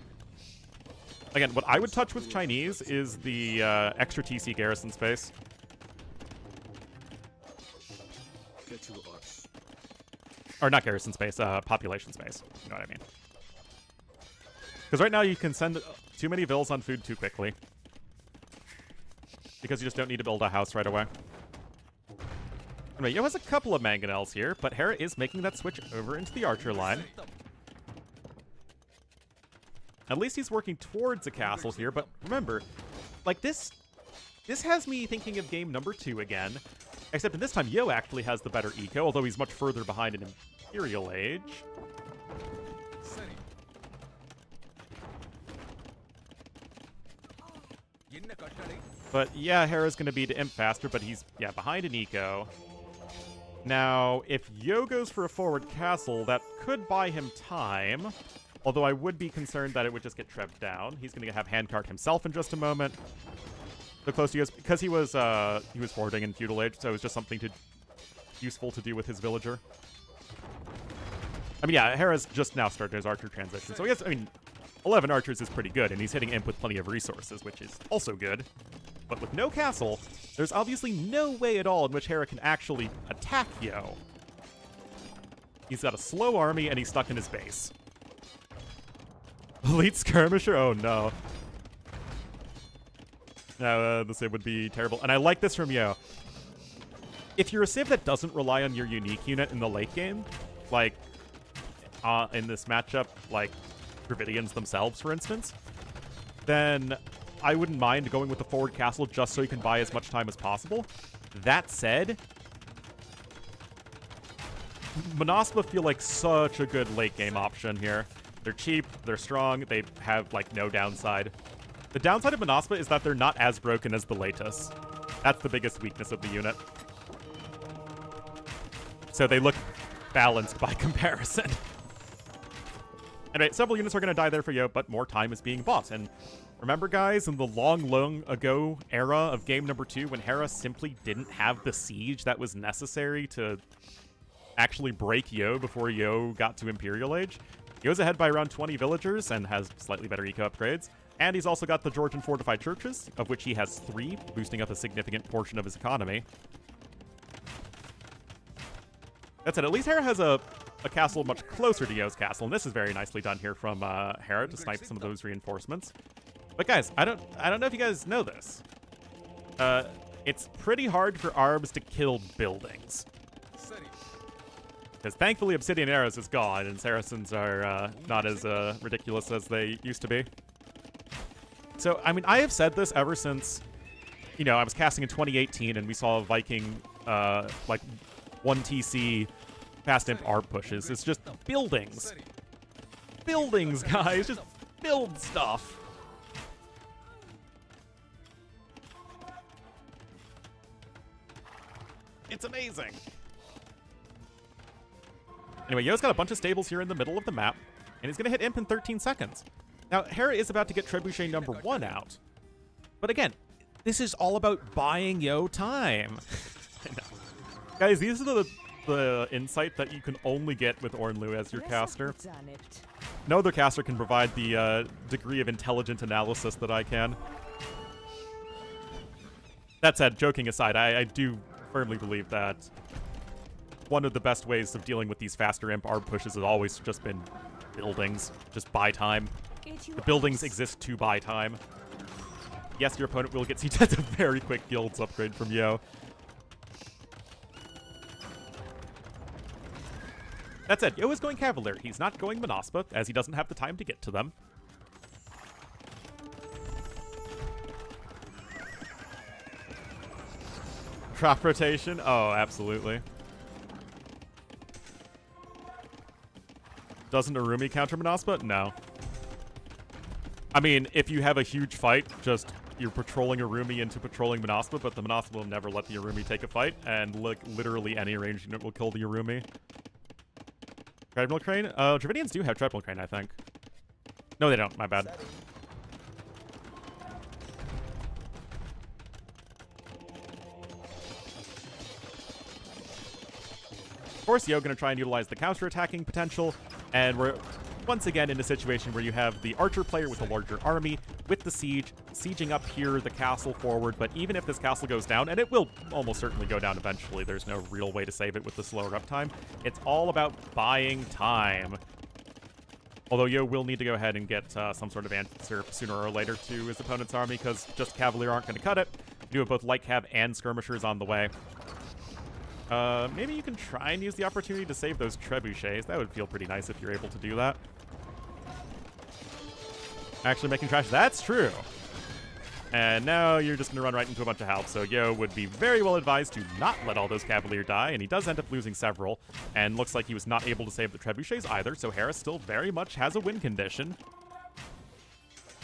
again, what I would touch with Chinese is the extra TC garrison space. Or not garrison space, population space. You know what I mean? Because right now you can send too many Vils on food too quickly. Because you just don't need to build a house right away. Anyway, Yo has a couple of mangonels here, but Hera is making that switch over into the archer line. At least he's working towards a castle here, but remember, like this has me thinking of game number 2 again. Except in this time, Yo actually has the better eco, although he's much further behind in Imperial Age. But yeah, Hera's going to be to imp faster, but he's, yeah, behind in eco. Now, if Yo goes for a forward castle, that could buy him time. Although I would be concerned that it would just get trebbed down. He's going to have handcart himself in just a moment. So close he is, because he was forwarding in Feudal Age, so it was just something useful to do with his villager. I mean, yeah, Hera's just now started his archer transition, so he has, I mean, 11 archers is pretty good, and he's hitting imp with plenty of resources, which is also good. But with no castle, there's obviously no way at all in which Hera can actually attack Yo. He's got a slow army, and he's stuck in his base. Elite Skirmisher? Oh, no. No, the Civ would be terrible. And I like this from Yo. If you're a Civ that doesn't rely on your unique unit in the late game, like in this matchup, like Dravidians themselves, for instance, then I wouldn't mind going with the forward castle just so you can buy as much time as possible. That said, Monospa feel like such a good late game option here. They're cheap, they're strong, they have like no downside. The downside of Monospa is that they're not as broken as the Latus. That's the biggest weakness of the unit. So they look balanced by comparison. Anyway, several units are going to die there for Yo, but more time is being bought. And remember, guys, in the long ago era of game number 2, when Hera simply didn't have the siege that was necessary to actually break Yo before Yo got to Imperial Age, Yo's ahead by around 20 villagers and has slightly better eco upgrades. And he's also got the Georgian fortified churches, of which he has 3, boosting up a significant portion of his economy. That said, at least Hera has a castle much closer to Yo's castle, and this is very nicely done here from Hera to snipe some of those reinforcements. But guys, I don't know if you guys know this. It's pretty hard for ARBs to kill buildings. Because thankfully Obsidian Arrows is gone, and Saracens are not as ridiculous as they used to be. So, I mean, I have said this ever since, you know, I was casting in 2018, and we saw Viking, like, 1TC fast imp ARB pushes. It's just buildings. Buildings, guys. Just build stuff. It's amazing. Anyway, Yo's got a bunch of stables here in the middle of the map, and he's going to hit imp in 13 seconds. Now, Hera is about to get Trebuchet number 1 out. But again, this is all about buying Yo time. Guys, these are the insight that you can only get with Ornlu as your caster. No other caster can provide the degree of intelligent analysis that I can. That said, joking aside, I do firmly believe that one of the best ways of dealing with these faster imp ARB pushes has always just been buildings. Just buy time. The buildings exist to buy time. Yes, your opponent will get siege. That's a very quick guilds upgrade from Yo. That said, Yo is going Cavalier. He's not going Monospa, as he doesn't have the time to get to them. Crop rotation? Oh, absolutely. Doesn't Arumi counter Monospa? No. I mean, if you have a huge fight, just you're patrolling Arumi into patrolling Monospa, but the Monospa will never let the Arumi take a fight, and literally any ranged unit will kill the Arumi. Treadmill Crane? Dravidians do have Treadmill Crane, I think. No, they don't. My bad. Of course, Yo going to try and utilize the counter-attacking potential, and we're once again in a situation where you have the archer player with a larger army, with the siege, sieging up here the castle forward, but even if this castle goes down, and it will almost certainly go down eventually, there's no real way to save it with the slower uptime, it's all about buying time. Although Yo will need to go ahead and get some sort of answer sooner or later to his opponent's army, because just Cavalier aren't going to cut it. You do have both Light Cav and Skirmishers on the way. Maybe you can try and use the opportunity to save those trebuchets. That would feel pretty nice if you're able to do that. Actually making trash. That's true. And now you're just going to run right into a bunch of help. So Yo would be very well advised to not let all those Cavalier die, and he does end up losing several. And looks like he was not able to save the trebuchets either, so Hera still very much has a win condition.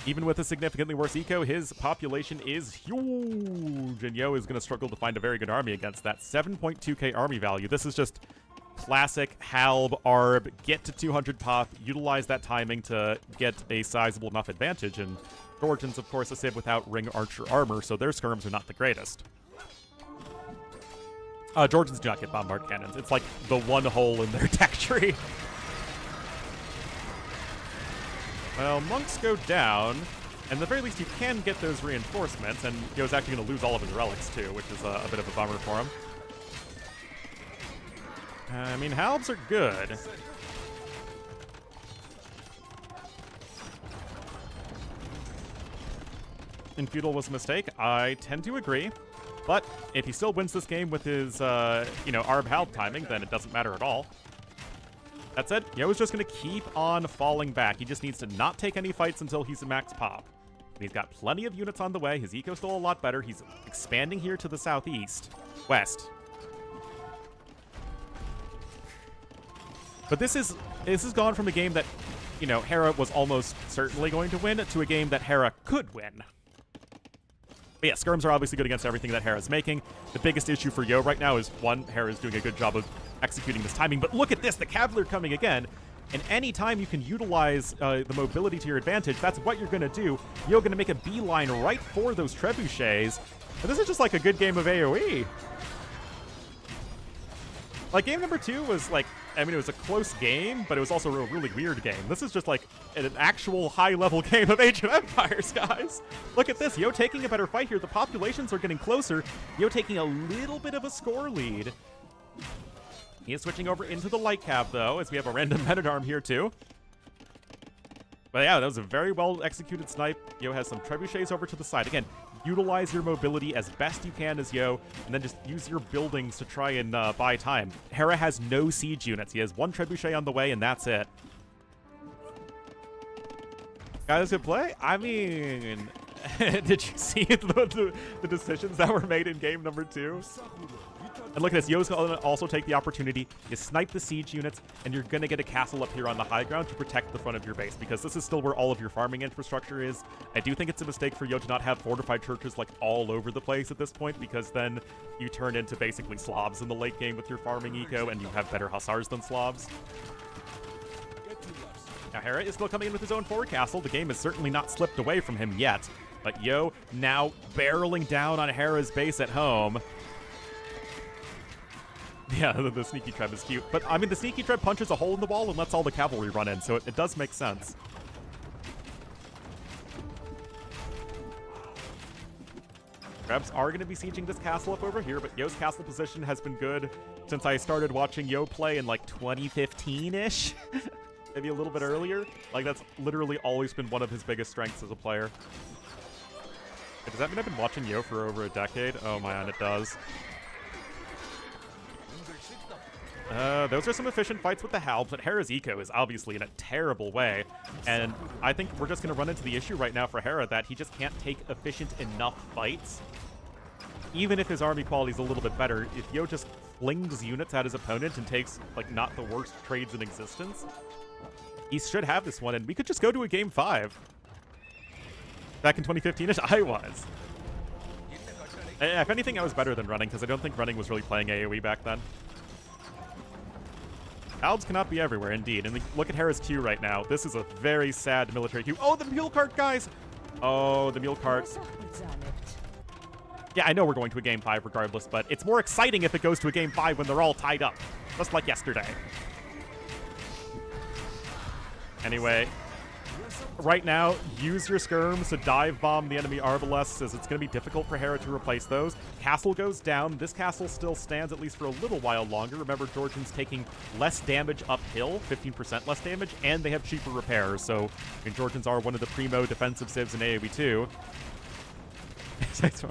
Even with a significantly worse eco, his population is huge, and Yo is going to struggle to find a very good army against that. 7.2k army value. This is just classic Halb, ARB, get to 200 pop, utilize that timing to get a sizable enough advantage, and Georgians, of course, a civ without ring archer armor, so their skirms are not the greatest. Georgians do not get bombard cannons. It's like the one hole in their tech tree. Well, monks go down, and at the very least you can get those reinforcements, and Yo's actually going to lose all of his relics too, which is a bit of a bummer for him. I mean, halbs are good. Infeudal was a mistake. I tend to agree. But if he still wins this game with his, ARB halb timing, then it doesn't matter at all. That said, Yo is just going to keep on falling back. He just needs to not take any fights until he's a max pop. And he's got plenty of units on the way. His eco's still a lot better. He's expanding here to the southeast. West. But this has gone from a game that, you know, Hera was almost certainly going to win to a game that Hera could win. But yeah, skirms are obviously good against everything that Hera's making. The biggest issue for Yo right now is, one, Hera's doing a good job of executing this timing. But look at this, the Cavalier coming again. And any time you can utilize the mobility to your advantage, that's what you're going to do. Yo going to make a beeline right for those trebuchets. And this is just like a good game of AoE. Like, game number 2 was like, I mean, it was a close game, but it was also a really weird game. This is just like an actual high-level game of Age of Empires, guys. Look at this. Yo taking a better fight here. The populations are getting closer. Yo taking a little bit of a score lead. He is switching over into the light cab, though, as we have a random men-at-arm here, too. But yeah, that was a very well-executed snipe. Yo has some trebuchets over to the side. Again, utilize your mobility as best you can as Yo, and then just use your buildings to try and buy time. Hera has no siege units. He has one trebuchet on the way, and that's it. Guys, good play? I mean, did you see the decisions that were made in game number 2? And look at this, Yo's going to also take the opportunity to snipe the siege units, and you're going to get a castle up here on the high ground to protect the front of your base, because this is still where all of your farming infrastructure is. I do think it's a mistake for Yo to not have fortified churches like all over the place at this point, because then you turn into basically Slavs in the late game with your farming eco, and you have better Hussars than Slavs. Now Hera is still coming in with his own forward castle. The game has certainly not slipped away from him yet, but Yo now barreling down on Hera's base at home. Yeah, the sneaky treb is cute. But, I mean, the sneaky treb punches a hole in the wall and lets all the cavalry run in, so it does make sense. Trebs are going to be sieging this castle up over here, but Yo's castle position has been good since I started watching Yo play in, like, 2015-ish? Maybe a little bit earlier. Like, that's literally always been one of his biggest strengths as a player. Does that mean I've been watching Yo for over a decade? Oh, man, it does. Those are some efficient fights with the Halbs, but Hera's eco is obviously in a terrible way. And I think we're just going to run into the issue right now for Hera that he just can't take efficient enough fights. Even if his army quality is a little bit better, if Yo just flings units at his opponent and takes, like, not the worst trades in existence, he should have this one, and we could just go to a game 5. Back in 2015-ish, I was. If anything, I was better than running, because I don't think running was really playing AoE back then. Albs cannot be everywhere, indeed. And look at Hera's queue right now. This is a very sad military queue. Oh, the mule cart, guys! Oh, the mule cart. Yeah, I know we're going to a game 5 regardless, but it's more exciting if it goes to a game 5 when they're all tied up. Just like yesterday. Anyway, right now, use your skirms to dive bomb the enemy arbalests, as it's going to be difficult for Hera to replace those. Castle goes down. This castle still stands at least for a little while longer. Remember, Georgians taking less damage uphill, 15% less damage, and they have cheaper repairs. So, I mean, Georgians are one of the primo defensive civs in AoE 2.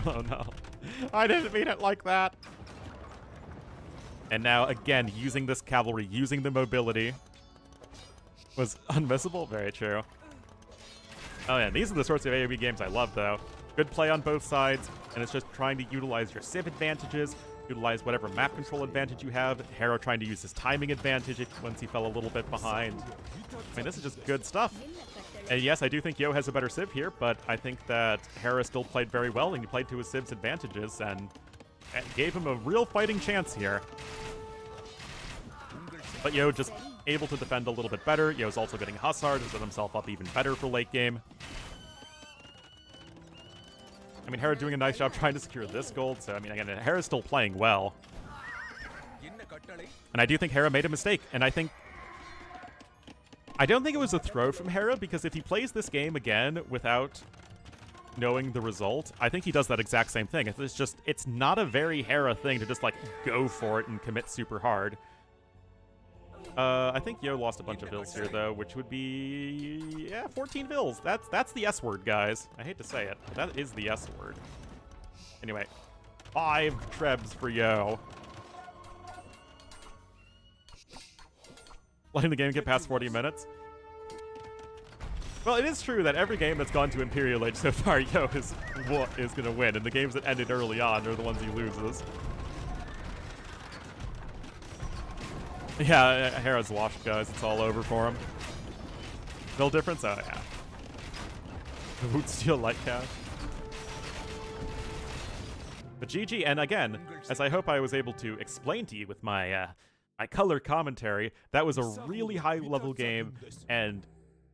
Oh no. I didn't mean it like that. And now, again, using this cavalry, using the mobility. Was unmissable? Very true. Oh yeah, these are the sorts of AoE games I love, though. Good play on both sides, and it's just trying to utilize your civ advantages, utilize whatever map control advantage you have. Hera trying to use his timing advantage once he fell a little bit behind. I mean, this is just good stuff. And yes, I do think Yo has a better civ here, but I think that Hera still played very well, and he played to his civ's advantages, and gave him a real fighting chance here. But Yo just able to defend a little bit better. Yo's also getting Hussar to set himself up even better for late game. I mean, Hera doing a nice job trying to secure this gold, so I mean, again, Hera's still playing well. And I do think Hera made a mistake, and I don't think it was a throw from Hera, because if he plays this game again without knowing the result, I think he does that exact same thing. It's not a very Hera thing to just, like, go for it and commit super hard. I think Yo lost a bunch of vills here, though, which would be, yeah, 14 vills. That's the S word, guys. I hate to say it, but that is the S word. Anyway, 5 trebs for Yo. Letting the game get past 40 minutes. Well, it is true that every game that's gone to Imperial Age so far, Yo is going to win, and the games that ended early on are the ones he loses. Yeah, Hera's washed, guys. It's all over for him. No difference? Oh, yeah. Boot steal light cash. But GG, and again, as I hope I was able to explain to you with my my color commentary, that was a really high-level game, and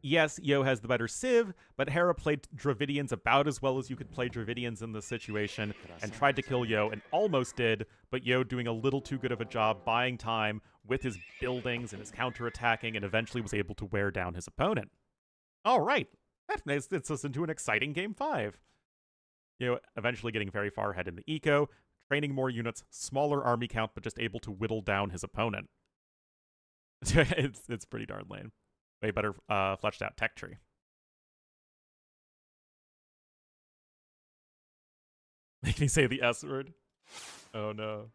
yes, Yo has the better Civ, but Hera played Dravidians about as well as you could play Dravidians in this situation, and tried to kill Yo, and almost did, but Yo doing a little too good of a job buying time with his buildings and his counterattacking, and eventually was able to wear down his opponent. All right, that gets us into an exciting Game 5. Yo eventually getting very far ahead in the eco, training more units, smaller army count, but just able to whittle down his opponent. it's pretty darn lame. Way better fleshed out tech tree. Make me say the S word. Oh no.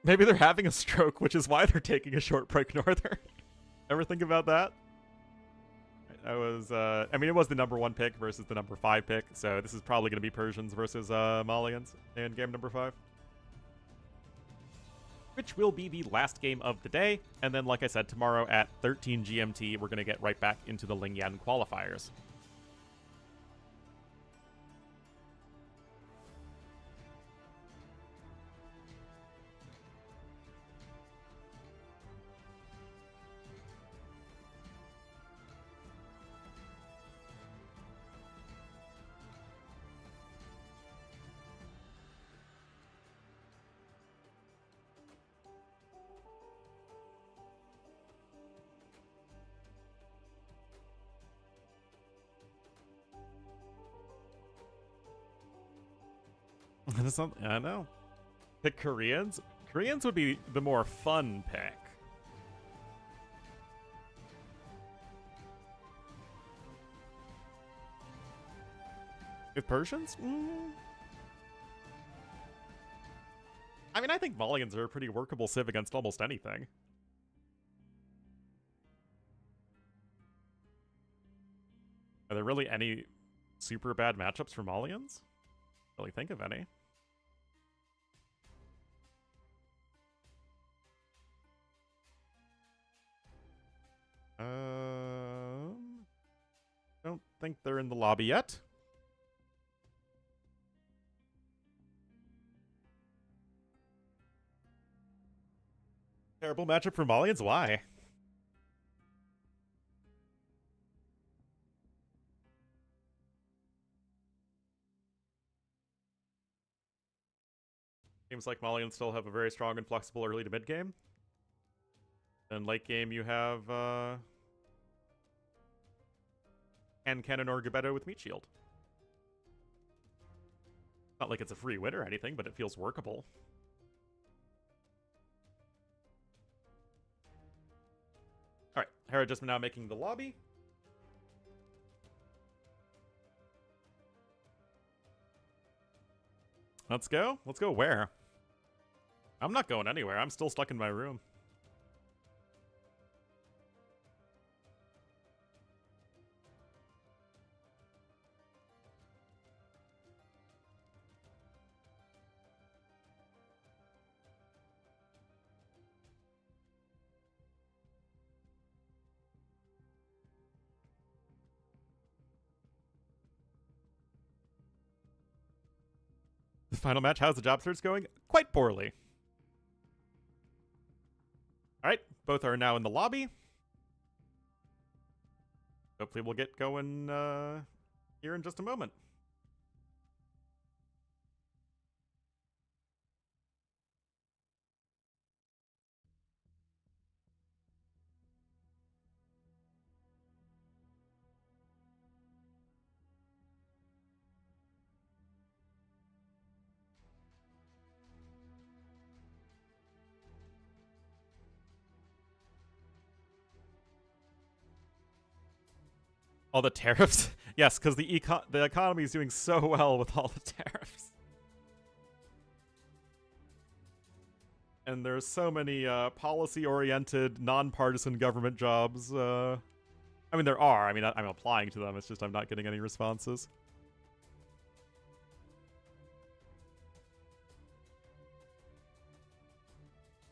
Maybe they're having a stroke, which is why they're taking a short break northern. Ever think about that? I mean, it was the number 1 pick versus the number 5 pick, so this is probably going to be Persians versus Malians in game number 5. Which will be the last game of the day, and then, like I said, tomorrow at 13 GMT, we're going to get right back into the LingYuan qualifiers. I know. Pick Koreans? Koreans would be the more fun pick. If Persians? I mean, I think Malians are a pretty workable civ against almost anything. Are there really any super bad matchups for Malians? Really think of any. Don't think they're in the lobby yet. Terrible matchup for Malians? Why? Seems like Malians still have a very strong and flexible early to mid game. And late game you have Cannon or Gebetto with Meat Shield. Not like it's a free win or anything, but it feels workable. Alright, Hera just now making the lobby. Let's go. Let's go where? I'm not going anywhere. I'm still stuck in my room. The final match, how's the job search going? Quite poorly. Alright, both are now in the lobby. Hopefully we'll get going here in just a moment. All the tariffs? Yes, because the economy is doing so well with all the tariffs. And there's so many policy-oriented, non-partisan government jobs. I mean, there are. I mean, I'm applying to them. It's just I'm not getting any responses.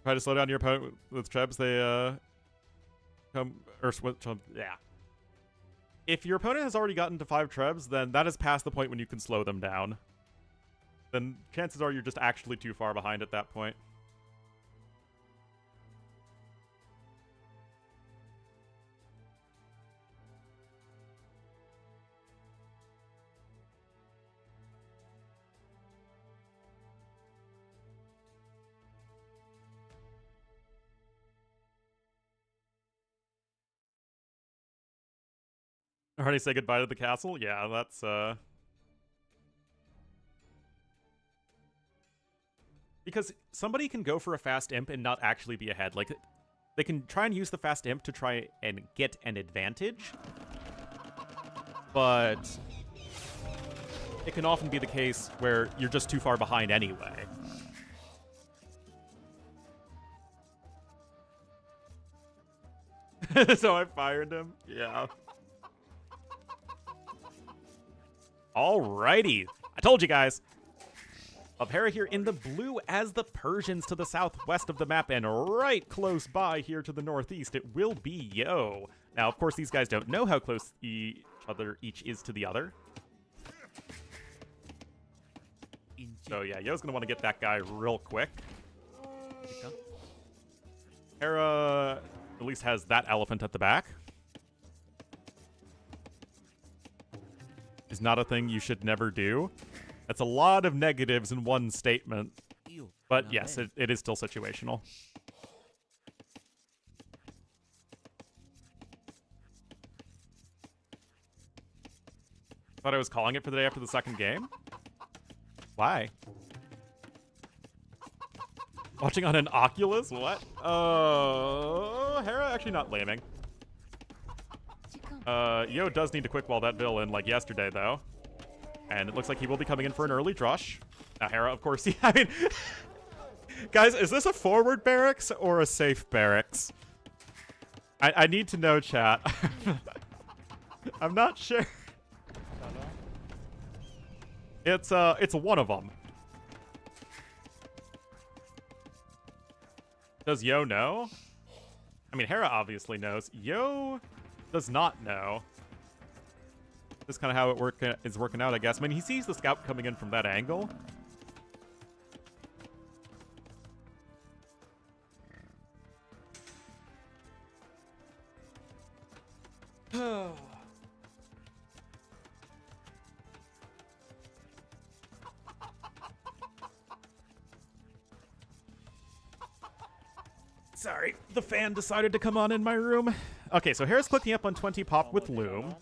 Try to slow down your opponent with trebs. They come or switch. Yeah. If your opponent has already gotten to 5 trebs, then that is past the point when you can slow them down. Then chances are you're just actually too far behind at that point. Already say goodbye to the castle? Yeah, that's because somebody can go for a fast imp and not actually be ahead. Like, they can try and use the fast imp to try and get an advantage, but it can often be the case where you're just too far behind anyway. So I fired him? Yeah. Alrighty. I told you guys. Of Hera here in the blue as the Persians to the southwest of the map, and right close by here to the northeast, it will be Yo. Now, of course, these guys don't know how close each is to the other. So yeah, Yo's gonna want to get that guy real quick. Hera at least has that elephant at the back. Is not a thing you should never do. That's a lot of negatives in one statement. But yes, it is still situational. Thought I was calling it for the day after the second game? Why? Watching on an Oculus? What? Hera actually not laming. Yo does need to quick wall that villain like yesterday, though. And it looks like he will be coming in for an early drush. Now, Hera, of course, I mean... Guys, is this a forward barracks or a safe barracks? I need to know, chat. I'm not sure. It's one of them. Does Yo know? I mean, Hera obviously knows. Yo does not know. That's kind of how it is working out, I guess. I mean, he sees the scout coming in from that angle. Sorry, the fan decided to come on in my room. Okay, so Hera's clicking up on 20 pop with Loom.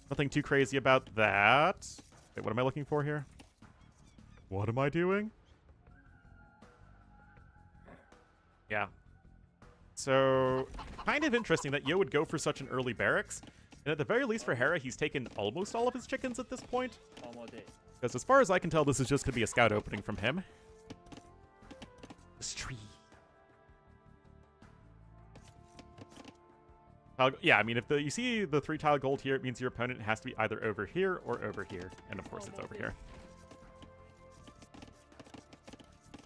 Nothing too crazy about that. Wait, what am I looking for here? What am I doing? Yeah. So, kind of interesting that Yo would go for such an early barracks. And at the very least for Hera, he's taken almost all of his chickens at this point. Because as far as I can tell, this is just going to be a scout opening from him. This tree. Yeah, I mean, if you see the 3-tile gold here, it means your opponent has to be either over here or over here. And of course, it's over here.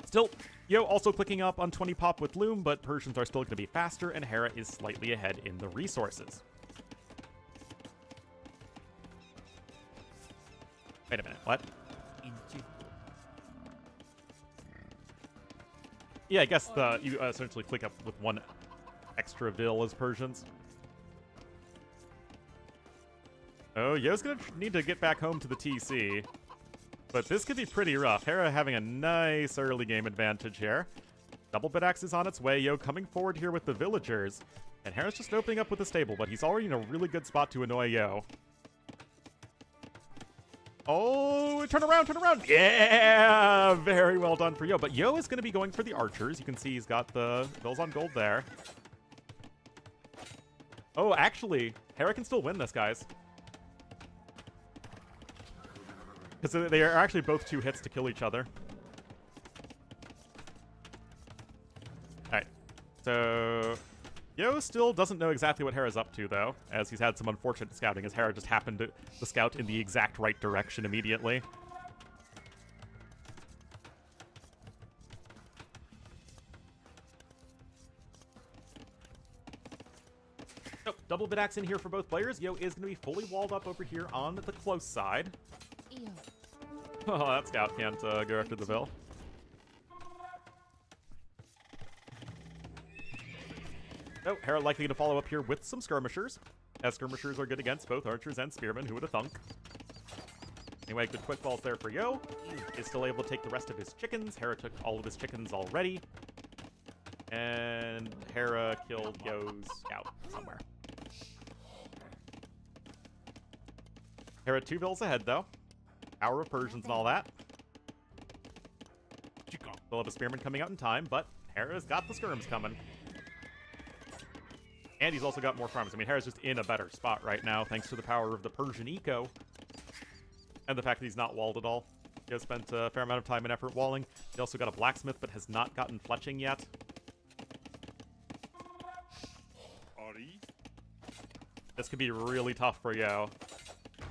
Still, Yo also clicking up on 20 pop with Loom, but Persians are still going to be faster, and Hera is slightly ahead in the resources. Wait a minute, what? Yeah, I guess you essentially click up with one extra vill as Persians. Oh, Yo's gonna need to get back home to the TC. But this could be pretty rough. Hera having a nice early game advantage here. Double bit axe is on its way. Yo coming forward here with the villagers. And Hera's just opening up with the stable, but he's already in a really good spot to annoy Yo. Oh, turn around, turn around. Yeah, very well done for Yo. But Yo is going to be going for the archers. You can see he's got the bills on gold there. Oh, actually, Hera can still win this, guys. Because they are actually both 2 hits to kill each other. Alright. So, Yo still doesn't know exactly what Hera's up to, though, as he's had some unfortunate scouting, as Hera just happened to scout in the exact right direction immediately. Double bit axe in here for both players. Yo is going to be fully walled up over here on the close side. Oh, that scout can't go after the Vil. Oh, Hera likely to follow up here with some skirmishers, as skirmishers are good against both archers and spearmen. Who would have thunk? Anyway, good quick balls there for Yo. Is still able to take the rest of his chickens. Hera took all of his chickens already. And Hera killed Yo's scout somewhere. Hera 2 Vils ahead, though. Hour of Persians and all that. Still have a spearman coming out in time, but Hera's got the skirms coming. And he's also got more farms. I mean, Hera's just in a better spot right now, thanks to the power of the Persian eco. And the fact that he's not walled at all. He has spent a fair amount of time and effort walling. He also got a blacksmith, but has not gotten fletching yet. This could be really tough for Yo.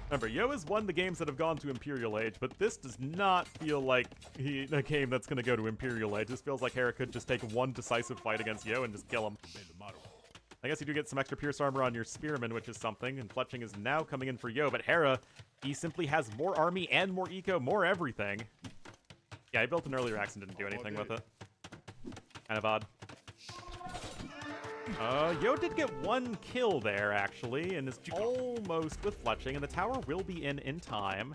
Remember, Yo has won the games that have gone to Imperial Age, but this does not feel like a game that's going to go to Imperial Age. This feels like Hera could just take one decisive fight against Yo and just kill him. I guess you do get some extra pierce armor on your spearman, which is something, and fletching is now coming in for Yo, but Hera, he simply has more army and more eco, more everything. Yeah, he built an earlier axe and didn't do anything with it. Kind of odd. Yo did get one kill there, actually, and is almost with fletching, and the tower will be in time.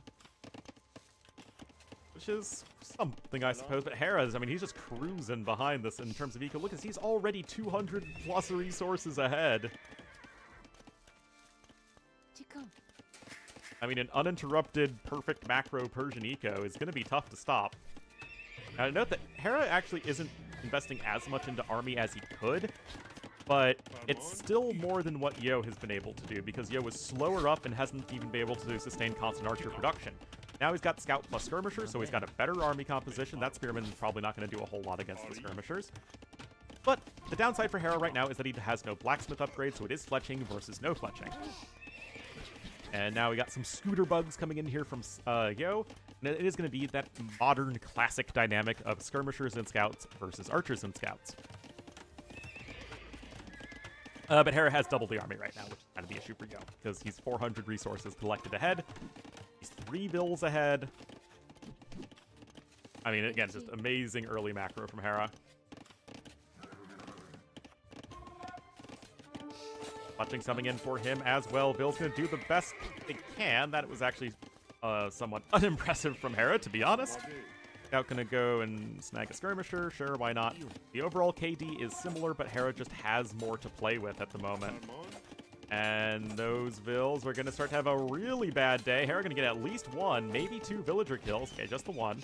Which is something, I suppose, but Hera's, I mean, he's just cruising behind this in terms of eco. Look, he's already 200 plus resources ahead. I mean, an uninterrupted, perfect macro Persian eco is going to be tough to stop. Now, note that Hera actually isn't investing as much into army as he could, but it's still more than what Yo has been able to do, because Yo was slower up and hasn't even been able to sustain constant archer production. Now he's got scout plus skirmisher, so he's got a better army composition. That spearman is probably not going to do a whole lot against the skirmishers. But the downside for Hera right now is that he has no blacksmith upgrade, so it is fletching versus no fletching. And now we got some scooter bugs coming in here from Yo. And it is going to be that modern classic dynamic of skirmishers and scouts versus archers and scouts. But Hera has double the army right now, which is kind of the issue for Yo, because he's 400 resources collected ahead. He's 3 Vils ahead. I mean, again, just amazing early macro from Hera. Fletching coming in for him as well. Vil's going to do the best they can. That was actually somewhat unimpressive from Hera, to be honest. Scout going to go and snag a skirmisher. Sure, why not? The overall KD is similar, but Hera just has more to play with at the moment. And those Vils are going to start to have a really bad day. Hera going to get at least 1, maybe 2 villager kills. Okay, just the 1.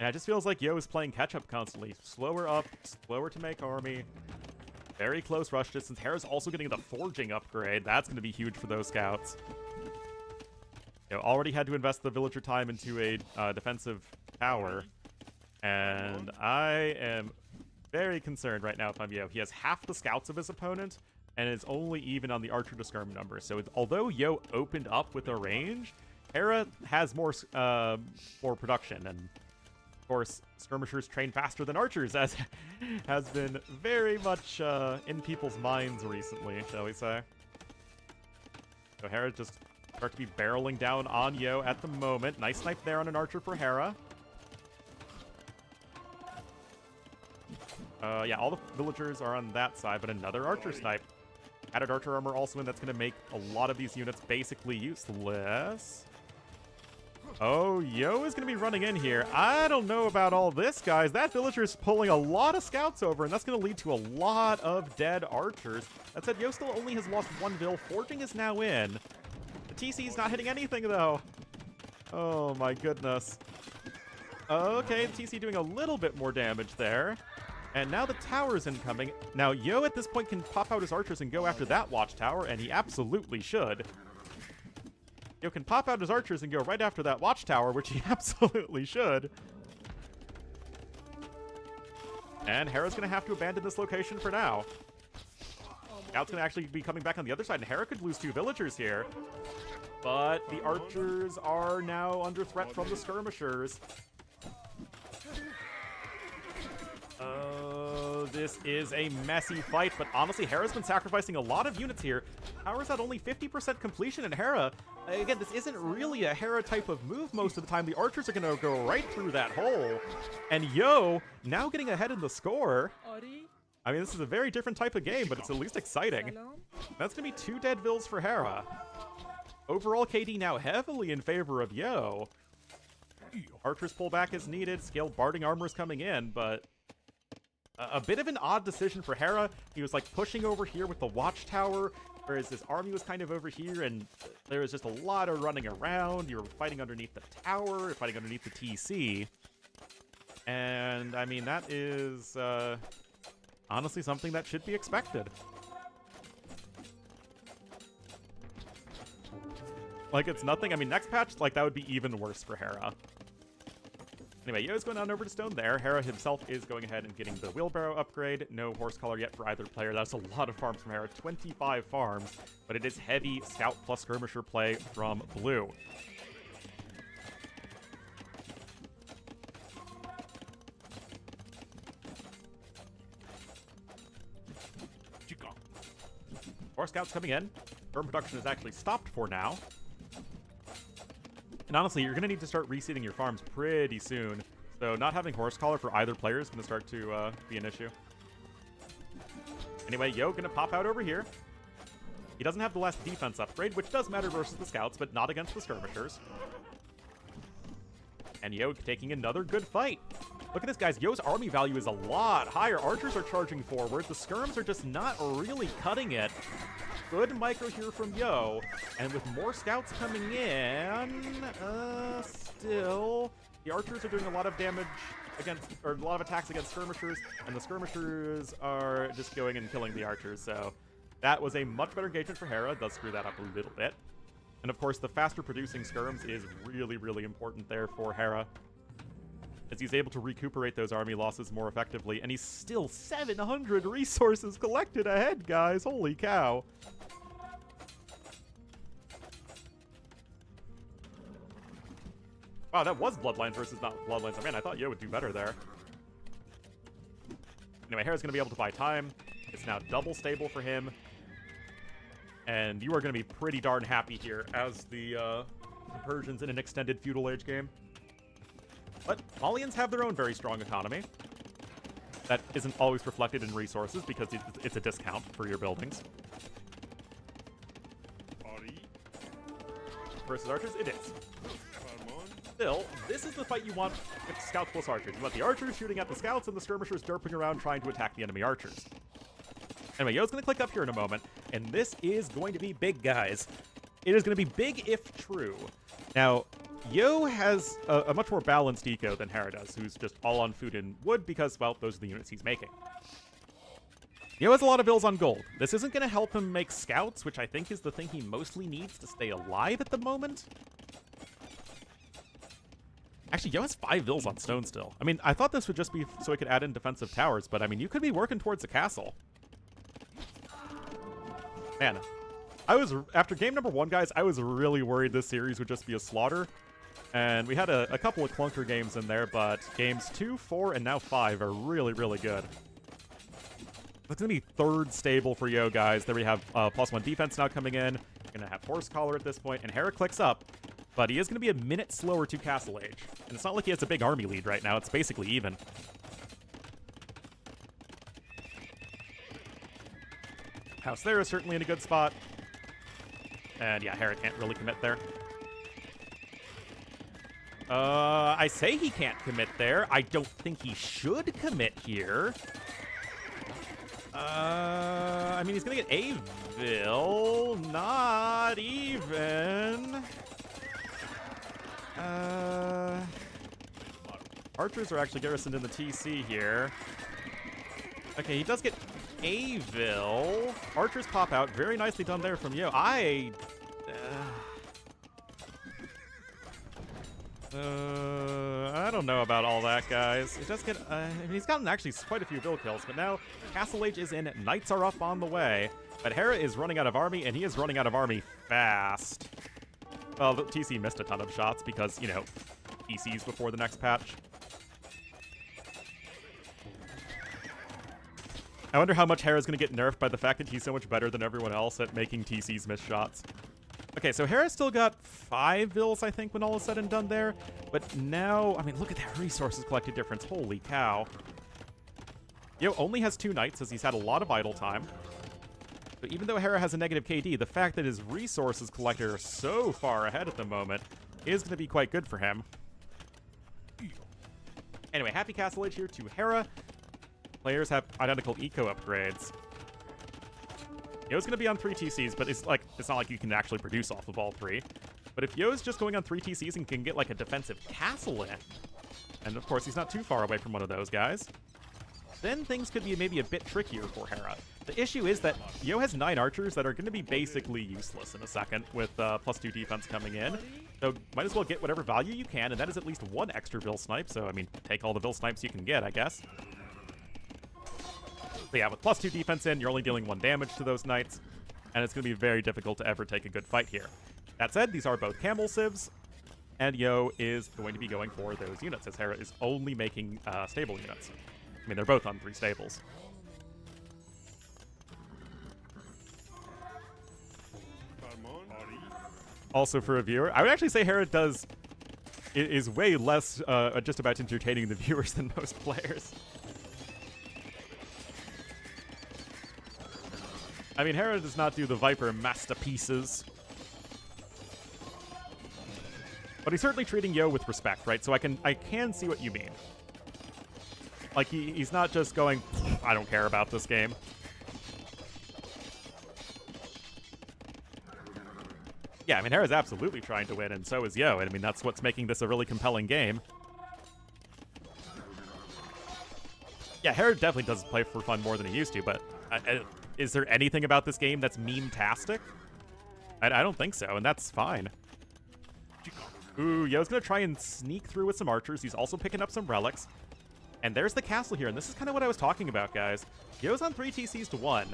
And it just feels like Yo is playing catch-up constantly. Slower up, slower to make army. Very close rush distance. Hera's also getting the forging upgrade. That's going to be huge for those scouts. Yo already had to invest the villager time into a defensive tower. And I am very concerned right now if I'm Yo. He has half the scouts of his opponent, and is only even on the archer to skirm number. So although Yo opened up with a range, Hera has more production, and of course, skirmishers train faster than archers, as has been very much in people's minds recently, shall we say. So Hera just starts to be barreling down on Yo at the moment. Nice snipe there on an archer for Hera. Yeah, all the villagers are on that side, but another archer snipe. Added archer armor also in, that's going to make a lot of these units basically useless. Oh, Yo is going to be running in here. I don't know about all this, guys. That villager is pulling a lot of scouts over, and that's going to lead to a lot of dead archers. That said, Yo still only has lost 1 Vil. Forging is now in. The TC is not hitting anything, though. Oh, my goodness. Okay, the TC doing a little bit more damage there. And now the tower's incoming. Now, Yo at this point can pop out his archers and go after that watchtower, and he absolutely should. Yo can pop out his archers and go right after that watchtower, which he absolutely should. And Hera's going to have to abandon this location for now. Scout's going to actually be coming back on the other side, and Hera could lose 2 villagers here. But the archers are now under threat from the skirmishers. This is a messy fight, but honestly, Hera's been sacrificing a lot of units here. Power's at only 50% completion, and Hera, again, this isn't really a Hera type of move most of the time. The archers are going to go right through that hole. And Yo, now getting ahead in the score. I mean, this is a very different type of game, but it's at least exciting. That's going to be 2 dead vills for Hera. Overall, KD now heavily in favor of Yo. Archers pull back as needed. Scaled barding armor's coming in, but a bit of an odd decision for Hera. He was like pushing over here with the watchtower, whereas his army was kind of over here, and there was just a lot of running around. You were fighting underneath the tower, fighting underneath the TC. And, I mean, that is honestly something that should be expected. Like, it's nothing. I mean, next patch, like, that would be even worse for Hera. Anyway, Yo's going on over to stone there. Hera himself is going ahead and getting the wheelbarrow upgrade. No horse collar yet for either player. That's a lot of farms from Hera. 25 farms, but it is heavy scout plus skirmisher play from blue. Horse scouts coming in. Firm production is actually stopped for now. And honestly, you're going to need to start reseeding your farms pretty soon. So not having horse collar for either player is going to start to be an issue. Anyway, Yo going to pop out over here. He doesn't have the last defense upgrade, which does matter versus the scouts, but not against the skirmishers. And Yo taking another good fight. Look at this, guys. Yo's army value is a lot higher. Archers are charging forward. The skirms are just not really cutting it. Good micro here from Yo. And with more scouts coming in, still, the archers are doing a lot of damage against, or a lot of attacks against skirmishers, and the skirmishers are just going and killing the archers. So that was a much better engagement for Hera. It does screw that up a little bit. And of course, the faster producing skirms is really, really important there for Hera, as he's able to recuperate those army losses more effectively. And he's still 700 resources collected ahead, guys. Holy cow. Wow, that was Bloodlines versus not Bloodlines. Man, I thought Yo would do better there. Anyway, Hera's going to be able to buy time. It's now double stable for him. And you are going to be pretty darn happy here as the Persians in an extended feudal age game. But Malians have their own very strong economy. That isn't always reflected in resources because it's a discount for your buildings. Versus archers, it is. Still, this is the fight you want with scouts plus archers. You want the archers shooting at the scouts and the skirmishers derping around trying to attack the enemy archers. Anyway, Yo's going to click up here in a moment, and this is going to be big, guys. It is going to be big if true. Now, Yo has a much more balanced eco than Hera does, who's just all on food and wood because, well, those are the units he's making. Yo has a lot of bills on gold. This isn't going to help him make scouts, which I think is the thing he mostly needs to stay alive at the moment. Actually, Yo has 5 vills on stone still. I mean, I thought this would just be so he could add in defensive towers, but I mean, you could be working towards a castle. Man, after game number 1, guys, I was really worried this series would just be a slaughter. And we had a couple of clunker games in there, but games 2, 4, and now 5 are really, really good. It's going to be 3rd stable for Yo, guys. There we have +1 defense now coming in. We're going to have horse collar at this point, and Hera clicks up. But he is going to be a minute slower to Castle Age. And it's not like he has a big army lead right now. It's basically even. House there is certainly in a good spot. And yeah, Hera can't really commit there. I say he can't commit there. I don't think he should commit here. I mean, he's going to get a Vil. Not even. Archers are actually garrisoned in the TC here. Okay, he does get a Vil. Archers pop out. Very nicely done there from Yo. I don't know about all that, guys. It does get, I mean, he's gotten actually quite a few Vil kills, but now Castle Age is in. Knights are up on the way. But Hera is running out of army, and he is running out of army fast. Well, the TC missed a ton of shots because, you know, TCs before the next patch. I wonder how much Hera's going to get nerfed by the fact that he's so much better than everyone else at making TCs miss shots. Okay, so Hera's still got 5 vills, I think, when all is said and done there. But now, I mean, look at that resources collected difference. Holy cow. Yo only has 2 knights, as he's had a lot of idle time. But even though Hera has a negative KD, the fact that his resources collected are so far ahead at the moment is going to be quite good for him. Anyway, happy Castle Age here to Hera. Players have identical eco upgrades. Yo's going to be on 3 TCs, but it's not like you can actually produce off of all 3. But if Yo's just going on 3 TCs and can get like a defensive castle in, and of course he's not too far away from one of those guys, then things could be maybe a bit trickier for Hera. The issue is that Yo has 9 archers that are going to be basically useless in a second with +2 defense coming in. So might as well get whatever value you can, and that is at least 1 extra Vil snipe. So, I mean, take all the Vil snipes you can get, I guess. But yeah, with +2 defense in, you're only dealing 1 damage to those knights, and it's going to be very difficult to ever take a good fight here. That said, these are both camel civs, and Yo is going to be going for those units, as Hera is only making stable units. I mean, they're both on 3 stables. Also, for a viewer, I would actually say Hera is way less just about entertaining the viewers than most players. I mean, Hera does not do the Viper masterpieces. But he's certainly treating Yo with respect, right? So I can see what you mean. Like, he's not just going, I don't care about this game. Yeah, I mean, Hera's absolutely trying to win, and so is Yo. And I mean, that's what's making this a really compelling game. Yeah, Hera definitely does play for fun more than he used to, but is there anything about this game that's meme-tastic? I don't think so, and that's fine. Ooh, Yo's gonna try and sneak through with some archers. He's also picking up some relics. And there's the castle here, and this is kind of what I was talking about, guys. Yo's on 3 TCs to 1.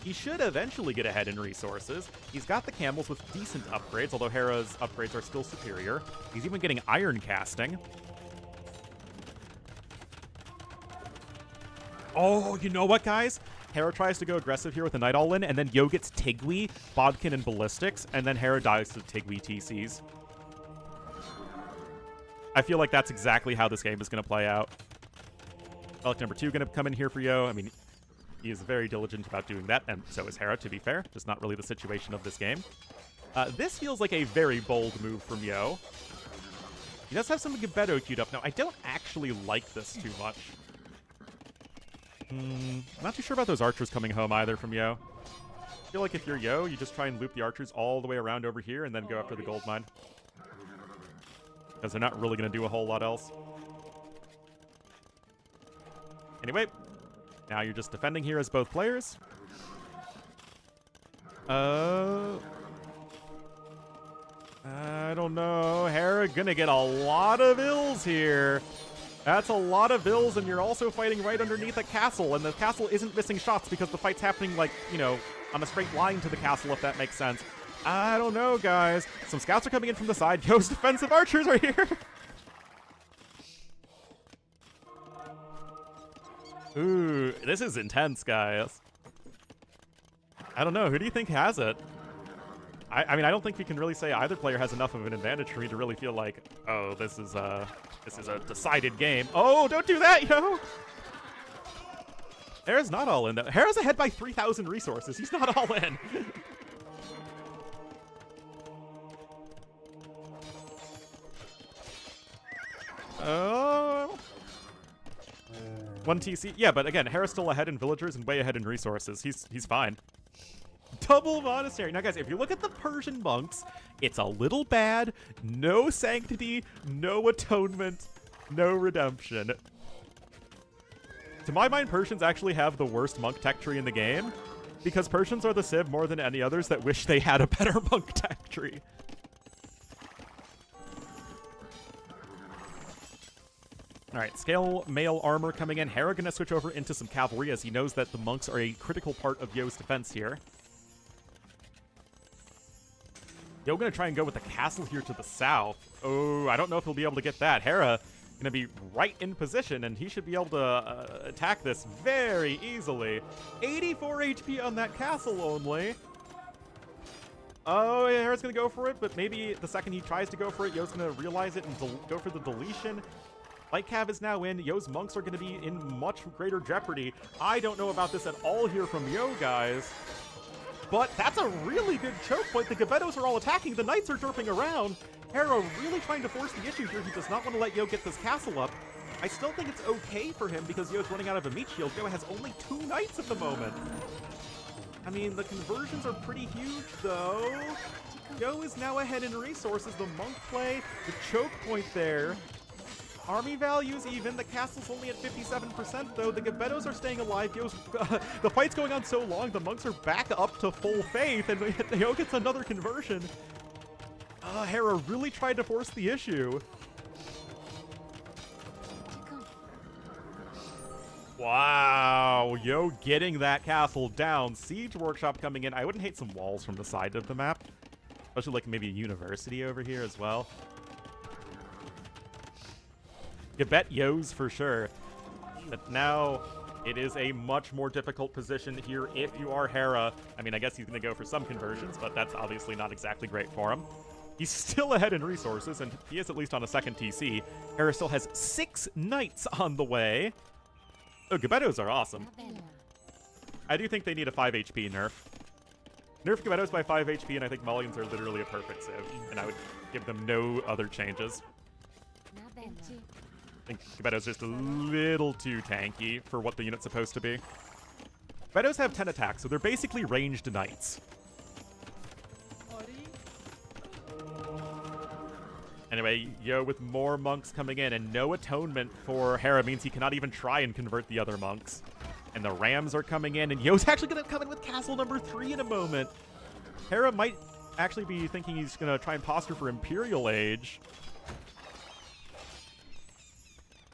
He should eventually get ahead in resources. He's got the camels with decent upgrades, although Hera's upgrades are still superior. He's even getting iron casting. Oh, you know what, guys? Hera tries to go aggressive here with a Knight all-in, and then Yo gets Tigui, Bodkin, and Ballistics, and then Hera dies to Tigui TCs. I feel like that's exactly how this game is going to play out. Relic number 2 going to come in here for Yo. I mean, he is very diligent about doing that, and so is Hera, to be fair. Just not really the situation of this game. This feels like a very bold move from Yo. He does have some Gebeto queued up. Now, I don't actually like this too much. I'm not too sure about those archers coming home either from Yo. I feel like if you're Yo, you just try and loop the archers all the way around over here and then go after the gold mine. Because they're not really going to do a whole lot else. Anyway, now you're just defending here as both players. I don't know. Hera gonna get a lot of ills here. That's a lot of ills, and you're also fighting right underneath a castle, and the castle isn't missing shots because the fight's happening, like, you know, on a straight line to the castle, if that makes sense. I don't know, guys. Some scouts are coming in from the side. Yo's defensive archers are here. Ooh, this is intense, guys. I don't know. Who do you think has it? I mean, I don't think we can really say either player has enough of an advantage for me to really feel like, oh, this is a decided game. Oh, don't do that, Yo! Hera's not all in, though. Hera's ahead by 3,000 resources. He's not all in. Oh. 1 TC. Yeah, but again, Hera's still ahead in villagers and way ahead in resources. He's fine. Double monastery. Now, guys, if you look at the Persian monks, it's a little bad. No sanctity, no atonement, no redemption. To my mind, Persians actually have the worst monk tech tree in the game, because Persians are the civ more than any others that wish they had a better monk tech tree. All right, scale mail armor coming in. Hera gonna switch over into some cavalry, as he knows that the monks are a critical part of Yo's defense here. Yo gonna try and go with the castle here to the south. Oh, I don't know if he'll be able to get that. Hera gonna be right in position, and he should be able to attack this very easily. 84 HP on that castle only. Oh, yeah, Hera's gonna go for it, but maybe the second he tries to go for it, Yo's gonna realize it and go for the deletion. Light Cav is now in. Yo's monks are gonna be in much greater jeopardy. I don't know about this at all here from Yo, guys. But that's a really good choke point. The Gebettos are all attacking. The knights are derping around. Hera really trying to force the issue here. He does not want to let Yo get this castle up. I still think it's okay for him because Yo's running out of a meat shield. Yo has only 2 knights at the moment. I mean, the conversions are pretty huge, though. Yo is now ahead in resources. The monk play, the choke point there. Army value's even. The castle's only at 57%, though. The Gebettos are staying alive. Yo's, the fight's going on so long, the monks are back up to full faith, and Yo gets another conversion. Hera really tried to force the issue. Wow, Yo getting that castle down. Siege Workshop coming in. I wouldn't hate some walls from the side of the map. Especially like maybe a university over here as well. Gebet Yos for sure. But now it is a much more difficult position here if you are Hera. I mean, I guess he's going to go for some conversions, but that's obviously not exactly great for him. He's still ahead in resources, and he is at least on a second TC. Hera still has 6 knights on the way. Oh, Gebettos are awesome. I do think they need a 5 HP nerf. Nerf Gebettos by 5 HP, and I think Mulligans are literally a perfect civ, and I would give them no other changes. I think Gebetto's just a little too tanky for what the unit's supposed to be. Gebettos have 10 attacks, so they're basically ranged knights. Anyway, Yo with more monks coming in, and no atonement for Hera means he cannot even try and convert the other monks. And the Rams are coming in, and Yo's actually going to come in with castle number 3 in a moment. Hera might actually be thinking he's going to try and posture for Imperial Age.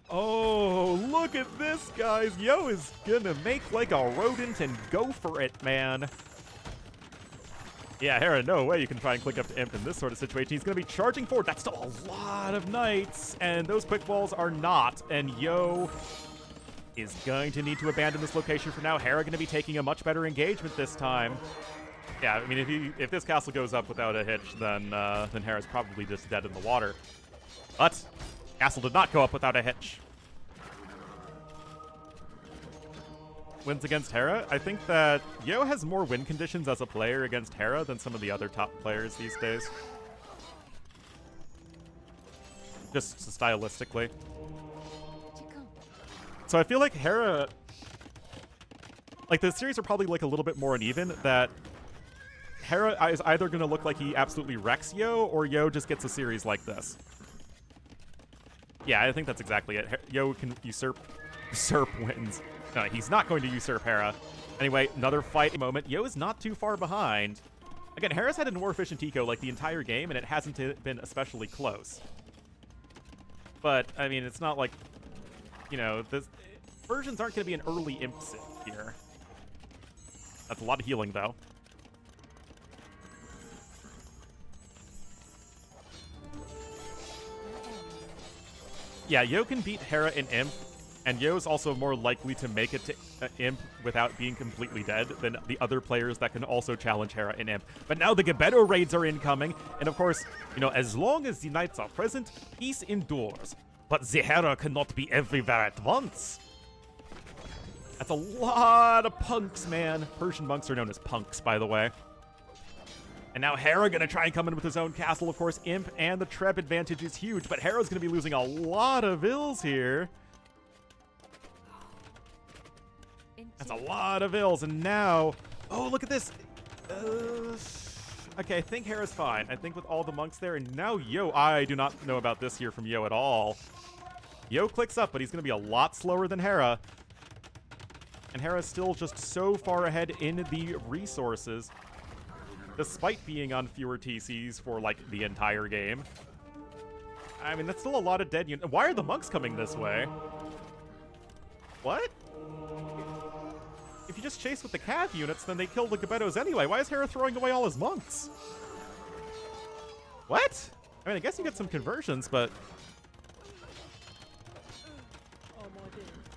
Oh, look at this, guys. Yo is gonna make like a rodent and go for it, man. Yeah, Hera, no way you can try and click up to Imp in this sort of situation. He's gonna be charging forward. That's still a lot of knights, and those quick balls are not. And Yo is going to need to abandon this location for now. Hera gonna be taking a much better engagement this time. Yeah, I mean, if this castle goes up without a hitch, then Hera's probably just dead in the water. But castle did not go up without a hitch. Wins against Hera. I think that Yo has more win conditions as a player against Hera than some of the other top players these days. Just stylistically. So I feel like Hera... Like, the series are probably like a little bit more uneven, that Hera is either going to look like he absolutely wrecks Yo, or Yo just gets a series like this. Yeah, I think that's exactly it. Yo can usurp wins. No, he's not going to usurp Hera. Anyway, another fight moment. Yo is not too far behind. Again, Hera's had a more efficient eco like the entire game, and it hasn't been especially close. But, I mean, it's not like, you know, the versions aren't going to be an early imp civ here. That's a lot of healing, though. Yeah, Yo can beat Hera in Imp, and Yo's also more likely to make it to Imp without being completely dead than the other players that can also challenge Hera in Imp. But now the Gebetto raids are incoming, and of course, you know, as long as the knights are present, peace endures. But the Hera cannot be everywhere at once. That's a lot of punks, man. Persian monks are known as punks, by the way. And now Hera gonna try and come in with his own castle. Of course, Imp and the Treb advantage is huge, but Hera's gonna be losing a lot of ills here. That's a lot of ills, and now... Oh, look at this! Okay, I think Hera's fine. I think with all the monks there, and now Yo... I do not know about this here from Yo at all. Yo clicks up, but he's gonna be a lot slower than Hera. And Hera's still just so far ahead in the resources, despite being on fewer TCs for, like, the entire game. I mean, that's still a lot of dead units. Why are the monks coming this way? What? If you just chase with the cav units, then they kill the Gebettos anyway. Why is Hera throwing away all his monks? What? I mean, I guess you get some conversions, but...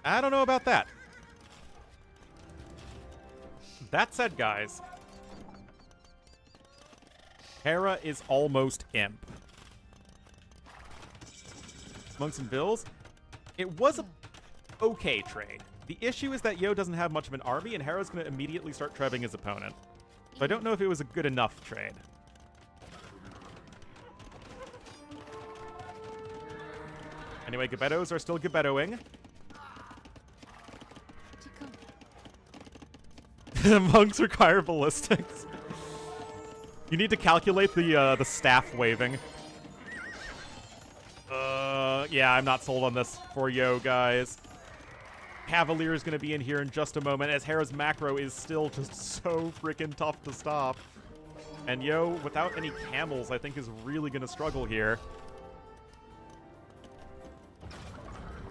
I don't know about that. That said, guys, Hera is almost imp. Monks and Bills, it was a okay trade. The issue is that Yo doesn't have much of an army, and Hera's going to immediately start trebbing his opponent. So I don't know if it was a good enough trade. Anyway, Gebettos are still Gebettoing. Monks require ballistics. You need to calculate the staff waving. Yeah, I'm not sold on this for Yo, guys. Cavalier is going to be in here in just a moment, as Hera's macro is still just so freaking tough to stop. And Yo, without any camels, I think is really going to struggle here.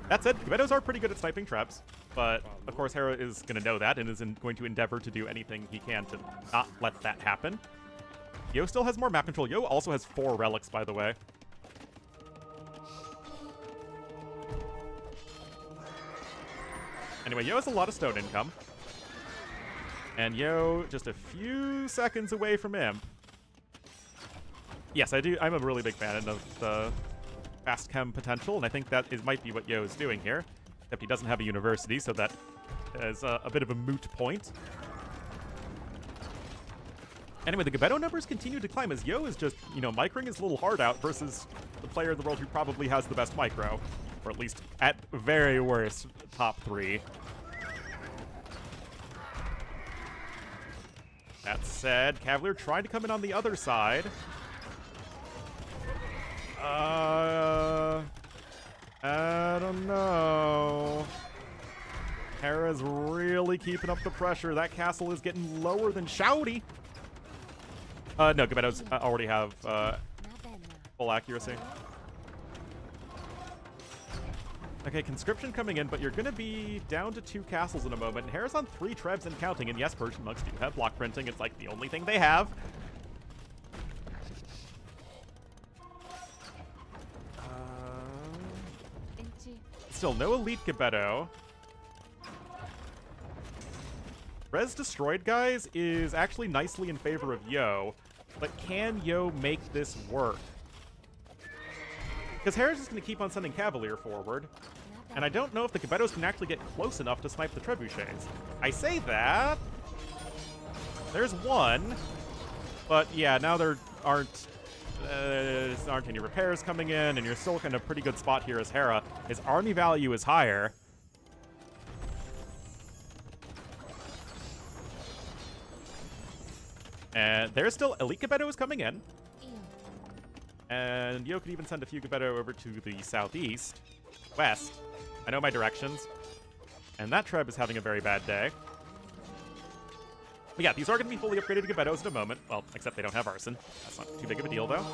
That said, Gebettos are pretty good at sniping traps, but of course Hera is going to know that and is going to endeavor to do anything he can to not let that happen. Yo still has more map control. Yo also has 4 relics, by the way. Anyway, Yo has a lot of stone income. And Yo just a few seconds away from Imp. Yes, I do. I'm a really big fan of the fast chem potential, and I think that might be what Yo is doing here. Except he doesn't have a university, so that is a bit of a moot point. Anyway, the Gebetto numbers continue to climb as Yo is just, microing his little heart out versus the player in the world who probably has the best micro. Or at least, at very worst, top 3. That said, Cavalier trying to come in on the other side. I don't know. Hera's really keeping up the pressure. That castle is getting lower than Shouty. No, Gebettos already have full accuracy. Okay, conscription coming in, but you're going to be down to 2 castles in a moment. And Hera's on 3 trebs and counting. And yes, Persian monks do have block printing. It's like the only thing they have. Still no elite Gebetto. Res Destroyed, guys, is actually nicely in favor of Yo. But can Yo make this work? Because Hera's just going to keep on sending Cavalier forward. And I don't know if the Gebettos can actually get close enough to snipe the trebuchets. I say that. There's one. But yeah, now there aren't any repairs coming in, and you're still in a pretty good spot here as Hera. His army value is higher. And there's still elite Gebettos coming in. And Yo could even send a few Gebetto over to the southeast. West. I know my directions. And that Treb is having a very bad day. But yeah, these are going to be fully upgraded to Gebettos in a moment. Well, except they don't have Arson. That's not too big of a deal, though.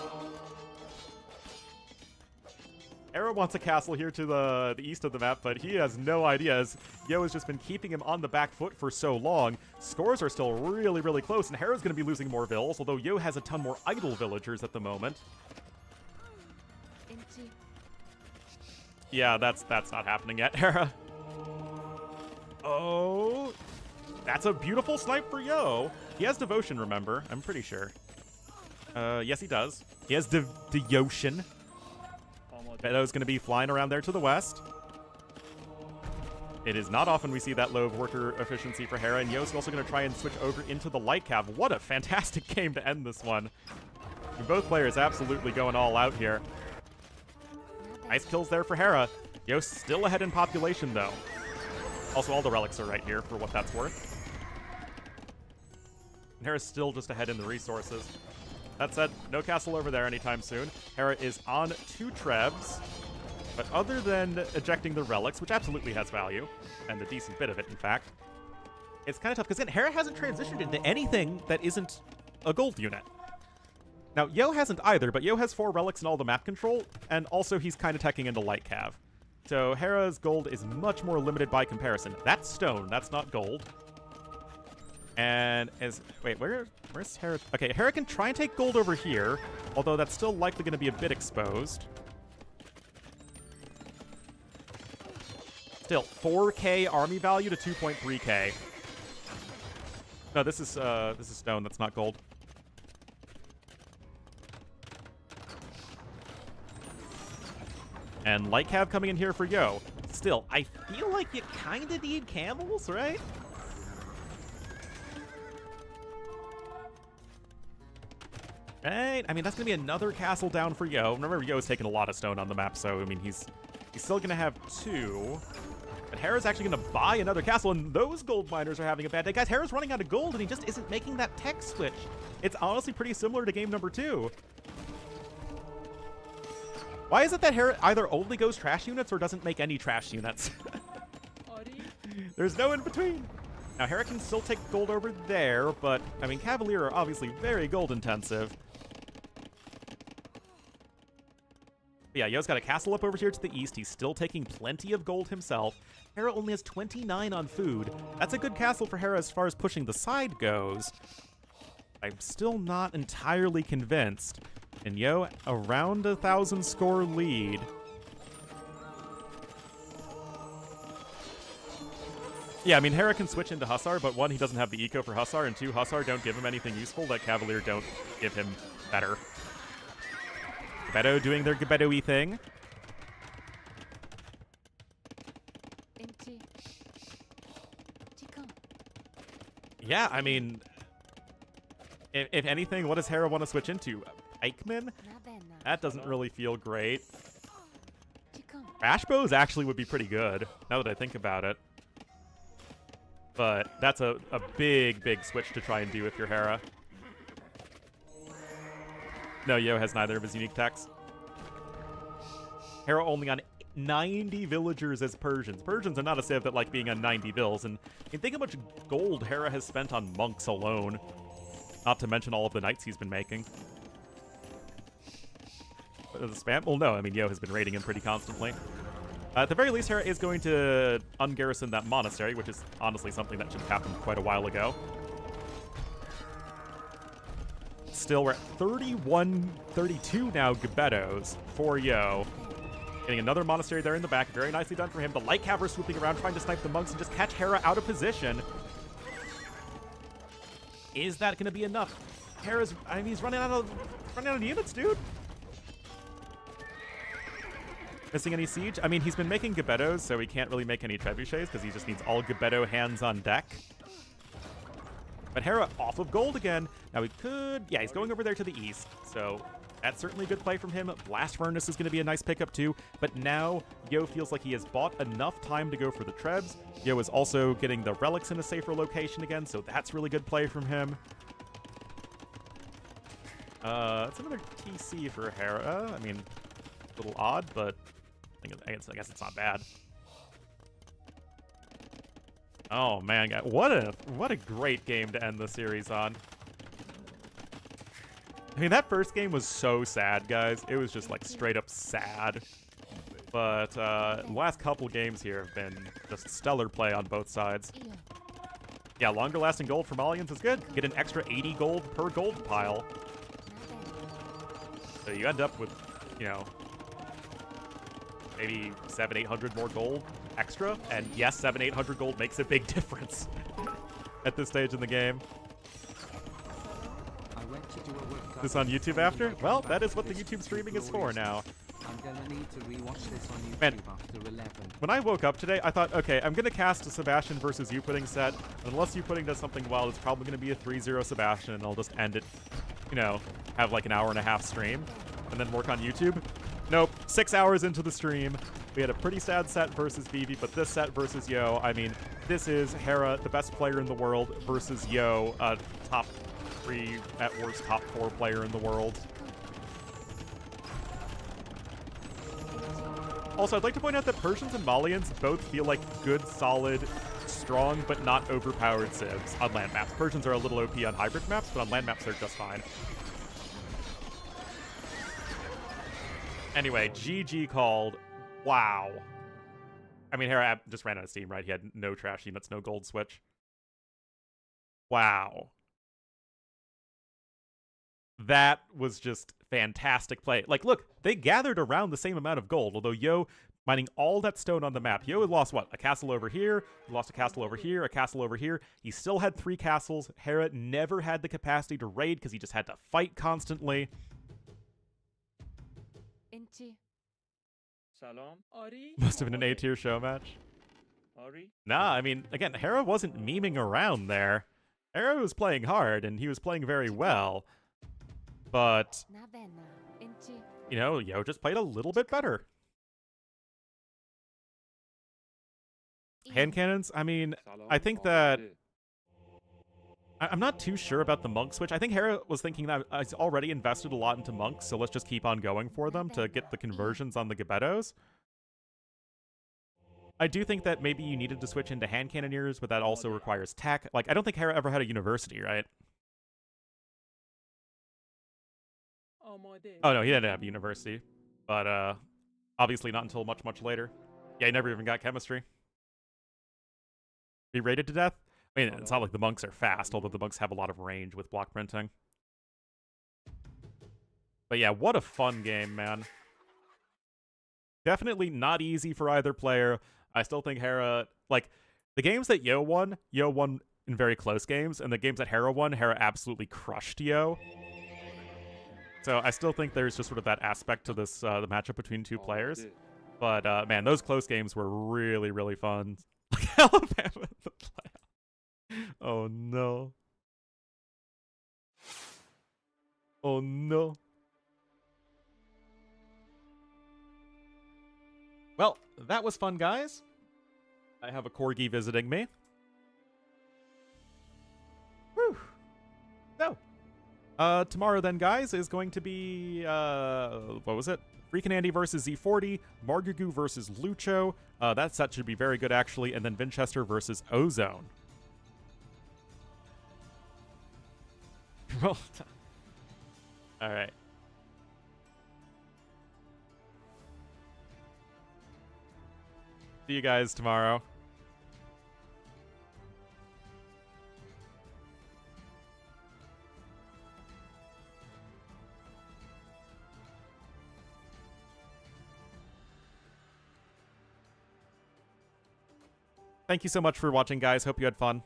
Hera wants a castle here to the east of the map, but he has no idea, as Yo has just been keeping him on the back foot for so long. Scores are still really, really close, and Hera's going to be losing more vills, although Yo has a ton more idle villagers at the moment. Yeah, that's not happening yet, Hera. Oh, that's a beautiful snipe for Yo. He has Devotion, remember? I'm pretty sure. Yes, he does. He has Devotion. Gebetto's going to be flying around there to the west. It is not often we see that low of worker efficiency for Hera, and Yo's also going to try and switch over into the light cav. What a fantastic game to end this one. Both players absolutely going all out here. Nice kills there for Hera. Yo's still ahead in population, though. Also, all the relics are right here for what that's worth. And Hera's still just ahead in the resources. That said, no castle over there anytime soon. Hera is on 2 trebs. But other than ejecting the relics, which absolutely has value, and a decent bit of it, in fact, it's kind of tough, because Hera hasn't transitioned into anything that isn't a gold unit. Now, Yo hasn't either, but Yo has 4 relics and all the map control, and also he's kind of teching into light cav. So Hera's gold is much more limited by comparison. That's stone, that's not gold. And wait, where's Hera? Okay, Hera can try and take gold over here, although that's still likely going to be a bit exposed. Still, 4K army value to 2.3K. No, this is stone. That's not gold. And Light Cav coming in here for Yo. Still, I feel like you kind of need camels, right? Right? I mean, that's going to be another castle down for Yo. Remember, Yo's taking a lot of stone on the map, so, I mean, he's still going to have 2. But Hera's actually going to buy another castle, and those gold miners are having a bad day. Guys, Hera's running out of gold, and he just isn't making that tech switch. It's honestly pretty similar to game number 2. Why is it that Hera either only goes trash units or doesn't make any trash units? There's no in between. Now, Hera can still take gold over there, but, I mean, Cavalier are obviously very gold intensive. Yeah, Yo's got a castle up over here to the east. He's still taking plenty of gold himself. Hera only has 29 on food. That's a good castle for Hera as far as pushing the side goes. I'm still not entirely convinced. And Yo, around 1,000 score lead. Yeah, I mean, Hera can switch into Hussar, but 1, he doesn't have the eco for Hussar, and 2, Hussar don't give him anything useful that Cavalier don't give him better. Geppetto doing their Geppetto-y thing. Yeah, I mean, if anything, what does Hera want to switch into? Eichmann? That doesn't really feel great. Crash bows actually would be pretty good, now that I think about it. But that's a big, big switch to try and do if you're Hera. No, Yo has neither of his unique techs. Hera only on 90 villagers as Persians. Persians are not a civ that like being on 90 vills, and think how much gold Hera has spent on monks alone. Not to mention all of the knights he's been making. The spam? Well, no, I mean, Yo has been raiding him pretty constantly. At the very least, Hera is going to ungarrison that monastery, which is honestly something that should have happened quite a while ago. Still, we're at 31-32 now, Geppettos for Yo. Getting another monastery there in the back. Very nicely done for him. The Light Cav are swooping around, trying to snipe the monks and just catch Hera out of position. Is that going to be enough? Hera's, I mean, he's running out of units, dude. Missing any siege? I mean, he's been making Geppettos, so he can't really make any trebuchets because he just needs all Geppetto hands on deck. But Hera off of gold again. Now he could... Yeah, he's going over there to the east, so that's certainly a good play from him. Blast Furnace is going to be a nice pickup too, but now Yo feels like he has bought enough time to go for the trebs. Yo is also getting the relics in a safer location again, so that's really good play from him. It's another TC for Hera. I mean, a little odd, but I guess it's not bad. Oh man, what a great game to end the series on. I mean, that first game was so sad, guys. It was just like straight up sad. But the last couple games here have been just stellar play on both sides. Yeah, longer lasting gold from Malians is good. Get an extra 80 gold per gold pile. So you end up with, you know, maybe 700-800 more gold extra. And yes, 700-800 gold makes a big difference at this stage in the game. This on YouTube after? Well, that is what the YouTube streaming is for now. I'm gonna need to rewatch this on YouTube Man, after 11. when I woke up today, I thought, okay, I'm gonna cast a Sebastian versus U-Pudding set. Unless U-Pudding does something wild, it's probably gonna be a 3-0 Sebastian, and I'll just end it, you know, have like an hour-and-a-half stream, and then work on YouTube. Nope, 6 hours into the stream, we had a pretty sad set versus Vivi, but this set versus Yo, I mean, this is Hera, the best player in the world, versus Yo, top 3, at worst top 4 player in the world. Also, I'd like to point out that Persians and Malians both feel like good, solid, strong, but not overpowered civs on land maps. Persians are a little OP on hybrid maps, but on land maps they're just fine. Anyway, GG called. Wow. I mean, Hera just ran out of steam, right? He had no trash units, no gold switch. Wow. That was just fantastic play. Like, look, they gathered around the same amount of gold, although Yo mining all that stone on the map. Yo had lost what? A castle over here, he lost a castle over here, a castle over here. He still had 3 castles. Hera never had the capacity to raid because he just had to fight constantly. انتي سلام آری Must have been an A-tier show match. آری Nah, I mean, again, Hera wasn't memeing around there. Hera was playing hard, and he was playing very well. But, نبنا انتي you know, Yo just played a little bit better. Hand cannons, I mean, سلام I think that آماده. I'm not too sure about the monk switch. I think Hera was thinking that he's already invested a lot into monks, so let's just keep on going for them to get the conversions on the Gebettos. I do think that maybe you needed to switch into hand cannoneers, but that also requires tech. Like, I don't think Hera ever had a university, right? آماده. Oh, no, he didn't have a university. But, obviously not until much, much later. Yeah, he never even got chemistry. Be rated to death? I mean, it's not like the monks are fast, although the monks have a lot of range with block printing. But yeah, what a fun game, man. Definitely not easy for either player. I still think Hera, like, the games that Yo won in very close games, and the games that Hera won, Hera absolutely crushed Yo. So I still think there's just sort of that aspect to this, the matchup between two players. But, man, those close games were really, really fun. Like, Alabama in the playoff. Oh, no. Oh, no. Well, that was fun, guys. I have a corgi visiting me. Whew. So, tomorrow then, guys, is going to be, what was it? Freakin' Andy versus Z40, Margugu versus Lucho. That set should be very good, actually. And then Vinchester versus Ozone. Well done. All right. See you guys tomorrow. Thank you so much for watching, guys. Hope you had fun.